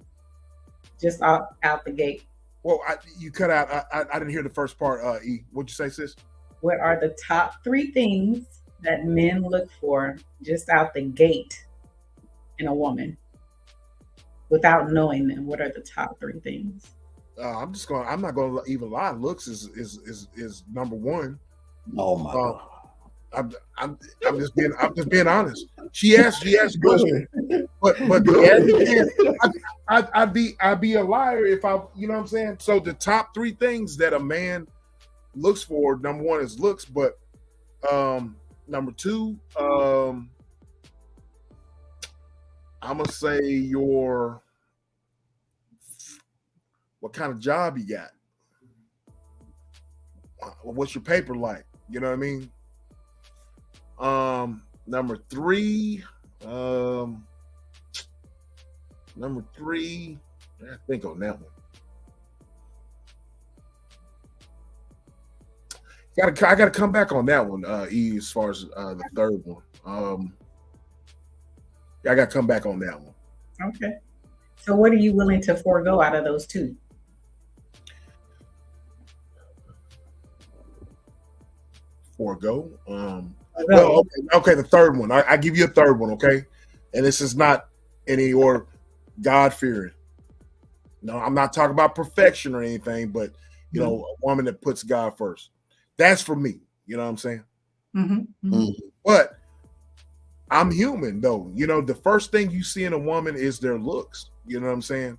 Speaker 4: Just out the gate.
Speaker 6: Well, you cut out. I didn't hear the first part. E, what'd you say, sis?
Speaker 4: What are the top 3 things that men look for just out the gate in a woman without knowing them? What are the top 3 things?
Speaker 6: I'm not gonna even lie. Looks is number one.
Speaker 1: Oh my God.
Speaker 6: I'm just being honest. She asked a question, but I'd be a liar if I, you know what I'm saying. So the top 3 things that a man looks for, number 1 is looks, but number 2, I'm gonna say what kind of job you got, what's your paper like, you know what I mean. Number 3, I think on that one. I gotta come back on that one, E, as far as the third one. I gotta come back on that one.
Speaker 4: Okay. So what are you willing to forego out of those 2?
Speaker 6: Forego? Well, okay, the third one. I give you a third one, okay? And this is not any or God-fearing. No, I'm not talking about perfection or anything, but you know, a woman that puts God first. That's for me. You know what I'm saying? But I'm human, though. You know, the first thing you see in a woman is their looks. You know what I'm saying?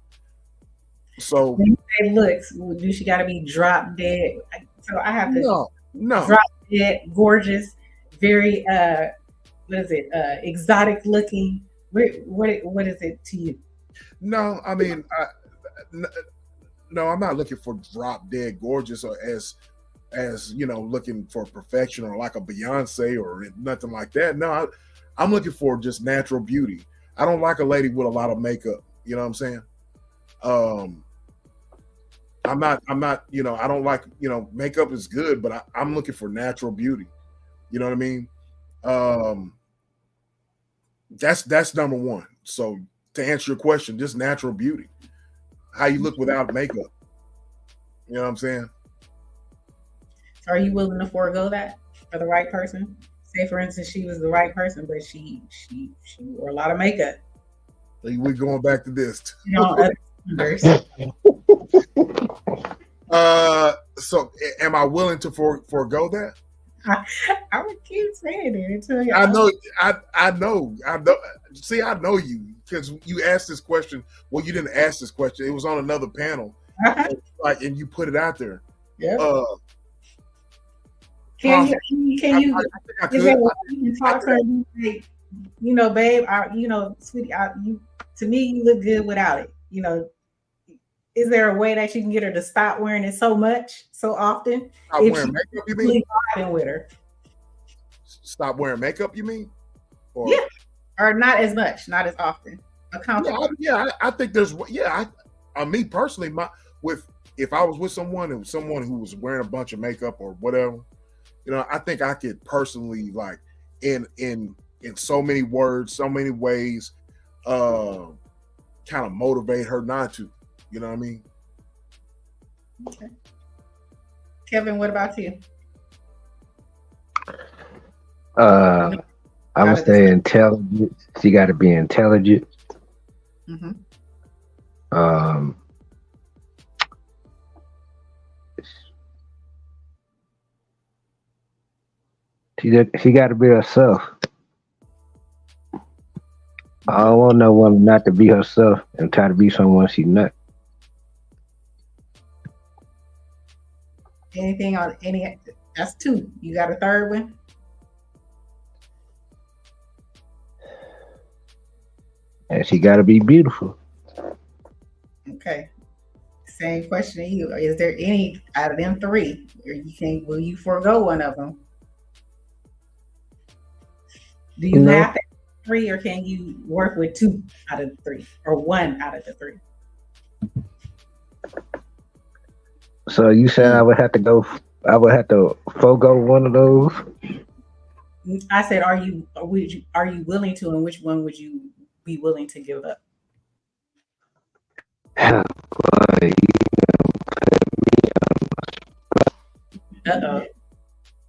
Speaker 6: So
Speaker 4: when you say looks, do she got to be drop dead? So I have to
Speaker 6: no
Speaker 4: drop dead, gorgeous, very exotic looking. What is it to you?
Speaker 6: No, I mean, no, I'm not looking for drop dead gorgeous or as you know, looking for perfection or like a Beyonce or nothing like that. No, I'm looking for just natural beauty. I don't like a lady with a lot of makeup. You know what I'm saying? I'm not, you know, I don't like, you know, makeup is good, but I'm looking for natural beauty. You know what I mean? That's number 1. So to answer your question, just natural beauty. How you look without makeup. You know what I'm saying?
Speaker 4: Are you willing to forego that for the right person? Say, for instance, she was the right person, but she wore a lot of makeup.
Speaker 6: We're going back to this.
Speaker 4: You know,
Speaker 6: so am I willing to forego that?
Speaker 4: I would keep saying it until you.
Speaker 6: I know. See, I know you because you asked this question. Well, you didn't ask this question. It was on another panel, and you put it out there.
Speaker 4: Yeah. Can you talk to her? You know, babe. Sweetie. To me, you look good without it. You know, is there a way that you can get her to stop wearing it so often?
Speaker 6: Stop wearing makeup, you mean?
Speaker 4: With her.
Speaker 6: stop wearing makeup? You mean? Or,
Speaker 4: yeah, or not as much, not as often. Accountable.
Speaker 6: I think there's me personally, if I was with someone who was wearing a bunch of makeup or whatever, I think I could personally, like, in so many words, so many ways, kind of motivate her not to. You know what I mean?
Speaker 4: Okay. Kevin, what about you?
Speaker 8: I would say intelligent. She got to be intelligent.
Speaker 4: Mm-hmm.
Speaker 8: She got to be herself. I don't want no woman not to be herself and try to be someone she's not.
Speaker 4: Anything on any? That's two. You got a third one?
Speaker 8: And she got to be beautiful.
Speaker 4: Okay. Same question to you. Is there any out of them three, or will you forego one of them? Do you have that three, or can you work with two out of the three, or one out of the three?
Speaker 8: So you said I would have to forego one of those?
Speaker 4: I said, are you willing to, and which one would you be willing to give up? Uh-oh.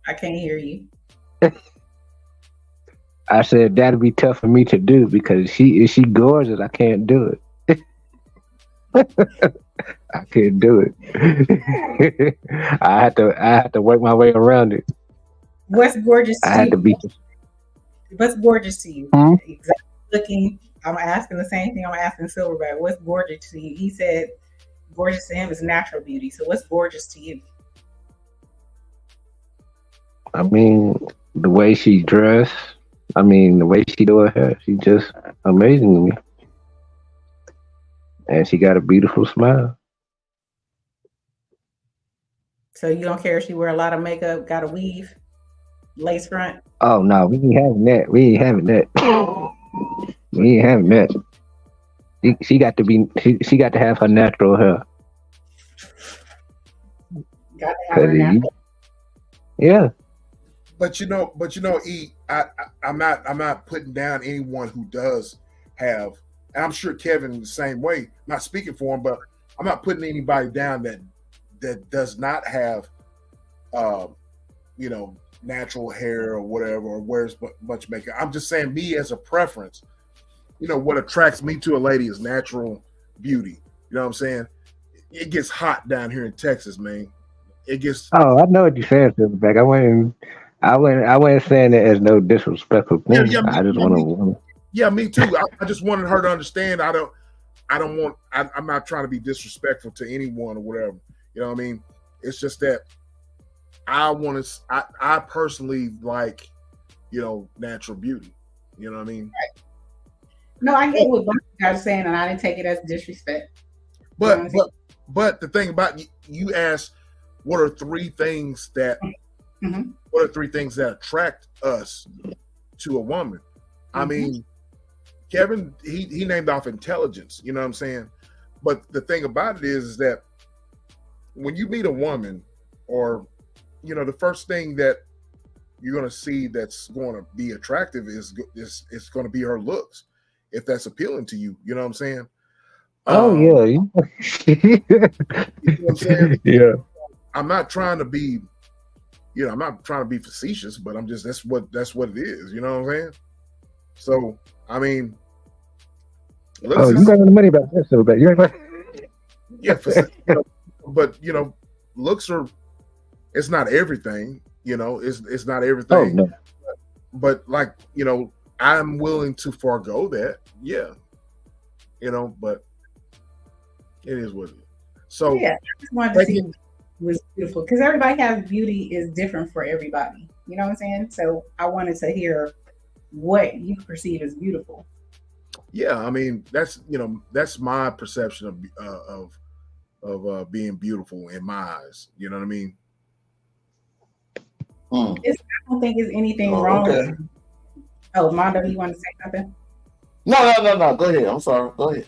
Speaker 4: I can't hear you.
Speaker 8: I said that'd be tough for me to do because she gorgeous. I can't do it. I couldn't do it. I had to work my way around it.
Speaker 4: What's gorgeous to you? What's gorgeous to you? Exactly. Looking, I'm asking the same thing I'm asking Silverback. What's gorgeous to you? He said gorgeous to him is natural beauty. So what's gorgeous to you?
Speaker 8: I mean, the way she dressed. I mean, the way she do her hair. She's just amazing to me. And she got a beautiful smile.
Speaker 4: So you don't care if she wear a lot of makeup, got a weave, lace front?
Speaker 8: Oh no, we ain't having that. We ain't having that. She got to be. She got to have her natural hair.
Speaker 4: Got to have her natural.
Speaker 8: Yeah.
Speaker 6: But E, I'm not putting down anyone who does have, and I'm sure Kevin the same way. I'm not speaking for him, but I'm not putting anybody down that does not have, natural hair or whatever, or wears much makeup. I'm just saying, me as a preference, what attracts me to a lady is natural beauty. You know what I'm saying? It gets hot down here in Texas, man. It gets.
Speaker 8: Oh, I know what you're saying, Silverback. I wasn't saying it as no disrespectful thing.
Speaker 6: Yeah,
Speaker 8: I just want to.
Speaker 6: Yeah, me too. I just wanted her to understand. I'm not trying to be disrespectful to anyone or whatever. You know what I mean? It's just that I personally like, natural beauty. You know what I mean?
Speaker 4: Right. No, I get what both you guys are saying, and I didn't take it as disrespect.
Speaker 6: But the thing about you asked, what are three things that attract us to a woman? I mean, Kevin, he named off intelligence, you know what I'm saying? But the thing about it is that when you meet a woman, or, the first thing that you're going to see that's going to be attractive is going to be her looks, if that's appealing to you, you know what I'm saying?
Speaker 8: Yeah.
Speaker 6: You know what I'm saying?
Speaker 8: Yeah.
Speaker 6: I'm not trying to be, facetious, but I'm just, that's what it is. You know what I'm saying? So, I mean,
Speaker 8: you got the money about this, so bad.
Speaker 6: Yeah, but looks are, it's not everything. It's not everything.
Speaker 8: Oh, no.
Speaker 6: But like, I'm willing to forego that. Yeah, but it is what it is. So
Speaker 4: yeah, I just wanted to see was beautiful because everybody has beauty is different for everybody. You know what I'm saying? So I wanted to hear what you perceive as beautiful.
Speaker 6: Yeah, I mean that's my perception of being beautiful in my eyes. You know what I mean?
Speaker 1: Mm.
Speaker 4: I don't think it's anything
Speaker 1: Oh,
Speaker 4: wrong.
Speaker 1: okay.
Speaker 4: Oh, Mondo, you want to say something?
Speaker 1: No. Go ahead. I'm sorry. Go ahead.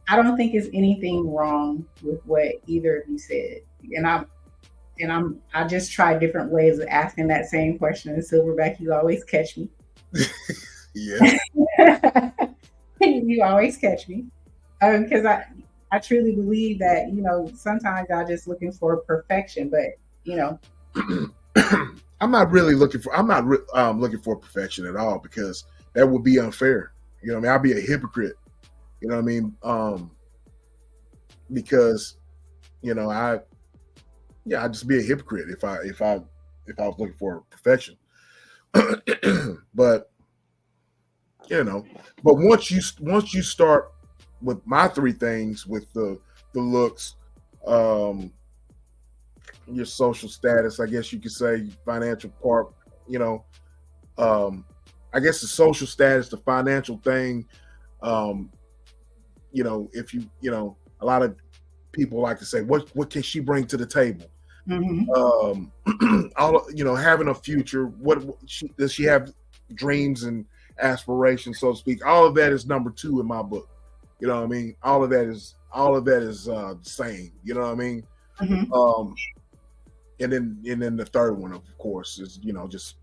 Speaker 4: I don't think it's anything wrong with what either of you said, I just try different ways of asking that same question. And Silverback, you always catch me.
Speaker 6: Yeah.
Speaker 4: You always catch me because I truly believe that sometimes I'm just looking for perfection, but
Speaker 6: I'm not looking for perfection at all, because that would be unfair. You know what I mean? I'd be a hypocrite. You know what I mean? Because I'd just be a hypocrite if I was looking for perfection. But once you start with my three things, with the looks, your social status, I guess you could say, financial part, I guess the social status, the financial thing, if a lot of people like to say, what can she bring to the table?
Speaker 4: mm-hmm.
Speaker 6: Having a future, does she have dreams and aspirations, so to speak? All of that is number two in my book. You know what I mean? All of that is the same. You know what I mean?
Speaker 4: Mm-hmm.
Speaker 6: And then the third one, of course, is just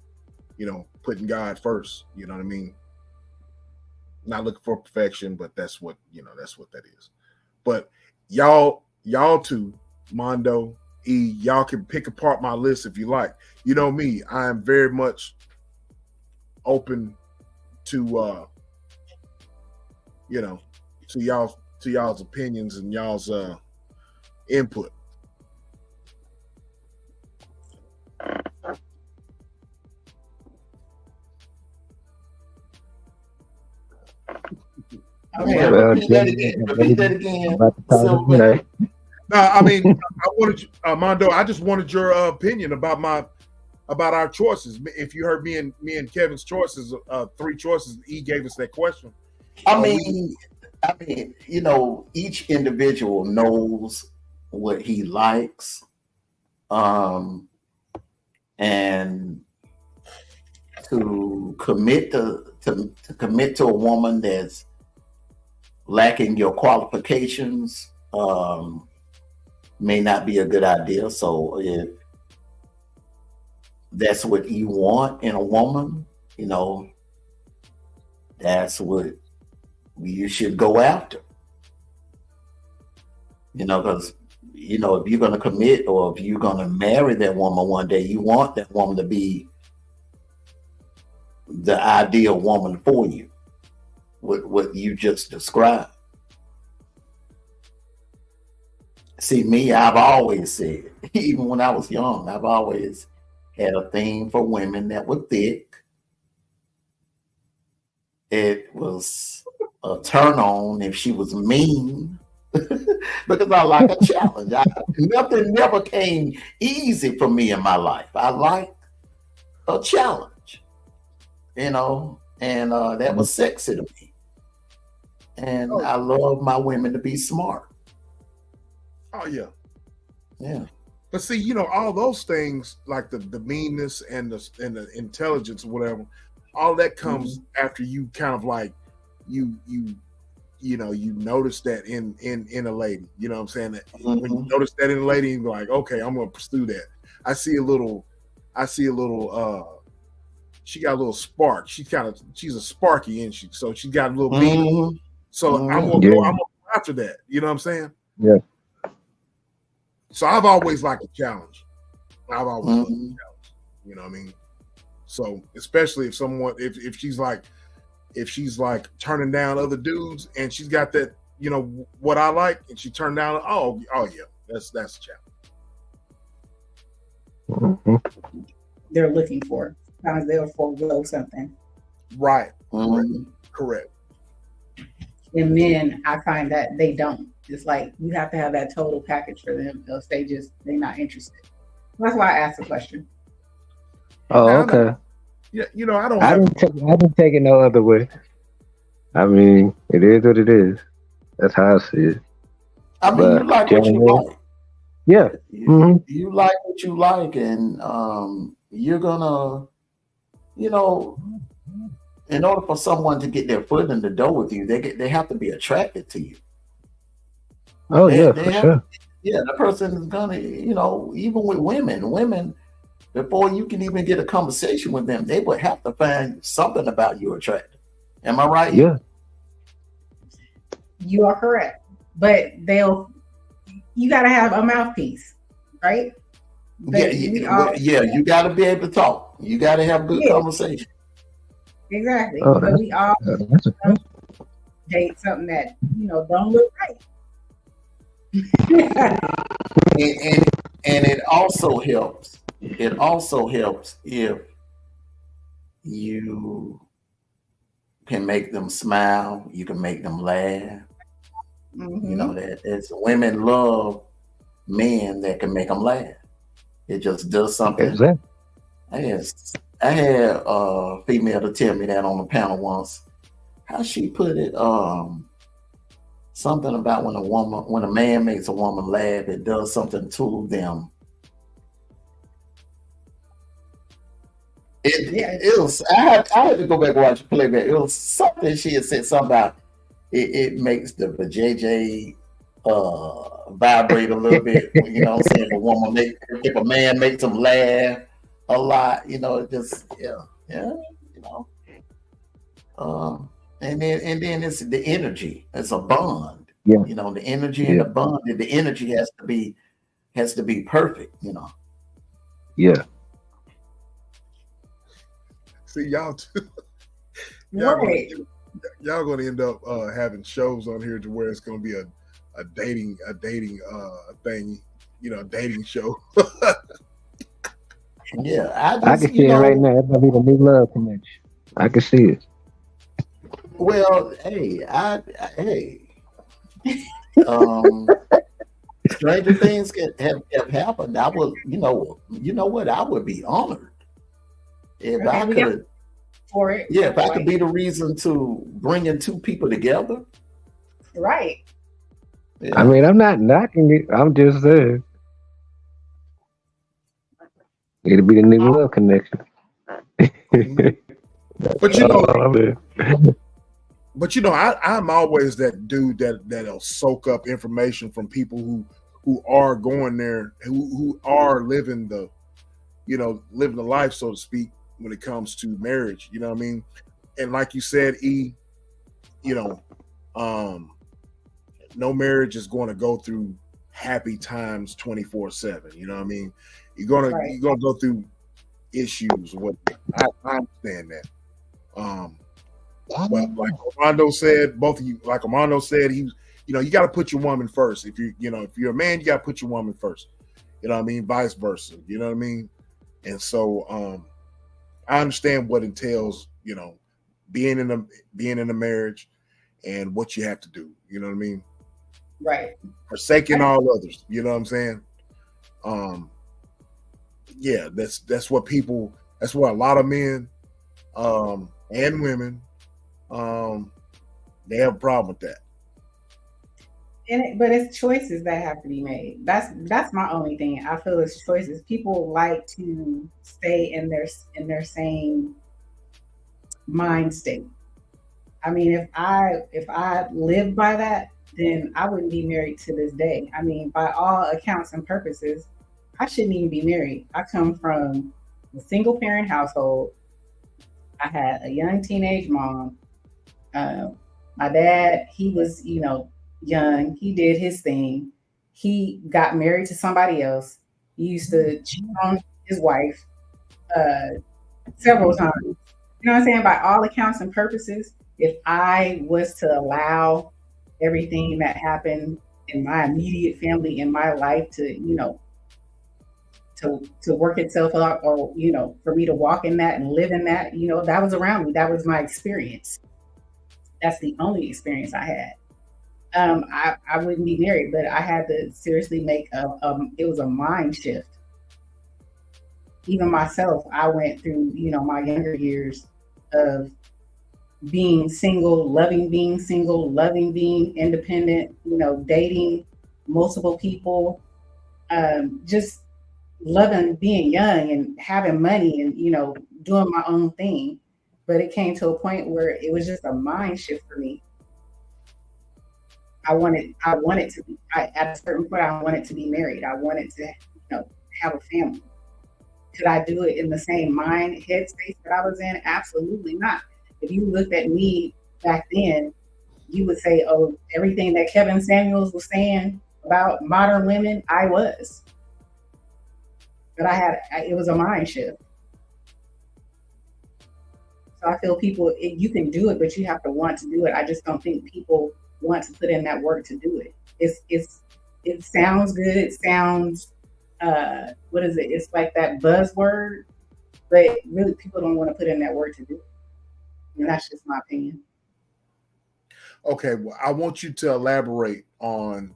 Speaker 6: putting God first. You know what I mean? Not looking for perfection, but that's what that is. But y'all two, Mondo, E, y'all can pick apart my list if you like. You know me, I am very much open to to y'all's opinions and y'all's input.
Speaker 4: Okay.
Speaker 1: Repeat that again. Silverback.
Speaker 6: No, I mean, I wanted you, Mondo. I just wanted your opinion about our choices. If you heard me and Kevin's choices, three choices, he gave us that question.
Speaker 1: I mean, each individual knows what he likes, and to commit to a woman that's lacking your qualifications may not be a good idea. So if that's what you want in a woman, that's what you should go after. Because if you're going to commit, or if you're going to marry that woman one day, you want that woman to be the ideal woman for you, with what you just described. See, me, I've always said, even when I was young, I've always had a thing for women that were thick. It was a turn on if she was mean, because I like a challenge. Nothing never came easy for me in my life. I like a challenge, and that was sexy to me. And I love my women to be smart.
Speaker 6: Oh yeah.
Speaker 1: Yeah.
Speaker 6: But see, all those things, like the meanness and the intelligence or whatever, all that comes after you kind of like you notice that in a lady. You know what I'm saying? That when you notice that in a lady, you're like, okay, I'm gonna pursue that. I see a little she got a little spark. She's a sparky, isn't she? So she got a little mean. So I'm gonna go after that. You know what I'm saying?
Speaker 8: Yeah.
Speaker 6: So I've always liked a challenge. I've always liked a challenge. You know what I mean? So especially if she's like turning down other dudes, and she's got that, what I like, and she turned down, oh yeah, that's a challenge.
Speaker 4: They're looking for. Sometimes they'll forego something.
Speaker 6: Right. Correct.
Speaker 4: And men, I find that they don't. It's like you have to have that total package for them, else they're not interested. That's why I asked the question.
Speaker 8: Oh, okay.
Speaker 6: Yeah,
Speaker 8: I didn't take it no other way. I mean, it is what it is. That's how I see it.
Speaker 1: I mean, you like what you like.
Speaker 8: Yeah.
Speaker 1: You like what you like, and you're gonna, you know, in order for someone to get their foot in the door with you, they have to be attracted to you.
Speaker 8: Oh
Speaker 1: They
Speaker 8: yeah,
Speaker 1: they
Speaker 8: for
Speaker 1: have
Speaker 8: sure.
Speaker 1: yeah, the person is gonna, even with women, before you can even get a conversation with them, they would have to find something about you attractive. Am I right?
Speaker 8: Yeah,
Speaker 4: You are correct. But you got to have a mouthpiece, right?
Speaker 1: Yeah,
Speaker 4: But we all,
Speaker 1: yeah. You got to be able to talk. You got to have good
Speaker 4: yeah,
Speaker 1: conversation.
Speaker 4: exactly.
Speaker 8: oh,
Speaker 4: But we all
Speaker 8: that's a fact.
Speaker 4: date something that, don't look right.
Speaker 1: And it also helps. It also helps if you can make them smile. You can make them laugh.
Speaker 4: Hmm.
Speaker 1: That it's women love men that can make them laugh. It just does something.
Speaker 8: Exactly.
Speaker 1: I had a female to tell me that on the panel once. How she put it? Something about when a man makes a woman laugh, it does something to them.
Speaker 4: Yeah.
Speaker 1: It was. I had to go back and watch the playback. It was something she had said something about. It makes the JJ vibrate a little bit. Saying if a man makes them laugh a lot, it just yeah. You know. And then it's the energy. It's a bond.
Speaker 8: Yeah,
Speaker 1: The energy and
Speaker 8: yeah,
Speaker 1: the bond. And the energy has to be perfect.
Speaker 8: yeah.
Speaker 6: See, y'all gonna
Speaker 4: Right.
Speaker 6: y'all gonna end up having shows on here to where it's gonna be a dating thing, a dating show.
Speaker 1: Yeah, I
Speaker 8: I
Speaker 1: just
Speaker 8: can see it right now. It's gonna be the new love connection. I can see it.
Speaker 1: well, hey, hey, um, stranger things have happened. I would, what? I would be honored if
Speaker 4: Okay,
Speaker 1: I
Speaker 4: we got
Speaker 1: could.
Speaker 4: for it.
Speaker 1: Yeah, if I could
Speaker 4: Like,
Speaker 1: be the reason to bringing two people together.
Speaker 4: right.
Speaker 8: I
Speaker 1: Yeah,
Speaker 8: mean, I'm not knocking it. I'm just saying it'll be the new love connection.
Speaker 6: Mhm. But
Speaker 8: Oh man.
Speaker 6: I'm always that dude that'll soak up information from people who are going there, who are living the life, so to speak, when it comes to marriage. You know what I mean? And like you said, you know, um, no marriage is going to go through happy times 24/7. You know what I mean?
Speaker 4: Right.
Speaker 6: you're gonna go through issues. What I understand that. Um, but like Armando said, both of you, like Armando said, you got to put your woman first. If you're a man, you got to put your woman first. You know what I mean? Vice versa. You know what I mean? And so I understand what entails, being in a marriage and what you have to do. You know what I mean?
Speaker 4: Right.
Speaker 6: Forsaking all others. You know what I'm saying? Yeah, that's what a lot of men and women they have a problem with that.
Speaker 4: But it's choices that have to be made. That's my only thing. I feel it's choices. People like to stay in their same mind state. I mean, if I lived by that, then I wouldn't be married to this day. I mean, by all accounts and purposes, I shouldn't even be married. I come from a single parent household. I had a young teenage mom. Uh, my dad, he was, young. He did his thing. He got married to somebody else. He used to cheat on his wife uh, several times. You know what I'm saying? By all accounts and purposes, if I was to allow everything that happened in my immediate family in my life to, to work itself out, or for me to walk in that and live in that, that was around me. That was my experience. That's the only experience I had. I wouldn't be married, but I had to seriously make it was a mind shift. Even myself, I went through, my younger years of being single, loving being independent, dating multiple people, just loving being young and having money and, doing my own thing. But it came to a point where it was just a mind shift for me. I wanted to be, at a certain point, I wanted to be married. I wanted to, have a family. Could I do it in the same mind headspace that I was in? Absolutely not. If you looked at me back then, you would say, oh, everything that Kevin Samuels was saying about modern women, I was. But it was a mind shift. So I feel you can do it, but you have to want to do it. I just don't think people want to put in that work to do it. It sounds good. It sounds, what is it? It's like that buzzword, but really people don't want to put in that work to do it. And that's just my opinion.
Speaker 6: Okay, well, I want you to elaborate on.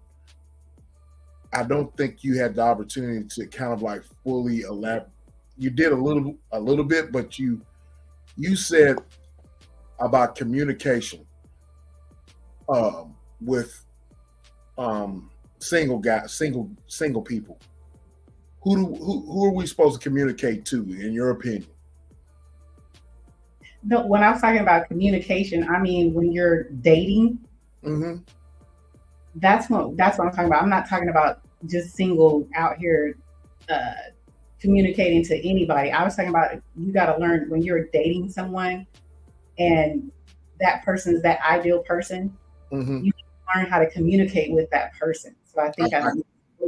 Speaker 6: I don't think you had the opportunity to kind of like fully elaborate. You did a little bit, but you said about communication with single people. Who are we supposed to communicate to, in your opinion?
Speaker 4: No, when I was talking about communication, I mean when you're dating.
Speaker 6: Mm-hmm.
Speaker 4: That's what I'm talking about. I'm not talking about just single out here communicating to anybody. I was talking about you got to learn when you're dating someone and that person's that ideal person.
Speaker 6: Mm-hmm.
Speaker 4: You learn how to communicate with that person. So I think, you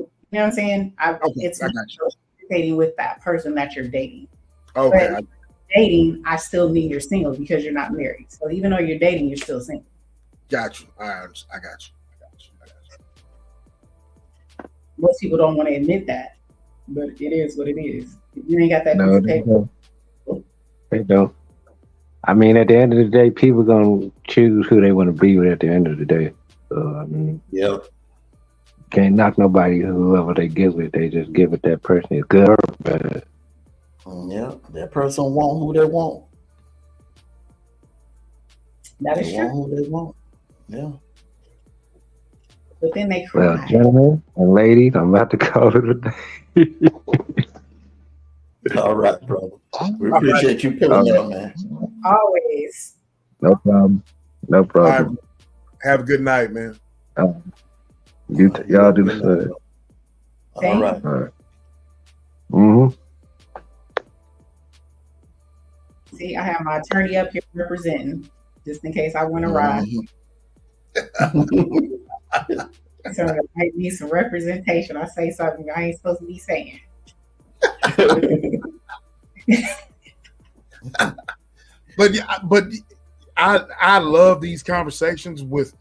Speaker 4: know what I'm saying? It's communicating with that person that you're dating.
Speaker 6: Okay.
Speaker 4: But dating, I still mean you're single because you're not married. So even though you're dating, you're still single.
Speaker 6: Got you. I got you.
Speaker 4: Most people don't want to admit that, but it is what it is. You ain't got that
Speaker 8: No, they don't. I mean, at the end of the day, people gonna choose who they want to be with at the end of the day. So I mean, can't knock nobody, whoever they get with. They just get with that person. It's good or bad.
Speaker 1: Yeah, that person want who they want.
Speaker 4: That is true.
Speaker 1: Want who they want. Yeah.
Speaker 4: But then they cry.
Speaker 8: Well, gentlemen and ladies, I'm about to call it a day.
Speaker 1: All right, brother. We appreciate you pulling up, man.
Speaker 4: Always.
Speaker 8: No problem. No problem.
Speaker 6: Have a good night, man.
Speaker 8: Y'all do the same.
Speaker 1: All right.
Speaker 8: All right. Mm-hmm.
Speaker 4: See, I have my attorney up here representing, just in case I want to ride. So I might need some representation. I say something I ain't supposed to be saying.
Speaker 6: But I love these conversations with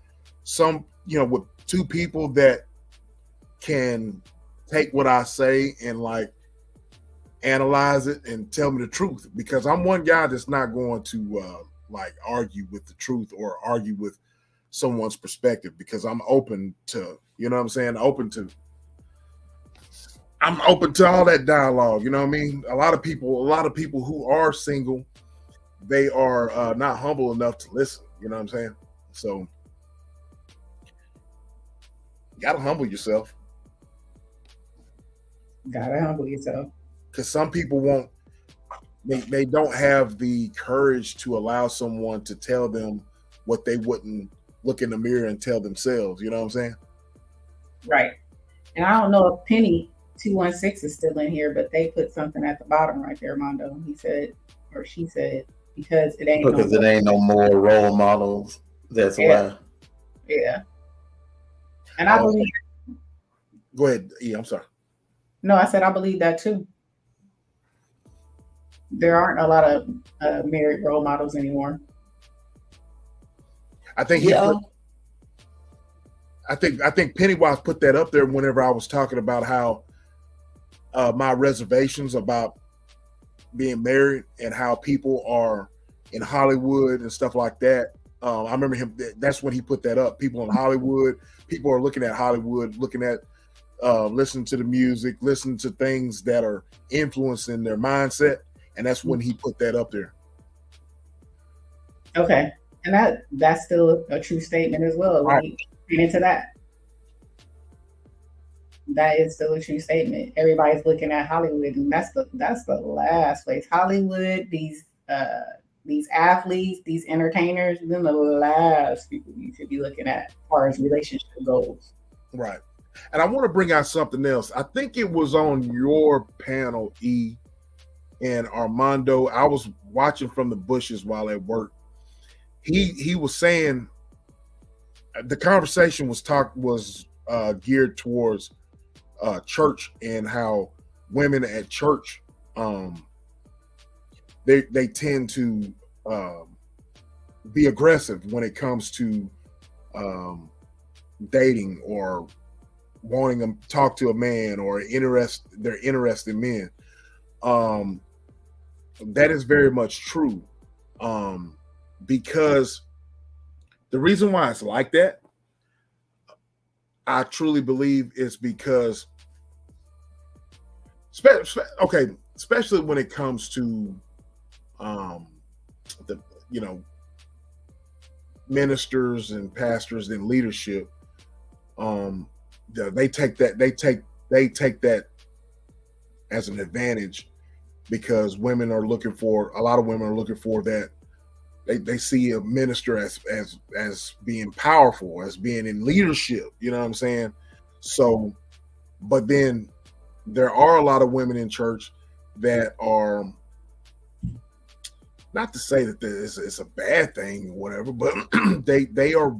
Speaker 6: with two people that can take what I say and like analyze it and tell me the truth, because I'm one guy that's not going to like argue with the truth or argue with someone's perspective, because I'm open to, I'm open to all that dialogue. You know what I mean? A lot of people who are single, they are not humble enough to listen. You know what I'm saying? So you gotta humble yourself.
Speaker 4: Gotta humble yourself.
Speaker 6: Because some people won't. They don't have the courage to allow someone to tell them what they wouldn't look in the mirror and tell themselves. You know what I'm saying?
Speaker 4: Right. And I don't know if Penny 216 is still in here, but they put something at the bottom right there, Mondo. He said, or she said, because it ain't
Speaker 1: no more role models. That's why.
Speaker 4: Yeah. And I believe.
Speaker 6: Go ahead. Yeah, I'm sorry.
Speaker 4: No, I said I believe that too. There aren't a lot of married role models anymore.
Speaker 6: I think I think Pennywise put that up there whenever I was talking about how my reservations about being married and how people are in Hollywood and stuff like that. I remember him. That's when he put that up. People in Hollywood. People are looking at Hollywood, looking at listening to the music, listening to things that are influencing their mindset, and that's when he put that up there.
Speaker 4: Okay, and that's still a true statement as well. When you get into that. That is still a true statement. Everybody's looking at Hollywood, and that's the last place. Hollywood, these athletes, these entertainers, then the last people you should be looking at as far as relationship goals.
Speaker 6: Right. And I want to bring out something else. I think it was on your panel, E, and Armando. I was watching from the bushes while at work. He was saying the conversation was geared towards church and how women at church they tend to be aggressive when it comes to dating or wanting to talk to a man or they're interested in men. That is very much true. Because the reason why it's like that, I truly believe is because, especially when it comes to ministers and pastors and leadership, they take that as an advantage, because a lot of women are looking for that. They see a minister as being powerful, as being in leadership, you know what I'm saying? So, but then there are a lot of women in church that are, not to say that it's a bad thing or whatever, but they are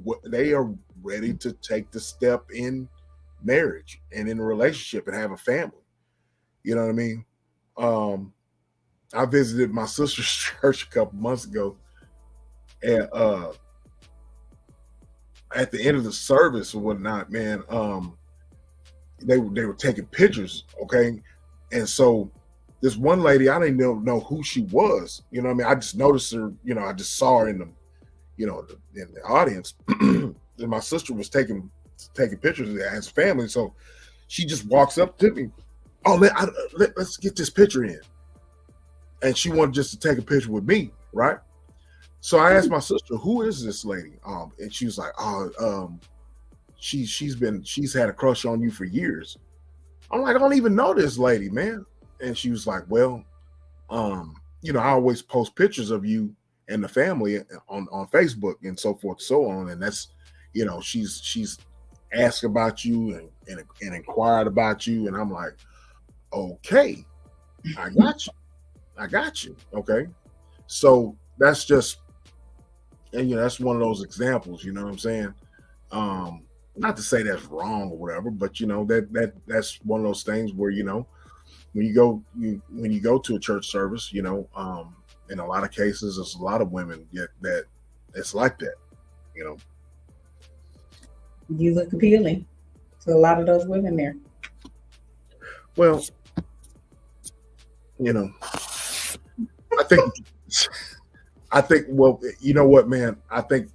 Speaker 6: ready to take the step in marriage and in a relationship and have a family. You know what I mean? I visited my sister's church a couple months ago, and at the end of the service or whatnot, man, they were taking pictures, okay? And so this one lady, I didn't know who she was. You know what I mean? I just noticed her, I just saw her in the audience. And my sister was taking pictures as a family. So she just walks up to me. Oh, let's get this picture in. And she wanted just to take a picture with me, right? So I asked my sister, who is this lady? And she was like, she's had a crush on you for years. I'm like, I don't even know this lady, man. And she was like, well, I always post pictures of you and the family on Facebook and so forth and so on. And that's, she's asked about you and inquired about you. And I'm like, okay, I got you. Okay. So that's just, and that's one of those examples, you know what I'm saying? Not to say that's wrong or whatever, but that's one of those things where, when you go to a church service, in a lot of cases, there's a lot of women that it's like that,
Speaker 4: You look appealing to a lot of those women there.
Speaker 6: Well, I think, well, you know what, man, I think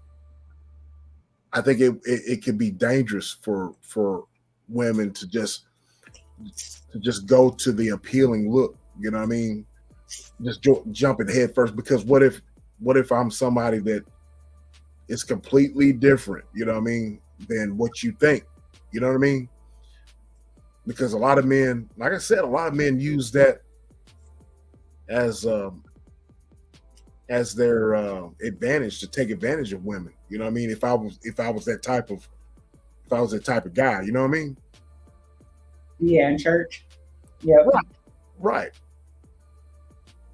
Speaker 6: it can be dangerous for women to just go to the appealing look, you know what I mean? Just jumping head first, because what if I'm somebody that is completely different, you know what I mean, than what you think, you know what I mean? Because a lot of men, like I said, use that as their advantage, to take advantage of women. You know what I mean? If I was that type of guy, you know what I mean?
Speaker 4: Yeah, in church. Yeah.
Speaker 6: Right.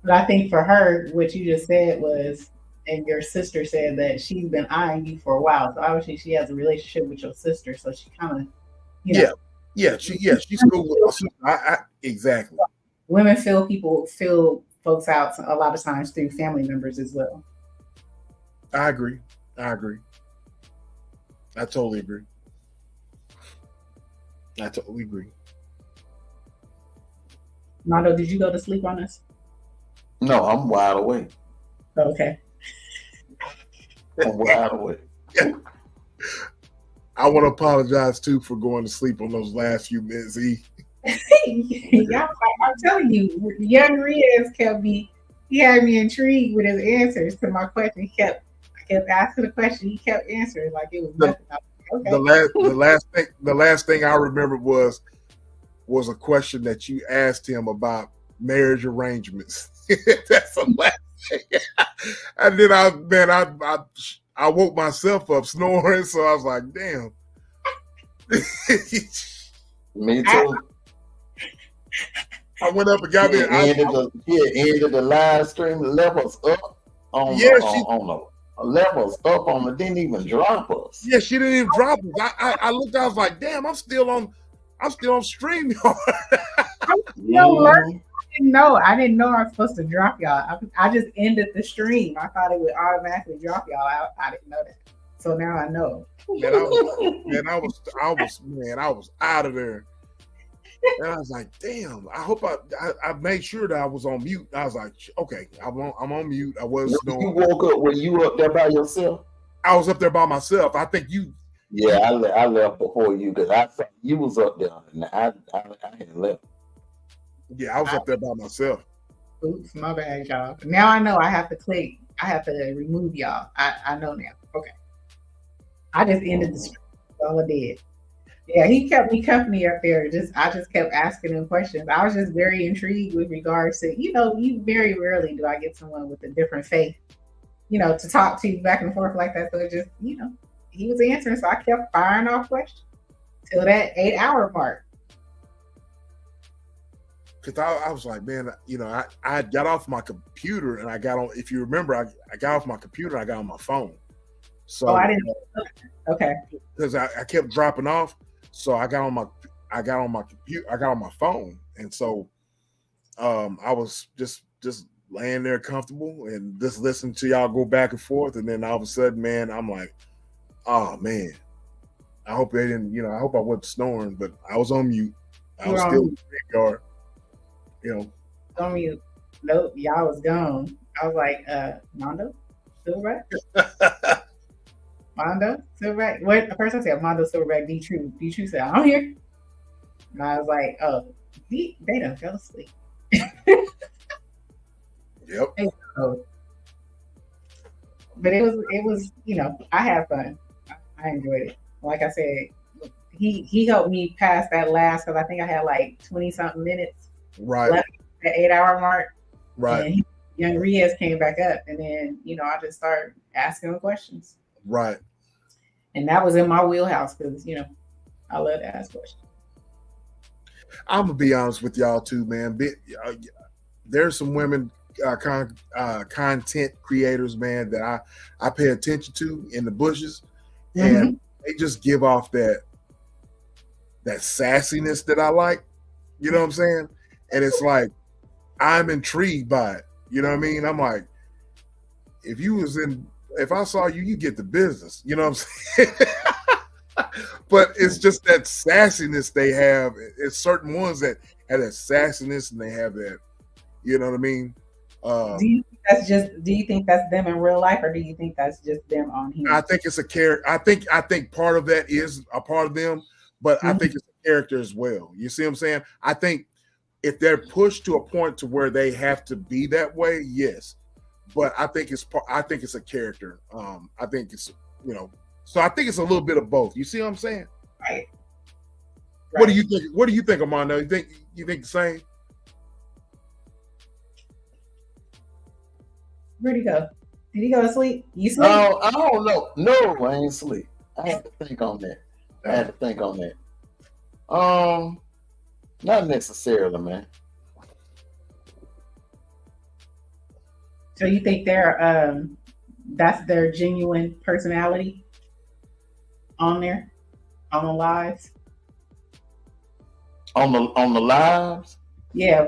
Speaker 4: But I think for her, what you just said was, and your sister said that she's been eyeing you for a while. So obviously she has a relationship with your sister. So she kind of, she's cool with my sister. Exactly. Women feel folks out a lot of times through family members as well.
Speaker 6: I agree. I totally agree.
Speaker 4: Mondo, did you go to sleep on us?
Speaker 1: No, I'm wide awake.
Speaker 4: Okay.
Speaker 1: I'm wide awake.
Speaker 6: I want to apologize too for going to sleep on those last few minutes.
Speaker 4: Yeah, I'm telling you, young Riaz he had me intrigued with his answers to my question. I kept asking the question, he kept answering like it was nothing. Okay.
Speaker 6: The last thing I remembered was was a question that you asked him about marriage arrangements. That's the last thing. And then I woke myself up snoring, so I was like, damn.
Speaker 1: Me too.
Speaker 6: I went up and got me.
Speaker 1: Ended the live stream. Levels up on levels up on the didn't even drop us.
Speaker 6: Yeah, she didn't even drop us. I looked. I was like, damn, I'm still on StreamYard.
Speaker 4: I didn't know I was supposed to drop y'all. I just ended the stream. I thought it would automatically drop y'all out. I didn't know that. So now I know.
Speaker 6: I was out of there. And I was like, damn, I hope I made sure that I was on mute. I was like, okay, I'm on mute. I was
Speaker 1: You woke up, were you up there by yourself?
Speaker 6: I was up there by myself. I think you.
Speaker 1: Yeah, I left before you because I thought you was up there and I had left.
Speaker 6: Yeah, I was up there by myself.
Speaker 4: Oops, my bad, y'all. Now I know I have to click. I have to remove y'all. I know now. Okay. I just ended the stream. That's all I did. Yeah, he kept me company up there. I just kept asking him questions. I was just very intrigued with regards to, you very rarely do I get someone with a different faith, to talk to you back and forth like that. So it just, he was answering. So I kept firing off questions till that 8-hour mark.
Speaker 6: Because I was like, man, I got off my computer and I got on, if you remember, I got off my computer and I got on my phone. So
Speaker 4: I didn't. Okay.
Speaker 6: Because I kept dropping off. So I got on my computer, I got on my phone. And so I was just laying there comfortable and just listening to y'all go back and forth. And then all of a sudden, man, I'm like, oh man, I hope they didn't, I hope I wasn't snoring, but I was on mute. I was still in the yard.
Speaker 4: On mute. Nope, y'all was gone. I was like, Mondo, Silverback? Mondo, Silverback? What? The person said Mondo, Silverback, D-True. D-True said, I'm here. And I was like, oh, they done fell asleep.
Speaker 6: Yep.
Speaker 4: But it was, I had fun. I enjoyed it. Like I said, he helped me pass that last, because I think I had like 20-something minutes.
Speaker 6: Right.
Speaker 4: Left the 8-hour mark.
Speaker 6: Right.
Speaker 4: And young Riaz came back up, and then I just started asking him questions.
Speaker 6: Right.
Speaker 4: And that was in my wheelhouse because I love to ask questions.
Speaker 6: I'm gonna be honest with y'all too, man. There's some women content creators, man, that I pay attention to in the bushes, and they just give off that sassiness that I like. You know what I'm saying? And it's like, I'm intrigued by it. You know what I mean? I'm like, if I saw you, you get the business. You know what I'm saying? But it's just that sassiness they have. It's certain ones that have that sassiness and they have that, you know what I mean?
Speaker 4: Do you think that's them in real life, or do you think that's just them on here?
Speaker 6: I think it's a character. I think part of that is a part of them, but I think it's a character as well. You see what I'm saying? I think if they're pushed to a point to where they have to be that way, yes. But I think it's a character. I think it's, so I think it's a little bit of both. You see what I'm saying?
Speaker 4: Right.
Speaker 6: What do you think? What do you think, Armando? You think the same?
Speaker 4: Where'd he go? Did he go to sleep? You sleep?
Speaker 1: Oh, I don't know. No, I ain't sleep. I had to think on that. Not necessarily, man.
Speaker 4: So you think that's their genuine personality on there, on the lives?
Speaker 1: On the lives?
Speaker 4: Yeah.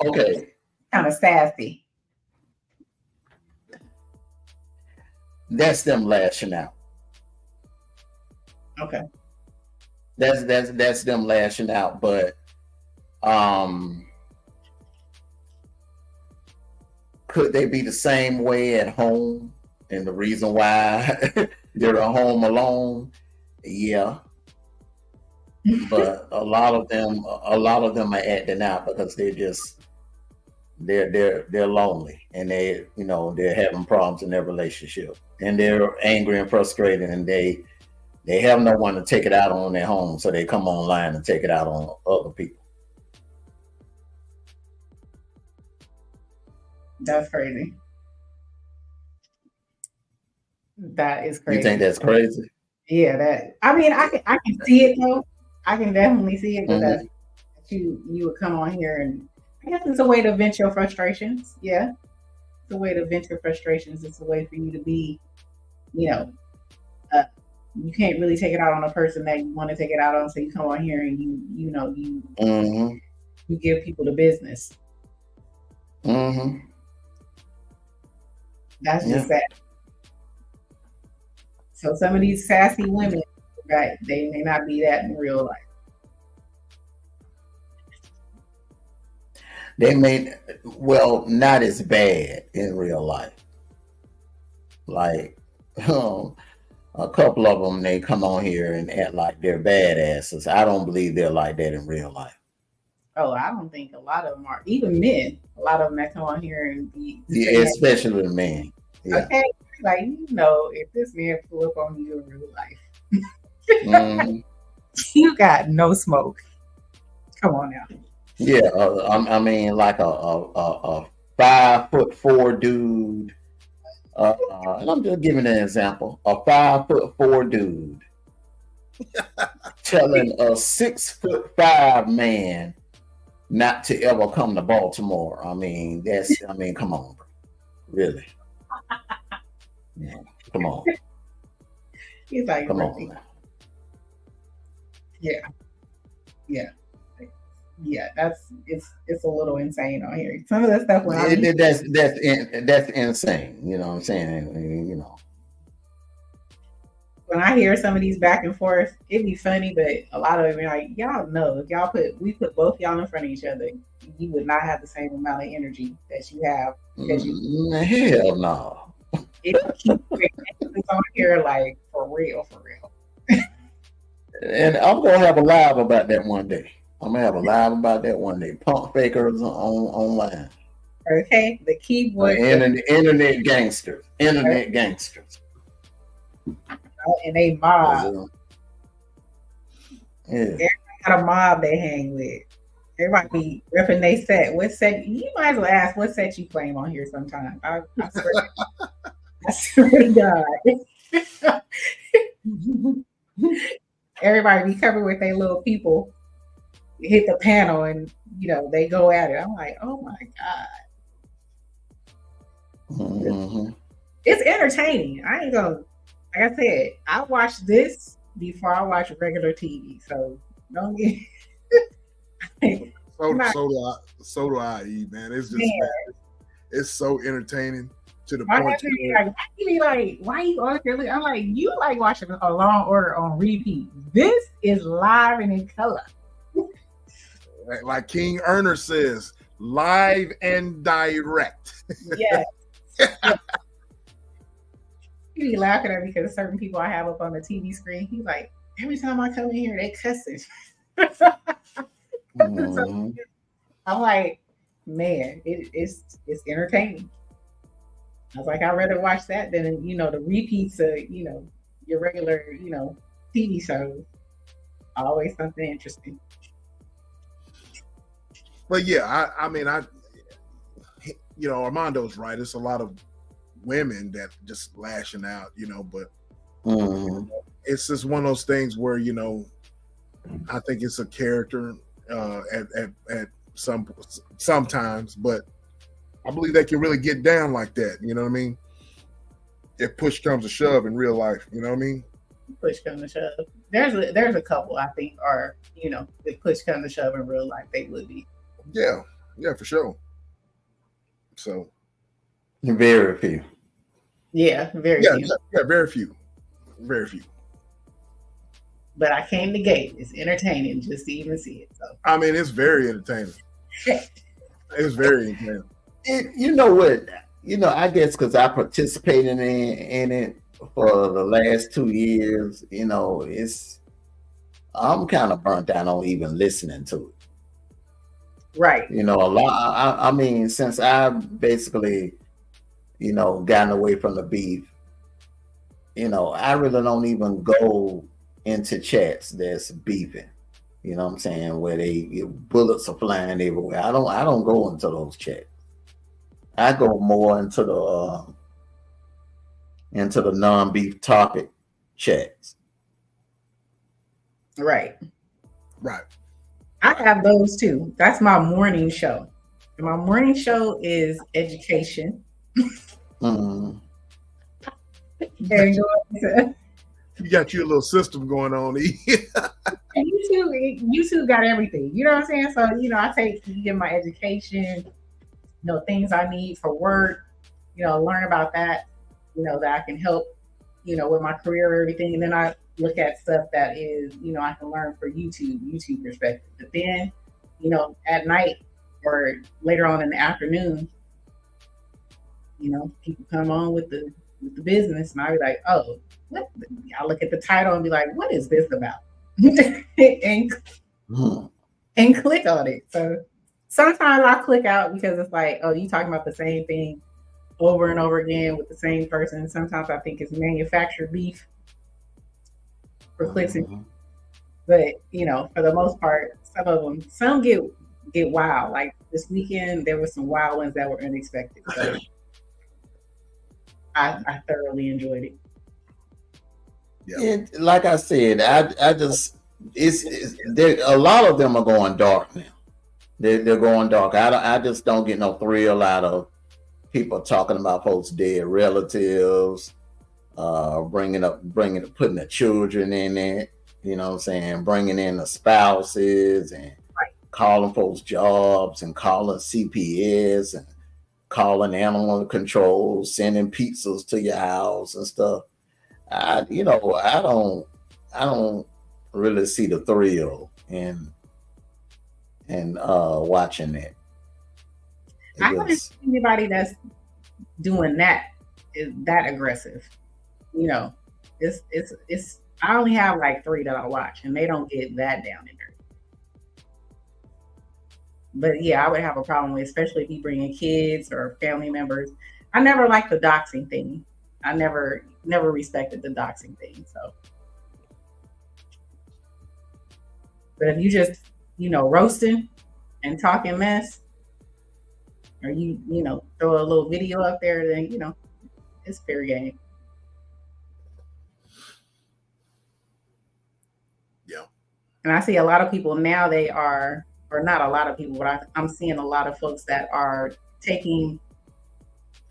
Speaker 1: Okay.
Speaker 4: Kind of sassy.
Speaker 1: That's them lashing out.
Speaker 4: Okay.
Speaker 1: That's them lashing out, but could they be the same way at home? And the reason why they're at home alone, yeah. But a lot of them are acting out because they're lonely, and they're having problems in their relationship, and they're angry and frustrated, and they They have no one to take it out on their home, so they come online and take it out on other people.
Speaker 4: That's crazy. That is
Speaker 1: You
Speaker 4: crazy.
Speaker 1: think that's crazy?
Speaker 4: Yeah, I can see it though. I can definitely see it, but
Speaker 1: Mhm.
Speaker 4: that you would come on here, and I guess it's a way to vent your frustrations. Yeah, it's a way to vent your frustrations. It's a way for you to be, you know, you can't really take it out on a person that you want to take it out on. So you come on here and
Speaker 1: Mhm.
Speaker 4: you give people the business.
Speaker 1: Mhm.
Speaker 4: That's
Speaker 1: Yeah.
Speaker 4: just that. So some of these sassy women, right? They may not be that in real life.
Speaker 1: They may, well, not as bad in real life. Like, a couple of them, they come on here and act like they're badasses. I don't believe they're like that in real life.
Speaker 4: Oh, I don't think a lot of them are. Even men, a lot of them that come on here and be
Speaker 1: Yeah, especially the men. Yeah.
Speaker 4: okay. Like, if this man pull up on you in real life,
Speaker 1: Mhm.
Speaker 4: you got no smoke. Come on now.
Speaker 1: Yeah, I mean, like a 5'4" dude. And I'm just giving an example. A 5'4" dude telling a 6'5" man not to ever come to Baltimore. I mean, come on, bro. Really? Yeah, come on.
Speaker 4: He's like,
Speaker 1: Come
Speaker 4: really?
Speaker 1: on now.
Speaker 4: Yeah. It's a little insane on here. Some of the stuff
Speaker 1: That's insane. You know what I'm saying?
Speaker 4: When I hear some of these back and forth, it'd be funny, but a lot of it be like, y'all know, if we put both y'all in front of each other, you would not have the same amount of energy that you have.
Speaker 1: Hell no.
Speaker 4: It keeps on here like for real.
Speaker 1: And I'm gonna have a live about that one day. Pump fakers online.
Speaker 4: Okay, the keyboard
Speaker 1: Internet gangsters.
Speaker 4: and they mob.
Speaker 1: Yeah.
Speaker 4: Everybody got a mob they hang with. Everybody be repping they set. What set? You might as well ask what set you claim on here sometime. I swear. I swear to God. Everybody be covered with their little people. Hit the panel and they go at it. I'm like, oh my God.
Speaker 1: Mm-hmm.
Speaker 4: It's entertaining. I ain't gonna, like I said, I watch this before I watch regular TV. So don't get
Speaker 6: so do I, man. It's just it's so entertaining to the
Speaker 4: my
Speaker 6: point.
Speaker 4: Why you on here? I'm like, you like watching a Law and Order on repeat. This is live and in color.
Speaker 6: Like King Erner says, live and direct.
Speaker 4: Yes. He be laughing at me because certain people I have up on the TV screen, he's like, every time I come in here, they cussing.
Speaker 1: Mm-hmm.
Speaker 4: So, I'm like, man, it's entertaining. I was like, I'd rather watch that than the repeats of your regular TV shows. Always something interesting.
Speaker 6: But yeah, I mean, Armando's right. It's a lot of women that just lashing out, but
Speaker 1: Mm-hmm.
Speaker 6: it's just one of those things where I think it's a character at sometimes, but I believe they can really get down like that. You know what I mean? If push comes to shove in real life, you know what I mean?
Speaker 4: Push comes to shove. There's a couple I think are if push comes to shove in real life, they would be.
Speaker 6: Yeah, for sure. So
Speaker 1: very few.
Speaker 4: Yeah, very few.
Speaker 6: Yeah, very few. Very few.
Speaker 4: But I came to gate. It's entertaining just to even see it. So
Speaker 6: I mean, it's very entertaining. It's very entertaining.
Speaker 1: You know what? I guess because I participated in it for the last 2 years, I'm kind of burnt out on even listening to it.
Speaker 4: Right.
Speaker 1: A lot. I mean, since I basically, gotten away from the beef, I really don't even go into chats that's beefing. You know what I'm saying? Where bullets are flying everywhere. I don't go into those chats. I go more into the non-beef topic chats.
Speaker 4: Right.
Speaker 6: Right.
Speaker 4: I have those too. That's my morning show. And my morning show is education.
Speaker 1: Mm.
Speaker 4: And
Speaker 6: You got your little system going on.
Speaker 4: and YouTube got everything. You know what I'm saying? So, I get my education, things I need for work, learn about that, that I can help, with my career and everything. And then I look at stuff that is, I can learn for YouTube perspective. But then, at night or later on in the afternoon, people come on with the business, and I'll be like, oh, what? I look at the title and be like, what is this about? and click on it. So sometimes I click out because it's like, oh, you talking about the same thing over and over again with the same person. Sometimes I think it's manufactured beef for clicks. But for the most part, some get wild. Like this weekend, there were some wild ones that were unexpected. So I thoroughly enjoyed it.
Speaker 1: Yeah. Like I said, I just a lot of them are going dark now. They're going dark. I just don't get no thrill out of people talking about folks' dead relatives, putting the children in it. You know what I'm saying? Bringing in the spouses and calling folks jobs and calling CPS and calling animal control, sending pizzas to your house and stuff. I don't really see the thrill in watching that.
Speaker 4: I haven't seen anybody that's doing that is that aggressive. It's I only have like 3 that I watch, and they don't get that down in there. But yeah, I would have a problem with, especially if you bring in kids or family members. I never liked the doxing thing. I never respected the doxing thing. So, but if you just roasting and talking mess, or you throw a little video up there, then it's fair game.
Speaker 6: Yeah.
Speaker 4: And I see a lot of people now, they are, or not a lot of people, but I'm seeing a lot of folks that are taking,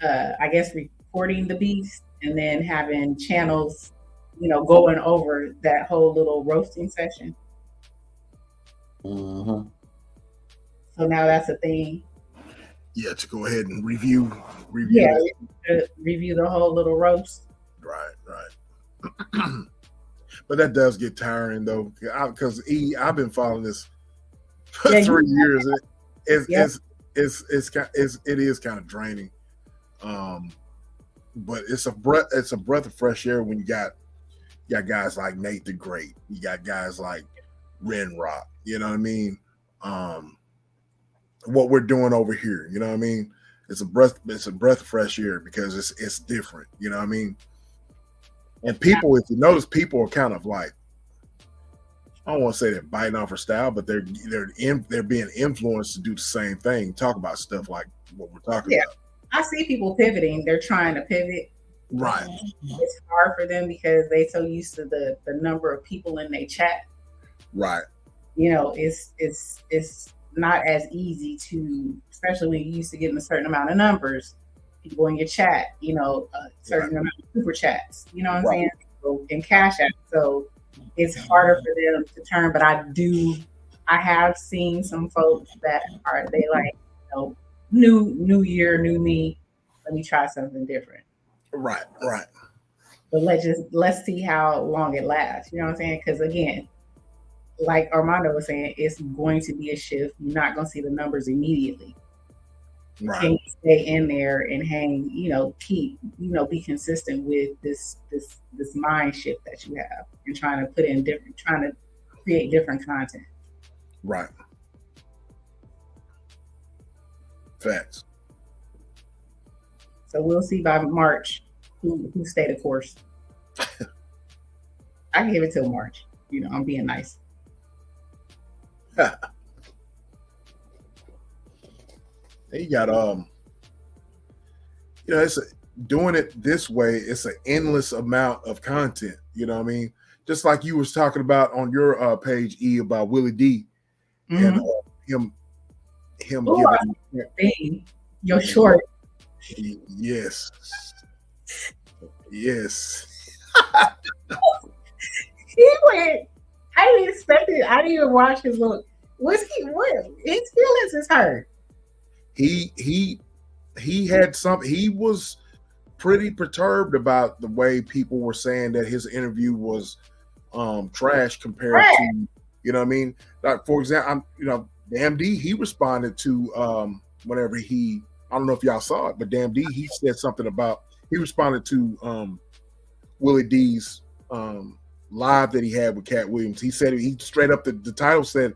Speaker 4: I guess, recording the beefs and then having channels, going over that whole little roasting session.
Speaker 1: Mm-hmm.
Speaker 4: So now that's a thing.
Speaker 6: Yeah, to go ahead and review.
Speaker 4: Yeah, review the whole little roast.
Speaker 6: Right. But that does get tiring though, because I've been following this for 3 years. It is kind of draining. But it's a breath of fresh air when you got guys like Nate the Great. You got guys like Ren Rock. You know what I mean? What we're doing over here. You know what I mean? It's a breath of fresh air because it's different. You know what I mean? And people, if you notice, people are kind of like, I don't want to say they're biting off her style, but they're being influenced to do the same thing. Talk about stuff like what we're talking about.
Speaker 4: I see people pivoting. They're trying to pivot.
Speaker 6: Right.
Speaker 4: It's hard for them because they're so used to the number of people in their chat.
Speaker 6: Right.
Speaker 4: It's not as easy to, especially when you're used to getting a certain amount of numbers, people in your chat, a certain amount of super chats, you know what I'm saying? So, and cash app. So it's harder for them to turn. But I have seen some folks that they like, new year, new me. Let me try something different.
Speaker 6: Right.
Speaker 4: But let's see how long it lasts. You know what I'm saying? Because again, like Armando was saying, it's going to be a shift. You're not going to see the numbers immediately.
Speaker 6: Right.
Speaker 4: Can you stay in there and hang? Keep be consistent with this mind shift that you have, and trying to create different content.
Speaker 6: Right. Facts.
Speaker 4: So we'll see by March who stay the course. I can give it till March. I'm being nice.
Speaker 6: He got it's doing it this way. It's an endless amount of content. You know what I mean? Just like you was talking about on your page, E, about Willie D and him
Speaker 4: Ooh,
Speaker 6: giving
Speaker 4: your short.
Speaker 6: Yes.
Speaker 4: He went. I didn't expect it. I didn't even watch his look. What? His feelings is hurt.
Speaker 6: He had some. He was pretty perturbed about the way people were saying that his interview was trash compared to, you know what I mean? Like, for example, Damn D, he responded to whenever I don't know if y'all saw it, but Damn D, he said something about, he responded to Willie D's live that he had with Cat Williams. He said, he straight up, the title said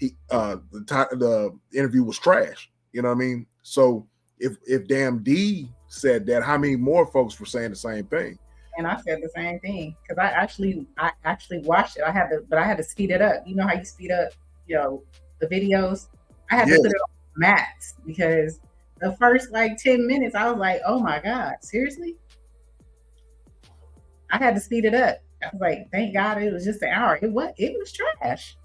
Speaker 6: the interview was trash. You know what I mean? So if Damn D said that, how many more folks were saying the same thing?
Speaker 4: And I said the same thing because I actually watched it. I had to speed it up. You know how you speed up, the videos. I had to put it on max because the first 10 minutes, I was like, "Oh my God, seriously?" I had to speed it up. I was like, "Thank God it was just an hour." It was trash.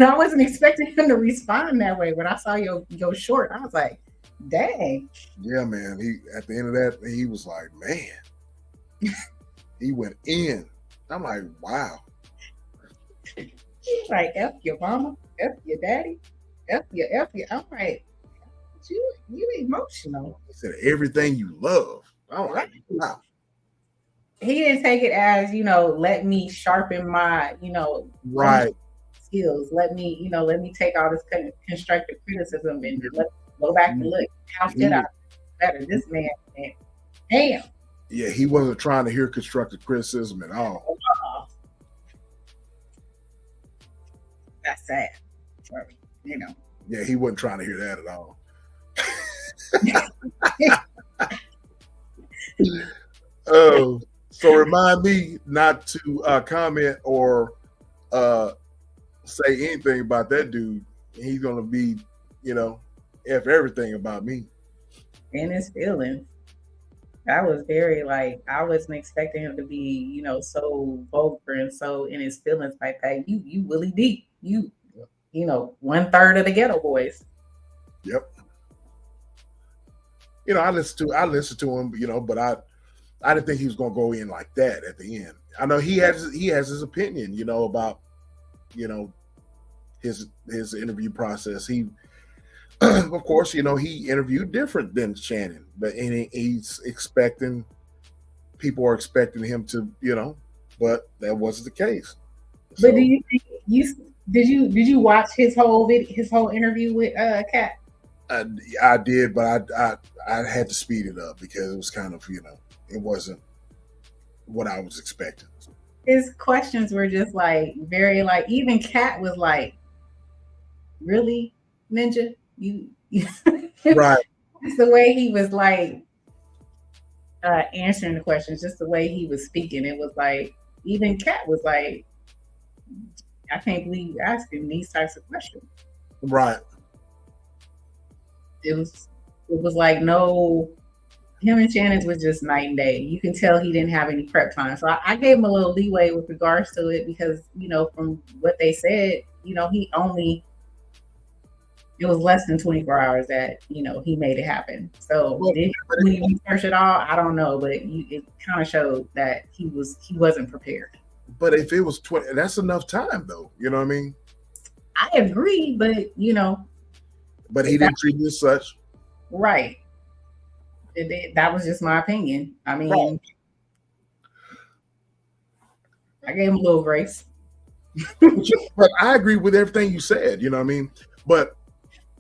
Speaker 4: I wasn't expecting him to respond that way. When I saw your short, I was like, "Dang."
Speaker 6: Yeah, man. He at the end of that, he was like, "Man." He went in. I'm like, wow.
Speaker 4: He's like, F your mama, F your daddy, F your. I'm like, you emotional.
Speaker 6: He said everything you love. I'm like, wow.
Speaker 4: He didn't take it as, let me sharpen my,
Speaker 6: right
Speaker 4: skills. Let me take all this constructive criticism and let me go back and look. How could I better? This man, damn.
Speaker 6: Yeah, he wasn't trying to hear constructive criticism at all.
Speaker 4: That's sad.
Speaker 6: Yeah, he wasn't trying to hear that at all. So remind me not to comment or say anything about that dude. He's gonna be, F everything about me.
Speaker 4: And his feelings. I was very I wasn't expecting him to be, so vulgar and so in his feelings like that. You Willie D. You 1/3 of the Ghetto Boys.
Speaker 6: Yep. I listened to him, but I didn't think he was gonna go in like that at the end. I know he has his opinion, about, his interview process. He of course, he interviewed different than Shannon, but people are expecting him to, but that wasn't the case.
Speaker 4: But do you think did you watch his whole interview with Kat?
Speaker 6: I did, but I had to speed it up because it was kind of, it wasn't what I was expecting.
Speaker 4: His questions were just very even Kat was like, "Really, Ninja? You
Speaker 6: right?"
Speaker 4: It's the way he was answering the questions, just the way he was speaking. It was even Kat was like, "I can't believe you asking these types of questions."
Speaker 6: Right.
Speaker 4: It was no. Him and Shannon's was just night and day. You can tell he didn't have any prep time. So I gave him a little leeway with regards to it because, from what they said, it was less than 24 hours that, he made it happen. So did he research it all? I don't know, but it kind of showed that he wasn't prepared.
Speaker 6: But if it was 20, that's enough time though. You know what I mean?
Speaker 4: I agree, but
Speaker 6: But he didn't treat you as such.
Speaker 4: Right. That was just my opinion. I mean, right. I gave him a little grace.
Speaker 6: But I agree with everything you said, you know what I mean? But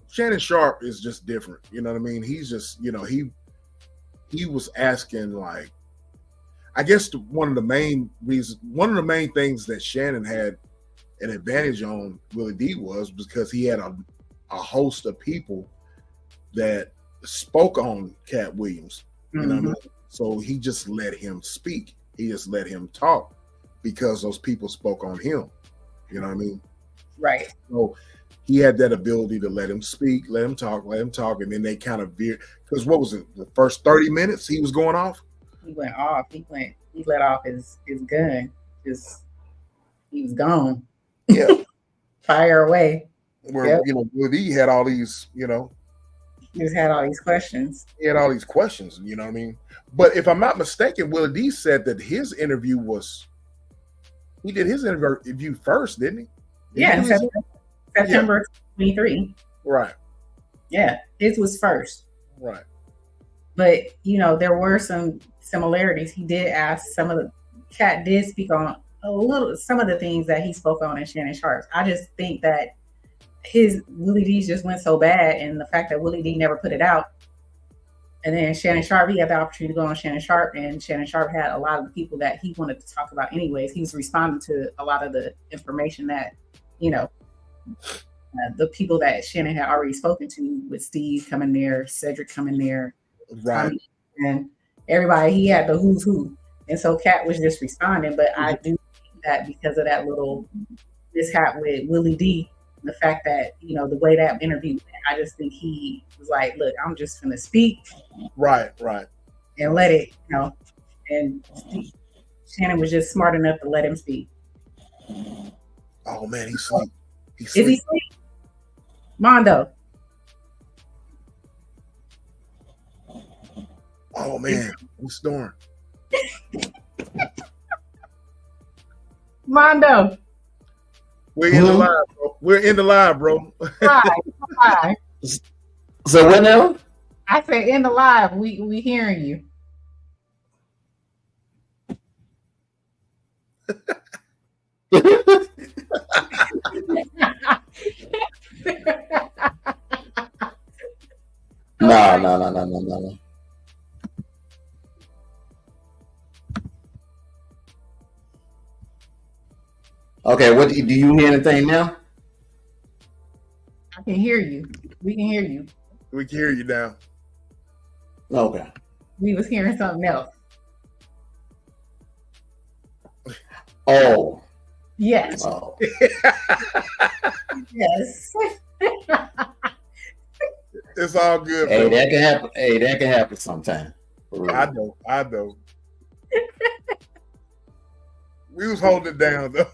Speaker 6: Shannon Sharp is just different, you know what I mean? He's just, he was asking I guess one of the main things that Shannon had an advantage on Willie D was because he had a host of people that spoke on Cat Williams, you know what I mean? So he just let him speak. He just let him talk. because those people spoke on him. You know what I mean?
Speaker 4: Right.
Speaker 6: So he had that ability to let him speak, let him talk, and then they kind of veered. Because what was it? The first 30 minutes he was going off?
Speaker 4: He went off. He let off his gun. He was gone.
Speaker 6: Yeah.
Speaker 4: Fire away.
Speaker 6: Where, he had all these,
Speaker 4: He just had all these questions.
Speaker 6: He had all these questions, you know what I mean? But if I'm not mistaken, Willie D said that his interview he did his interview first, didn't he?
Speaker 4: Yeah, September 23.
Speaker 6: Right.
Speaker 4: Yeah, his was first.
Speaker 6: Right.
Speaker 4: But, there were some similarities. He did ask Cat did speak on some of the things that he spoke on in Shannon Sharp's. I just think that his Willie D's just went so bad, and the fact that Willie D never put it out. And then Shannon Sharp, he had the opportunity to go on Shannon Sharp, and Shannon Sharp had a lot of the people that he wanted to talk about anyways. He was responding to a lot of the information that, the people that Shannon had already spoken to, with Steve coming there, Cedric coming there,
Speaker 6: right,
Speaker 4: and everybody. He had the who's who, and so Cat was just responding. But I do think that because of that little mishap with Willie D, the fact that the way that interview went, I just think he was like, "Look, I'm just gonna speak,
Speaker 6: right,
Speaker 4: and let it, And Shannon was just smart enough to let him speak.
Speaker 6: Oh man, he's sleep.
Speaker 4: Is he sleep? Mondo.
Speaker 6: Oh man, he's snoring.
Speaker 4: Mondo.
Speaker 6: We're in the live, bro. We're in the live, bro.
Speaker 4: Hi.
Speaker 1: So what now?
Speaker 4: I said in the live. We hearing you.
Speaker 1: No. Okay, what do you hear anything now?
Speaker 4: I can hear you. We can hear you.
Speaker 6: We can hear you now.
Speaker 1: Okay.
Speaker 4: We was hearing something else.
Speaker 1: Oh.
Speaker 4: Yes.
Speaker 1: Oh.
Speaker 4: Yes.
Speaker 6: It's all good.
Speaker 1: Hey,
Speaker 6: bro.
Speaker 1: that can happen. Hey, that can happen sometime.
Speaker 6: I know. We was holding it down though.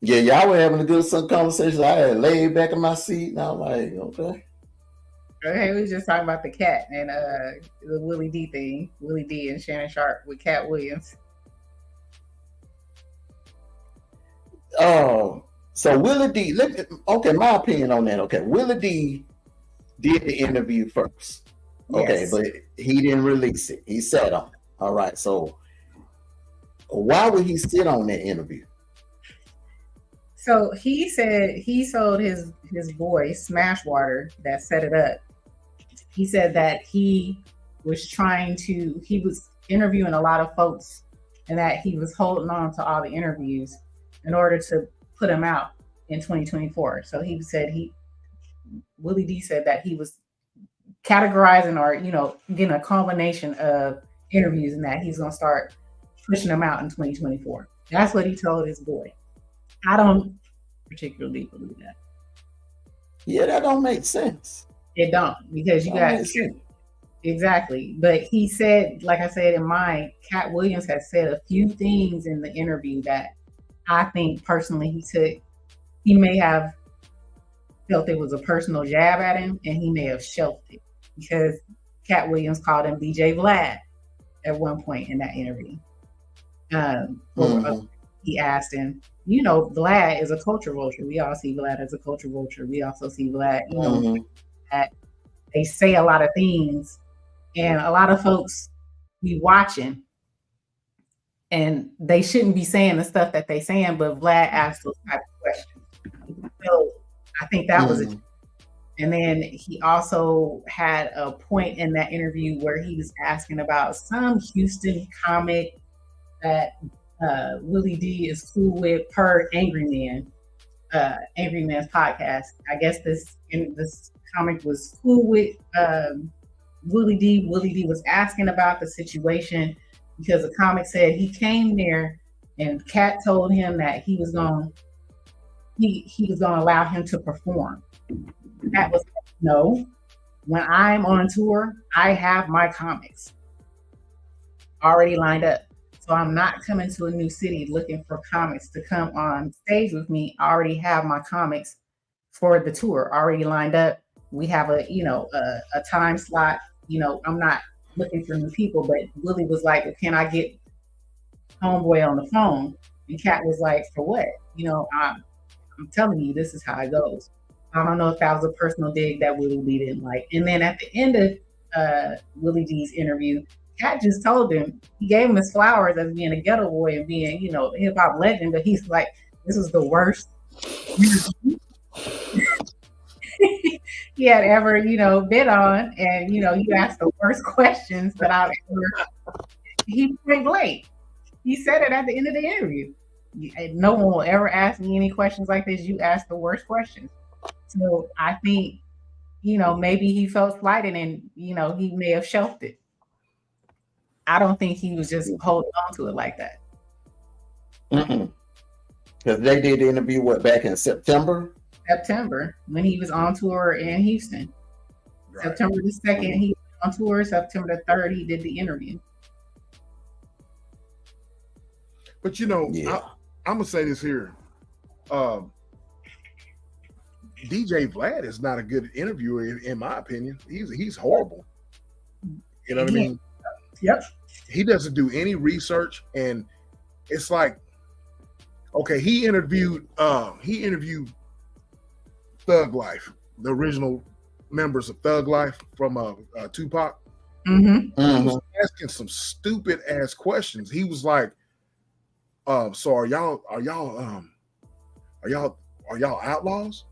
Speaker 1: Yeah, y'all were having a good conversation. I had laid back in my seat, and I'm like, okay.
Speaker 4: Okay, we was just talking about the cat and the Willie D thing. Willie D and Shannon Sharp with Cat Williams.
Speaker 1: Oh, so Willie D. My opinion on that. Okay, Willie D did the interview first. Okay,
Speaker 4: Yes.
Speaker 1: but he didn't release it. He sat on it. All right, so why would he sit on that interview?
Speaker 4: So he said he sold his boy Smashwater that set it up. He said that he was interviewing a lot of folks and that he was holding on to all the interviews in order to put them out in 2024. So he said Willie D said that he was categorizing or, getting a combination of interviews and that he's going to start pushing them out in 2024. That's what he told his boy. I don't particularly believe that.
Speaker 1: Yeah, that don't make sense.
Speaker 4: It don't, because you got exactly. But he said, like I said in mine, Cat Williams has said a few things in the interview that I think personally he may have felt it was a personal jab at him, and he may have shelved it because Cat Williams called him DJ Vlad at one point in that interview. He asked him, Vlad is a culture vulture. We all see Vlad as a culture vulture. We also see Vlad, that they say a lot of things, and a lot of folks be watching, and they shouldn't be saying the stuff that they saying, but Vlad asked those type of questions. So I think that was it. And then he also had a point in that interview where he was asking about some Houston comic that Willie D is cool with per Angry Man's podcast. I guess this comic was cool with Willie D. Willie D was asking about the situation, because the comic said he came there and Cat told him that he was going to allow him to perform. Cat was like, no. When I'm on tour, I have my comics already lined up. So I'm not coming to a new city looking for comics to come on stage with me. I already have my comics for the tour already lined up. We have a time slot. I'm not looking for new people, but Willie was like, well, can I get homeboy on the phone? And Cat was like, for what? I'm telling you, this is how it goes. I don't know if that was a personal dig that Willie D didn't like. And then at the end of Willie D's interview, Cat just told him, he gave him his flowers as being a ghetto boy and being, hip hop legend, but he's like, this was the worst he had ever, been on. And, you asked the worst questions that I've ever, he point blank. He said it at the end of the interview. No one will ever ask me any questions like this. You ask the worst questions. So I think, maybe he felt slighted and, he may have shelved it. I don't think he was just holding on to it like that.
Speaker 1: Because they did the interview, back in September?
Speaker 4: September, when he was on tour in Houston. Right. September the 2nd, he was on tour. September the 3rd, he did the interview.
Speaker 6: But, I'm going to say this here. DJ Vlad is not a good interviewer, in my opinion. He's horrible. You know what I mean?
Speaker 4: Yep.
Speaker 6: He doesn't do any research, and it's like, okay, he interviewed Thug Life, the original members of Thug Life from Tupac. He was asking some stupid ass questions. He was like, so are y'all outlaws?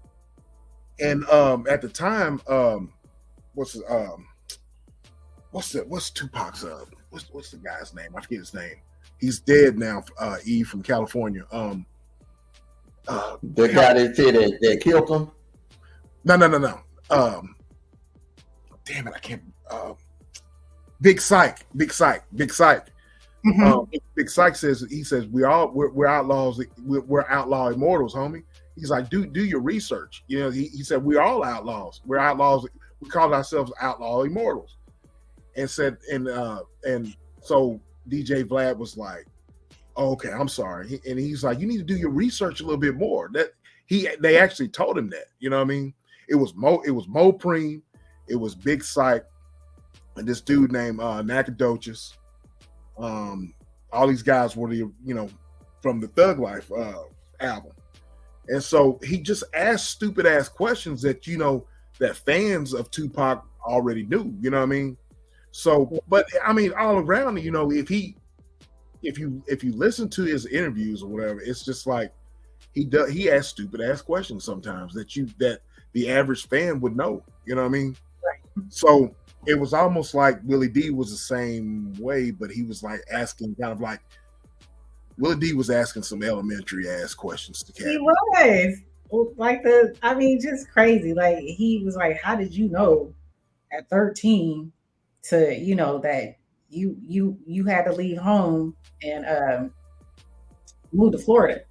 Speaker 6: And at the time, what's Tupac's what's the guy's name? I forget his name. He's dead now. E from California.
Speaker 1: The guy that said that killed him.
Speaker 6: No. Damn it, I can't. Big Psych. Big Psych says we're outlaws. We're outlaw immortals, homie. He's like, do your research. He said we're all outlaws. We're outlaws. We call ourselves outlaw immortals. And said, and so DJ Vlad was like, oh, okay, I'm sorry. And he's like, you need to do your research a little bit more. They actually told him that. You know what I mean? It was Mo Preem, it was Big Psych, and this dude named Nacogdoches. All these guys were from the Thug Life album. And so he just asked stupid ass questions that that fans of Tupac already knew. You know what I mean? So, but I mean, all around, if you listen to his interviews or whatever, it's just like he asks stupid ass questions sometimes that the average fan would know. You know what I mean? Right. So it was almost like Willie D was the same way, but he was like asking kind of like Willie D was asking some elementary ass questions to Cat.
Speaker 4: He was like just crazy. Like he was like, how did you know at 13 to that you had to leave home and move to Florida?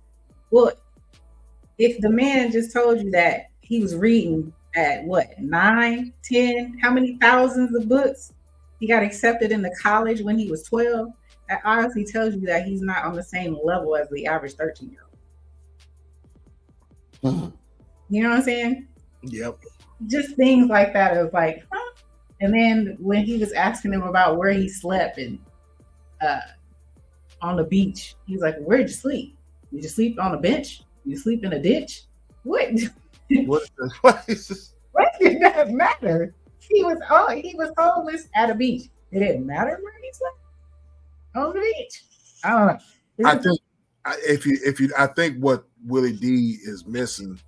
Speaker 4: Well, if the man just told you that he was reading at 9, 10, how many thousands of books, he got accepted into college when he was 12, that honestly tells you that he's not on the same level as the average 13-year-old. You know what I'm saying?
Speaker 6: Yep.
Speaker 4: Just things like that is like, huh? And then when he was asking him about where he slept and on the beach, he was like, where'd you sleep? Did you sleep on a bench? Did you sleep in a ditch? What? What did that matter? He was homeless at a beach. It didn't matter where he slept on the beach. I don't know.
Speaker 6: I think what Willie D is missing,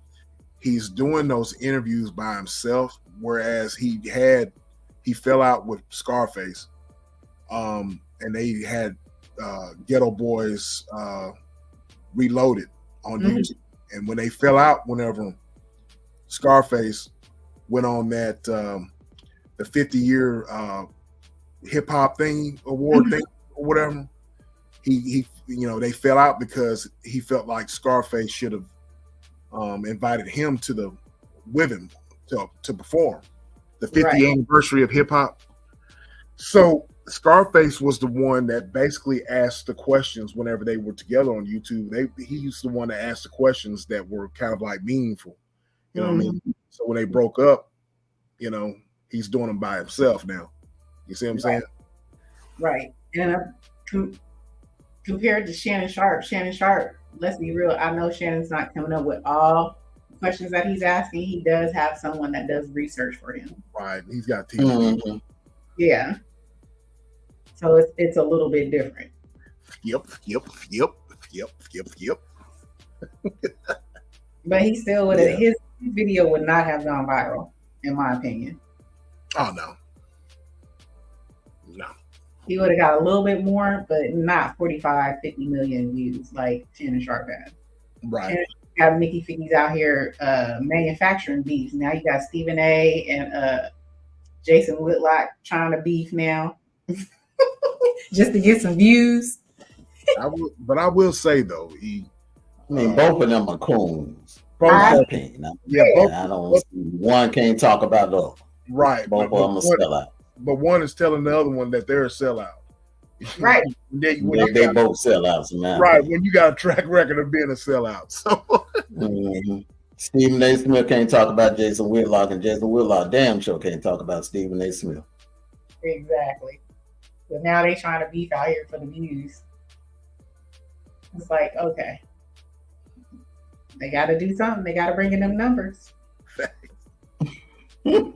Speaker 6: he's doing those interviews by himself, whereas he fell out with Scarface, and they had Ghetto Boys Reloaded on YouTube. And when they fell out, whenever Scarface went on that the 50-year hip hop thing award thing or whatever. He they fell out because he felt like Scarface should have invited him with him to perform the 50th anniversary of hip hop. So Scarface was the one that basically asked the questions whenever they were together on YouTube. He used to the one to ask the questions that were kind of like meaningful. You know what I mean? So when they broke up, he's doing them by himself now. You see what I'm saying?
Speaker 4: Right. And compared to Shannon Sharp, let's be real. I know Shannon's not coming up with all the questions that he's asking. He does have someone that does research for him.
Speaker 6: Right. He's got a team.
Speaker 4: Yeah. So it's a little bit different.
Speaker 6: Yep.
Speaker 4: But he still would have, his video would not have gone viral, in my opinion.
Speaker 6: Oh, no.
Speaker 4: He would have got a little bit more, but not 45, 50 million views like Shannon Sharp had.
Speaker 6: Right.
Speaker 4: Shannon Sharp got Mickey Figgies out here manufacturing beefs. Now you got Stephen A. and Jason Whitlock trying to beef now just to get some views.
Speaker 6: I will say, though,
Speaker 1: both of them are coons.
Speaker 6: I
Speaker 1: don't see one can't talk about the other.
Speaker 6: Right.
Speaker 1: Both of them are sellout.
Speaker 6: But one is telling the other one that they're a sellout.
Speaker 4: Right.
Speaker 1: They both sellouts, man.
Speaker 6: Right. When you got a track record of being a sellout. So
Speaker 1: Stephen A. Smith can't talk about Jason Whitlock, and Jason Whitlock damn sure can't talk about Stephen A. Smith.
Speaker 4: Exactly. But now they trying to beef out here for the views. It's like, okay. They got to do something. They got to bring in them numbers. They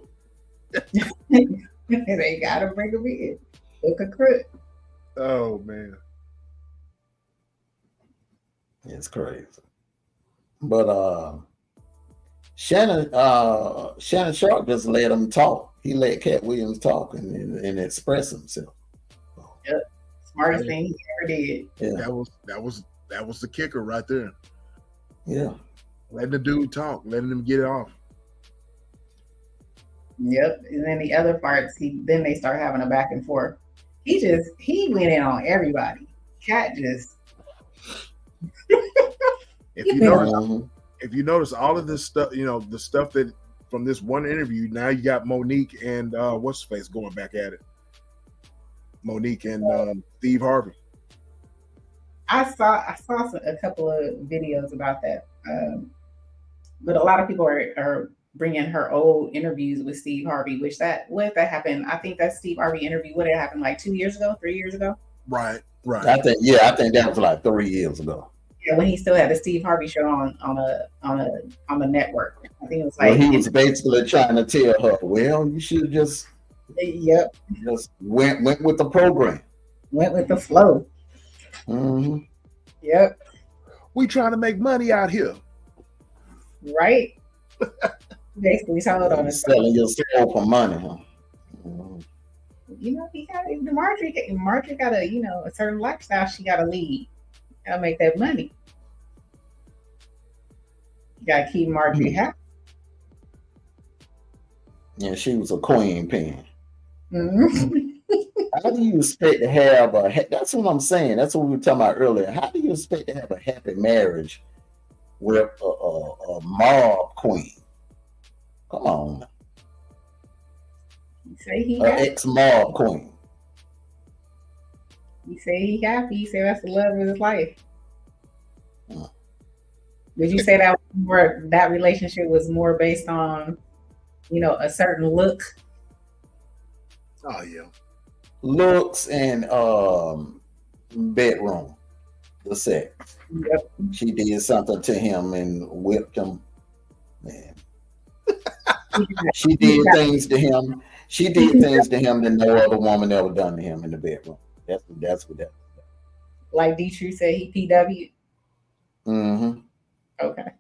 Speaker 4: got to bring them in. Look a crook.
Speaker 6: Oh, man.
Speaker 1: It's crazy. But Shannon Sharp just let him talk. He let Cat Williams talk and express himself.
Speaker 4: Yep. Smartest thing he ever did.
Speaker 6: Yeah. That was the kicker right there.
Speaker 1: Yeah.
Speaker 6: Letting the dude talk, letting him get it off.
Speaker 4: Yep. And then the other parts, then they start having a back and forth. He went in on everybody. Cat just
Speaker 6: if you notice all of this stuff, the stuff that from this one interview, now you got Monique and what's his face going back at it. Monique and Steve Harvey.
Speaker 4: I saw a couple of videos about that, but a lot of people are bringing her old interviews with Steve Harvey, that happened. I think that Steve Harvey interview would have happened like 2 years ago, 3 years ago.
Speaker 6: Right.
Speaker 1: I think that was like 3 years ago.
Speaker 4: Yeah, when he still had the Steve Harvey show on the network. I think it was
Speaker 1: he was basically trying to tell her, well, you should just just went with the program,
Speaker 4: went with the flow.
Speaker 1: Mm-hmm.
Speaker 4: Yep.
Speaker 6: We trying to make money out here,
Speaker 4: right? Basically, told on
Speaker 1: selling your soul for money, huh?
Speaker 4: Mm-hmm. He got Marjorie got a certain lifestyle she got to lead. Got to make that money. You got to keep Marjorie happy.
Speaker 1: Yeah, she was a queen pin.
Speaker 4: Mm-hmm.
Speaker 1: How do you expect to have that's what I'm saying. That's what we were talking about earlier. How do you expect to have a happy marriage with a mob queen? Come on.
Speaker 4: You say he
Speaker 1: an ex-mob queen.
Speaker 4: You say he happy. You say that's the love of his life. Would you say that relationship was more based on, a certain look?
Speaker 6: Oh yeah.
Speaker 1: Looks and bedroom, the sex.
Speaker 4: Yep.
Speaker 1: She did something to him and whipped him. Man. She did things to him. She did things to him that no other woman ever done to him in the bedroom. That's what that was.
Speaker 4: Like D-True said, he PW.
Speaker 1: Mm-hmm.
Speaker 4: Okay.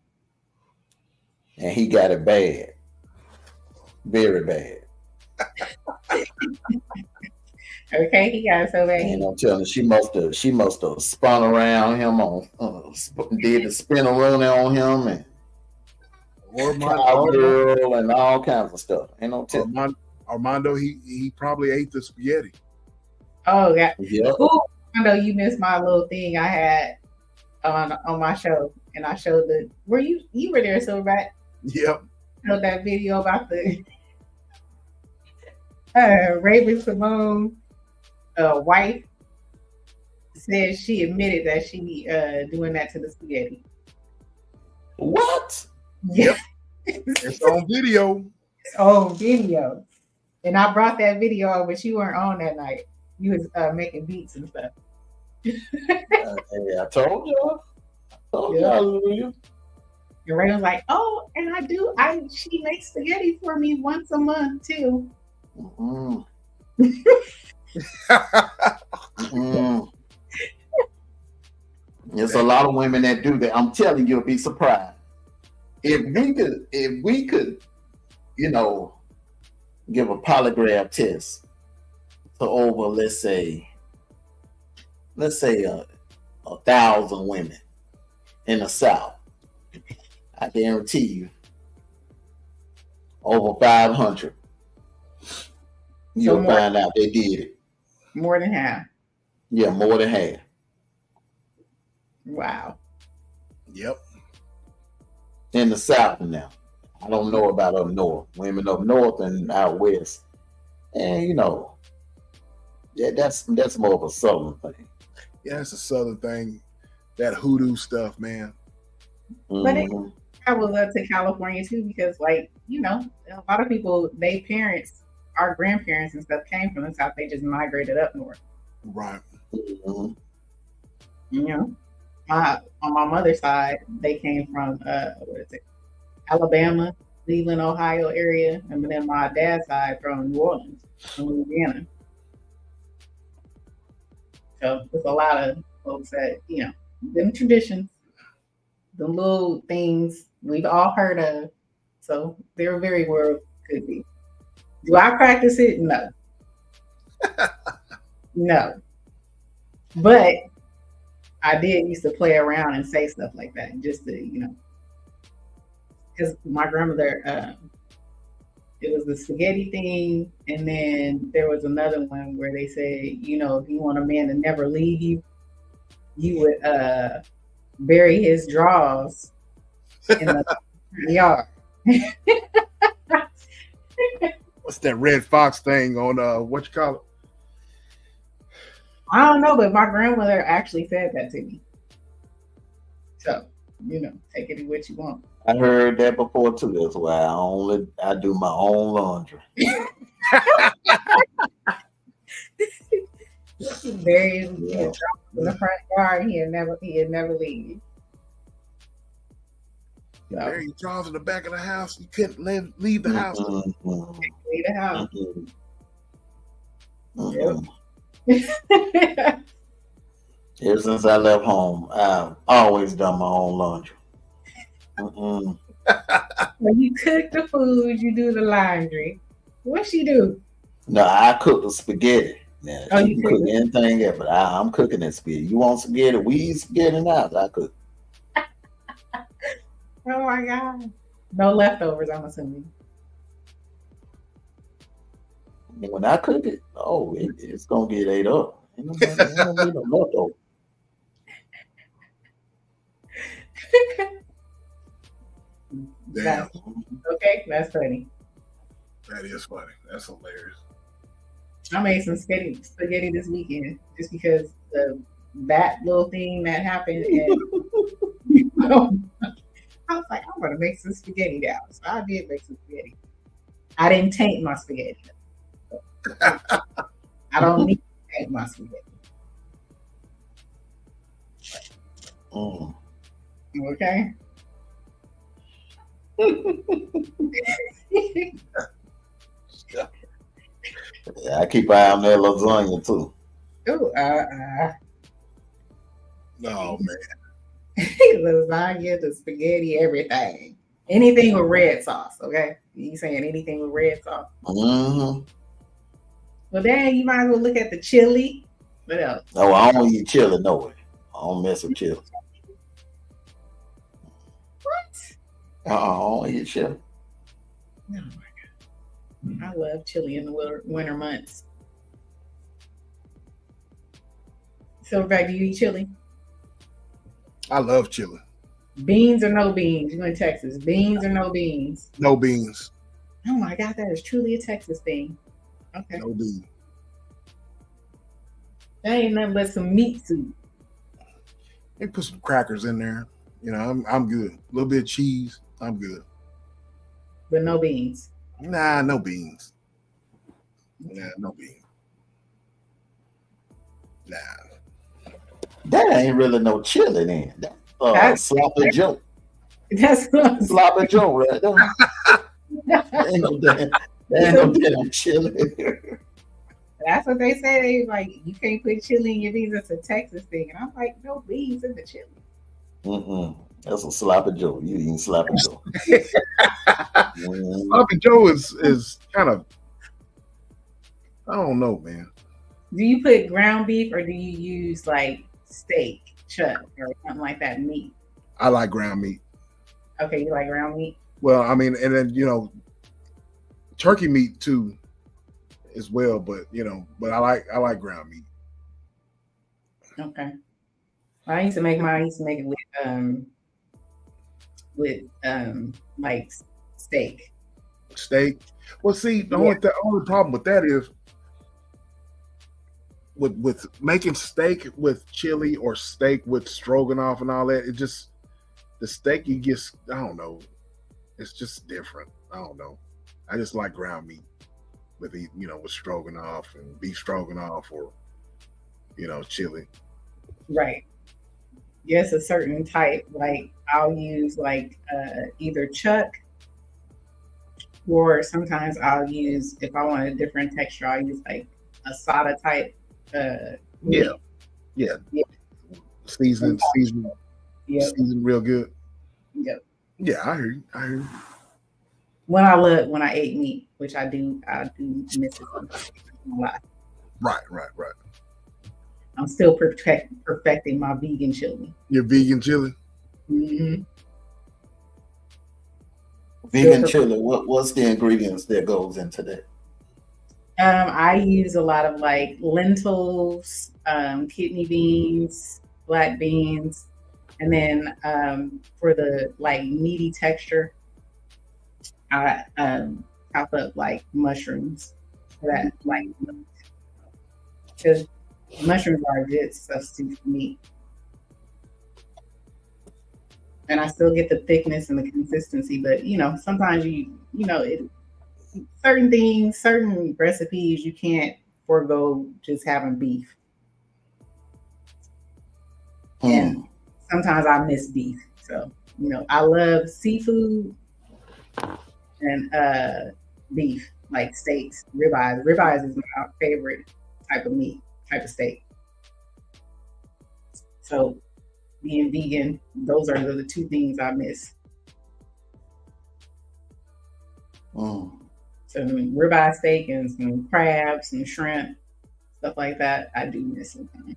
Speaker 1: And he got it bad. Very bad.
Speaker 4: Okay, he got it so bad.
Speaker 1: And I'm telling you, she must have spun around him did the spin-a-rooney on him and cowgirl and all kinds of stuff. Ain't no telling.
Speaker 6: Armando, he probably ate the spaghetti.
Speaker 4: Oh yeah.
Speaker 1: Yep.
Speaker 4: I know you missed my little thing I had on my show, and I showed you were there, Silverback?
Speaker 6: Yep.
Speaker 4: Showed that video about the Raven Simone wife said she admitted that she doing that to the spaghetti.
Speaker 1: What?
Speaker 4: Yeah.
Speaker 6: It's on video.
Speaker 4: It's on video. And I brought that video up, but you weren't on that night. You was making beats and stuff.
Speaker 1: Hey, I told y'all. Hallelujah.
Speaker 4: And Ray was like, "Oh, and she makes spaghetti for me once a month too."
Speaker 1: Mm-hmm. Mm. There's a lot of women that do that. I'm telling you, you'll be surprised. If we could, give a polygraph test to over, let's say 1,000 women in the South, I guarantee you, over 500, you'll find out they did it.
Speaker 4: More than half.
Speaker 1: Yeah, more than half.
Speaker 4: Wow.
Speaker 6: Yep.
Speaker 1: In the South now. I don't know about up north. Women up north and out west. And that's more of a Southern thing.
Speaker 6: Yeah, it's a Southern thing. That hoodoo stuff, man.
Speaker 4: But it travels up to California too, because a lot of people, their parents, our grandparents and stuff came from the South. They just migrated up north.
Speaker 6: Right.
Speaker 1: Mm-hmm.
Speaker 4: On my mother's side, they came from Alabama, Cleveland, Ohio area, and then my dad's side from New Orleans, from Louisiana. So there's a lot of folks that them traditions, the little things we've all heard of. So they're very well could be. Do I practice it? No. No. But I did used to play around and say stuff like that, just to, because my grandmother, it was the spaghetti thing, and then there was another one where they said, if you want a man to never leave you, you would bury his drawers in the yard.
Speaker 6: What's that Red Fox thing on what you call it?
Speaker 4: I don't know, but my grandmother actually said that to me. So, take it what you want.
Speaker 1: I heard that before too. That's why I do my own laundry.
Speaker 4: Bury his drawers in the front yard. He'd never leave. So,
Speaker 6: bury your drawers in the back of the house. You couldn't leave the house.
Speaker 1: Mm-hmm.
Speaker 4: Leave the house.
Speaker 1: Mm-hmm. Yep. Ever since I left home, I've always done my own laundry.
Speaker 4: When you cook the food, you do the laundry. What she do?
Speaker 1: No, I cook the spaghetti. Now, you can cook anything else, but I'm cooking that spaghetti. You want spaghetti? We eat spaghetti now. I cook.
Speaker 4: Oh my God. No leftovers, I'm assuming.
Speaker 1: When I cook it, it's going to get ate up. Ain't gonna be no leftovers.
Speaker 6: Damn.
Speaker 4: Okay, that's funny.
Speaker 6: That is funny. That's hilarious.
Speaker 4: I made some spaghetti this weekend just because that little thing that happened. And, I was like, I'm going to make some spaghetti now. So I did make some spaghetti. I didn't taint my spaghetti. I don't need to taint my spaghetti. Okay.
Speaker 1: Yeah, I keep an eye on that lasagna too.
Speaker 4: Oh,
Speaker 6: no, man.
Speaker 4: Lasagna, the spaghetti, everything. Anything with red sauce, okay? You saying anything with red sauce?
Speaker 1: Mm-hmm.
Speaker 4: Well, then you might as well look at the chili. What else?
Speaker 1: Oh, I don't eat chili, no way. I don't mess with chili.
Speaker 4: What?
Speaker 1: I don't eat chili.
Speaker 4: Oh my God. I love chili in the winter months. Silverback, do you eat chili?
Speaker 6: I love chili.
Speaker 4: Beans or no beans? You in Texas? Beans or no beans?
Speaker 6: No beans.
Speaker 4: Oh my God, that is truly a Texas thing. Okay.
Speaker 6: No beans.
Speaker 4: That ain't nothing but some meat soup.
Speaker 6: They put some crackers in there. You know, I'm good. A little bit of cheese. I'm good.
Speaker 4: But no beans.
Speaker 6: Nah, no beans. Nah, no beans. Nah.
Speaker 1: That ain't really no chili then. That's sloppy Joe.
Speaker 4: That's
Speaker 1: Sloppy Joe right there. That ain't no damn chili.
Speaker 4: That's what they say. They like, you can't put chili in your beans. It's a Texas thing. And I'm like, no beans in the chili.
Speaker 1: That's a sloppy Joe. You eating sloppy Joe.
Speaker 6: Sloppy Joe is kind of, I don't know, man.
Speaker 4: Do you put ground beef or do you use like steak, chuck, or something like that, meat?
Speaker 6: I like ground meat.
Speaker 4: Okay, you like ground meat?
Speaker 6: Well, I mean, and then, you know, turkey meat too as well, but you know, but I like ground meat.
Speaker 4: Okay. I used to make it with like steak.
Speaker 6: Steak. Well, see, the only problem with that is with making steak with chili or steak with stroganoff and all that, it just, the steak you get, I don't know, it's just different. I don't know. I just like ground meat with with stroganoff and beef stroganoff or chili.
Speaker 4: Right. Yes, a certain type. Like I'll use like either chuck, or sometimes I'll use, if I want a different texture, I'll use like asada type.
Speaker 6: Yeah. Seasoned real good.
Speaker 4: Yep.
Speaker 6: Yeah, I hear you.
Speaker 4: When I ate meat, which I do miss it a lot.
Speaker 6: Right.
Speaker 4: I'm still perfecting my vegan chili.
Speaker 6: Your vegan chili?
Speaker 4: Mm-hmm.
Speaker 1: Vegan chili. What's the ingredients that goes into that?
Speaker 4: I use a lot of like lentils, kidney beans, black beans, and then for the like meaty texture, I top up like mushrooms for that, like, because mushrooms are a good substitute for meat. And I still get the thickness and the consistency, but sometimes certain things, certain recipes, you can't forego just having beef. And sometimes I miss beef. So, I love seafood and beef, like steaks, ribeyes. Ribeyes is my favorite type of meat, type of steak. So being vegan, those are the two things I miss. So ribeye steak and some crabs and shrimp, stuff like that, I do miss sometimes.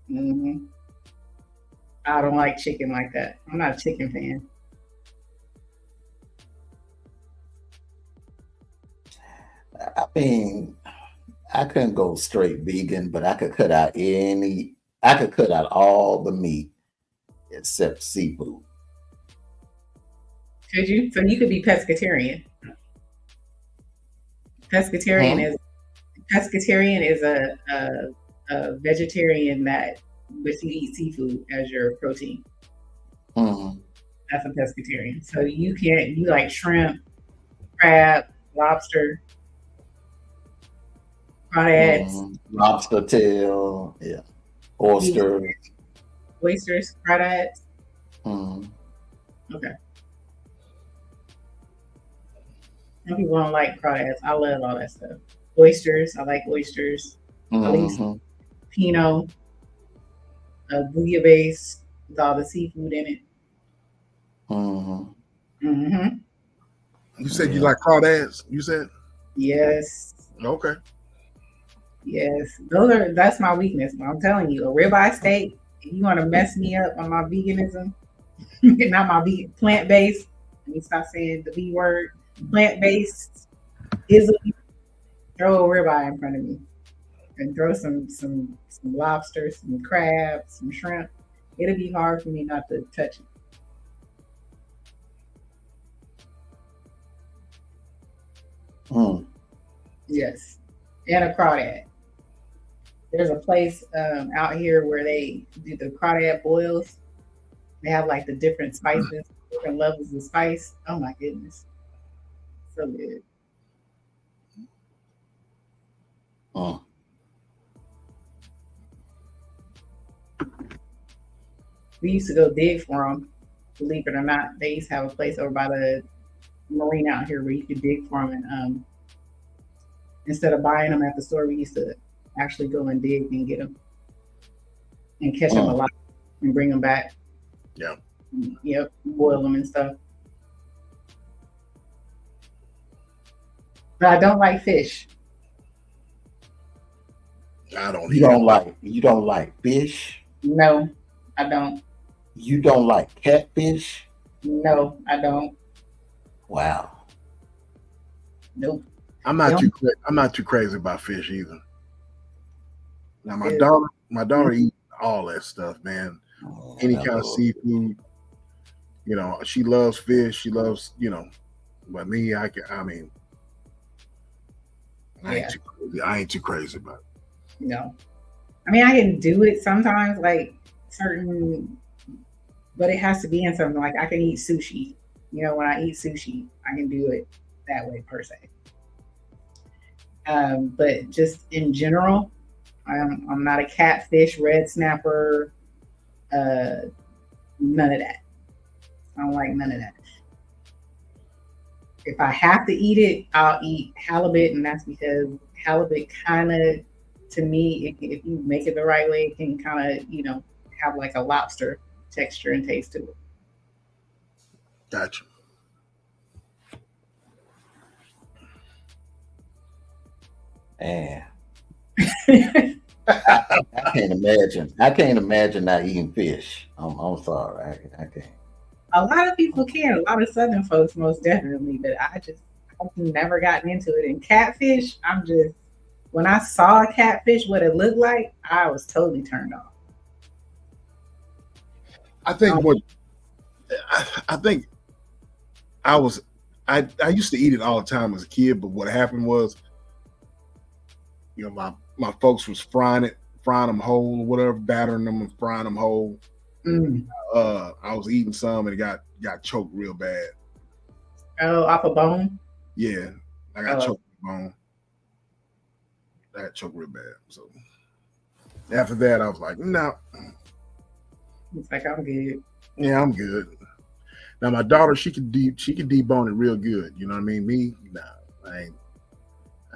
Speaker 4: Mm-hmm. I don't like chicken like that. I'm not a chicken fan.
Speaker 1: I mean, I couldn't go straight vegan, but I could cut out all the meat except seafood.
Speaker 4: Could you? So you could be pescatarian. Pescatarian is a vegetarian but you eat seafood as your protein. That's a pescatarian. So you like shrimp, crab, lobster, crawdads,
Speaker 1: lobster tail, oysters,
Speaker 4: crawdads. Okay. Some people don't like crawdads. I love all that stuff. Oysters, I like oysters. At least Pinot, bouillabaisse with all the seafood in it.
Speaker 6: You said you like crawdads? You said?
Speaker 4: Yes.
Speaker 6: Okay.
Speaker 4: Yes. That's my weakness. I'm telling you, a ribeye steak, if you want to mess me up on my veganism, not my vegan, plant-based, let me stop saying the V word, plant-based, throw a ribeye in front of me. and throw some lobster, some crab, some shrimp, it'll be hard for me not to touch it. Yes, and a crawdad. There's a place out here where they do the crawdad boils. They have like the different spices, different levels of spice. Oh my goodness, so good. We used to go dig for them. Believe it or not, they used to have a place over by the marina out here where you could dig for them. And instead of buying them at the store, we used to actually go and dig and get them and catch them alive and bring them back.
Speaker 6: Yeah.
Speaker 4: Yep. Boil them and stuff. But I don't like fish.
Speaker 6: I don't.
Speaker 1: You don't like fish?
Speaker 4: No, I don't.
Speaker 1: You don't like catfish?
Speaker 4: No, I don't.
Speaker 1: Wow.
Speaker 4: Nope.
Speaker 6: I'm not too crazy about fish either. Now my daughter eats all that stuff, man. Any kind of seafood. You know, she loves fish. She loves, but me, I ain't too crazy about it.
Speaker 4: No. I mean, I can do it sometimes, like certain, but it has to be in something. Like I can eat sushi. When I eat sushi, I can do it that way per se. But just in general, I'm not a catfish, red snapper, none of that. I don't like none of that. If I have to eat it, I'll eat halibut, and that's because halibut kind of, to me, if you make it the right way, it can kind of, have like a lobster texture and taste to it.
Speaker 6: Gotcha.
Speaker 1: Man. I can't imagine not eating fish. I'm sorry. I can't.
Speaker 4: A lot of people can. A lot of Southern folks most definitely, but I've never gotten into it. And catfish, when I saw a catfish, what it looked like, I was totally turned off.
Speaker 6: I used to eat it all the time as a kid, but what happened was, my folks was frying them whole or whatever, battering them and frying them whole. I was eating some and it got choked real bad.
Speaker 4: Oh, off a bone?
Speaker 6: Yeah, I got choked with a bone. I got choked real bad. So after that, I was like, no.
Speaker 4: It's like, I'm good.
Speaker 6: Yeah, I'm good. Now my daughter, she could debone it real good. You know what I mean? Me, nah, I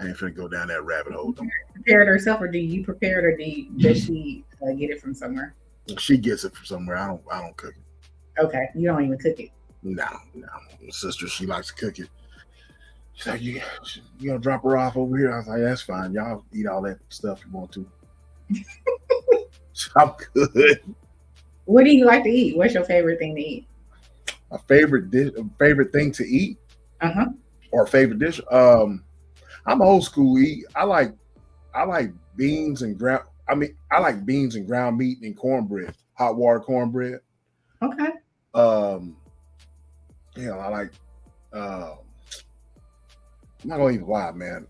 Speaker 6: ain't finna go down that rabbit hole.
Speaker 4: Prepare it herself, or do you prepare it, or does she get it from somewhere?
Speaker 6: She gets it from somewhere. I don't cook it.
Speaker 4: Okay, you don't even cook it.
Speaker 6: No. My sister, she likes to cook it. She's like, you gonna drop her off over here? I was like, that's fine. Y'all eat all that stuff you want to. I'm good.
Speaker 4: What do you like to eat? What's your favorite thing to eat?
Speaker 6: A favorite thing to eat? Or a favorite dish? I'm old school eat. I like beans and ground. I like beans and ground meat and cornbread, hot water cornbread.
Speaker 4: Okay.
Speaker 6: I like. I'm not gonna even lie, man.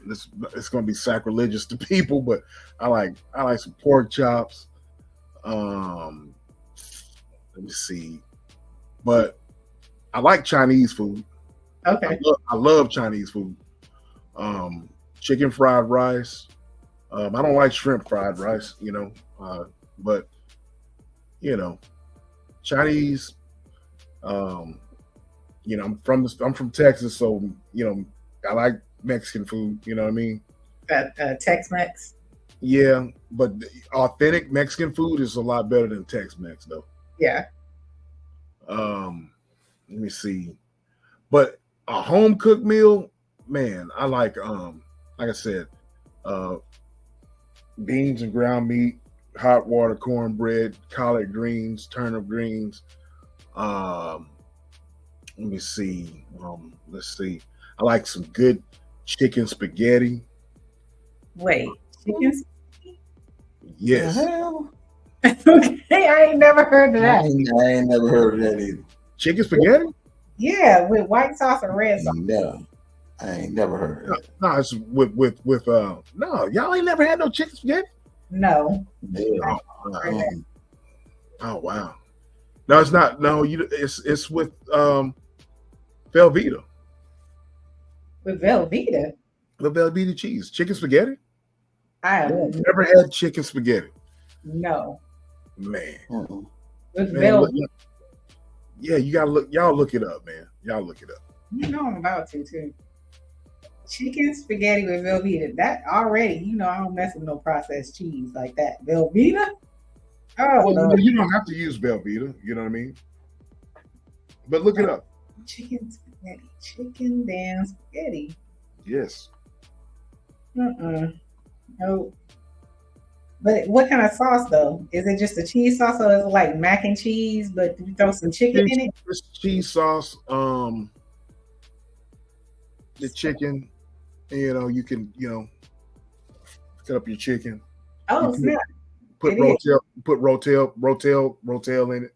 Speaker 6: It's gonna be sacrilegious to people, but I like some pork chops. Let me see, but I like Chinese food.
Speaker 4: Okay.
Speaker 6: I love Chinese food. Chicken fried rice. I don't like shrimp fried rice, but Chinese. I'm from Texas, so I like Mexican food. You know what I mean?
Speaker 4: Tex-Mex.
Speaker 6: Yeah, but authentic Mexican food is a lot better than Tex-Mex, though.
Speaker 4: Yeah.
Speaker 6: Let me see, but a home cooked meal, man, I like I said, beans and ground meat, hot water cornbread, collard greens, turnip greens. Let me see. Let's see. I like some good chicken spaghetti.
Speaker 4: Wait, Chicken.
Speaker 6: Yes.
Speaker 1: Hell,
Speaker 4: Okay, I ain't never heard of
Speaker 1: I
Speaker 4: that.
Speaker 1: ain't never heard of that either.
Speaker 6: Chicken spaghetti?
Speaker 4: Yeah, with white sauce or red sauce.
Speaker 1: No, I ain't never heard of it.
Speaker 6: No, it's with no, y'all ain't never had no chicken spaghetti?
Speaker 4: No.
Speaker 1: Yeah.
Speaker 6: Oh wow. No, it's not. No, it's with Velveeta.
Speaker 4: With Velveeta.
Speaker 6: The Velveeta cheese. Chicken spaghetti?
Speaker 4: I have
Speaker 6: Never had chicken spaghetti.
Speaker 4: no.
Speaker 6: Man.
Speaker 1: Mm-mm.
Speaker 4: With
Speaker 6: Man, look,
Speaker 4: Velveeta.
Speaker 6: yeah, you gotta look. Y'all look it up, man. Y'all look it up.
Speaker 4: You know I'm about to too. Chicken spaghetti with Velveeta. That already, I don't mess with no processed cheese like that. Velveeta? Oh,
Speaker 6: Well,
Speaker 4: no.
Speaker 6: you don't have to use Velveeta. You know what I mean? But look it up.
Speaker 4: Chicken spaghetti. Chicken damn spaghetti.
Speaker 6: Yes.
Speaker 4: No. But what kind of sauce though? Is it just a cheese sauce or is it like mac and cheese, but you throw some chicken in it?
Speaker 6: It's cheese sauce. The chicken. You can cut up your chicken.
Speaker 4: Oh,
Speaker 6: You
Speaker 4: snap.
Speaker 6: Put
Speaker 4: It is.
Speaker 6: rotel in it.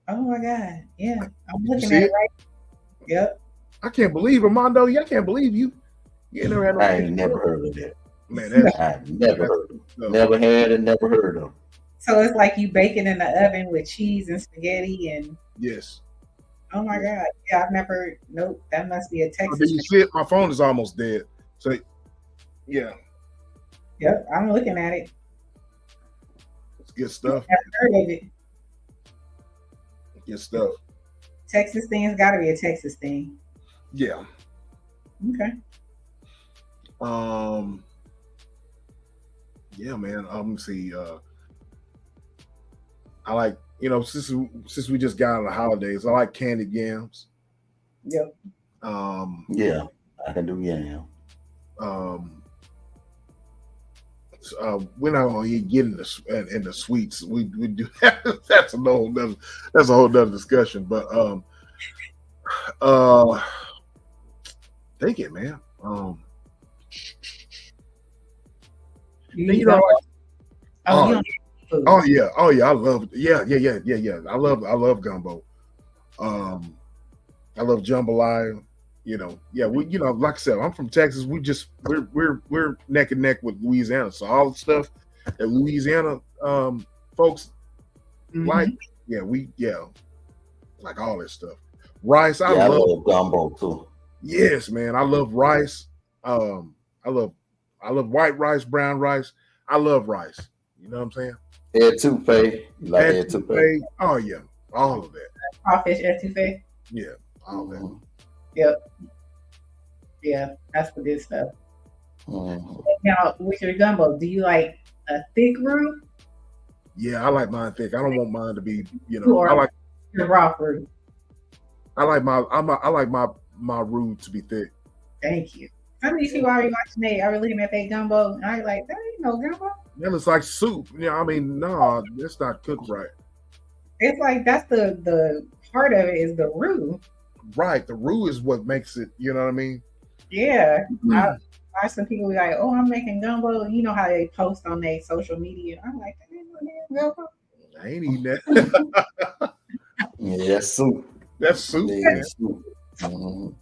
Speaker 4: Oh my God. Yeah. I'm
Speaker 6: You
Speaker 4: looking
Speaker 6: see
Speaker 4: at it
Speaker 6: it?
Speaker 4: right. Yep.
Speaker 6: I can't believe Armando. I can't believe you. You ain't never had no
Speaker 1: I
Speaker 6: chicken
Speaker 1: ain't never heard of that.
Speaker 6: Man, that's
Speaker 1: I've never heard of it.
Speaker 6: no.
Speaker 1: Never had and never heard of.
Speaker 4: So it's like you bake it in the oven with cheese and spaghetti and
Speaker 6: Yes.
Speaker 4: oh my God. Yeah, I've never nope. That must be a
Speaker 6: Oh,
Speaker 4: Texas
Speaker 6: did you
Speaker 4: thing.
Speaker 6: see it? My phone is almost dead. So yeah,
Speaker 4: Yep, I'm looking at it.
Speaker 6: it's good stuff.
Speaker 4: I've heard of it.
Speaker 6: Good stuff.
Speaker 4: Texas thing has gotta be a Texas thing.
Speaker 6: Yeah.
Speaker 4: Okay.
Speaker 6: Yeah, man. Let me see. I like, since we just got out of the holidays, I like candied yams.
Speaker 4: Yep.
Speaker 1: Yeah, I can do yam.
Speaker 6: We're not gonna get in the sweets. We do that's a whole nother discussion. But take it, man.
Speaker 4: You
Speaker 6: You know,
Speaker 4: don't-
Speaker 6: like,
Speaker 4: oh, you don't eat food.
Speaker 6: oh yeah, I love it. Yeah. I love gumbo. I love jambalaya. Like I said, I'm from Texas. We're neck and neck with Louisiana. So all the stuff that Louisiana folks like, like all this stuff. Rice, I
Speaker 1: I
Speaker 6: love.
Speaker 1: love gumbo too.
Speaker 6: Yes, man, I love rice. I love white rice, brown rice. I love rice. You know what I'm saying?
Speaker 1: Etouffee. You like etouffee?
Speaker 6: Etouffee. Oh yeah, all of that.
Speaker 4: Crawfish etouffee.
Speaker 6: Yeah, all that.
Speaker 1: Mhm.
Speaker 4: Yep. Yeah, that's the good stuff.
Speaker 1: Mhm.
Speaker 4: Now, with your gumbo, do you like a thick roux
Speaker 6: Yeah, I like mine thick. I don't want mine to be,
Speaker 4: or
Speaker 6: I like
Speaker 4: your raw roux?
Speaker 6: I like my roux to be thick.
Speaker 4: Thank you. Some of these people I be watching, they are looking at their gumbo, and I be like, that ain't no gumbo.
Speaker 6: That looks like soup. I mean, no, it's not cooked right.
Speaker 4: It's like that's the part of it is the roux.
Speaker 6: Right, the roux is what makes it. You know what I mean?
Speaker 4: Yeah. I watch some people be like, oh, I'm making gumbo. You know how they post on their social media. I'm like, that ain't no damn gumbo.
Speaker 6: I ain't eating that.
Speaker 1: Yeah, that's soup.
Speaker 6: That's soup.
Speaker 1: Yeah,
Speaker 6: Man.
Speaker 1: soup. Mhm.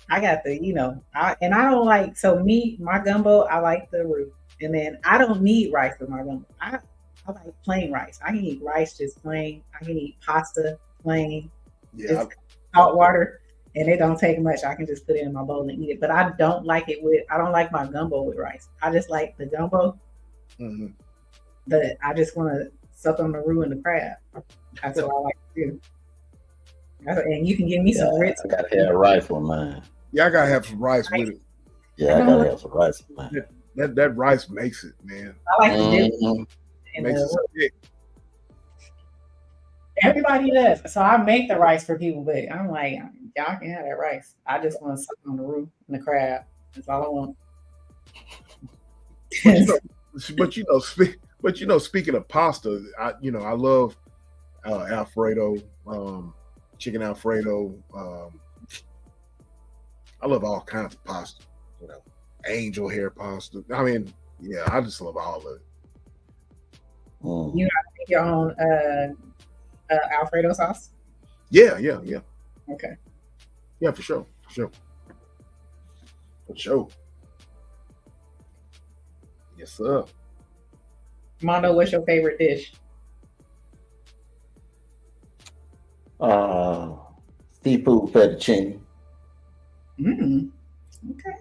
Speaker 4: I got I don't like, so my gumbo, I like the roux. And then I don't need rice with my gumbo. I like plain rice. I can eat rice just plain. I can eat pasta plain,
Speaker 6: Yeah,
Speaker 4: just salt water, and it don't take much. I can just put it in my bowl and eat it. But I don't like my gumbo with rice. I just like the gumbo.
Speaker 6: mhm.
Speaker 4: But I just want to suck on the roux and the crab. That's what I like to do. And you can give me some grits.
Speaker 1: I gotta have rice with mine.
Speaker 6: Yeah, I gotta have some rice with it.
Speaker 1: Yeah, I gotta have some rice with mine.
Speaker 6: That rice makes it, man.
Speaker 4: I like to dip
Speaker 1: Mhm.
Speaker 4: in
Speaker 6: Makes it
Speaker 4: the
Speaker 6: thick.
Speaker 4: Everybody does. So I make the rice for people, but I'm like, y'all can have that rice. I just want to suck on the roux and the crab. That's all I want.
Speaker 6: But speaking of pasta, I love Alfredo, chicken Alfredo. I love all kinds of pasta. angel hair pasta. I mean, yeah, I just love all of it.
Speaker 4: You have to make your own Alfredo sauce.
Speaker 6: Yeah.
Speaker 4: Okay.
Speaker 6: Yeah, for sure. For sure. Yes, sir.
Speaker 4: Mondo, what's your favorite dish?
Speaker 1: Seafood fettuccine.
Speaker 4: Okay.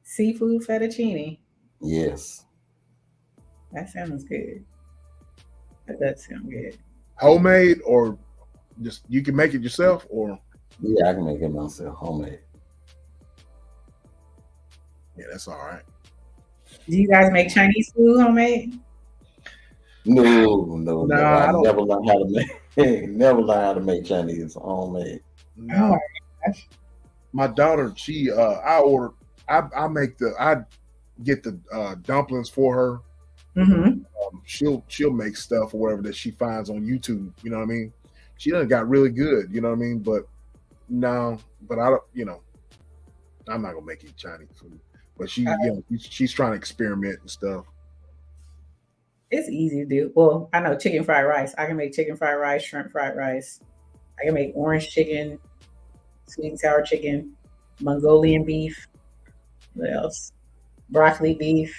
Speaker 4: Seafood fettuccine.
Speaker 1: Yes.
Speaker 4: That sounds good. That does sound good.
Speaker 6: Homemade or just you can make it yourself or
Speaker 1: Yeah, I can make it myself, homemade.
Speaker 6: yeah, that's all right.
Speaker 4: Do you guys make Chinese food homemade?
Speaker 1: No.
Speaker 6: I
Speaker 1: I
Speaker 6: don't.
Speaker 1: never learned how to make. Never learned how to make Chinese homemade.
Speaker 6: No.
Speaker 4: Oh my gosh.
Speaker 6: My daughter, she I get the dumplings for her.
Speaker 4: Mm-hmm.
Speaker 6: She'll make stuff or whatever that she finds on YouTube. You know what I mean? She done got really good. You know what I mean? But no, but I don't. You know, I'm not gonna make any Chinese food. But she's trying to experiment and stuff.
Speaker 4: It's easy to do. Well, I know chicken fried rice. I can make chicken fried rice, shrimp fried rice. I can make orange chicken, sweet and sour chicken, Mongolian beef. What else? Broccoli beef.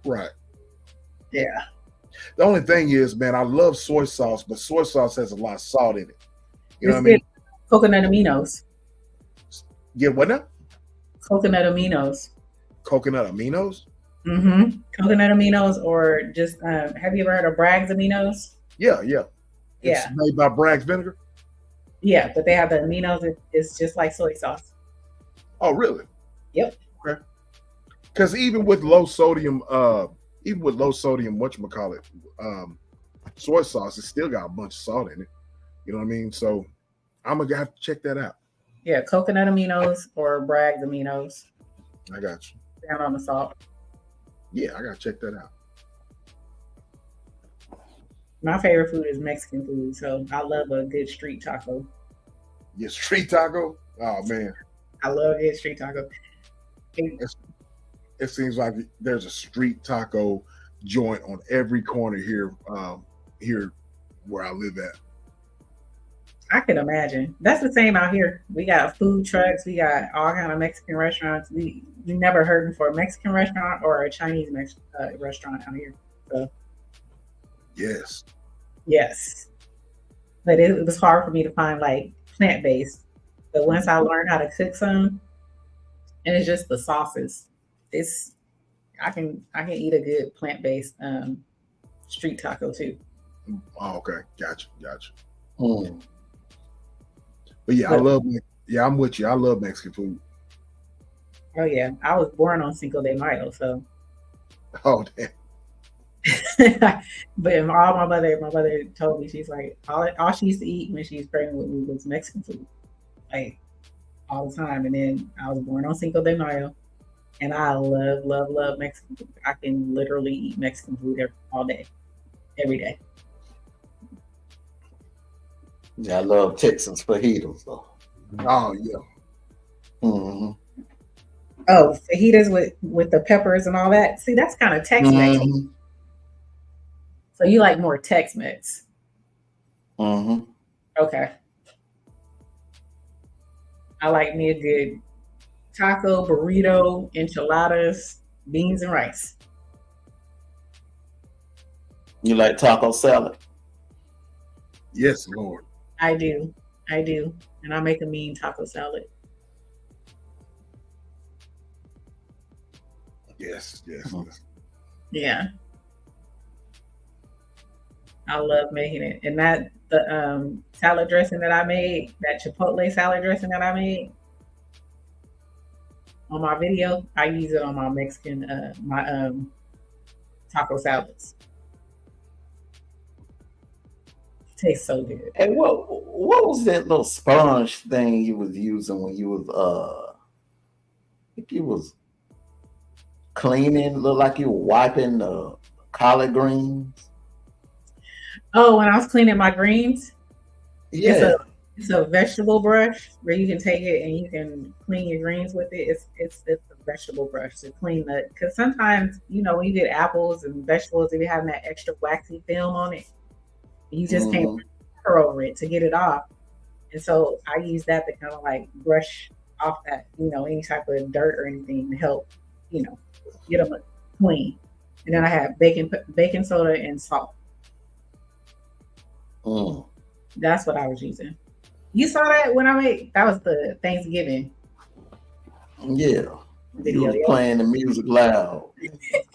Speaker 6: Right.
Speaker 4: Yeah.
Speaker 6: The only thing is, man, I love soy sauce, but soy sauce has a lot of salt in it. You know
Speaker 4: It's
Speaker 6: what I mean?
Speaker 4: coconut aminos.
Speaker 6: Yeah, what now?
Speaker 4: Coconut aminos.
Speaker 6: Coconut aminos?
Speaker 4: Mm-hmm. Coconut aminos, or just have you ever heard of Bragg's aminos?
Speaker 6: Yeah. It's
Speaker 4: Yeah.
Speaker 6: made by Bragg's vinegar.
Speaker 4: Yeah, but they have the aminos. It's just like soy sauce.
Speaker 6: Oh, really?
Speaker 4: Yep.
Speaker 6: Okay. Because even with low sodium, whatchamacallit, soy sauce, it's still got a bunch of salt in it. You know what I mean? So I'm gonna have to check that out.
Speaker 4: Yeah, coconut aminos or Bragg's aminos.
Speaker 6: I got you.
Speaker 4: Down on the salt.
Speaker 6: Yeah, I gotta check that out.
Speaker 4: My favorite food is Mexican food, so I love a good street taco.
Speaker 6: Yeah, street taco. Oh man,
Speaker 4: I love a good street taco.
Speaker 6: it seems like there's a street taco joint on every corner here where I live at.
Speaker 4: I can imagine. That's the same out here. We got food trucks. We got all kind of Mexican restaurants. We never heard for a Mexican restaurant or a Chinese restaurant out here. So yes, but it was hard for me to find like plant-based. But once I learned how to cook some, and it's just the sauces. I can eat a good plant-based street taco too.
Speaker 6: Oh, okay, gotcha.
Speaker 1: Mm.
Speaker 6: But yeah, I'm with you. I love Mexican food.
Speaker 4: Oh yeah, I was born on Cinco de Mayo, so.
Speaker 6: Oh damn.
Speaker 4: But all my mother told me, she's like, all she used to eat when she was pregnant with me was Mexican food, like all the time. And then I was born on Cinco de Mayo, and I love Mexican food. I can literally eat Mexican food all day, every day.
Speaker 1: Yeah, I love Texas fajitas though.
Speaker 6: Oh yeah.
Speaker 1: Mm-hmm.
Speaker 4: Oh, fajitas with the peppers and all that. See, that's kind of Tex-Mex.
Speaker 1: Mm-hmm.
Speaker 4: So you like more Tex-Mex?
Speaker 1: Mm-hmm.
Speaker 4: Okay. I like me a good taco, burrito, enchiladas, beans and rice.
Speaker 1: You like taco salad?
Speaker 6: Yes, Lord.
Speaker 4: I do. And I make a mean taco salad.
Speaker 6: Yes.
Speaker 4: Yeah. I love making it. And the salad dressing that I made, that Chipotle salad dressing that I made on my video, I use it on my Mexican, my taco salads. Tastes so good.
Speaker 1: Hey, what was that little sponge thing you was using when you was I think you was cleaning? Looked like you were wiping the collard greens.
Speaker 4: Oh, when I was cleaning my greens,
Speaker 1: Yeah.
Speaker 4: It's a vegetable brush where you can take it and you can clean your greens with it. It's a vegetable brush to clean the, because sometimes, you know, when you get apples and vegetables, if you have that extra waxy film on it, you just can't
Speaker 1: Mhm.
Speaker 4: pour over it to get it off. And so I use that to kind of like brush off that, you know, any type of dirt or anything to help, you know, get them clean. And then I have baking soda and salt.
Speaker 1: Mm.
Speaker 4: That's what I was using. You saw that when I made, that was the Thanksgiving
Speaker 1: Yeah. You
Speaker 4: video.
Speaker 1: was playing the music loud,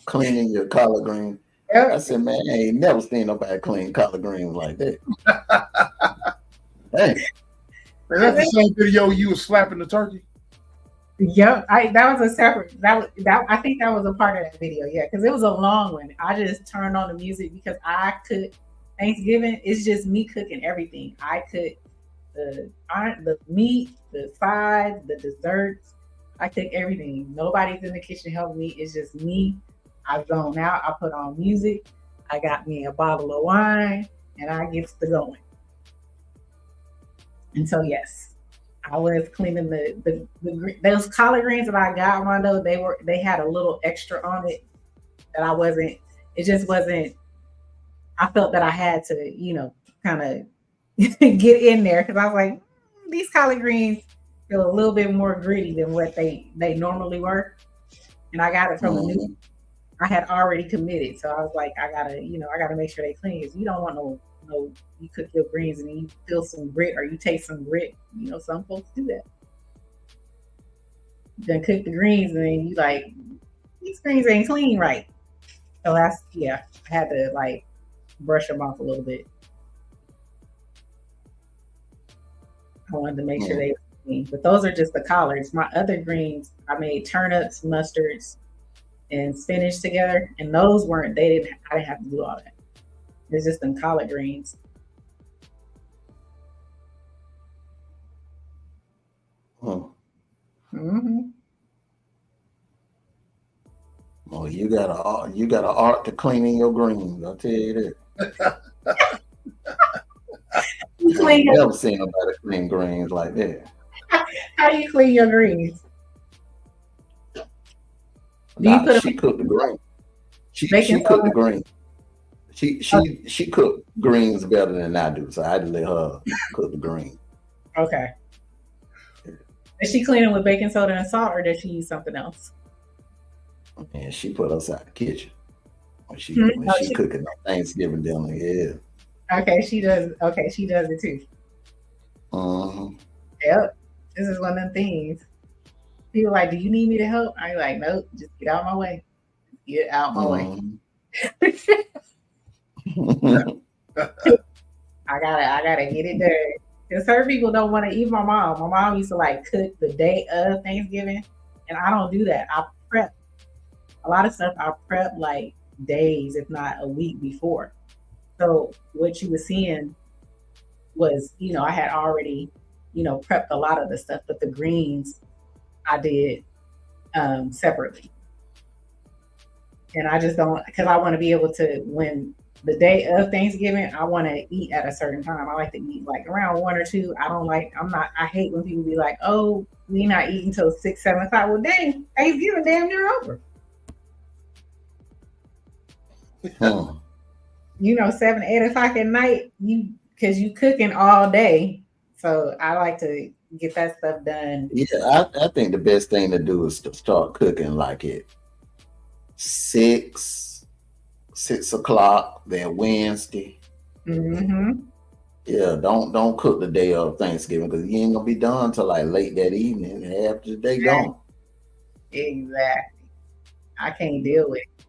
Speaker 1: cleaning your collard green. I
Speaker 4: Yeah.
Speaker 1: said, man, I ain't never seen nobody clean collard greens like that. Hey,
Speaker 6: And that's the same video you was slapping the turkey.
Speaker 4: Yep, that was a separate that I think that was a part of that video, yeah, because it was a long one. I just turned on the music because I could Thanksgiving. It's just me cooking everything. I cook the meat, the sides, the desserts. I cook everything. Nobody's in the kitchen helping me. It's just me. I zone out. I put on music. I got me a bottle of wine, and I get to going. And so yes, I was cleaning those collard greens that I got, Rondo. They had a little extra on it that I wasn't. It just wasn't. I felt that I had to, you know, kind of get in there because I was like, these collard greens feel a little bit more gritty than what they normally were, and I got it from a new.
Speaker 1: mhm.
Speaker 4: I had already committed, so I was like, I gotta make sure they clean because you don't want no. You cook your greens and then you feel some grit or you taste some grit. You know, some folks do that. You then cook the greens and then you like these greens ain't clean right. So that's yeah. I had to like brush them off a little bit. I wanted to make sure
Speaker 1: Mm.
Speaker 4: they were clean. But those are just the collards. My other greens, I made turnips, mustards, and spinach together, and those weren't. They didn't. I didn't have to do all that. It's just them collard greens.
Speaker 1: Mm.
Speaker 4: Hmm.
Speaker 1: Oh, you got an art to cleaning your greens. I'll tell you that.
Speaker 4: You
Speaker 1: I ain't
Speaker 4: clean
Speaker 1: never seen nobody clean greens like that.
Speaker 4: how you clean your greens? Do you
Speaker 1: Nah,
Speaker 4: put
Speaker 1: she
Speaker 4: them
Speaker 1: cooked the green.
Speaker 4: baking
Speaker 1: She cooked the
Speaker 4: soda?
Speaker 1: green. She cooked greens better than I do, so I had to let her cook the green.
Speaker 4: Okay. Is she cleaning with baking soda and salt, or does she use something else?
Speaker 1: And she put us out the kitchen when
Speaker 4: Oh,
Speaker 1: she cooking on Thanksgiving dinner. Yeah.
Speaker 4: okay, she does. Okay, she does it too.
Speaker 1: Uh-huh.
Speaker 4: Yep. This is one of them things. People like, do you need me to help? I'm like, nope, just get out my way. Get out my way. I gotta get it done. Because certain people don't want to eat my mom. My mom used to like cook the day of Thanksgiving, and I don't do that. I prep a lot of stuff. I prep like days, if not a week before. So what you were seeing was, you know, I had already, you know, prepped a lot of the stuff, but the greens I did separately. And I just don't, because I want to be able to, when the day of Thanksgiving, I want to eat at a certain time. I like to eat like around 1 or 2. I hate when people be like, oh, we not eating until 6, 7 o'clock. Well, dang, Thanksgiving damn near over.
Speaker 1: Hmm.
Speaker 4: You know, 7, 8 o'clock at night, because you cooking all day. So I like to get that stuff done.
Speaker 1: Yeah, I think the best thing to do is to start cooking like at 6 o'clock that Wednesday.
Speaker 4: Mm-hmm.
Speaker 1: Yeah, don't cook the day of Thanksgiving because you ain't gonna be done till like late that evening and half the day gone.
Speaker 4: Exactly. I can't deal with it.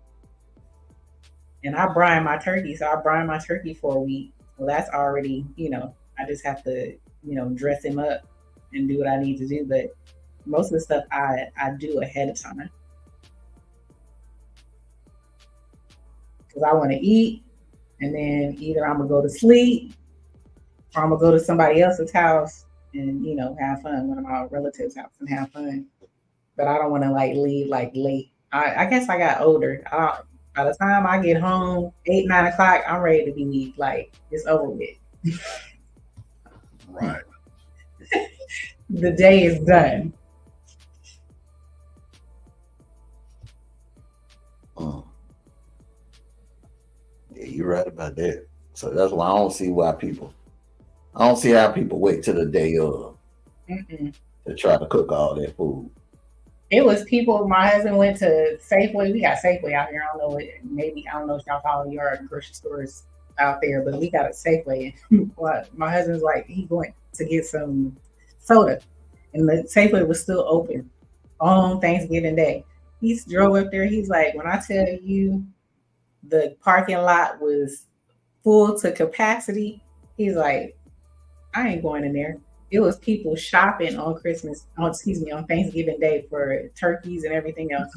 Speaker 4: And I brine my turkey, so I brine my turkey for a week. Well, that's already, you know, I just have to, you know, dress him up and do what I need to do. But most of the stuff I do ahead of time because I want to eat, and then either I'm gonna go to sleep or I'm gonna go to somebody else's house and, you know, have fun, one of my relatives' house and have fun. But I don't want to like leave like late. I guess I got older. By the time I get home, 8, 9 o'clock, I'm ready to be like it's over with.
Speaker 6: Right.
Speaker 4: the day is done.
Speaker 1: Yeah, you're right about that. So that's why I don't see how people wait till the day of to try to cook all that food.
Speaker 4: It was people. My husband went to Safeway. We got Safeway out here. I don't know what. Maybe I don't know if y'all call your grocery stores out there, but we got a Safeway. My husband's like he went to get some soda, and the Safeway was still open on Thanksgiving Day. He drove up there. He's like, when I tell you, the parking lot was full to capacity. He's like, I ain't going in there. It was people shopping on on Thanksgiving Day for turkeys and everything else.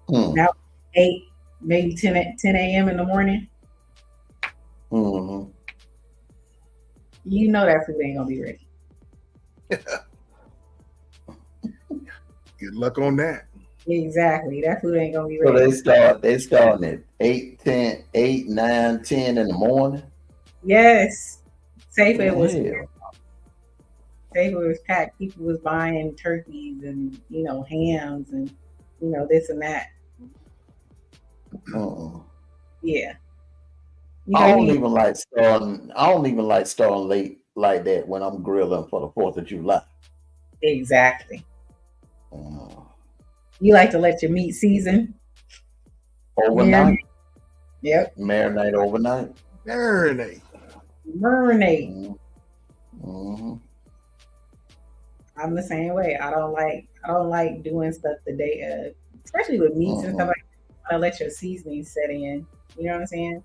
Speaker 4: Now 8, maybe 10 a.m. in the morning.
Speaker 1: Mm-hmm.
Speaker 4: You know that food ain't gonna be ready.
Speaker 6: Good luck on that.
Speaker 4: Exactly. That food ain't gonna be
Speaker 1: So
Speaker 4: ready.
Speaker 1: they starting at 8, 9, 10 in the morning.
Speaker 4: Yes. Safeway was packed. People was buying turkeys and hams and this and that. Yeah.
Speaker 1: I don't even like starting late like that when I'm grilling for the 4th of July.
Speaker 4: Exactly. You like to let your meat season
Speaker 1: overnight.
Speaker 4: Yep.
Speaker 1: Marinate overnight.
Speaker 4: Marinate. I'm the same way. I don't like doing stuff the day of, especially with meats and stuff like that. I let your seasoning set in. You know what I'm saying?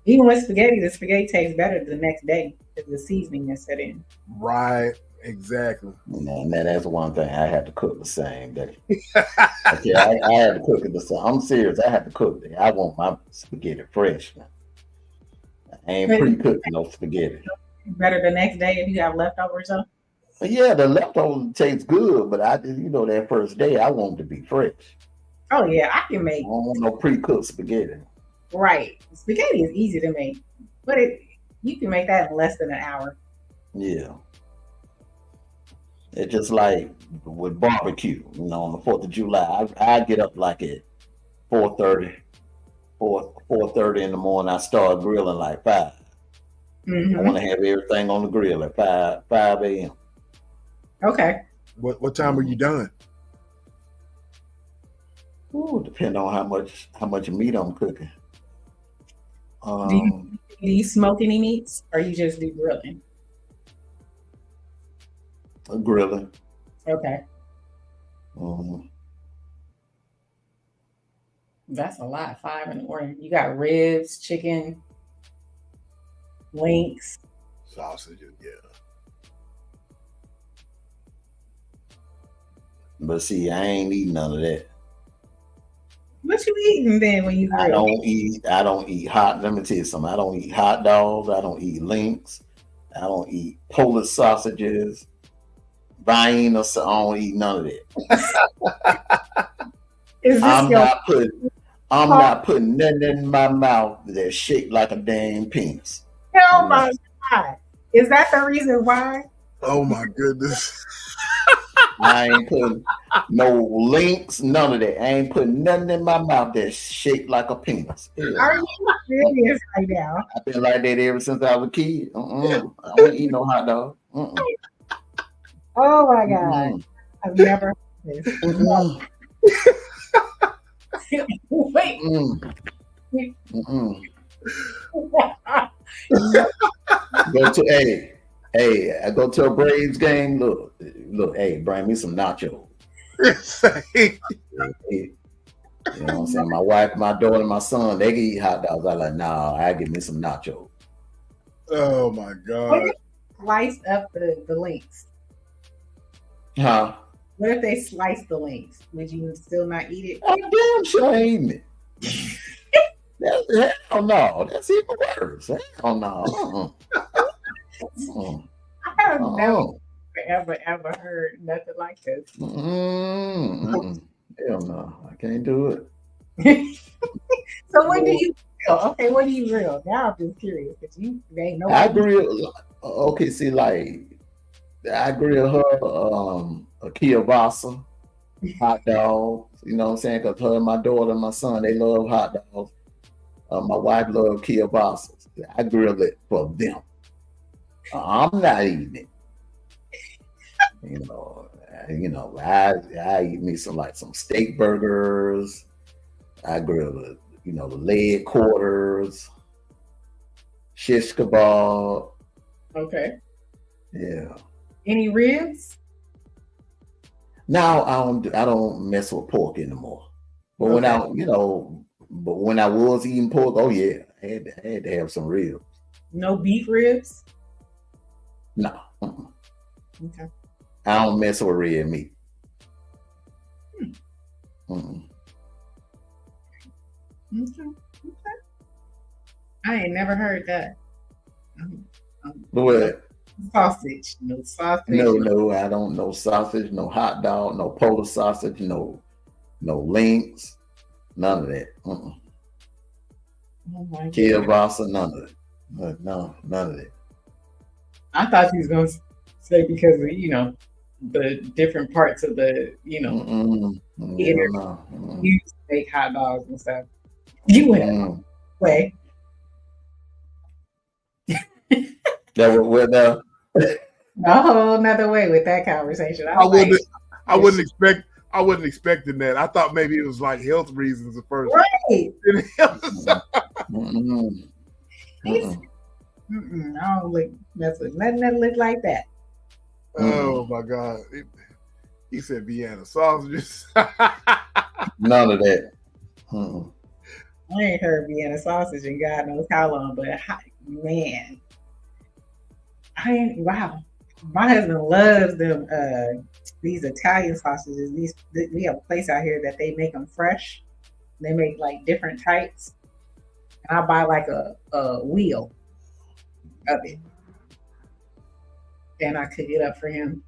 Speaker 4: Even with spaghetti, the spaghetti tastes better the next day because the seasoning is set in.
Speaker 6: Right. Exactly.
Speaker 1: Man, that's one thing I had to cook the same day. Okay, I had to cook it the same. I'm serious. I had to cook it. I want my spaghetti fresh, man. I ain't pre-cooked no spaghetti.
Speaker 4: Better the next day if you have leftovers, though.
Speaker 1: Yeah, the leftovers taste good, but that first day I want it to be fresh.
Speaker 4: Oh yeah, I can make.
Speaker 1: I don't want no pre-cooked spaghetti.
Speaker 4: Right, spaghetti is easy to make, but you can make that in less than an hour.
Speaker 1: Yeah. It's just like with barbecue, on the 4th of July, I get up like at 4:30 in the morning. I start grilling like 5. I want to have everything on the grill at 5 a.m.
Speaker 4: Okay.
Speaker 6: What time are you done?
Speaker 1: Depending on how much meat I'm cooking.
Speaker 4: Do you smoke any meats, or you just do grilling?
Speaker 1: Grilling.
Speaker 4: Okay. That's a lot. 5 in the morning. You got ribs, chicken, links,
Speaker 6: sausages. Yeah.
Speaker 1: But see, I ain't eating none of that.
Speaker 4: What you eating then when you grill?
Speaker 1: I don't eat hot. Let me tell you something. I don't eat hot dogs. I don't eat links. I don't eat Polish sausages. Vienna, so I don't eat none of that. I'm not putting nothing in my mouth that's shaped like a damn penis.
Speaker 4: Oh my God. Is that the reason why?
Speaker 6: Oh my goodness.
Speaker 1: I ain't putting no links, none of that. I ain't putting nothing in my mouth that's shaped like a penis.
Speaker 4: Are you serious right now?
Speaker 1: I've been like that ever since I was a kid. I don't eat no hot dog.
Speaker 4: Oh my God. I've never heard this. Wait.
Speaker 1: I go to a Braves game. Look, hey, bring me some nachos. You know what I'm saying? My wife, my daughter, my son, they can eat hot dogs. I'm like, nah, I give me some nachos.
Speaker 6: Oh my God.
Speaker 4: Slice up the links.
Speaker 1: Huh?
Speaker 4: What if they slice the links? Would you still not eat it?
Speaker 1: I'm damn sure I ain't it. Hell no. That's even worse. Hell no.
Speaker 4: I have never ever heard nothing like this.
Speaker 1: Hell no. I can't do it.
Speaker 4: So when do you Okay, what do you grill? Now I'm just curious because they ain't no.
Speaker 1: I grill. Okay, see, like I grill her a kielbasa hot dog. You know what I'm saying? Because her and my daughter and my son, they love hot dogs. My wife loves kielbasas. I grill it for them. I'm not eating it. I eat me some steak burgers. I grill the leg quarters, shish kebab.
Speaker 4: Okay.
Speaker 1: Yeah.
Speaker 4: Any ribs?
Speaker 1: Now I don't mess with pork anymore. But when I was eating pork, oh yeah, I had to have some ribs.
Speaker 4: No beef ribs?
Speaker 1: No.
Speaker 4: Okay.
Speaker 1: I don't mess with red meat.
Speaker 4: Okay. I ain't never heard that.
Speaker 1: What?
Speaker 4: Sausage. No sausage.
Speaker 1: No, I don't know sausage, no hot dog, no Polish sausage, no links, none of that.
Speaker 4: Oh my
Speaker 1: Kielbasa, none of it. No, none of it.
Speaker 4: I thought you was gonna say because of the different parts of the
Speaker 1: No.
Speaker 4: you used to make hot dogs and stuff. You went away.
Speaker 1: That was with
Speaker 4: A whole nother way with that conversation.
Speaker 6: I wasn't expecting that. I thought maybe it was like health reasons at first.
Speaker 4: Right. I don't mess with nothing that look like that.
Speaker 6: Oh my God. He said Vienna sausages.
Speaker 1: None of that.
Speaker 4: I ain't heard Vienna sausage in God knows how long, but man, wow. My husband loves them. These Italian sausages. We have a place out here that they make them fresh. They make like different types, and I buy like a wheel of it, and I cook it up for him,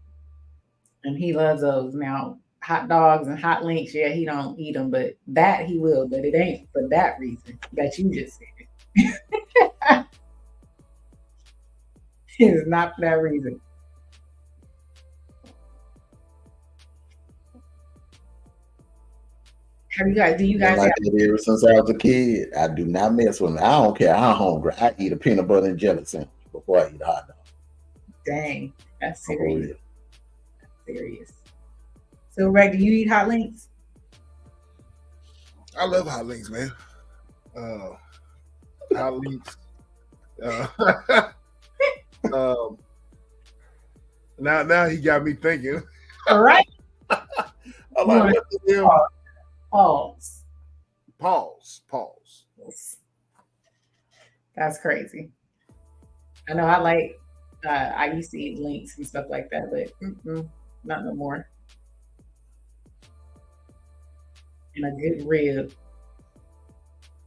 Speaker 4: and he loves those. Now, hot dogs and hot links, yeah, he don't eat them, but that he will. But it ain't for that reason that you just said. It is not for that reason. Do you guys
Speaker 1: like that ever since I was a kid? I do not mess with them. I don't care how hungry. I eat a peanut butter and jelly sandwich before I eat a hot dog.
Speaker 4: Dang, that's serious. That's serious. So, Ray, do you eat hot links?
Speaker 6: I love hot links, man. Hot links. Now he got me thinking.
Speaker 4: All right.
Speaker 6: I'm like, what the hell? Pause.
Speaker 4: That's crazy. I know I used to eat links and stuff like that, but not no more. And a good rib.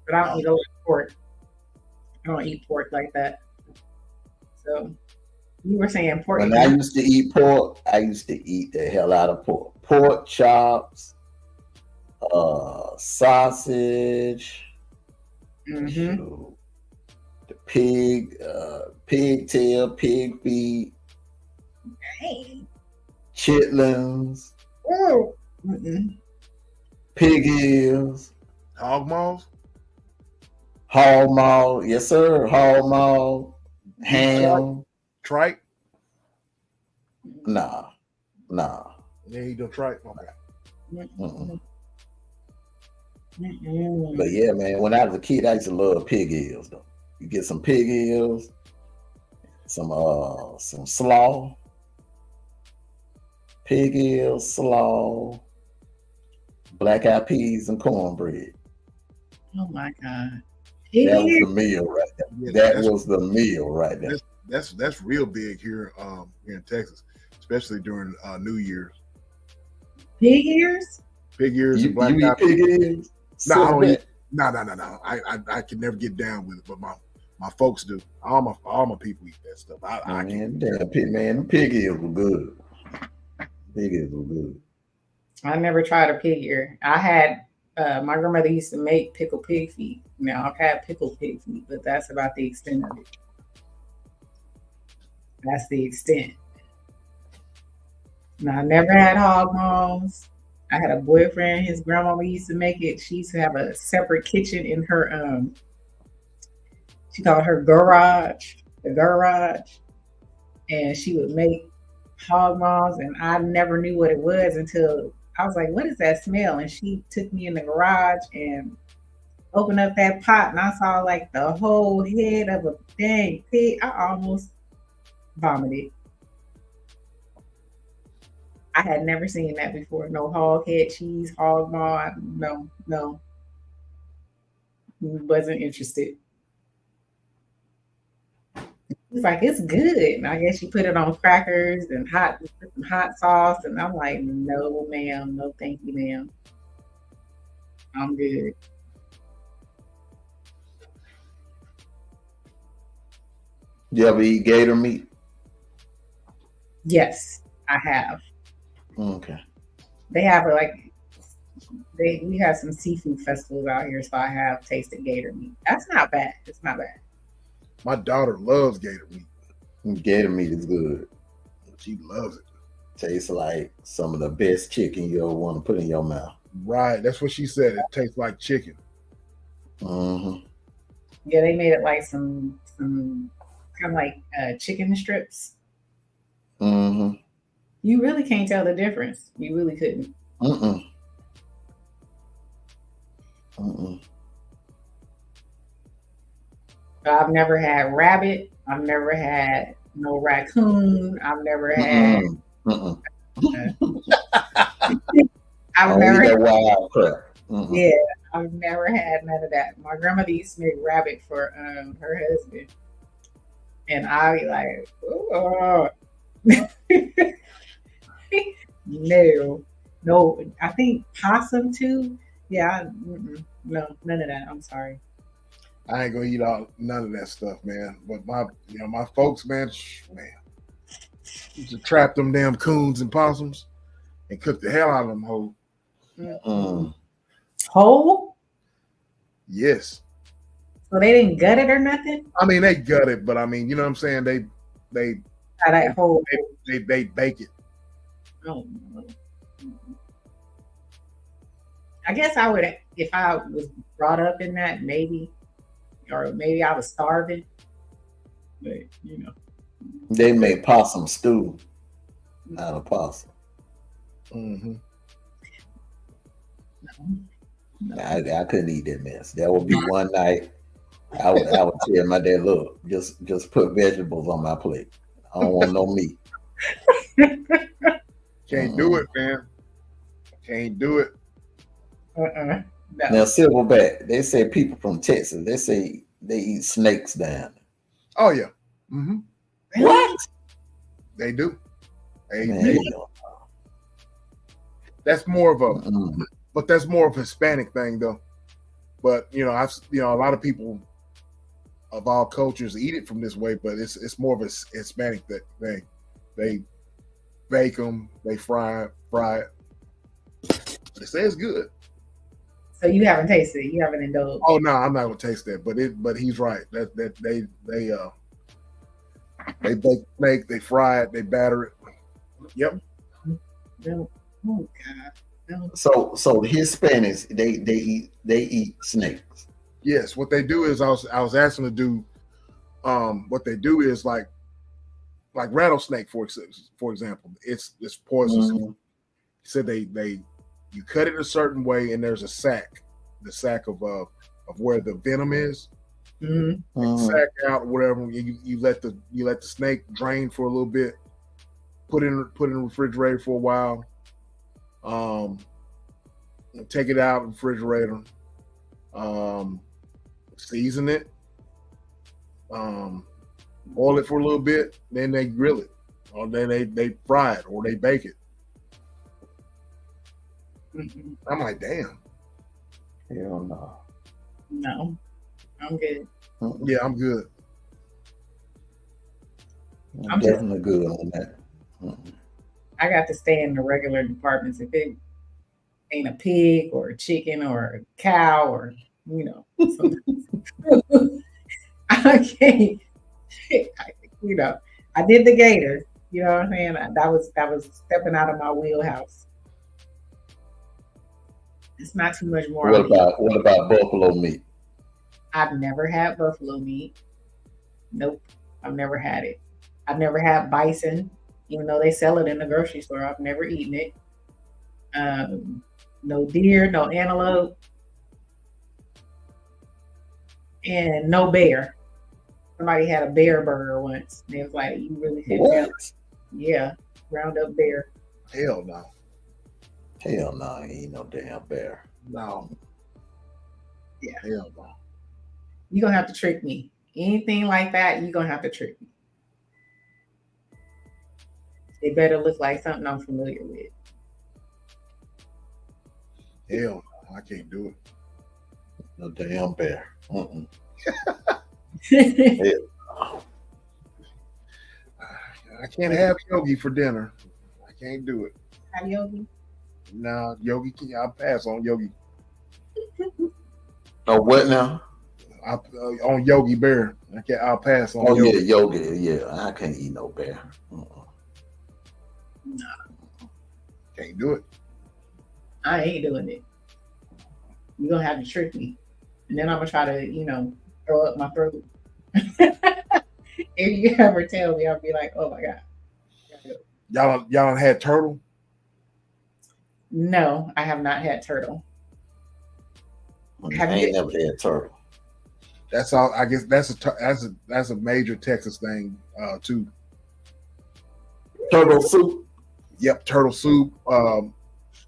Speaker 4: But I don't eat a lot of pork. I don't eat pork like that. So you were saying pork.
Speaker 1: When I used to eat pork, I used to eat the hell out of pork. Pork chops, sausage, the pig tail, pig feet, chitlins, pig ears,
Speaker 6: hog
Speaker 1: maw, yes sir, hog maw, ham,
Speaker 6: tripe.
Speaker 1: Nah.
Speaker 6: Yeah, he do tripe. Okay.
Speaker 1: But yeah, man, when I was a kid, I used to love pig ears though. You get some pig ears, some slaw, pig ears, slaw, black eyed peas, and cornbread.
Speaker 4: Oh my God.
Speaker 1: That was the meal right there.
Speaker 6: Yeah,
Speaker 1: that was the meal right there.
Speaker 6: That's real big here in Texas, especially during New Year's.
Speaker 4: Pig ears?
Speaker 6: Pig ears and black
Speaker 1: you eat pig ears?
Speaker 6: No, I can never get down with it, but my folks do. All my people eat that stuff. I can't.
Speaker 1: The pig ears were good. Pig ears were good.
Speaker 4: I never tried a pig ear. I had My grandmother used to make pickled pig feet. Now I've had pickled pig feet, but that's about the extent of it. That's the extent. Now I never had hog maws. I had a boyfriend. His grandmama used to make it. She used to have a separate kitchen in her She called her garage, the garage, and she would make hog maws. And I never knew what it was until I was like, "What is that smell?" And she took me in the garage and opened up that pot, and I saw like the whole head of a dang pig. I almost vomited. I had never seen that before. No hog head cheese, hog maw. No, wasn't interested. It's like it's good. And I guess you put it on crackers and put some hot sauce. And I'm like, no, ma'am, no, thank you, ma'am. I'm good.
Speaker 1: You ever eat gator meat?
Speaker 4: Yes, I have.
Speaker 1: Okay.
Speaker 4: They have we have some seafood festivals out here, so I have tasted gator meat. That's not bad. It's not bad.
Speaker 6: My daughter loves gator meat.
Speaker 1: Gator meat is good.
Speaker 6: She loves it.
Speaker 1: Tastes like some of the best chicken you'll want to put in your mouth.
Speaker 6: Right. That's what she said. It tastes like chicken.
Speaker 1: Mm-hmm.
Speaker 4: Yeah, they made it like some kind of like chicken strips.
Speaker 1: Mm-hmm.
Speaker 4: You really can't tell the difference. You really couldn't.
Speaker 1: Mm-mm. Mm-mm.
Speaker 4: I've never had rabbit. I've never had no raccoon. I've never had.
Speaker 1: Mm-mm.
Speaker 4: I've never had
Speaker 1: wild crap.
Speaker 4: Yeah, I've never had none of that. My grandmother used to make rabbit for her husband, and I'd be like, oh. No. I think possum too. Yeah, no, none of that. I'm sorry.
Speaker 6: I ain't gonna eat none of that stuff, man. But my folks, man, used to trap them damn coons and possums and cook the hell out of them whole.
Speaker 4: Whole?
Speaker 6: Yes.
Speaker 4: So they didn't gut it or nothing?
Speaker 6: I mean, they gut it, but I mean, you know what I'm saying? They
Speaker 4: that whole.
Speaker 6: They bake it.
Speaker 4: Oh. I guess I would, if I was brought up in that, maybe, or maybe I was starving. But
Speaker 1: they make possum stew out of possum.
Speaker 6: Mm-hmm.
Speaker 1: No. I couldn't eat that mess. That would be one night. I would tell my dad, look, just put vegetables on my plate. I don't want no meat.
Speaker 6: Can't do it, man. Can't do it.
Speaker 4: No.
Speaker 1: Now, Silverback, they say people from Texas, they say they eat snakes down.
Speaker 6: Oh, yeah. Mm-hmm.
Speaker 1: What?
Speaker 6: They do.
Speaker 1: Man,
Speaker 6: that's more of a, but that's more of a Hispanic thing, though. But a lot of people of all cultures eat it from this way, but it's more of a Hispanic thing. They bake them, they fry it. They say it's good.
Speaker 4: So you haven't tasted it. You haven't indulged.
Speaker 6: Oh no, I'm not gonna taste that. But he's right. That they bake snake, they fry it, they batter it. Yep.
Speaker 4: No. Oh God. No.
Speaker 1: So the Hispanics they eat snakes.
Speaker 6: Yes. What they do is I was asking to do. What they do is like rattlesnake for example. It's poisonous.
Speaker 1: Mm-hmm.
Speaker 6: He said you cut it a certain way, and there's a sac, the sac of where the venom is.
Speaker 4: Mm-hmm.
Speaker 6: Sac out or whatever. You let the snake drain for a little bit. Put it in the refrigerator for a while. Take it out of the refrigerator. Season it. Boil it for a little bit. Then they grill it, or then they fry it, or they bake it.
Speaker 4: Mm-hmm.
Speaker 6: I'm like, damn.
Speaker 1: Hell no.
Speaker 4: No, I'm good.
Speaker 6: Yeah, I'm good.
Speaker 1: I'm definitely good on that.
Speaker 4: I got to stay in the regular departments. If it ain't a pig or a chicken or a cow or something. I can't. I did the gator. You know what I'm saying? That was stepping out of my wheelhouse. It's not too much more.
Speaker 1: What about buffalo meat?
Speaker 4: I've never had buffalo meat. Nope, I've never had it. I've never had bison, even though they sell it in the grocery store. I've never eaten it. No deer, no antelope, and no bear. Somebody had a bear burger once. And it was like, you really couldn't tell. Yeah, ground up bear.
Speaker 6: Hell no.
Speaker 1: Hell no, ain't no damn bear.
Speaker 6: No.
Speaker 4: Yeah.
Speaker 6: Hell no.
Speaker 4: You're going to have to trick me. Anything like that, you're going to have to trick me. It better look like something I'm familiar with.
Speaker 6: Hell no, I can't do it.
Speaker 1: No damn bear.
Speaker 6: I can't have yogi for dinner. I can't do it.
Speaker 4: Have yogi?
Speaker 6: No, yogi. I'll pass on yogi.
Speaker 1: Oh, what now?
Speaker 6: On Yogi Bear. I'll pass on.
Speaker 1: Oh
Speaker 6: yogi.
Speaker 1: yeah, yogi. Yeah, I can't eat no bear.
Speaker 4: No.
Speaker 6: Can't do it.
Speaker 4: I ain't doing it. You're gonna have to trick me, and then I'm gonna try to, throw up my throat. If you ever tell me, I'll be like, oh my god.
Speaker 6: Y'all had turtle?
Speaker 4: No, I have not had turtle.
Speaker 1: I ain't never had turtle.
Speaker 6: That's all. I guess that's a major Texas thing too.
Speaker 1: Turtle soup.
Speaker 6: Yep, turtle soup.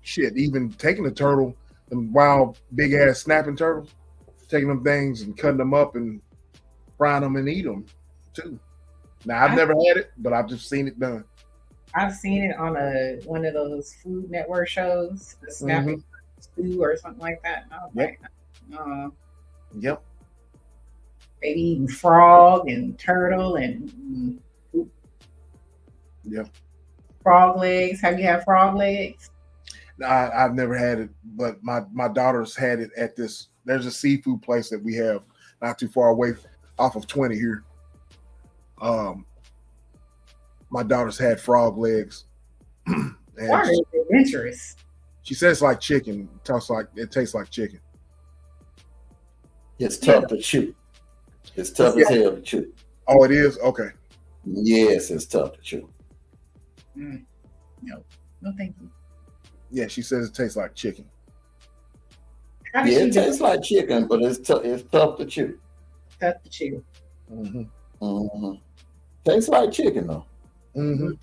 Speaker 6: Shit, even taking the turtle, them wild big ass snapping turtles, taking them things and cutting them up and frying them and eat them too. Now I've never had it, but I've just seen it done.
Speaker 4: I've seen it on one of those Food Network shows, the snapping stew or something like that. And I was like,
Speaker 6: yep.
Speaker 4: They eating frog and turtle and
Speaker 6: yep.
Speaker 4: Frog legs. Have you had frog legs?
Speaker 6: No, I've never had it, but my daughter's had it at this. There's a seafood place that we have not too far away off of 20 here. My daughter's had frog legs.
Speaker 4: Why are they adventurous?
Speaker 6: She says it's like chicken. It tastes like chicken.
Speaker 1: It's tough to chew. It's tough as hell to chew.
Speaker 6: Oh, it is? Okay.
Speaker 1: Yes, it's tough to chew.
Speaker 4: No, thank you.
Speaker 6: Yeah, she says it tastes like chicken.
Speaker 1: Yeah, it tastes like chicken, but it's tough to chew.
Speaker 4: Tough to chew.
Speaker 1: Tastes like chicken though.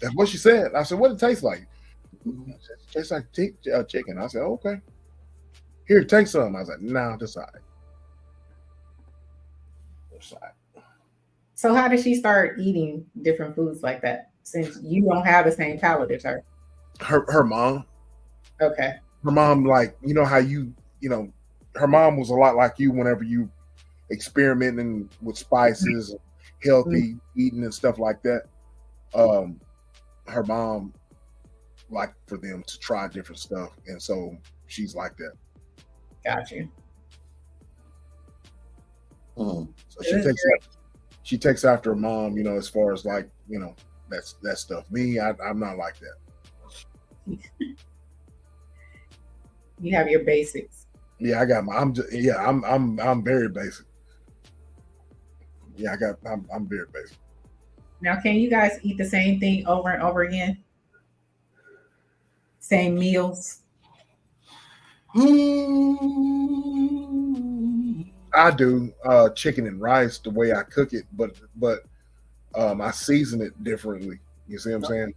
Speaker 6: That's what she said. I said, "What it tastes like?" It tastes like chicken. I said, "Okay." Here, take some. I was like, "Nah, that's all right." That's all right.
Speaker 4: So, how did she start eating different foods like that? Since you don't have the same palate as her.
Speaker 6: Her mom.
Speaker 4: Okay.
Speaker 6: Her mom, like, you know how her mom was a lot like you whenever you experimenting with spices, healthy eating and stuff like that. Her mom liked for them to try different stuff, and so she's like that.
Speaker 4: Got you.
Speaker 6: So she takes after her mom, as far as like, that stuff. Me, I'm not like that.
Speaker 4: You have your basics.
Speaker 6: Yeah, I got I'm very basic. Yeah, I'm very basic.
Speaker 4: Now, can you guys eat the same thing over and over again? Same meals?
Speaker 6: I do chicken and rice the way I cook it, but I season it differently. You see what I'm saying?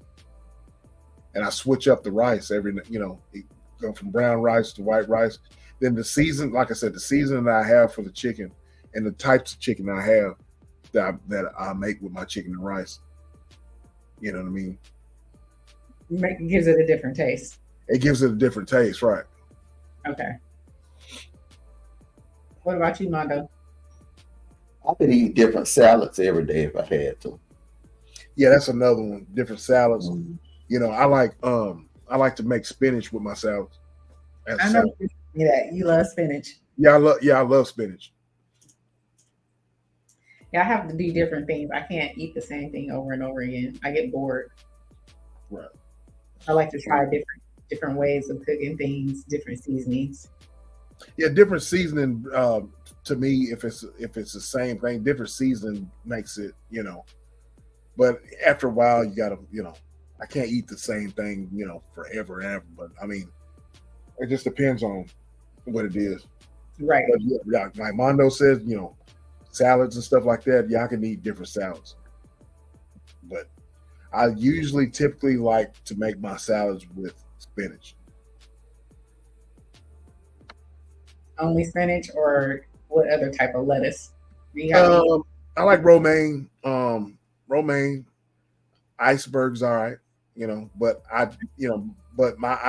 Speaker 6: And I switch up the rice go from brown rice to white rice. Then the season, like I said, the seasoning that I have for the chicken and the types of chicken I have that I make with my chicken and rice. You know what I mean?
Speaker 4: It gives it a different taste.
Speaker 6: It gives it a different taste, right?
Speaker 4: Okay. What about you, Mondo?
Speaker 1: I could eat different salads every day if I had to.
Speaker 6: Yeah, that's another one. Different salads. I like to make spinach with my salads. as
Speaker 4: I know
Speaker 6: salad.
Speaker 4: you love spinach.
Speaker 6: I love spinach.
Speaker 4: Yeah, I have to do different things. I can't eat the same thing over and over again. I get bored.
Speaker 6: Right.
Speaker 4: I like to try different ways of cooking things, different seasonings.
Speaker 6: Yeah, different seasoning. To me, if it's the same thing, different seasoning makes it. But after a while, you gotta. I can't eat the same thing. Forever and ever. But I mean, it just depends on what it is.
Speaker 4: Right.
Speaker 6: But yeah, like Mondo says, salads and stuff like that. Yeah, I can eat different salads. But I typically like to make my salads with spinach.
Speaker 4: Only spinach, or what other type of lettuce? Do you have any?
Speaker 6: I like romaine. Romaine, iceberg's all right. But my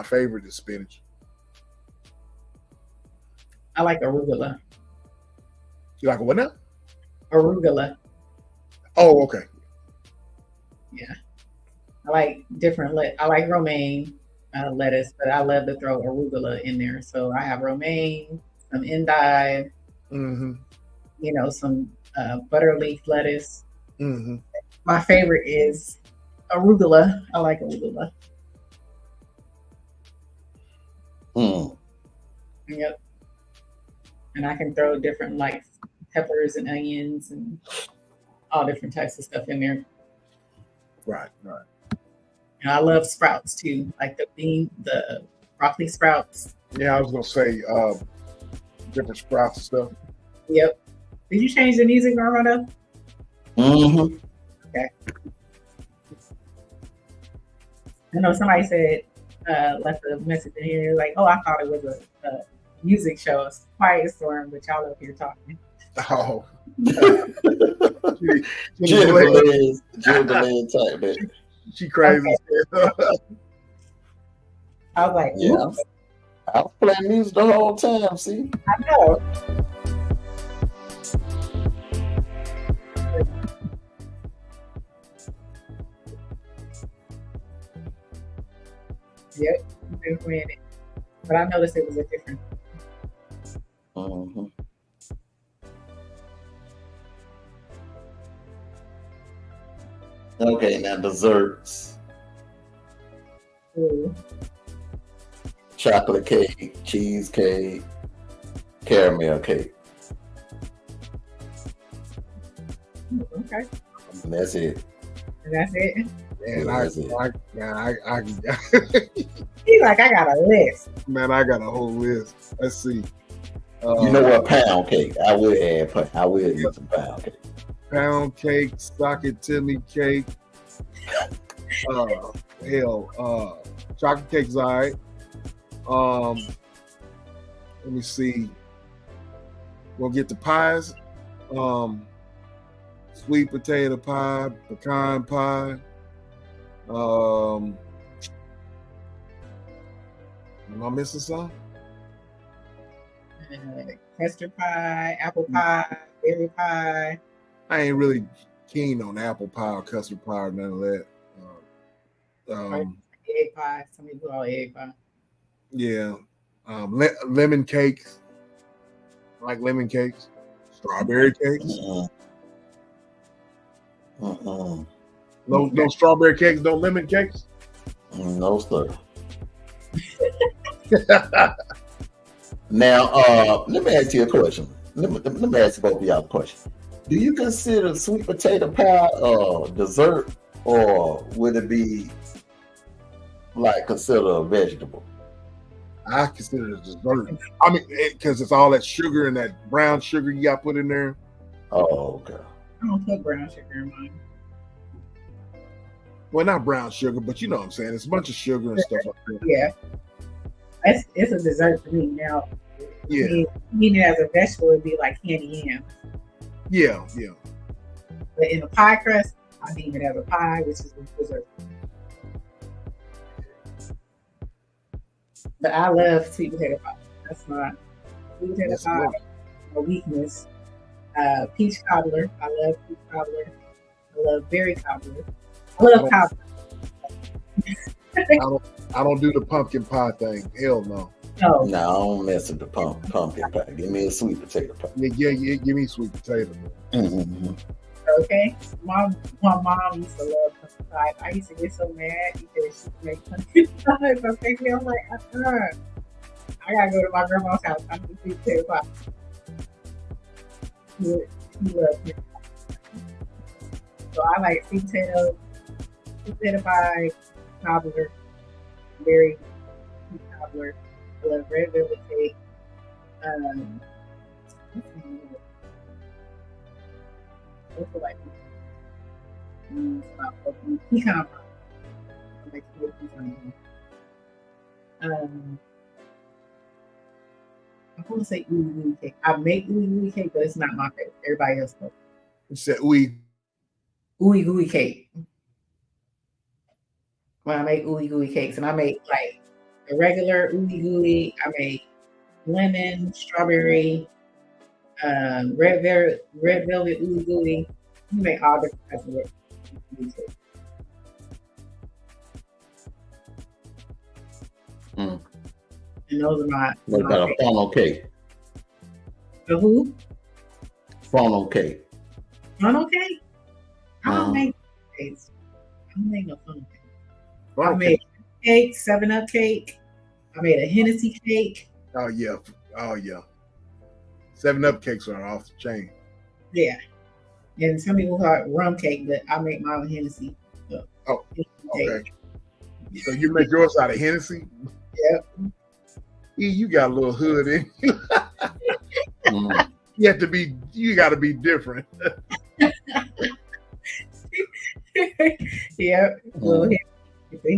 Speaker 6: favorite is spinach.
Speaker 4: I like arugula.
Speaker 6: You like what now?
Speaker 4: Arugula.
Speaker 6: Oh, okay.
Speaker 4: Yeah. I like I like romaine lettuce, but I love to throw arugula in there. So I have romaine, some endive,
Speaker 6: Mm-hmm.
Speaker 4: some butter leaf lettuce.
Speaker 6: Mm-hmm.
Speaker 4: My favorite is arugula. I like arugula.
Speaker 1: Mm.
Speaker 4: Yep. And I can throw different like peppers and onions and all different types of stuff in there.
Speaker 6: Right.
Speaker 4: And I love sprouts too, like the broccoli sprouts.
Speaker 6: Yeah, I was gonna say different sprouts and stuff.
Speaker 4: Yep. Did you change the music, Armando?
Speaker 1: Mm-hmm.
Speaker 4: Okay. I know somebody said, left a message in here like, "Oh, I thought it was a music show, a quiet storm, but y'all up here talking."
Speaker 6: Oh.
Speaker 1: Jill type that.
Speaker 6: She crazy.
Speaker 4: Okay. I was like,
Speaker 1: Yeah, I was playing music the whole time. See,
Speaker 4: I know. Yep, you've been playing it, but I noticed it was a different.
Speaker 1: mm-hmm. Okay, now desserts:
Speaker 4: Ooh.
Speaker 1: chocolate cake, cheesecake, caramel cake,
Speaker 4: Okay,
Speaker 1: and that's it.
Speaker 4: and that's it.
Speaker 6: Man,
Speaker 1: That's it.
Speaker 4: He's like, I got a list.
Speaker 6: Man, I got a whole list. Let's see.
Speaker 1: You know what? Pound cake. I will add. I will eat some pound cake.
Speaker 6: Pound cake, socket Timmy cake. Chocolate cake's all right. Let me see. We'll get the pies. Sweet potato pie, pecan pie. Am I missing something?
Speaker 4: Custard pie, apple pie, berry pie.
Speaker 6: I ain't really keen on apple pie or custard pie or none of that.
Speaker 4: Egg pie. Some people call it egg pie.
Speaker 6: Yeah. Lemon cakes. I like lemon cakes. Strawberry cakes. No strawberry cakes, no lemon cakes.
Speaker 1: No sir. Now, let me ask you a question. Let me ask both of y'all a question. Do you consider sweet potato pie dessert, or would it be like considered a vegetable?
Speaker 6: I consider it dessert. I mean, because it's all that sugar and that brown sugar you got put in there.
Speaker 1: Oh, okay.
Speaker 4: I don't put brown sugar in mine.
Speaker 6: Well, not brown sugar, but you know what I'm saying. It's a bunch of sugar and stuff like that.
Speaker 4: Yeah. It's a dessert for me. Now,
Speaker 6: Yeah.
Speaker 4: eating it as a vegetable would be like candy yams.
Speaker 6: Yeah.
Speaker 4: But in a pie crust, I deem it as a pie, which is a dessert. But I love sweet potato pie. That's my sweet potato
Speaker 6: That's
Speaker 4: pie.
Speaker 6: good.
Speaker 4: My weakness. Peach cobbler. I love peach cobbler. I love berry cobbler. I love cobbler.
Speaker 6: I don't do the pumpkin pie thing. Hell no.
Speaker 4: No.
Speaker 1: No, I don't mess with the pumpkin pie. Give me a sweet potato pie.
Speaker 6: Yeah, give me sweet potato.
Speaker 1: Mm-hmm.
Speaker 4: Okay. My mom used to love pumpkin pie. I used to get so mad because she made pumpkin pie. So basically, I'm like, I gotta go to my grandma's house. I'm the sweet potato pie. She loves it. So I like sweet potato pie, cobbler, berry cobbler. I love red velvet cake. Also like pecan pie. I like pecan pie. I want to say ooey gooey cake. I make ooey gooey cake, but it's not my favorite. Everybody else does.
Speaker 6: You said ooey
Speaker 4: Gooey cake. When I make ooey gooey cakes, and I make like a regular ooey gooey, I make lemon, strawberry, red velvet ooey gooey. You make all different types of ooey cake.
Speaker 1: Mm.
Speaker 4: And those are my.
Speaker 1: What about a funnel cake?
Speaker 4: The who?
Speaker 1: Funnel cake.
Speaker 4: Funnel cake? I don't make cakes. I don't make no funnel cake.
Speaker 6: Funnel
Speaker 4: I made cake, 7-Up cake. I made a Hennessy cake.
Speaker 6: Oh yeah. 7-Up cakes are off the chain.
Speaker 4: Yeah. And some people call it rum cake, but I make mine with Hennessy. So,
Speaker 6: oh, okay. So you make yours out of Hennessy?
Speaker 4: Yep.
Speaker 6: You got a little hood in you. You got to be different.
Speaker 4: Yep. Well,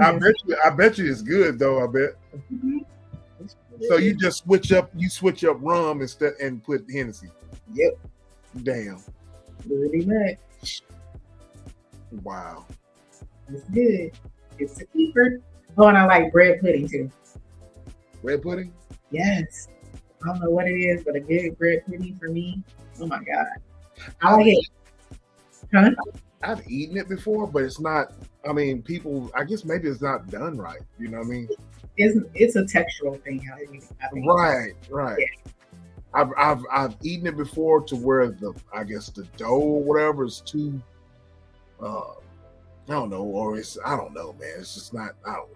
Speaker 6: I bet you it's good though. I bet.
Speaker 4: Mm-hmm.
Speaker 6: So you just switch up rum instead and put Hennessy.
Speaker 4: Yep.
Speaker 6: Damn.
Speaker 4: Pretty much.
Speaker 6: Wow.
Speaker 4: It's good. It's a keeper. Oh, and I like bread pudding too.
Speaker 6: Bread pudding?
Speaker 4: Yes. I don't know what it is, but a good bread pudding for me. Oh my God. I like it. Huh?
Speaker 6: I've eaten it before, but it's not. I mean, I guess maybe it's not done right. You know what I mean?
Speaker 4: It's a textural thing. I think.
Speaker 6: Right.
Speaker 4: Yeah.
Speaker 6: I've eaten it before to where the dough or whatever is too. I don't know, or I don't know, man. It's just not. I don't.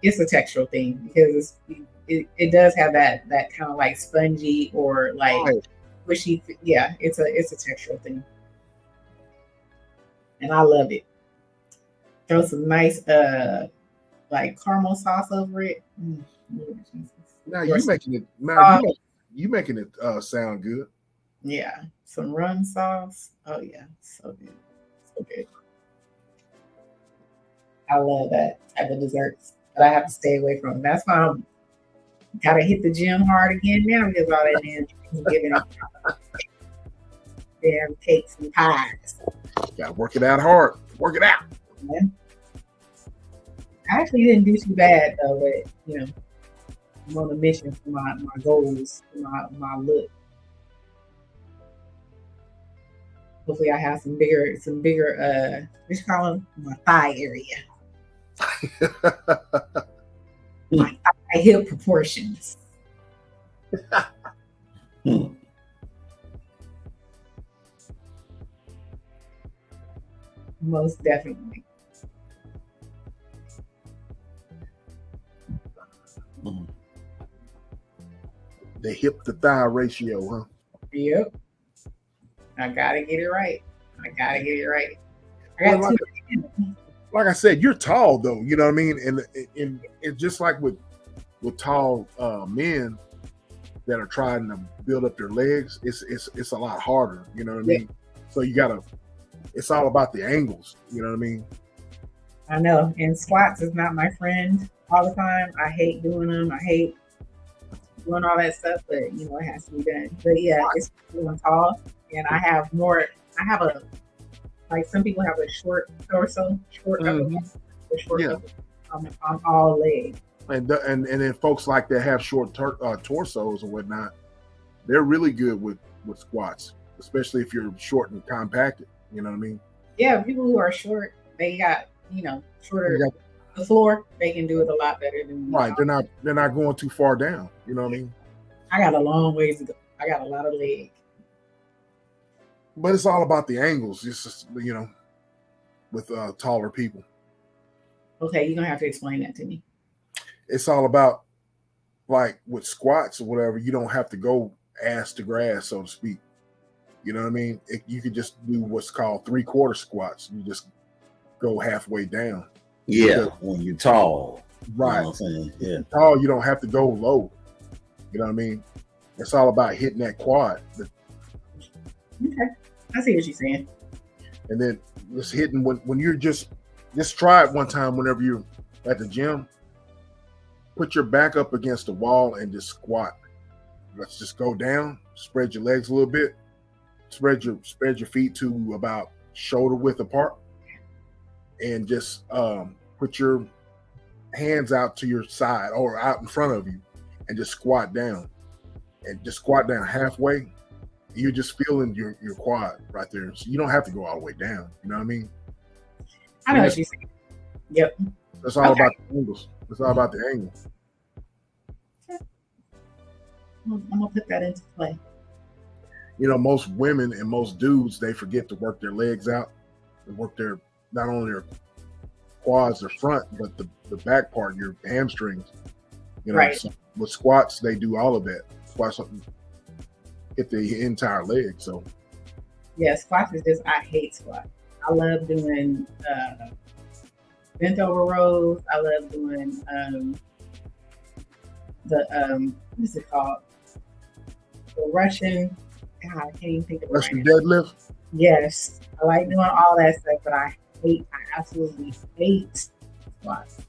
Speaker 4: It's a textural thing because it does have that kind of like spongy or like squishy. Yeah, it's a textural thing, and I love it. Throw some nice like caramel sauce over it.
Speaker 6: Now you making it sound good.
Speaker 4: Yeah, some rum sauce. Oh yeah, so good, so good. I love that type of desserts, but I have to stay away from them. That's why I'm gotta hit the gym hard again now because all that damn giving up damn cakes and pies.
Speaker 6: Gotta work it out hard. Work it out.
Speaker 4: Yeah. I actually didn't do too bad though, but I'm on a mission for my goals, for my look. Hopefully I have some bigger what you call them? My thigh area. My thigh hip proportions. Most definitely.
Speaker 6: The hip to thigh ratio, huh?
Speaker 4: Yep. I gotta get it right.
Speaker 6: Like I said, you're tall though. You know what I mean? And just like with tall men that are trying to build up their legs, it's a lot harder. You know what I mean? So it's all about the angles. You know what I mean?
Speaker 4: I know. And squats is not my friend all the time. I hate doing them. I hate doing all that stuff, but it has to be done. But yeah, it's I'm tall, and I have some people have a short torso, upper I'm all leg.
Speaker 6: And then folks like that have short torsos and whatnot, they're really good with squats, especially if you're short and compacted. You know what I mean?
Speaker 4: Yeah, people who are short, they got shorter the floor, they can do it a lot better than me.
Speaker 6: Right. They're not going too far down. You know what I mean?
Speaker 4: I got a long ways to go. I got a lot of leg.
Speaker 6: But it's all about the angles, just with taller people.
Speaker 4: Okay, you're gonna have to explain that to me.
Speaker 6: It's all about, like with squats or whatever, you don't have to go ass to grass, so to speak. You know what I mean? You could just do what's called 3/4 squats. You just go halfway down.
Speaker 1: Yeah, when you're tall.
Speaker 6: Right.
Speaker 1: You know what I'm saying? Yeah.
Speaker 6: Tall, you don't have to go low. You know what I mean? It's all about hitting that quad.
Speaker 4: Okay, I see what you're saying.
Speaker 6: And then just hitting when you're just try it one time whenever you're at the gym. Put your back up against the wall and just squat. Let's just go down, spread your legs a little bit, spread your feet to about shoulder width apart, and just put your hands out to your side or out in front of you and just squat down. And just squat down halfway. You're just feeling your quad right there. So you don't have to go all the way down. You know what I mean?
Speaker 4: I know what you're saying. Yep.
Speaker 6: That's all about the angles. It's all about the angles.
Speaker 4: I'm gonna put that into play.
Speaker 6: Most women and most dudes, they forget to work their legs out. They work not only their quads, their front, but the back part, your hamstrings.
Speaker 4: Right.
Speaker 6: So with squats, they do all of that. Squats hit the entire leg. So
Speaker 4: yeah, squats is just, I hate squats. I love doing bent over rows. I love doing what is it called? The Russian. God, I can't even think of it.
Speaker 6: Russian deadlift.
Speaker 4: Yes, I like doing all that stuff, but I absolutely hate squats.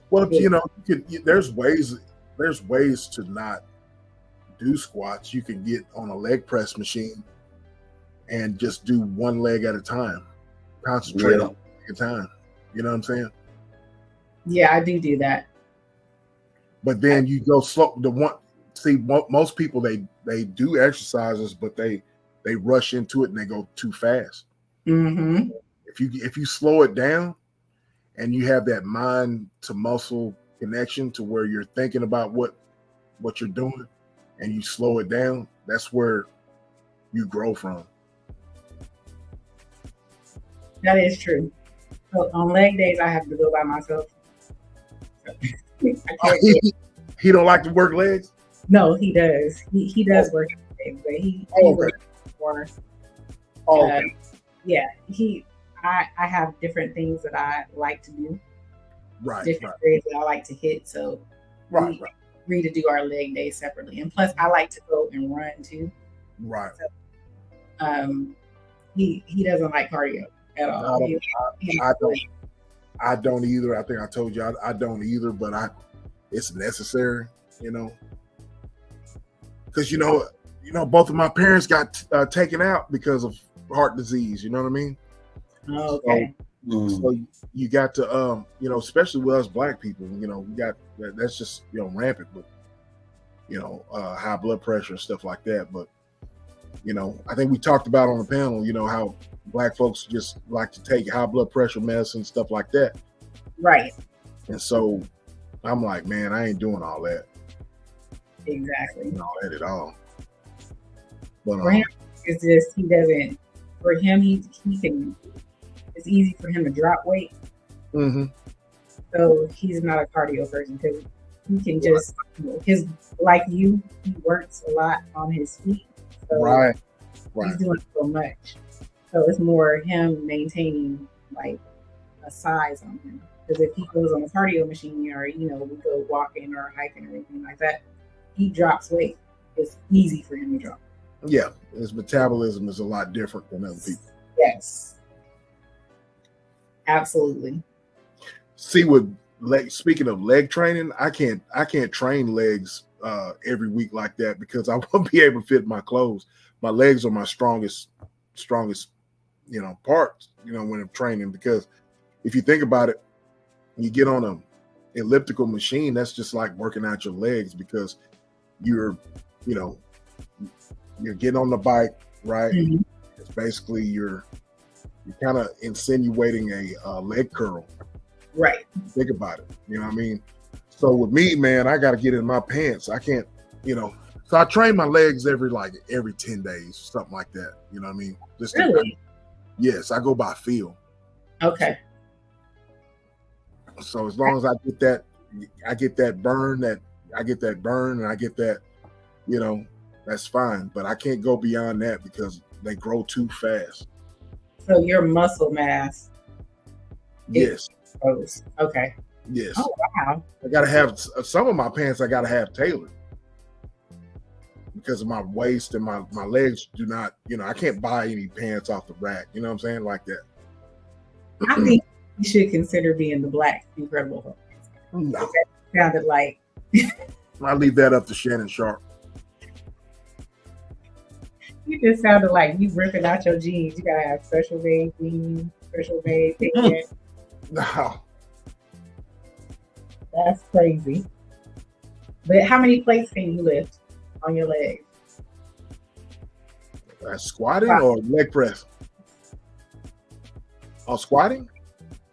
Speaker 6: Well, there's ways to not do squats. You can get on a leg press machine and just do one leg at a time. Concentrate on one leg at a time. You know what I'm saying?
Speaker 4: Yeah, I do that.
Speaker 6: But then you go slow. Most people they do exercises, but they rush into it and they go too fast.
Speaker 4: Mm-hmm.
Speaker 6: If you slow it down and you have that mind to muscle connection to where you're thinking about what you're doing and you slow it down, that's where you grow from.
Speaker 4: That is true. So on leg days, I have to go by myself.
Speaker 6: He don't like to work legs?
Speaker 4: No, he does. He does work legs, but he works more. Yeah, I have different things that I like to do.
Speaker 6: Right.
Speaker 4: Different areas that I like to hit. So we agree to do our leg days separately. And plus I like to go and run too.
Speaker 6: Right.
Speaker 4: So, he doesn't like cardio at all.
Speaker 6: I don't either. I think I told you I don't either, but it's necessary, because both of my parents got taken out because of heart disease. You know what I mean?
Speaker 4: Okay.
Speaker 6: So you got to, especially with us black people, we got that's just rampant with high blood pressure and stuff like that. But I think we talked about on the panel, how black folks just like to take high blood pressure medicine, stuff like that.
Speaker 4: Right.
Speaker 6: And so I'm like, man, I ain't doing all that.
Speaker 4: Exactly.
Speaker 6: All that at all. But
Speaker 4: for him, it's just he doesn't. For him, he can. It's easy for him to drop weight.
Speaker 6: Mm-hmm.
Speaker 4: So he's not a cardio person because he can just like you. He works a lot on his feet. So
Speaker 6: right.
Speaker 4: He's doing so much. So it's more him maintaining like a size on him. Because if he goes on a cardio machine or we go walking or hiking or anything like that, he drops weight. It's easy for him to drop.
Speaker 6: Yeah, his metabolism is a lot different than other people.
Speaker 4: Yes, absolutely.
Speaker 6: See, speaking of leg training, I can't train legs every week like that because I won't be able to fit my clothes. My legs are my strongest parts, when I'm training, because if you think about it, when you get on a elliptical machine, that's just like working out your legs because you're getting on the bike, right?
Speaker 4: Mm-hmm.
Speaker 6: It's basically you're kind of insinuating a leg curl.
Speaker 4: Right.
Speaker 6: Think about it. You know what I mean? So with me, man, I got to get in my pants. I can't, So I train my legs every 10 days, something like that. You know what I mean?
Speaker 4: Really?
Speaker 6: Yes, I go by feel.
Speaker 4: Okay.
Speaker 6: So as long as I get that burn, and I get that, that's fine. But I can't go beyond that because they grow too fast.
Speaker 4: So your muscle mass.
Speaker 6: Yes.
Speaker 4: Grows. Okay.
Speaker 6: Yes.
Speaker 4: Oh wow.
Speaker 6: I gotta have some of my pants. I gotta have tailored because of my waist and my legs do not. I can't buy any pants off the rack. You know what I'm saying? Like that.
Speaker 4: I think you should consider being the Black Incredible Hulk.
Speaker 6: No.
Speaker 4: That sounded like.
Speaker 6: I leave that up to Shannon Sharp.
Speaker 4: You just sounded like you ripping out your jeans. You gotta have special made jeans, special made pants.
Speaker 6: No.
Speaker 4: That's crazy. But how many plates can you lift on your legs?
Speaker 6: Squatting or leg press? Oh, squatting?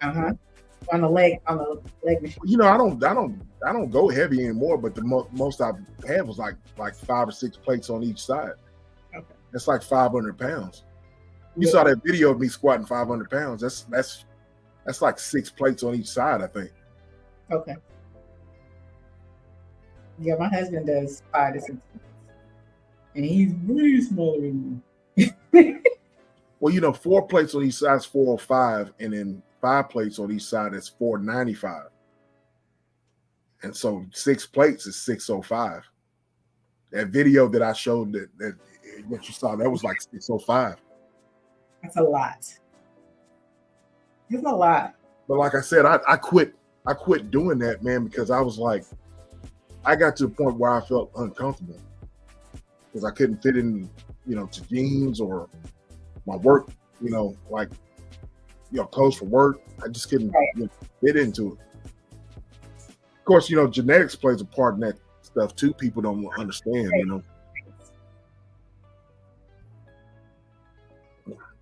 Speaker 4: Uh-huh. On the leg machine.
Speaker 6: I don't go heavy anymore, but the most I had was like 5 or 6 plates on each side.
Speaker 4: Okay.
Speaker 6: That's like 500 pounds. You saw that video of me squatting 500 pounds. That's like 6 plates on each side, I think.
Speaker 4: Okay. Yeah, my husband does 5 to 6 plates. And he's really smaller than me.
Speaker 6: Well, 4 plates on each side is 405, and then 5 plates on each side is 495. And so 6 plates is 605. That video that I showed that what you saw, that was like 605.
Speaker 4: That's a lot. It's a lot.
Speaker 6: But like I said, I quit doing that, man, because I was like, I got to the point where I felt uncomfortable because I couldn't fit in, to jeans or my work, clothes for work. I just couldn't fit into it. Of course, genetics plays a part in that stuff too. People don't understand,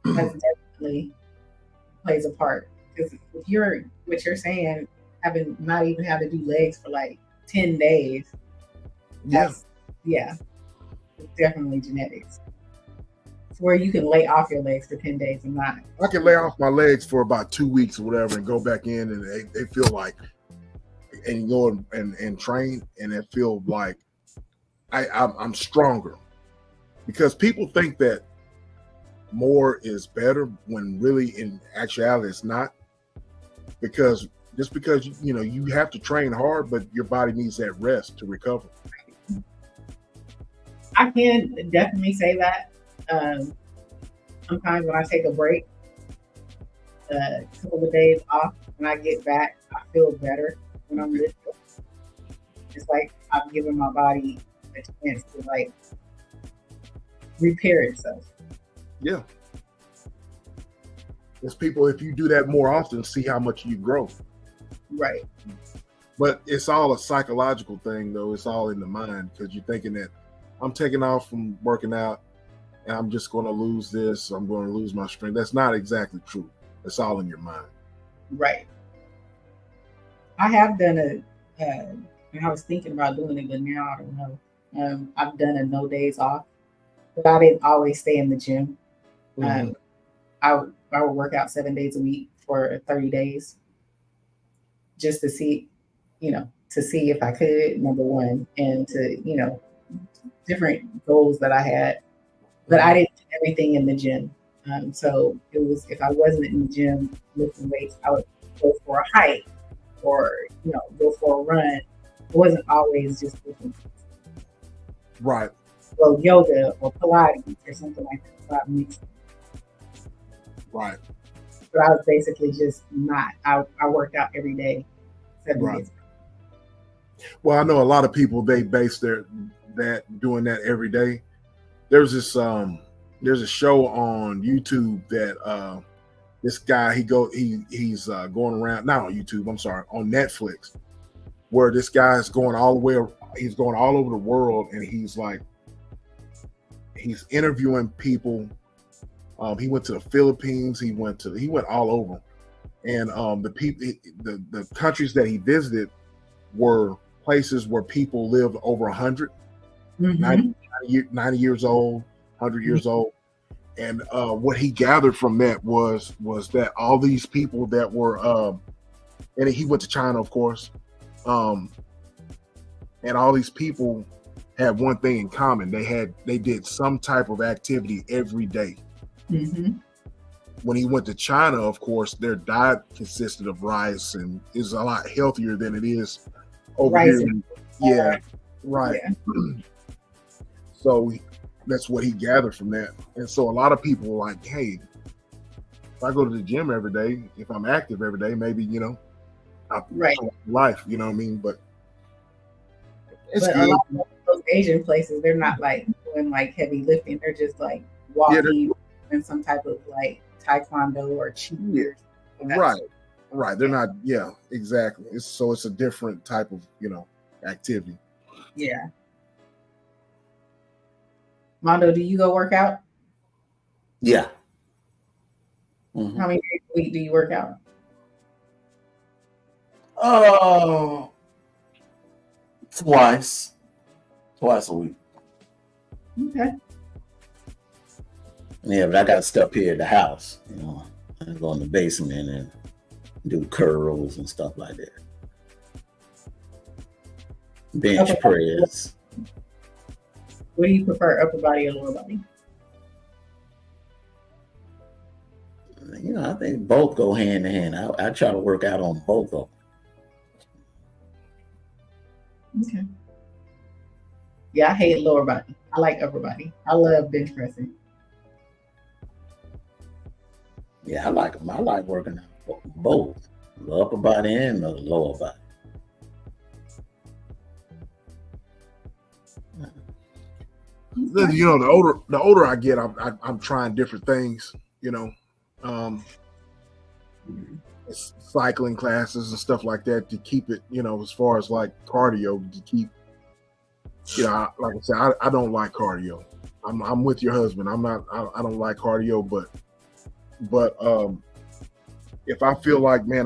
Speaker 4: That definitely plays a part. Because if what you're saying, not even have to do legs for like 10 days. Yeah. It's definitely genetics. It's where you can lay off your legs for 10 days and not.
Speaker 6: I can lay off my legs for about 2 weeks or whatever and go back in and they feel like, and go and train and it feel like I'm stronger. Because people think that more is better when really in actuality it's not. Because you have to train hard, but your body needs that rest to recover.
Speaker 4: I can definitely say that. Sometimes when I take a break, a couple of days off, when I get back, I feel better when I'm lifting. It's like I'm giving my body a chance to repair itself.
Speaker 6: Yeah. There's people, if you do that more often, see how much you grow.
Speaker 4: Right.
Speaker 6: But it's all a psychological thing, though. It's all in the mind because you're thinking that I'm taking off from working out and I'm just going to lose this. I'm going to lose my strength. That's not exactly true. It's all in your mind.
Speaker 4: Right. I have done and I was thinking about doing it, but now I don't know. I've done a no days off, but I didn't always stay in the gym. Mm-hmm. I would work out 7 days a week for 30 days just to see, if I could, number one, and to, different goals that I had. But I didn't do everything in the gym. So it was, if I wasn't in the gym lifting weights, I would go for a hike or, go for a run. It wasn't always just lifting.
Speaker 6: Right.
Speaker 4: Well, yoga or Pilates or something like that. So I mixed.
Speaker 6: Right.
Speaker 4: But I was basically just I worked out every day, 7 days.
Speaker 6: Well, I know a lot of people, they base doing that every day. There's a show on YouTube that this guy he's going around, not on YouTube, I'm sorry, on Netflix, where this guy is going he's going all over the world and he's interviewing people. He went to the Philippines, he went all over, And the people, the countries that he visited were places where people lived over 100, 90 years old, 100 years old. And what he gathered from that was that all these people that were, and he went to China, of course, and all these people had one thing in common. They did some type of activity every day. When he went to China, of course, their diet consisted of rice and is a lot healthier than it is over here. Yeah, right. Yeah. So that's what he gathered from that. And so a lot of people were like, hey, if I go to the gym every day, if I'm active every day, maybe, I'll life, you know what I mean? But it's good.
Speaker 4: A lot of those Asian places, they're not like doing like heavy lifting. They're just like walking in some type of like taekwondo or cheer.
Speaker 6: Right. They're not. Yeah, exactly. It's a different type of activity.
Speaker 4: Yeah. Mondo, do you go work out?
Speaker 1: Yeah.
Speaker 4: How many days a week do you work out?
Speaker 1: Twice a week.
Speaker 4: Okay.
Speaker 1: Yeah, but I got stuff here at the house. I go in the basement and do curls and stuff like that. Bench press.
Speaker 4: What do you prefer, upper body or lower body?
Speaker 1: I think both go hand in hand. I try to work out on both of them.
Speaker 4: Okay. Yeah, I hate lower body. I like upper body. I love bench pressing.
Speaker 1: Yeah, I like them. I like working out both, the upper body and the lower body.
Speaker 6: The older I get, I'm trying different things. Cycling classes and stuff like that to keep it, as far as like cardio, to keep, like I said, I don't like cardio. I'm with your husband. I don't like cardio, but if I feel like, man,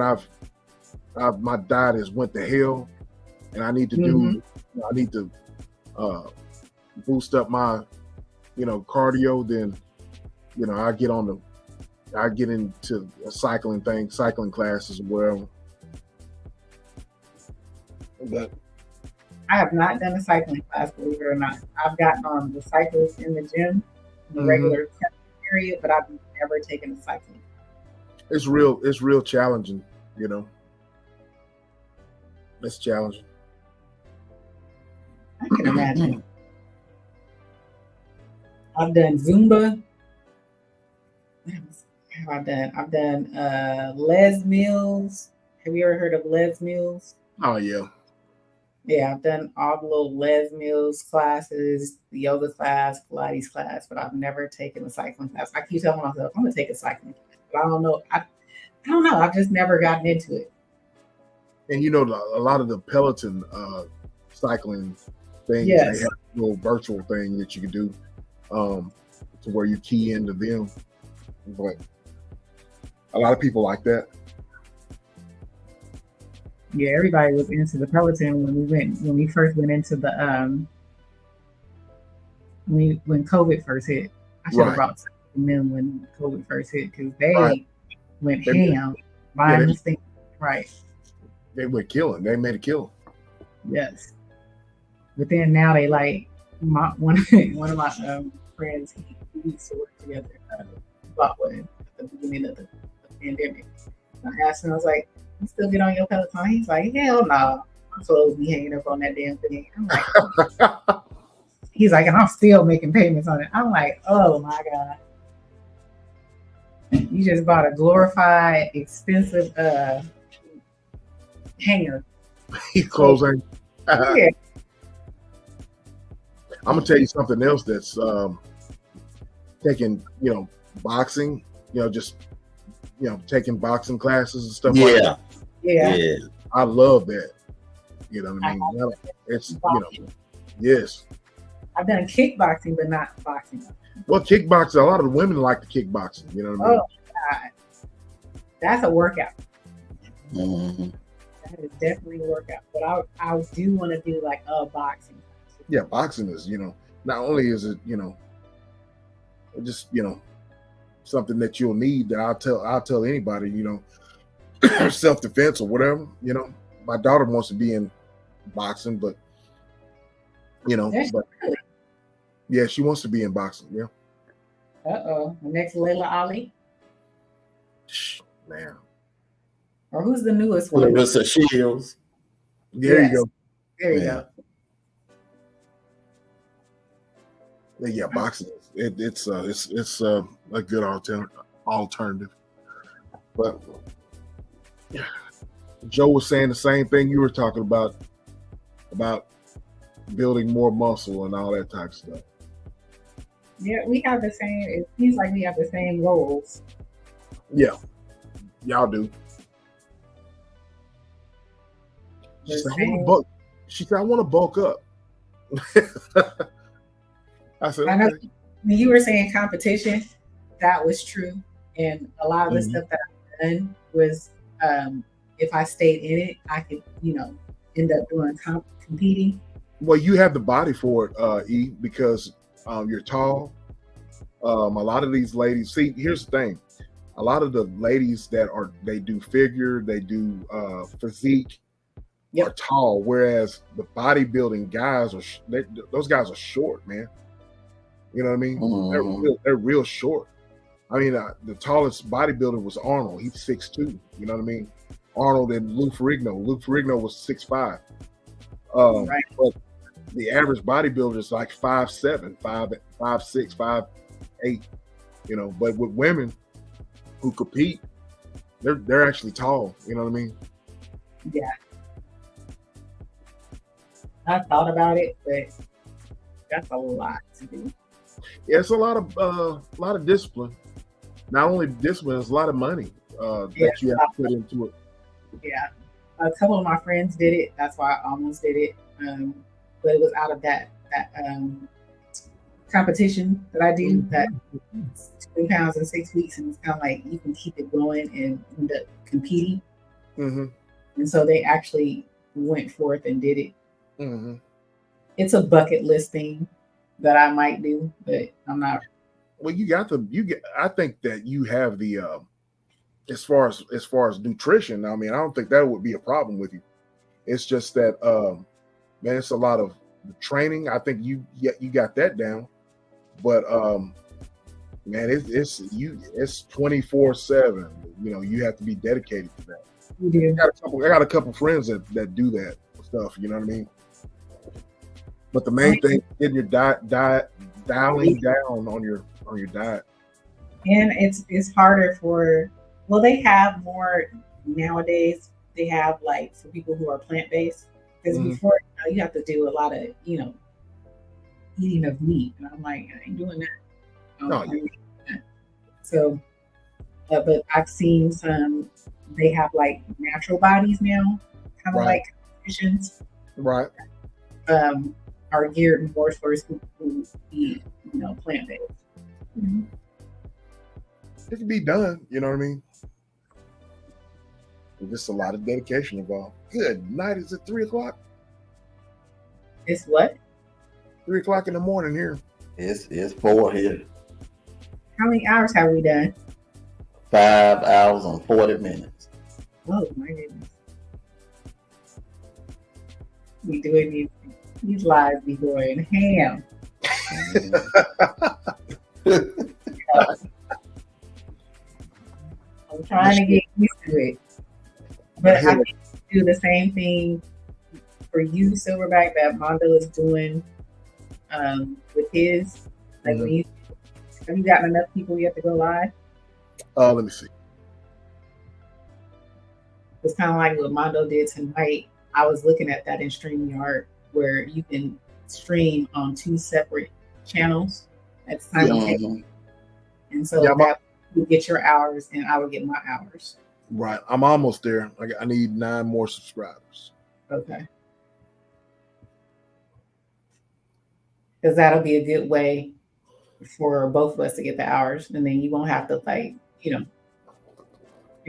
Speaker 6: my diet has went to hell, and I need to I need to boost up my, cardio, then, I get into a cycling classes as well. But
Speaker 4: I have not done a cycling class, believe it or not. I've gotten on the cycles in the gym, in the regular period, but I've never taken a cycling.
Speaker 6: It's real challenging, It's challenging.
Speaker 4: I can imagine. I've done Zumba. What have I done? I've done Les Mills. Have you ever heard of Les Mills?
Speaker 6: Oh yeah.
Speaker 4: Yeah, I've done all the little Les Mills classes, the yoga class, Pilates class, but I've never taken a cycling class. I keep telling myself I'm gonna take a cycling class, but I don't know. I don't know. I've just never gotten into it.
Speaker 6: And a lot of the Peloton cycling things, they have a little virtual thing that you can do to where you key into them. But a lot of people like that.
Speaker 4: Yeah, everybody was into the Peloton when we first went into the when COVID first hit. I should have brought them when COVID first hit because they went ham buying this thing. Right.
Speaker 6: They were killing. They made a killing.
Speaker 4: Yes. But then now they like one of my friends. We used to work together. Bought one at the beginning of the pandemic. I asked him, I was like, "You still get on your Peloton?" He's like, "Hell no, I'm supposed to be hanging up on that damn thing." I'm like, he's like, "And I'm still making payments on it." I'm like, "Oh my god, you just bought a glorified, expensive hanger."
Speaker 6: Closing.
Speaker 4: Yeah.
Speaker 6: I'm gonna tell you something else that's taking, boxing, just, taking boxing classes and stuff like that.
Speaker 4: Yeah.
Speaker 6: I love that. You know what I mean? It's, yes.
Speaker 4: I've done kickboxing, but not boxing.
Speaker 6: Well, kickboxing, a lot of the women like the kickboxing, you know what I mean?
Speaker 4: Oh, God. That's a workout.
Speaker 1: Mhm.
Speaker 4: That is definitely a workout. But I do want to do like a boxing.
Speaker 6: Yeah, boxing is, not only is it, just, something that you'll need that I'll tell anybody, self defense or whatever. My daughter wants to be in boxing, but
Speaker 4: That's
Speaker 6: but
Speaker 4: really.
Speaker 6: yeah, she wants to be in boxing. Yeah,
Speaker 4: The next Layla Ali,
Speaker 6: man.
Speaker 4: or who's the newest one?
Speaker 1: Clarissa Shields.
Speaker 6: There you
Speaker 4: Yes.
Speaker 6: go.
Speaker 4: There you
Speaker 1: Yeah.
Speaker 4: go.
Speaker 6: Yeah, boxing. It's a good alternative. But Joe was saying the same thing you were talking about building more muscle and all that type of stuff.
Speaker 4: Yeah, we have the same. It seems like we have the same goals.
Speaker 6: Yeah, y'all do. She
Speaker 4: The
Speaker 6: said,
Speaker 4: same.
Speaker 6: I want to bulk up. I said,
Speaker 4: I know
Speaker 6: okay.
Speaker 4: when you were saying competition, that was true, and a lot of the
Speaker 6: Mhm.
Speaker 4: stuff that I've done was, if I stayed in it, I could, end up doing competing.
Speaker 6: Well, you have the body for it, E, because you're tall. A lot of these ladies, see, here's the thing. A lot of the ladies they do figure, they do physique, are tall, whereas the bodybuilding guys those guys are short, man. You know what I mean?
Speaker 1: Mhm.
Speaker 6: They're real short. I mean, the tallest bodybuilder was Arnold. He's 6'2". You know what I mean? Arnold and Lou Ferrigno. Lou Ferrigno was 6'5".
Speaker 4: Right.
Speaker 6: But the average bodybuilder is like 5'7", 5'6", 5'8". But with women who compete, they're actually tall. You know what I mean?
Speaker 4: Yeah, I thought about it, but that's a lot to do.
Speaker 6: Yeah, it's a lot of discipline. Not only discipline, it's a lot of money that you have to put into it.
Speaker 4: Yeah, a couple of my friends did it. That's why I almost did it. But it was out of that competition that I do. That 2 pounds in 6 weeks, and it's kind of like you can keep it going and end up competing.
Speaker 6: Mm-hmm.
Speaker 4: And so they actually went forth and did it.
Speaker 6: Mm-hmm.
Speaker 4: It's a bucket list thing that I might do, but I'm not.
Speaker 6: Well, I think that you have the as far as nutrition. I mean, I don't think that would be a problem with you. It's just that man, it's a lot of training. I think you got that down, but man, it's 24/7. You have to be dedicated to that.
Speaker 4: You do.
Speaker 6: I got a couple friends that do that stuff. You know what I mean? But the main thing is getting your dialing down on your diet.
Speaker 4: And it's harder they have more nowadays. They have like for people who are plant based, because before you have to do a lot of eating of meat, and I'm like, I ain't doing that.
Speaker 6: No,
Speaker 4: So, but I've seen some. They have like natural bodies now, kind of like competitions.
Speaker 6: Right.
Speaker 4: Are geared more towards people who eat, plant based. Mm-hmm.
Speaker 6: It can be done. You know what I mean? There's just a lot of dedication involved. Good night. Is it 3:00?
Speaker 4: It's what?
Speaker 6: 3:00 in the morning here.
Speaker 1: It's 4 here.
Speaker 4: How many hours have we done?
Speaker 1: 5 hours and 40 minutes.
Speaker 4: Oh my goodness. We doing these lives be going ham. I'm trying to get used to it. But I think do the same thing for you, Silverback, that Mondo is doing with his. Like have you gotten enough people yet to go live?
Speaker 6: Let me see.
Speaker 4: It's kind of like what Mondo did tonight. I was looking at that in StreamYard, where you can stream on 2 separate channels at the time. And so that you get your hours and I would get my hours.
Speaker 6: Right. I'm almost there. I need 9 more subscribers.
Speaker 4: Okay. Because that'll be a good way for both of us to get the hours. And then you won't have to if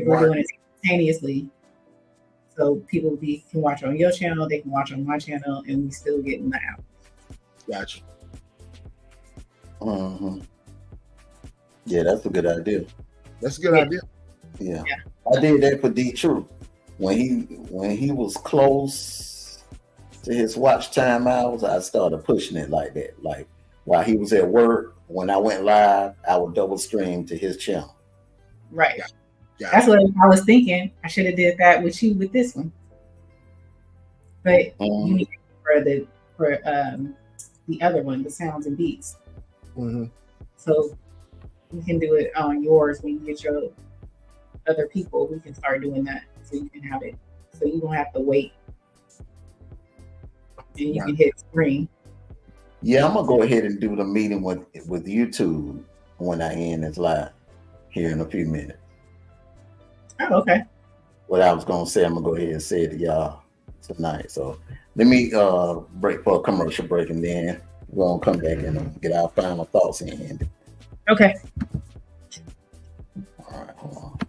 Speaker 4: we're doing it simultaneously, So people can watch on your channel, they can watch on my channel, and we still getting the out.
Speaker 6: Gotcha.
Speaker 1: Mm-hmm. Yeah, that's a good idea.
Speaker 6: That's a good idea.
Speaker 1: Yeah. I did that for D True. When he was close to his watch time hours, I started pushing it like that. Like while he was at work, when I went live, I would double stream to his channel.
Speaker 4: Right.
Speaker 6: Yeah.
Speaker 4: That's what I was thinking. I should have did that with you with this one. But you need for the other one, the sounds and beats.
Speaker 6: Mm-hmm.
Speaker 4: So we can do it on yours when you get your other people. We can start doing that, so you can have it. So you don't have to wait, and you can hit screen.
Speaker 1: Yeah, I'm gonna go ahead and do the meeting with YouTube when I end this live here in a few minutes.
Speaker 4: Oh, okay.
Speaker 1: What I was gonna say, I'm gonna go ahead and say it to y'all tonight. So let me break for a commercial break, and then we're gonna come back and get our final thoughts in.
Speaker 4: Okay.
Speaker 1: All right, hold on.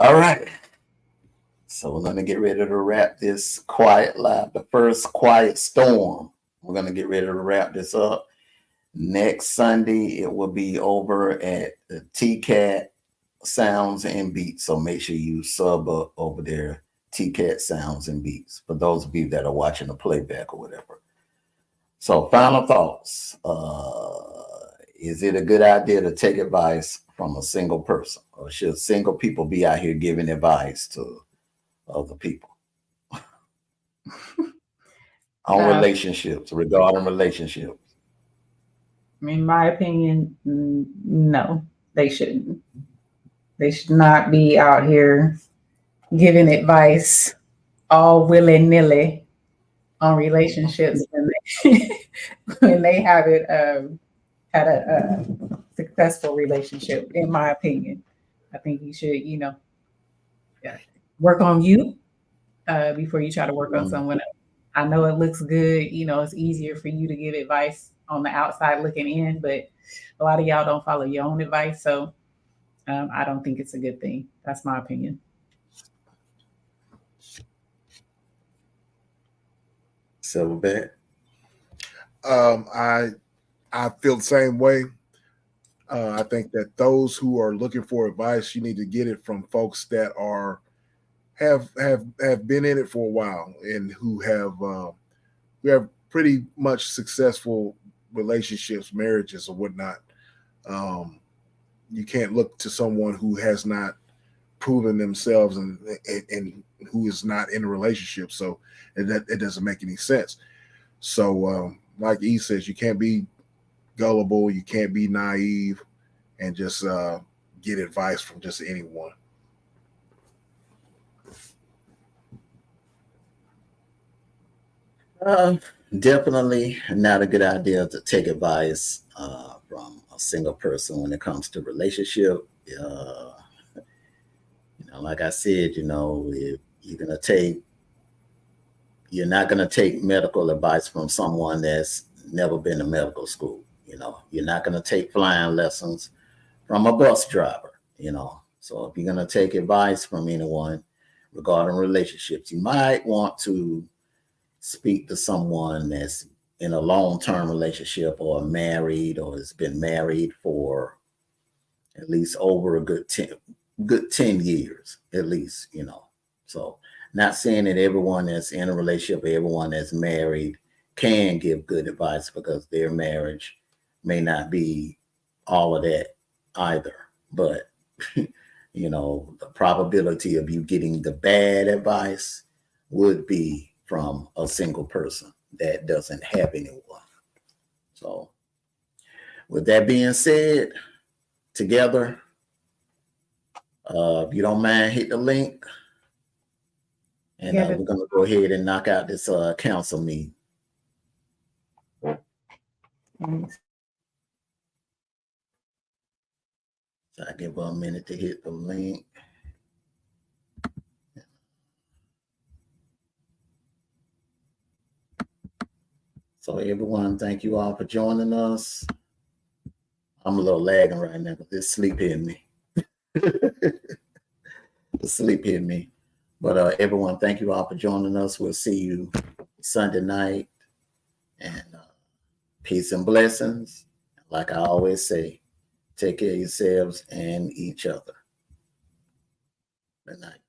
Speaker 1: All right. So we're going to get ready to wrap this quiet live, the first quiet storm. We're going to get ready to wrap this up. Next Sunday, it will be over at the TCAT Sounds and Beats. So make sure you sub up over there, TCAT Sounds and Beats, for those of you that are watching the playback or whatever. So final thoughts. Is it a good idea to take advice from a single person, or should single people be out here giving advice to other people on relationships, regarding relationships?
Speaker 4: In my opinion, no, they shouldn't. They should not be out here giving advice all willy-nilly on relationships when they haven't had a successful relationship. In my opinion, I think you should, work on you before you try to work on someone else. I know it looks good. You know, it's easier for you to give advice on the outside looking in, but a lot of y'all don't follow your own advice. So I don't think it's a good thing. That's my opinion.
Speaker 1: Silverback.
Speaker 6: I feel the same way. I think that those who are looking for advice, you need to get it from folks that have been in it for a while and who have pretty much successful relationships, marriages, or whatnot. You can't look to someone who has not proven themselves and who is not in a relationship. So it doesn't make any sense. So like E says, you can't be gullible, you can't be naive, and just get advice from just anyone.
Speaker 1: Definitely not a good idea to take advice from a single person when it comes to relationship. Like I said, if you're not gonna take medical advice from someone that's never been to medical school. You're not gonna take flying lessons from a bus driver. So if you're gonna take advice from anyone regarding relationships, you might want to speak to someone that's in a long-term relationship or married or has been married for at least over a good 10 years, at least. So not saying that everyone that's in a relationship or everyone that's married can give good advice, because their marriage may not be all of that either. But, the probability of you getting the bad advice would be from a single person that doesn't have anyone. So with that being said, together, if you don't mind, hit the link. And we're going to go ahead and knock out this council meeting. So I give her a minute to hit the link. So everyone, thank you all for joining us. I'm a little lagging right now, but this sleep hit me. The sleep hit me. But everyone, thank you all for joining us. We'll see you Sunday night. And peace and blessings. Like I always say, take care of yourselves and each other. Good night.